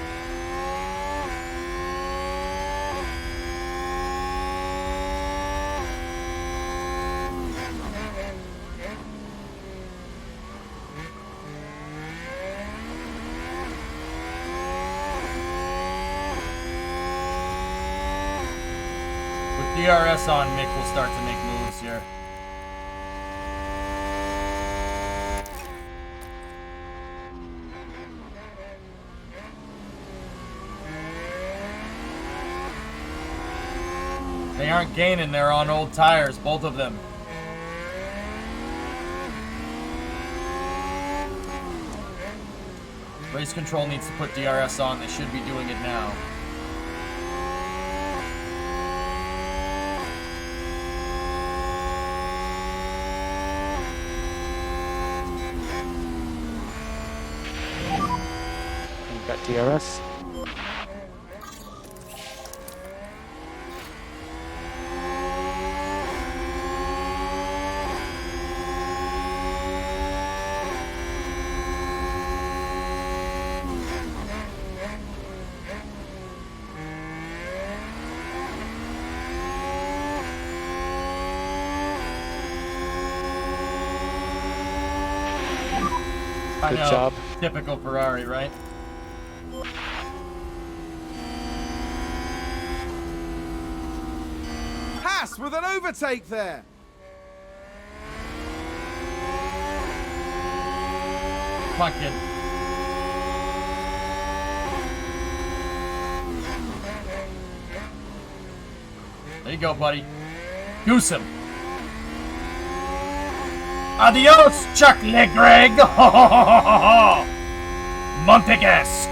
With DRS on, Mick will start to make moves here. They aren't gaining, they're on old tires, both of them. Race control needs to put DRS on, they should be doing it now. You've got DRS. I Good know, job. typical Ferrari, right? Haas with an overtake there. Come on, kid. There you go, buddy. Goose him. Adios, Chuck LeGreg! Montegas!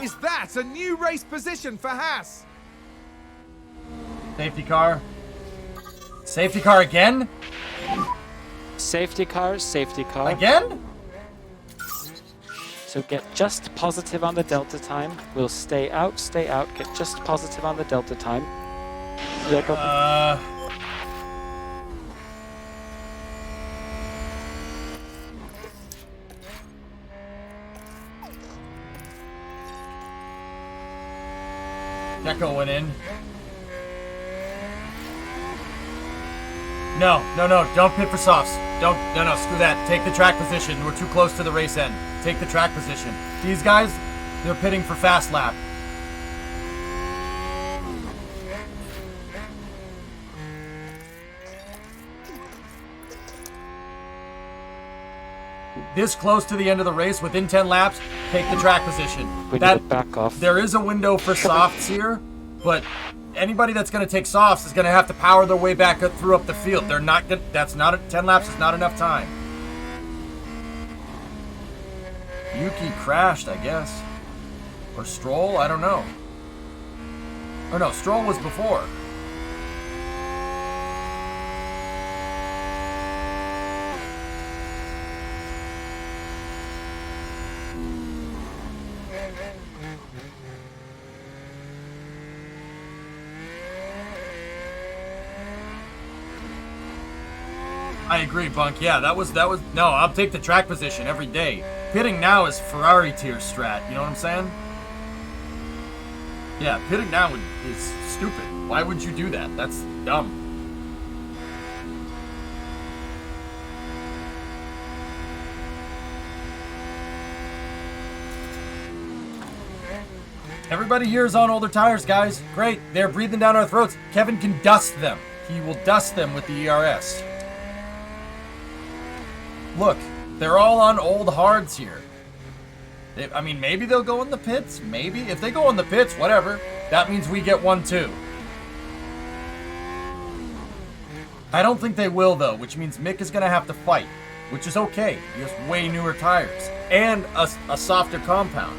Is that a new race position for Haas? Safety car. Safety car again? Safety car, safety car. Again? So get just positive on the delta time. We'll stay out, get just positive on the delta time. Yeah, copy. Deco went in. No, don't pit for softs. No, screw that. Take the track position. We're too close to the race end. Take the track position. These guys, they're pitting for fast lap. This close to the end of the race, within 10 laps, take the track position. We need to back off. There is a window for softs here, but anybody that's going to take softs is going to have to power their way back up through the field. They're not good. 10 laps is not enough time. Yuki crashed, I guess. Or Stroll, I don't know. Oh no, Stroll was before. I agree, Bunk. Yeah, that was no, I'll take the track position every day. Pitting now is Ferrari tier strat, you know what I'm saying? Yeah, pitting now is stupid. Why would you do that? That's dumb. Everybody here is on older tires, guys. Great. They're breathing down our throats. Kevin can dust them. He will dust them with the ERS. Look, they're all on old hards here. I mean, maybe they'll go in the pits. Maybe. If they go in the pits, whatever. That means we get 1-2. I don't think they will, though, which means Mick is going to have to fight, which is okay. He has way newer tires and a softer compound.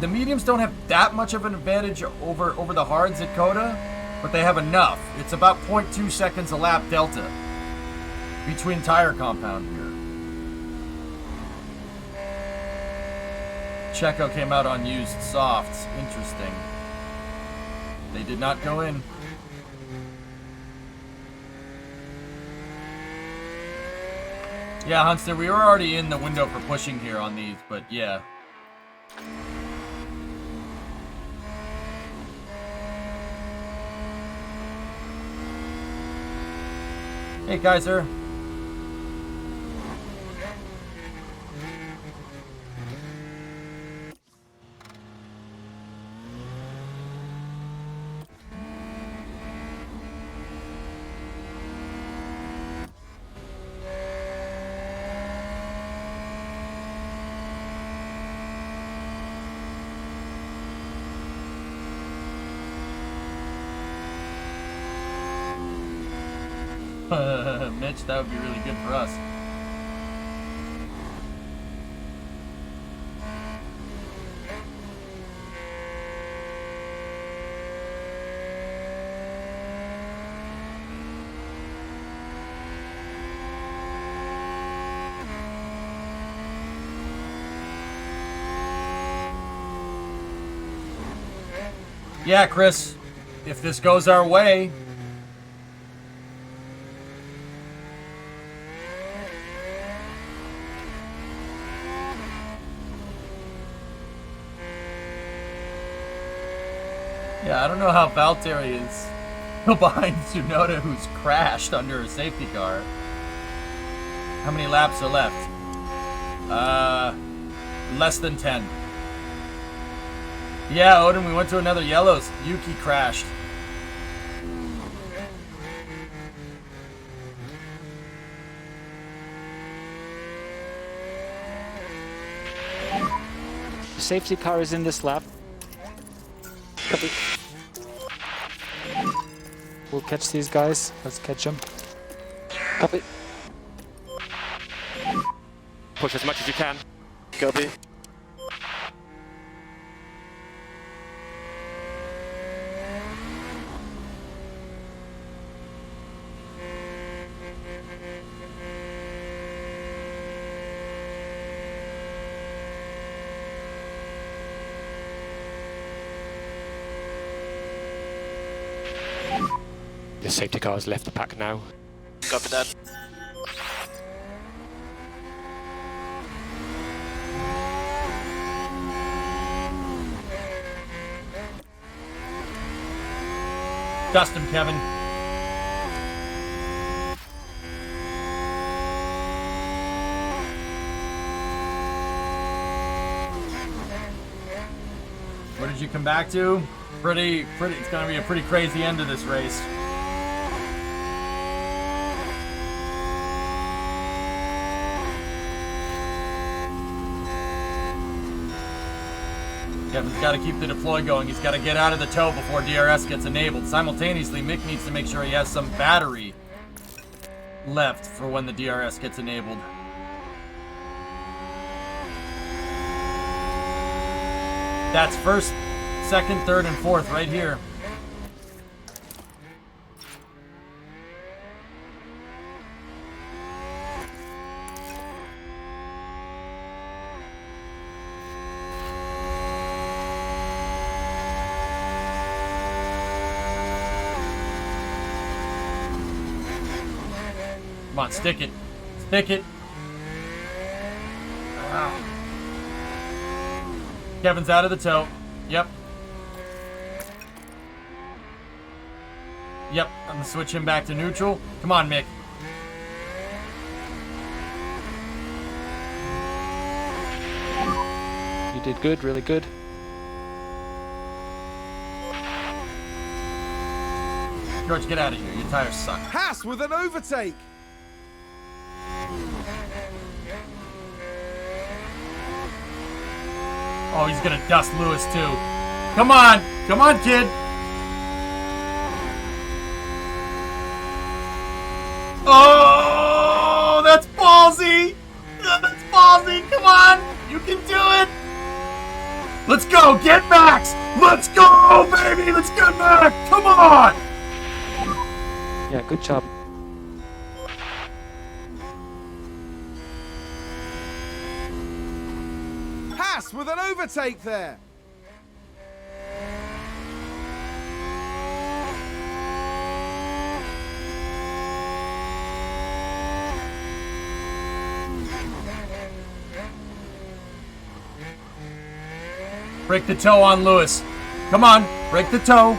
The mediums don't have that much of an advantage over the hards at Coda, but they have enough. It's about 0.2 seconds a lap delta between tire compound here. Checo came out on used softs. Interesting. They did not go in. Yeah, Hunster, we were already in the window for pushing here on these, but yeah. Hey, Kaiser. Mitch, that would be really good for us. Yeah, Chris, if this goes our way, yeah, I don't know how Valtteri is behind Tsunoda, who's crashed under a safety car. How many laps are left? Less than 10. Yeah, Odin, we went to another yellows. Yuki crashed. The safety car is in this lap. Copy. We'll catch these guys. Let's catch them. Copy. Push as much as you can. Copy. the safety car has left the pack now. Copy that. Dust him, Kevin. What did you come back to? Pretty, it's gonna be a pretty crazy end to this race. Kevin's got to keep the deploy going. He's got to get out of the tow before DRS gets enabled. Simultaneously, Mick needs to make sure he has some battery left for when the DRS gets enabled. That's first, second, third, and fourth right here. Come on, stick it. Stick it. Wow. Kevin's out of the tow. Yep. Yep, I'm gonna switch him back to neutral. Come on, Mick. You did good, really good. George, get out of here. Your tires suck. Haas with an overtake. Oh, he's gonna dust Lewis too. Come on! Come on, kid! Oh, that's ballsy! That's ballsy! Come on! You can do it! Let's go! Get Max! Let's go, baby! Let's get Max! Come on! Yeah, good job. Haas with an overtake there. Break the toe on Lewis. Come on, break the toe.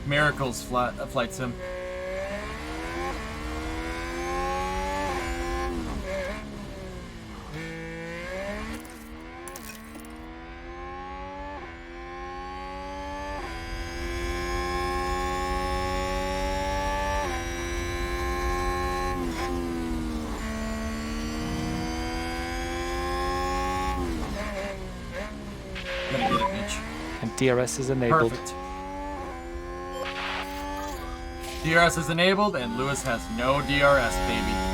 Miracles flight sim. Gonna get it, Mitch. And DRS is enabled. Perfect. DRS is enabled, and Lewis has no DRS, baby.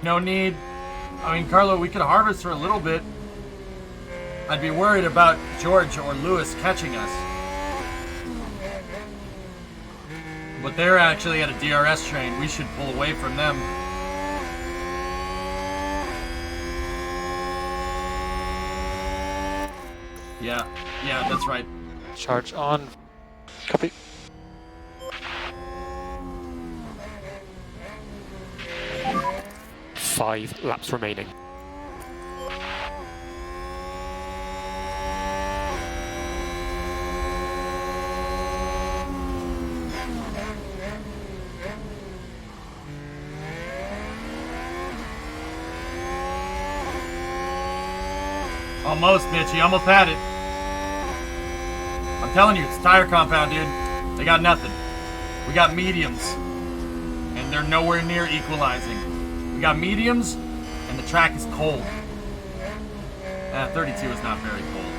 No need. I mean, Carlo, we could harvest for a little bit. I'd be worried about George or Lewis catching us. But they're actually at a DRS train. We should pull away from them. Yeah, that's right. Charge on. Copy. Five laps remaining. Almost, bitch. He almost had it. I'm telling you, it's a tire compound, dude. They got nothing. We got mediums, and they're nowhere near equalizing. We got mediums, and the track is cold. 32 is not very cold,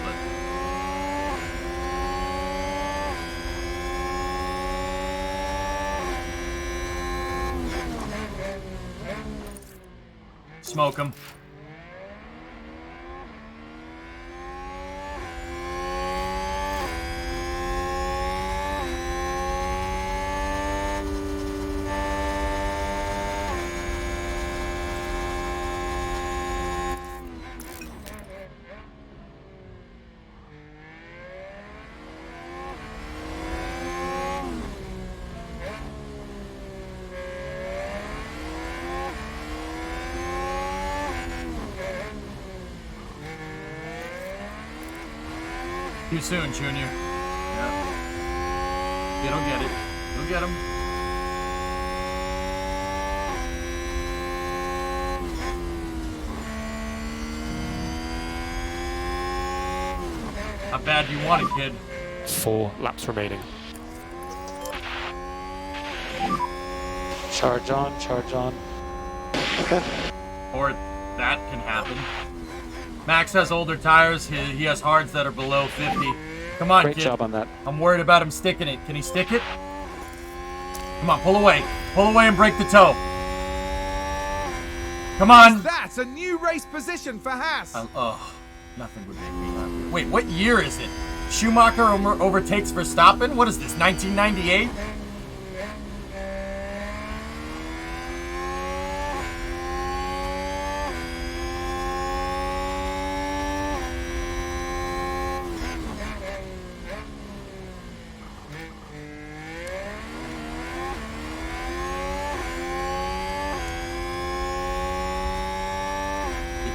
but... Smoke them. Too soon, Junior. Yeah. Yeah, don't get it. Don't get him. How bad do you want it, kid? 4 laps remaining. Charge on, charge on. Okay. Or that can happen. Max has older tires. He has hards that are below 50. Come on, Great kid. job on that. I'm worried about him sticking it. Can he stick it? Come on, pull away. Pull away and break the toe. Come on. That's a new race position for Haas. Nothing would make me happier. Wait, what year is it? Schumacher overtakes Verstappen? What is this, 1998?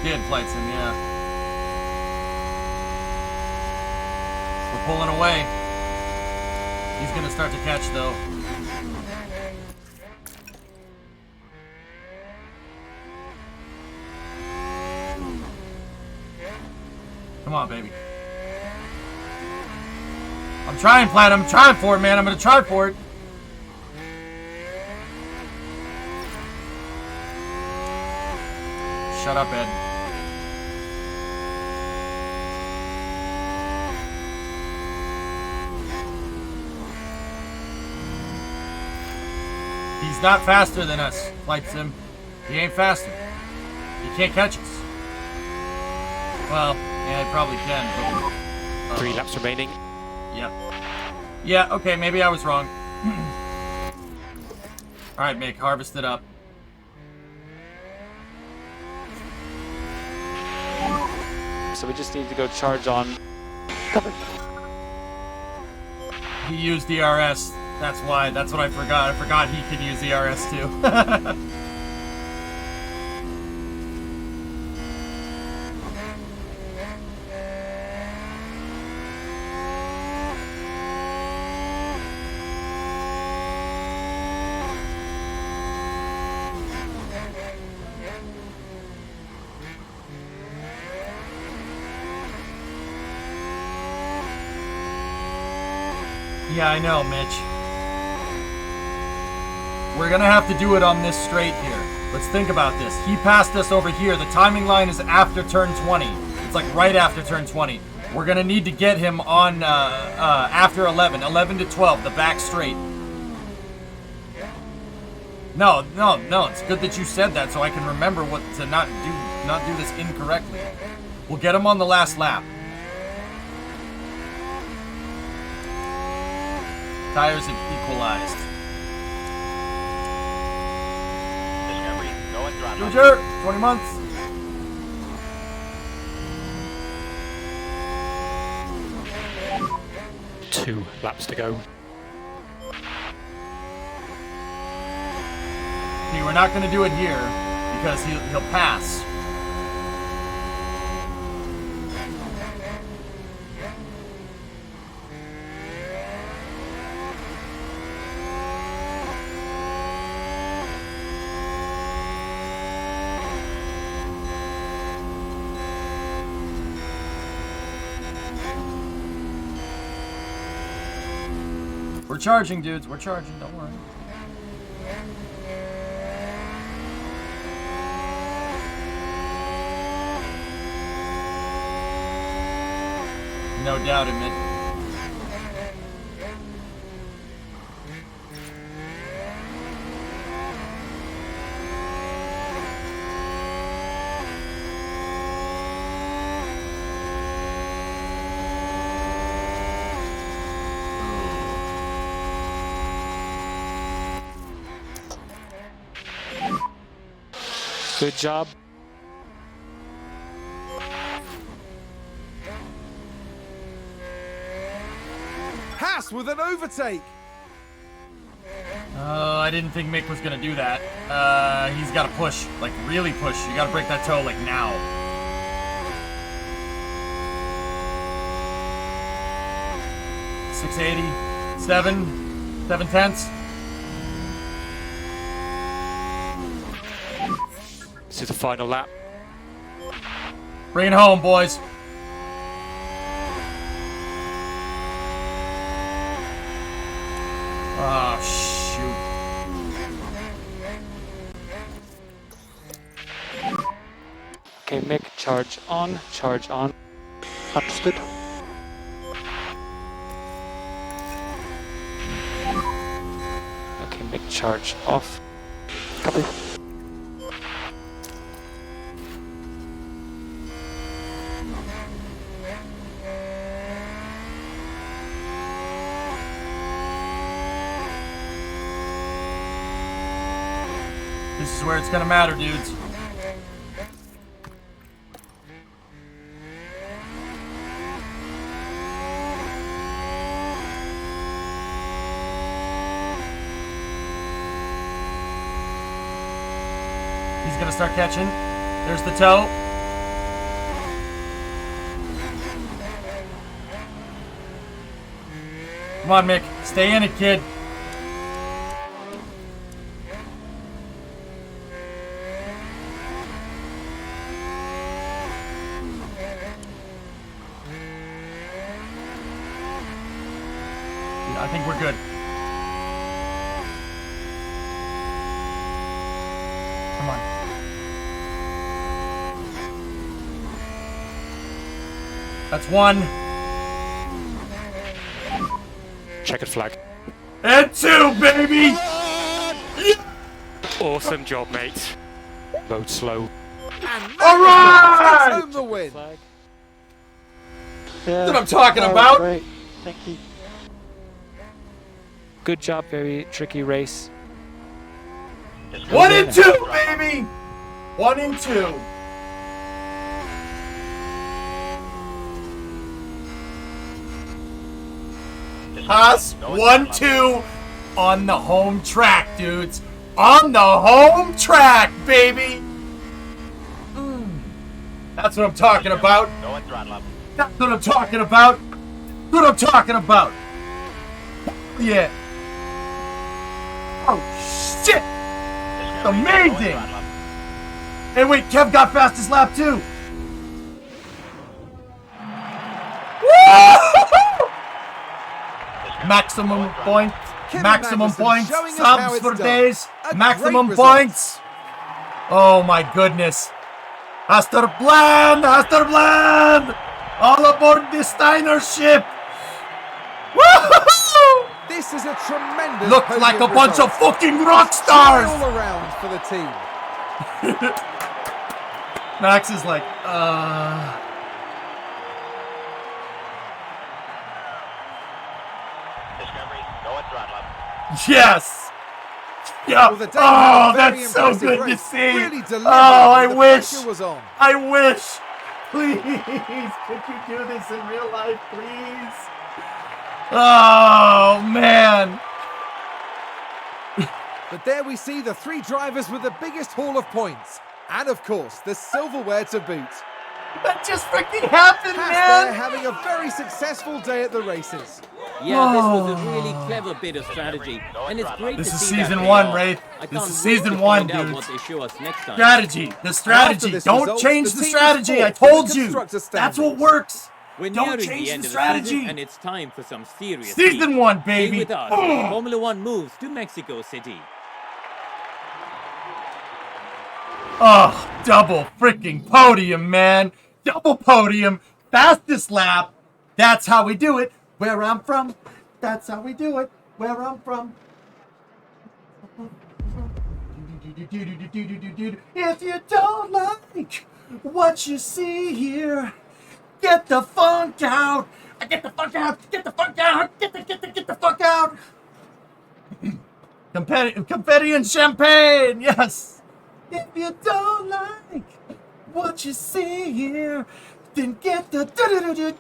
Kid flights him, yeah. We're pulling away. He's gonna start to catch, though. Come on, baby. I'm trying, Platinum. I'm trying for it, man. I'm gonna try for it. Shut up, Ed. He's not faster than us, Flight Sim. He ain't faster. He can't catch us. Well, yeah, he probably can, but... 3 laps remaining. Yep. Yeah, okay, maybe I was wrong. Alright, Mick, harvest it up. So we just need to go charge on. He used DRS. That's why. That's what I forgot. I forgot he could use DRS too. Yeah, I know, Mitch. We're gonna have to do it on this straight here. Let's think about this. He passed us over here. The timing line is after turn 20. It's like right after turn 20. We're gonna need to get him on after 11. 11 to 12, the back straight. No. It's good that you said that so I can remember what to not do this incorrectly. We'll get him on the last lap. Tires have equalized. Future, 20 months. 2 laps to go. See, we're not going to do it here because he'll pass. We're charging, dudes. We're charging. Don't worry. No doubt, admit. Good job. Haas with an overtake. I didn't think Mick was gonna do that. He's gotta push, like really push. You gotta break that toe, like now. .680, 7/10. This is the final lap. Bring it home, boys. Oh, shoot. Okay, Mick, charge on, charge on. Understood. Okay, Mick, charge off. Copy. This is where it's gonna matter, dudes. He's gonna start catching. There's the toe. Come on, Mick. Stay in it, kid. I think we're good. Come on. That's one. Checkered flag. And 2, baby! Awesome job, mate. Load slow. All right! Takes home the win. Flag. Yeah. That's what I'm talking about. Great. Thank you. Good job, very tricky race. 1 and 2, baby! 1 and 2. Haas, 1-2 on the home track, dudes. On the home track, baby. That's what I'm talking about. That's what I'm talking about. That's what I'm talking about. Yeah. Oh, shit. Amazing. Hey, wait, Kev got fastest lap, too. Maximum points. Maximum points. Subs for days. Maximum points. Oh my goodness. Hasta Bland! Hasta Bland! All aboard the Steiner ship. Woo-hoo-hoo! This is a tremendous. Look like a bunch of fucking rock stars. All around for the team. Max is like, Yes! Yeah! Well, the day Oh, was a very that's so impressive good to race. see! Really delivered Oh, I when the wish! pressure was on. I wish! Please, could you do this in real life, please? Oh, man. But there we see the three drivers with the biggest haul of points. And of course, the silverware to boot. That just freaking happened, They're man. having a very successful day at the races. Yeah, this was a really clever bit of strategy, and it's great This to is see that season pay one, off. Wraith. I This can't is wait season to one, find out dude. what they show us next time. Strategy. The strategy. After this Don't result, change the the team is strategy. I fourth with told the you. constructor That's what standings. works. We're Don't nearing change the end the of the season, strategy. and it's time for some serious Season heat. one, baby. Stay with us as Formula One moves to Mexico City. Oh, double freaking podium, man. Double podium. Fastest lap. That's how we do it. Where I'm from. That's how we do it. Where I'm from. If you don't like what you see here, get the funk out. Get the funk out. Get the funk out. Get the fuck out. Confetti and champagne. Yes. If you don't like what you see here, then get the Geyser.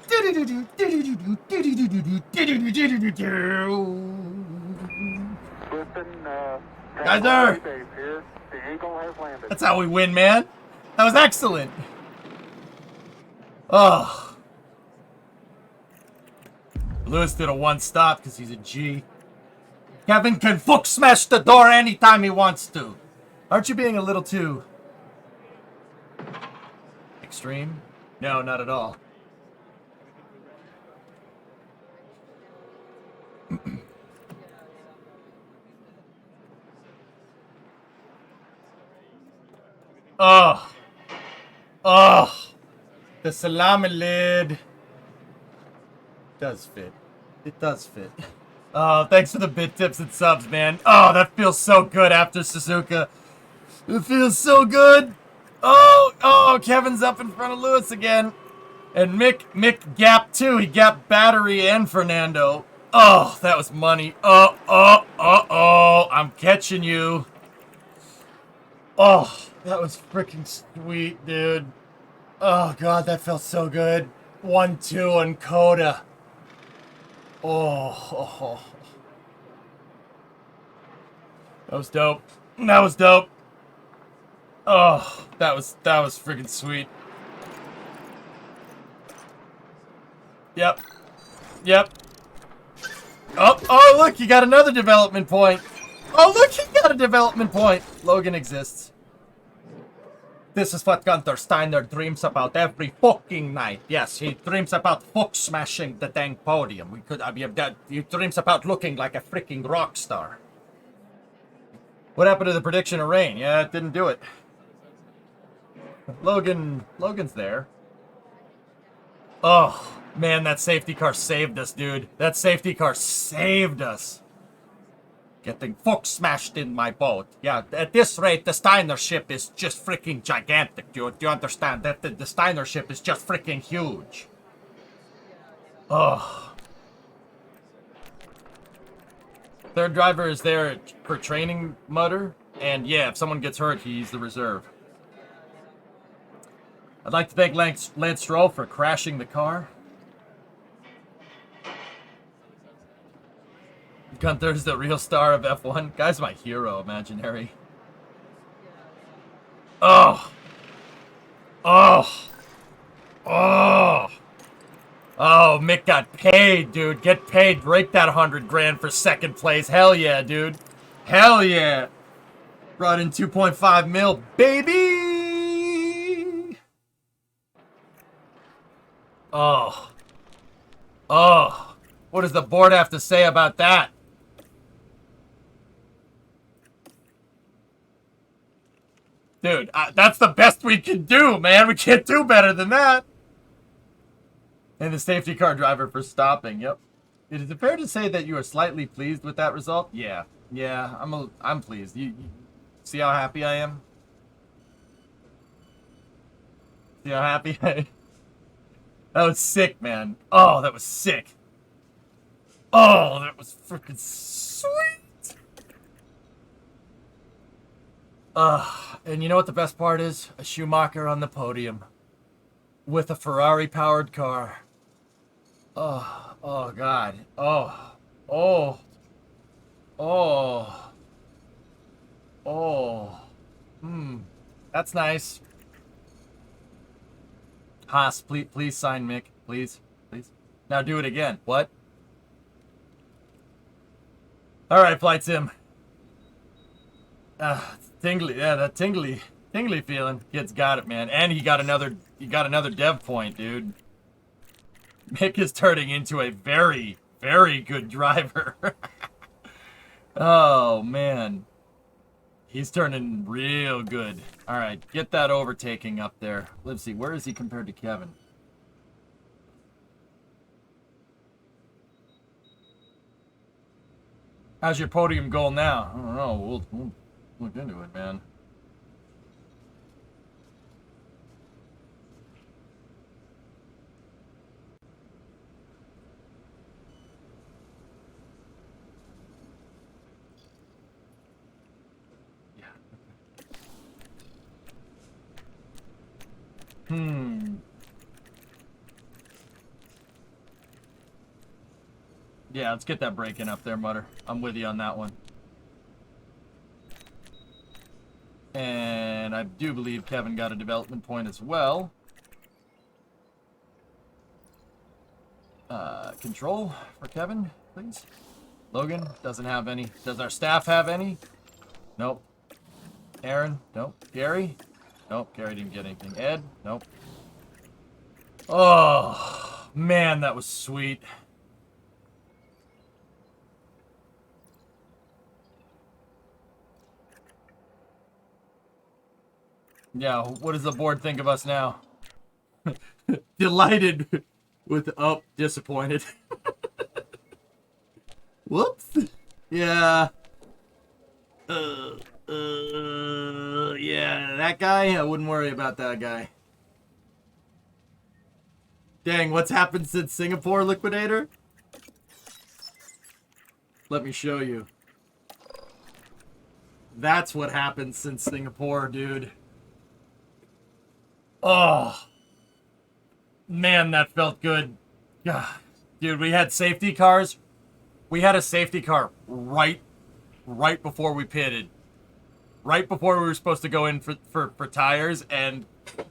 That's how we win, man. That was excellent. Oh. Lewis did a one stop because he's a G. Kevin can fuck smash the door anytime he wants to. Aren't you being a little too extreme? No, not at all. Oh. Oh. The salami lid. Does fit. It does fit. Oh, thanks for the bit tips and subs, man. Oh, that feels so good after Suzuka. It feels so good. Oh, Kevin's up in front of Lewis again. And Mick gapped too. He gapped Battery and Fernando. Oh, that was money. Oh. I'm catching you. Oh, that was freaking sweet, dude. Oh, God, that felt so good. 1-2 on Coda. Oh. That was dope. That was dope. Oh, that was freaking sweet. Yep. Oh, look, you got another development point. Oh, look, he got a development point. Logan exists. This is what Gunther Steiner dreams about every fucking night. Yes, he dreams about fuck smashing the dang podium. He dreams about looking like a freaking rock star. What happened to the prediction of rain? Yeah, it didn't do it. Logan's there. Oh, man, that safety car saved us, dude. That safety car saved us. Getting fuck smashed in my boat. Yeah, at this rate, the Steiner ship is just freaking gigantic. Do you understand? That the Steiner ship is just freaking huge. Oh. Third driver is there for training, Mutter. And yeah, if someone gets hurt, he's the reserve. I'd like to thank Lance Stroll for crashing the car. Gunther's the real star of F1. Guy's my hero, imaginary. Oh, Mick got paid, dude. Get paid. Break that 100 grand for second place. Hell yeah, dude. Hell yeah. Brought in 2.5 mil, baby. Oh. What does the board have to say about that? Dude, that's the best we can do, man. We can't do better than that. And the safety car driver for stopping. Yep. Is it fair to say that you are slightly pleased with that result? Yeah. I'm pleased. You see how happy I am? See how happy I am? That was sick, man. Oh, that was sick. Oh, that was freaking sweet. And you know what the best part is? A Schumacher on the podium with a Ferrari-powered car. Oh, Oh, God. Oh. Oh. Oh. Oh. That's nice. Haas, please sign Mick. Please. Please. Now do it again. What? All right, Flight Sim. Tingly. Yeah, that tingly feeling. Kid's got it, man. And he got another dev point, dude. Mick is turning into a very, very good driver. Oh, man. He's turning real good. All right, get that overtaking up there. Let's see, where is he compared to Kevin? How's your podium goal now? I don't know. We'll look into it, man. Yeah, let's get that break in up there, Mutter. I'm with you on that one. And I do believe Kevin got a development point as well. Control for Kevin, please. Logan doesn't have any. Does our staff have any? Nope. Aaron? Nope. Gary? Nope. Gary didn't get anything. Ed? Nope. Oh, man, that was sweet. Yeah, what does the board think of us now? Delighted with disappointed. Whoops. Yeah. Yeah, that guy, I wouldn't worry about that guy. Dang, what's happened since Singapore, Liquidator? Let me show you. That's what happened since Singapore, dude. Oh. Man, that felt good. Dude, we had safety cars. We had a safety car right before we pitted. Right before we were supposed to go in for tires, and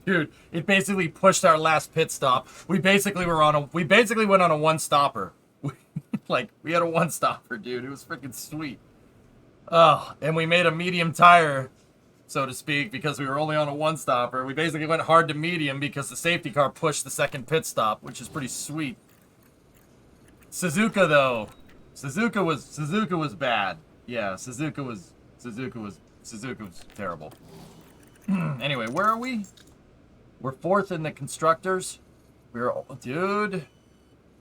dude, it basically pushed our last pit stop. We basically went on a one-stopper. Like, we had a one-stopper, dude. It was freaking sweet. Oh, and we made a medium tire, so to speak, because we were only on a one-stopper. We basically went hard to medium because the safety car pushed the second pit stop, which is pretty sweet. Suzuka, though. Suzuka was bad. Yeah, Suzuka was terrible. Anyway, where are we? We're fourth in the constructors. Dude,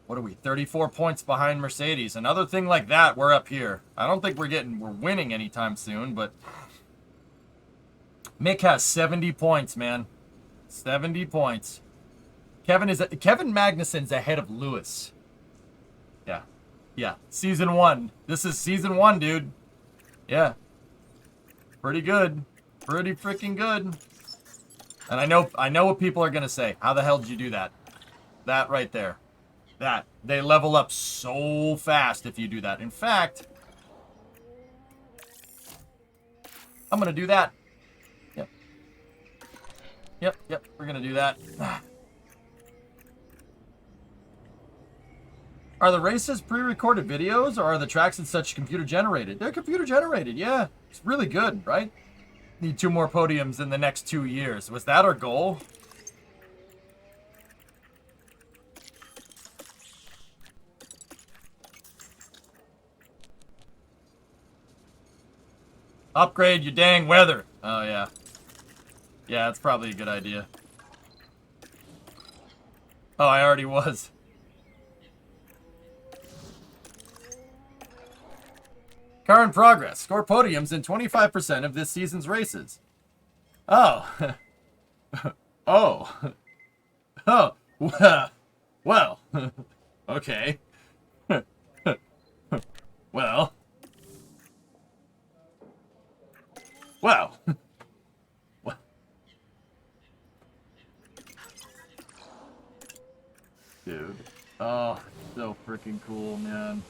what are we? 34 points behind Mercedes. Another thing like that, we're up here. I don't think we're winning anytime soon, but Mick has 70 points, man. 70 points. Kevin Magnussen's ahead of Lewis. Yeah. Yeah. Season 1. This is season 1, dude. Yeah. Pretty good. Pretty freaking good. And I know what people are gonna say. How the hell did you do that? That right there. That. They level up so fast if you do that. In fact, I'm gonna do that. Yep. Yep. We're gonna do that. Are the races pre-recorded videos, or are the tracks and such computer-generated? They're computer-generated, yeah. It's really good, right? Need 2 more podiums in the next 2 years. Was that our goal? Upgrade your dang weather. Oh, yeah. Yeah, that's probably a good idea. Oh, I already was. Car in progress. Score podiums in 25% of this season's races. Oh. Oh. Oh. Well. Okay. Well. Well. Dude. Oh, so freaking cool, man.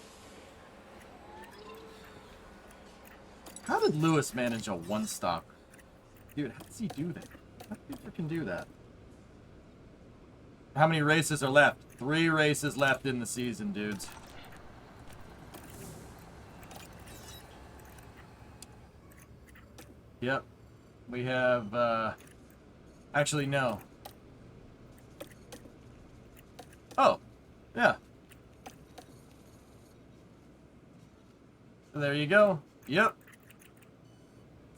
How did Lewis manage a one-stop? Dude, how does he do that? How did he freaking do that? How many races are left? 3 races left in the season, dudes. Yep. We have, actually, no. Oh, yeah. There you go. Yep.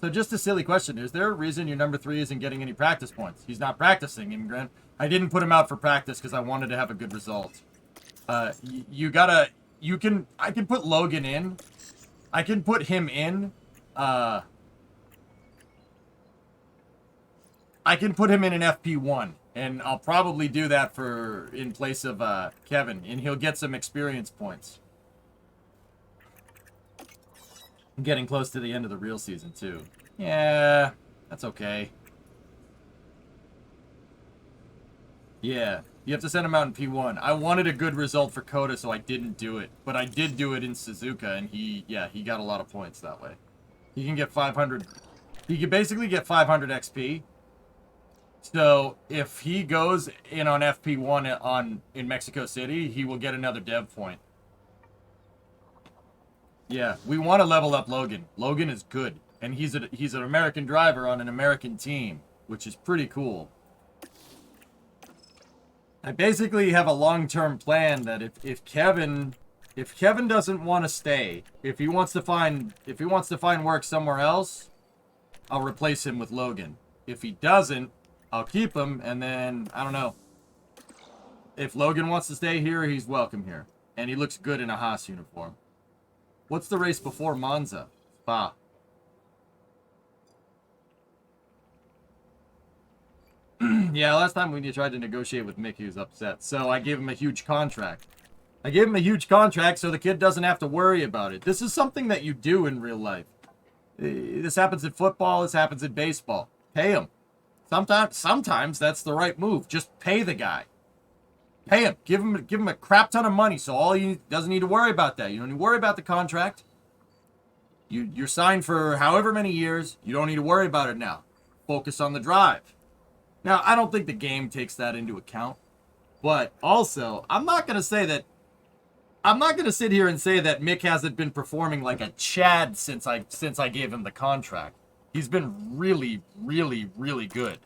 So just a silly question. Is there a reason your number 3 isn't getting any practice points? He's not practicing, Immigrant. I didn't put him out for practice because I wanted to have a good result. I can put Logan in. I can put him in. I can put him in an FP1. And I'll probably do that in place of Kevin. And he'll get some experience points. I'm getting close to the end of the real season, too. Yeah, that's okay. Yeah, you have to send him out in P1. I wanted a good result for Coda, so I didn't do it. But I did do it in Suzuka, and he got a lot of points that way. He can get 500. He can basically get 500 XP. So if he goes in on FP1 in Mexico City, he will get another dev point. Yeah, we want to level up Logan. Logan is good, and he's an American driver on an American team, which is pretty cool. I basically have a long-term plan that if Kevin doesn't want to stay, if he wants to find work somewhere else, I'll replace him with Logan. If he doesn't, I'll keep him, and then I don't know. If Logan wants to stay here, he's welcome here, and he looks good in a Haas uniform. What's the race before Monza? Spa. Yeah, last time when you tried to negotiate with Mick, he was upset. So I gave him a huge contract. I gave him a huge contract so the kid doesn't have to worry about it. This is something that you do in real life. This happens in football. This happens in baseball. Pay him. Sometimes that's the right move. Just pay the guy. Pay him. Give him a crap ton of money. So he doesn't need to worry about that. You don't need to worry about the contract. You're signed for however many years. You don't need to worry about it now. Focus on the drive. Now, I don't think the game takes that into account. But also, I'm not going to sit here and say that Mick hasn't been performing like a Chad since I gave him the contract. He's been really, really, really good.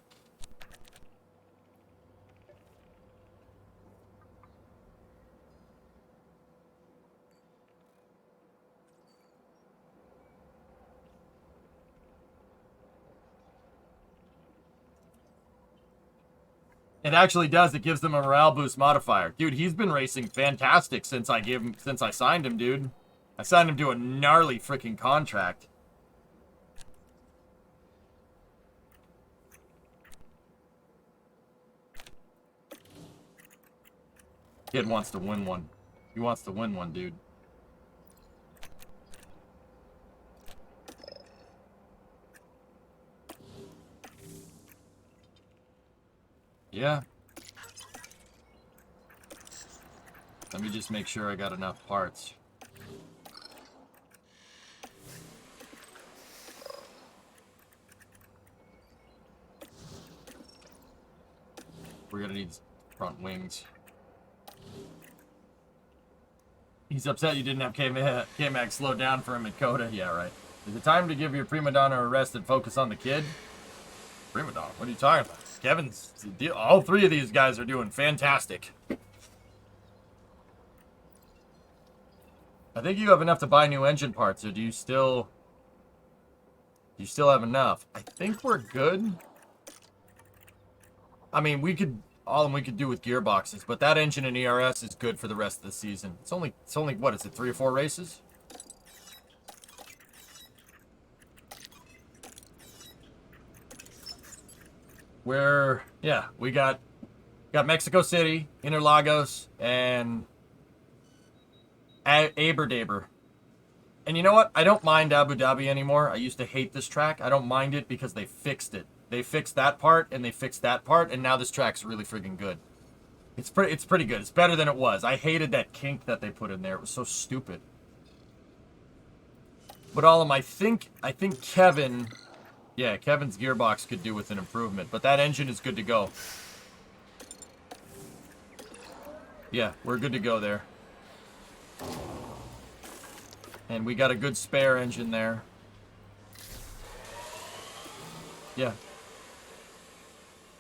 It actually does. It gives them a morale boost modifier. Dude, he's been racing fantastic since I signed him, dude. I signed him to a gnarly freaking contract. Kid wants to win one. He wants to win one, dude. Yeah. Let me just make sure I got enough parts. We're gonna need front wings. He's upset you didn't have K-Mag slow down for him at Coda. Yeah, right. Is it time to give your prima donna a rest and focus on the kid? Prima donna? What are you talking about? All 3 of these guys are doing fantastic. I think you have enough to buy new engine parts, or do you still have enough? I think we're good. I mean, all we could do with gearboxes, but that engine in ERS is good for the rest of the season. It's only what is it, 3 or 4 races? We got Mexico City, Interlagos, and Aberdaber. And you know what? I don't mind Abu Dhabi anymore. I used to hate this track. I don't mind it because they fixed it. They fixed that part, and they fixed that part, and now this track's really friggin' good. It's pretty good. It's better than it was. I hated that kink that they put in there. It was so stupid. But I think Kevin, yeah, Kevin's gearbox could do with an improvement, but that engine is good to go. Yeah, we're good to go there. And we got a good spare engine there. Yeah.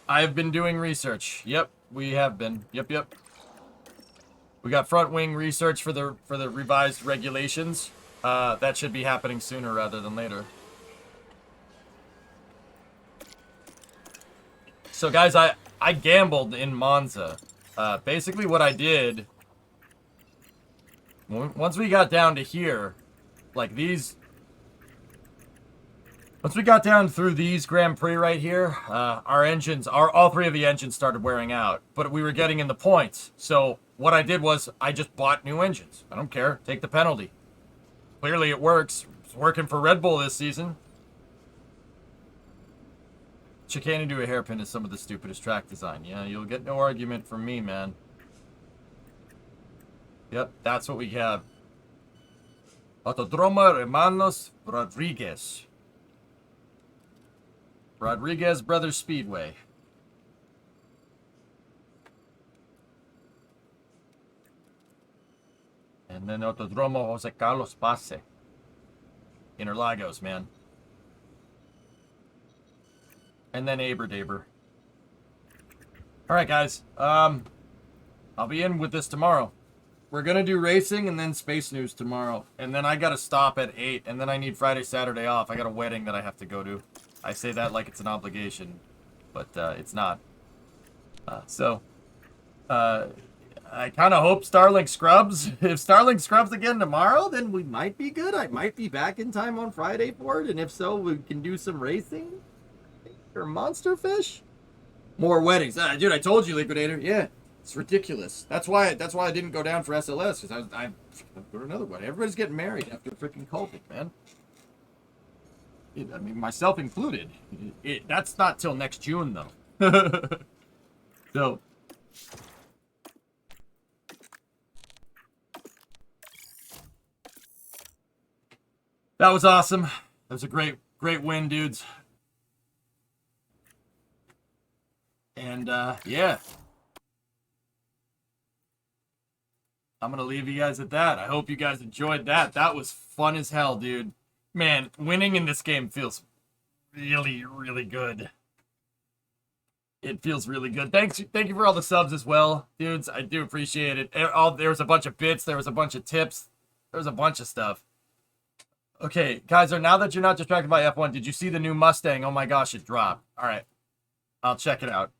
I've been doing research. Yep, we have been. Yep. We got front wing research for the revised regulations. That should be happening sooner rather than later. So guys, I gambled in Monza. Basically what I did, once we got down to here, like these, once we got down through these Grand Prix right here, all three of the engines started wearing out, but we were getting in the points. So what I did was I just bought new engines. I don't care, take the penalty. Clearly it works. It's working for Red Bull this season. Chicane into a hairpin is some of the stupidest track design. Yeah, you'll get no argument from me, man. Yep, that's what we have. Autodromo Hermanos Rodriguez. Rodriguez Brothers Speedway. And then Autodromo Jose Carlos Pace. Interlagos, man. And then Aberdaber. Alright, guys. I'll be in with this tomorrow. We're going to do racing and then space news tomorrow. And then I got to stop at 8. And then I need Friday, Saturday off. I got a wedding that I have to go to. I say that like it's an obligation. But it's not. I kind of hope Starlink scrubs. If Starlink scrubs again tomorrow, then we might be good. I might be back in time on Friday for it. And if so, we can do some racing. Or monster fish? More weddings. Dude, I told you, Liquidator. Yeah, it's ridiculous. That's why I didn't go down for SLS, because I go to another wedding. Everybody's getting married after freaking COVID, man. I mean, myself included. That's not till next June, though. So. That was awesome. That was a great win, dudes. And, yeah. I'm going to leave you guys at that. I hope you guys enjoyed that. That was fun as hell, dude. Man, winning in this game feels really, really good. It feels really good. Thank you for all the subs as well, dudes. I do appreciate it. There was a bunch of bits. There was a bunch of tips. There was a bunch of stuff. Okay, Kaiser, now that you're not distracted by F1, did you see the new Mustang? Oh my gosh, it dropped. All right. I'll check it out.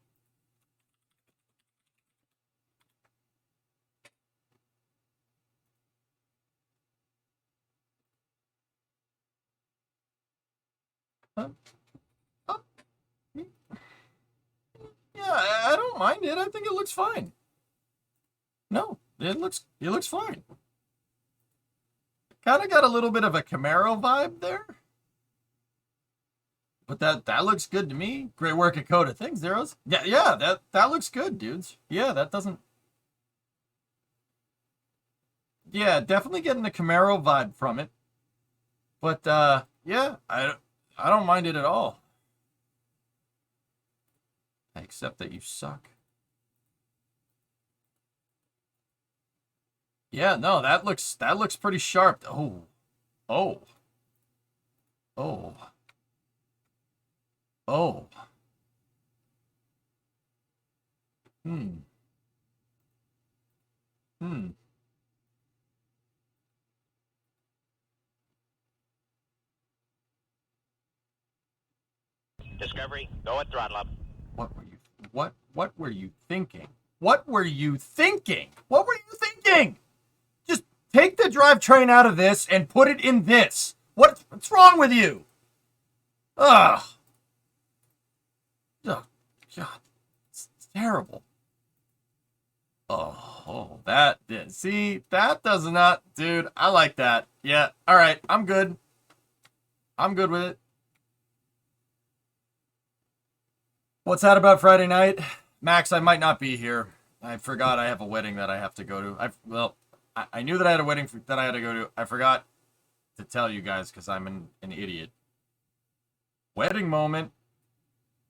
Yeah, I don't mind it. I think it looks fine. No, it looks fine. Kind of got a little bit of a Camaro vibe there. But that looks good to me. Great work at Coda. Thanks, Zeros. Yeah, that looks good, dudes. Yeah, that doesn't... Yeah, definitely getting the Camaro vibe from it. But, yeah, I don't mind it at all. Except that you suck. Yeah, no, that looks pretty sharp. Oh. Discovery, go at throttle up. What were you thinking? What were you thinking? What were you thinking? Just take the drivetrain out of this and put it in this. What's wrong with you? Ugh. Oh, God. It's terrible. Oh, see, that does not, dude, I like that. Yeah, all right, I'm good. I'm good with it. What's that about Friday night? Max, I might not be here. I forgot I have a wedding that I have to go to. I knew that I had a wedding that I had to go to. I forgot to tell you guys because I'm an idiot. Wedding moment.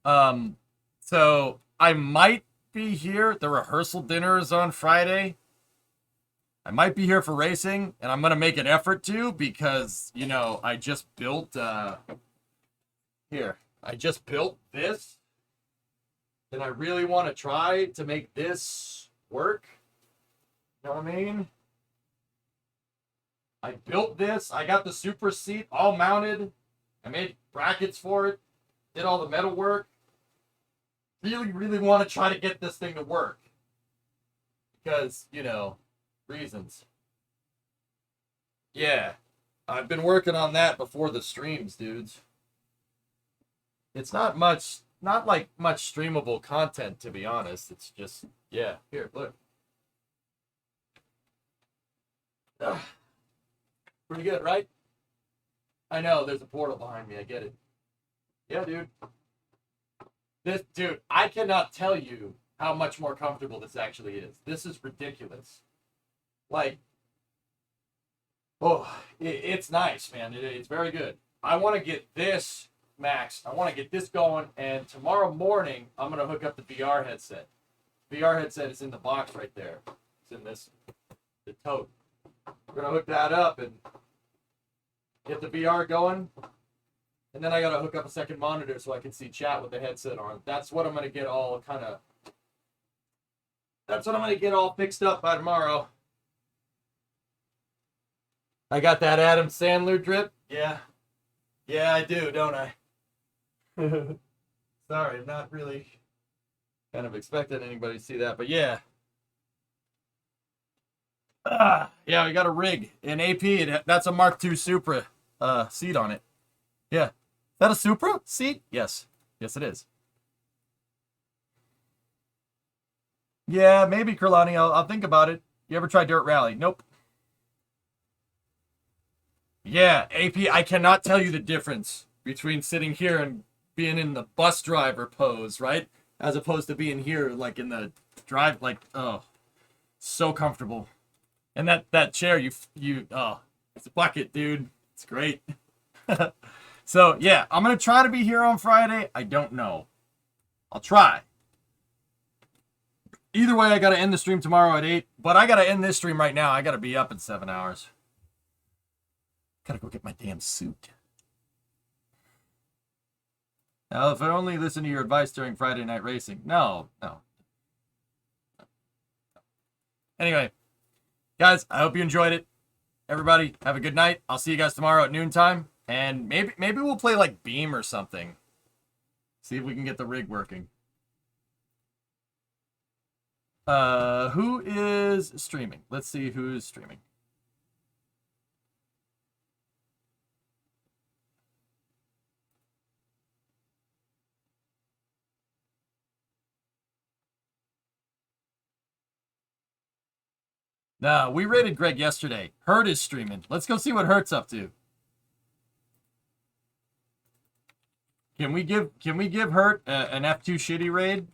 So I might be here. The rehearsal dinner is on Friday. I might be here for racing, and I'm gonna make an effort to because you know I just built here. I just built this, and I really want to try to make this work. You know what I mean? I built this. I got the super seat all mounted. I made brackets for it. Did all the metal work. Really, really want to try to get this thing to work. Because, you know, reasons. Yeah. I've been working on that before the streams, dudes. It's not much streamable content, to be honest. It's just, yeah. Here, look. Ugh. Pretty good, right? I know, there's a portal behind me. I get it. Yeah, dude. Dude, I cannot tell you how much more comfortable this actually is. This is ridiculous. Like, oh, it's nice, man. It's very good. I want to get this maxed. I want to get this going, and tomorrow morning, I'm going to hook up the VR headset. VR headset is in the box right there. It's in the tote. We're going to hook that up and get the VR going. And then I got to hook up a second monitor so I can see chat with the headset on. That's what I'm going to get all that's what I'm going to get all fixed up by tomorrow. I got that Adam Sandler drip. Yeah. Yeah, I do, don't I? Sorry, I'm not really kind of expecting anybody to see that, but yeah. Yeah, we got a rig. An AP, that's a Mark II Supra seat on it. Yeah. Is that a Supra seat? Yes. Yes, it is. Yeah, maybe, Kurlani. I'll think about it. You ever try Dirt Rally? Nope. Yeah, AP, I cannot tell you the difference between sitting here and being in the bus driver pose, right? As opposed to being here, like, in the drive, like, oh, so comfortable. And that chair, oh, it's a bucket, dude. It's great. So, yeah, I'm going to try to be here on Friday. I don't know. I'll try. Either way, I got to end the stream tomorrow at 8. But I got to end this stream right now. I got to be up in 7 hours. Got to go get my damn suit. Now, if I only listen to your advice during Friday night racing. No. Anyway, guys, I hope you enjoyed it. Everybody, have a good night. I'll see you guys tomorrow at noontime. And maybe we'll play like Beam or something. See if we can get the rig working. Who is streaming? Let's see who's streaming. No, we rated Greg yesterday. Hurt is streaming. Let's go see what Hurt's up to. Can we give Hurt an F2 shitty raid?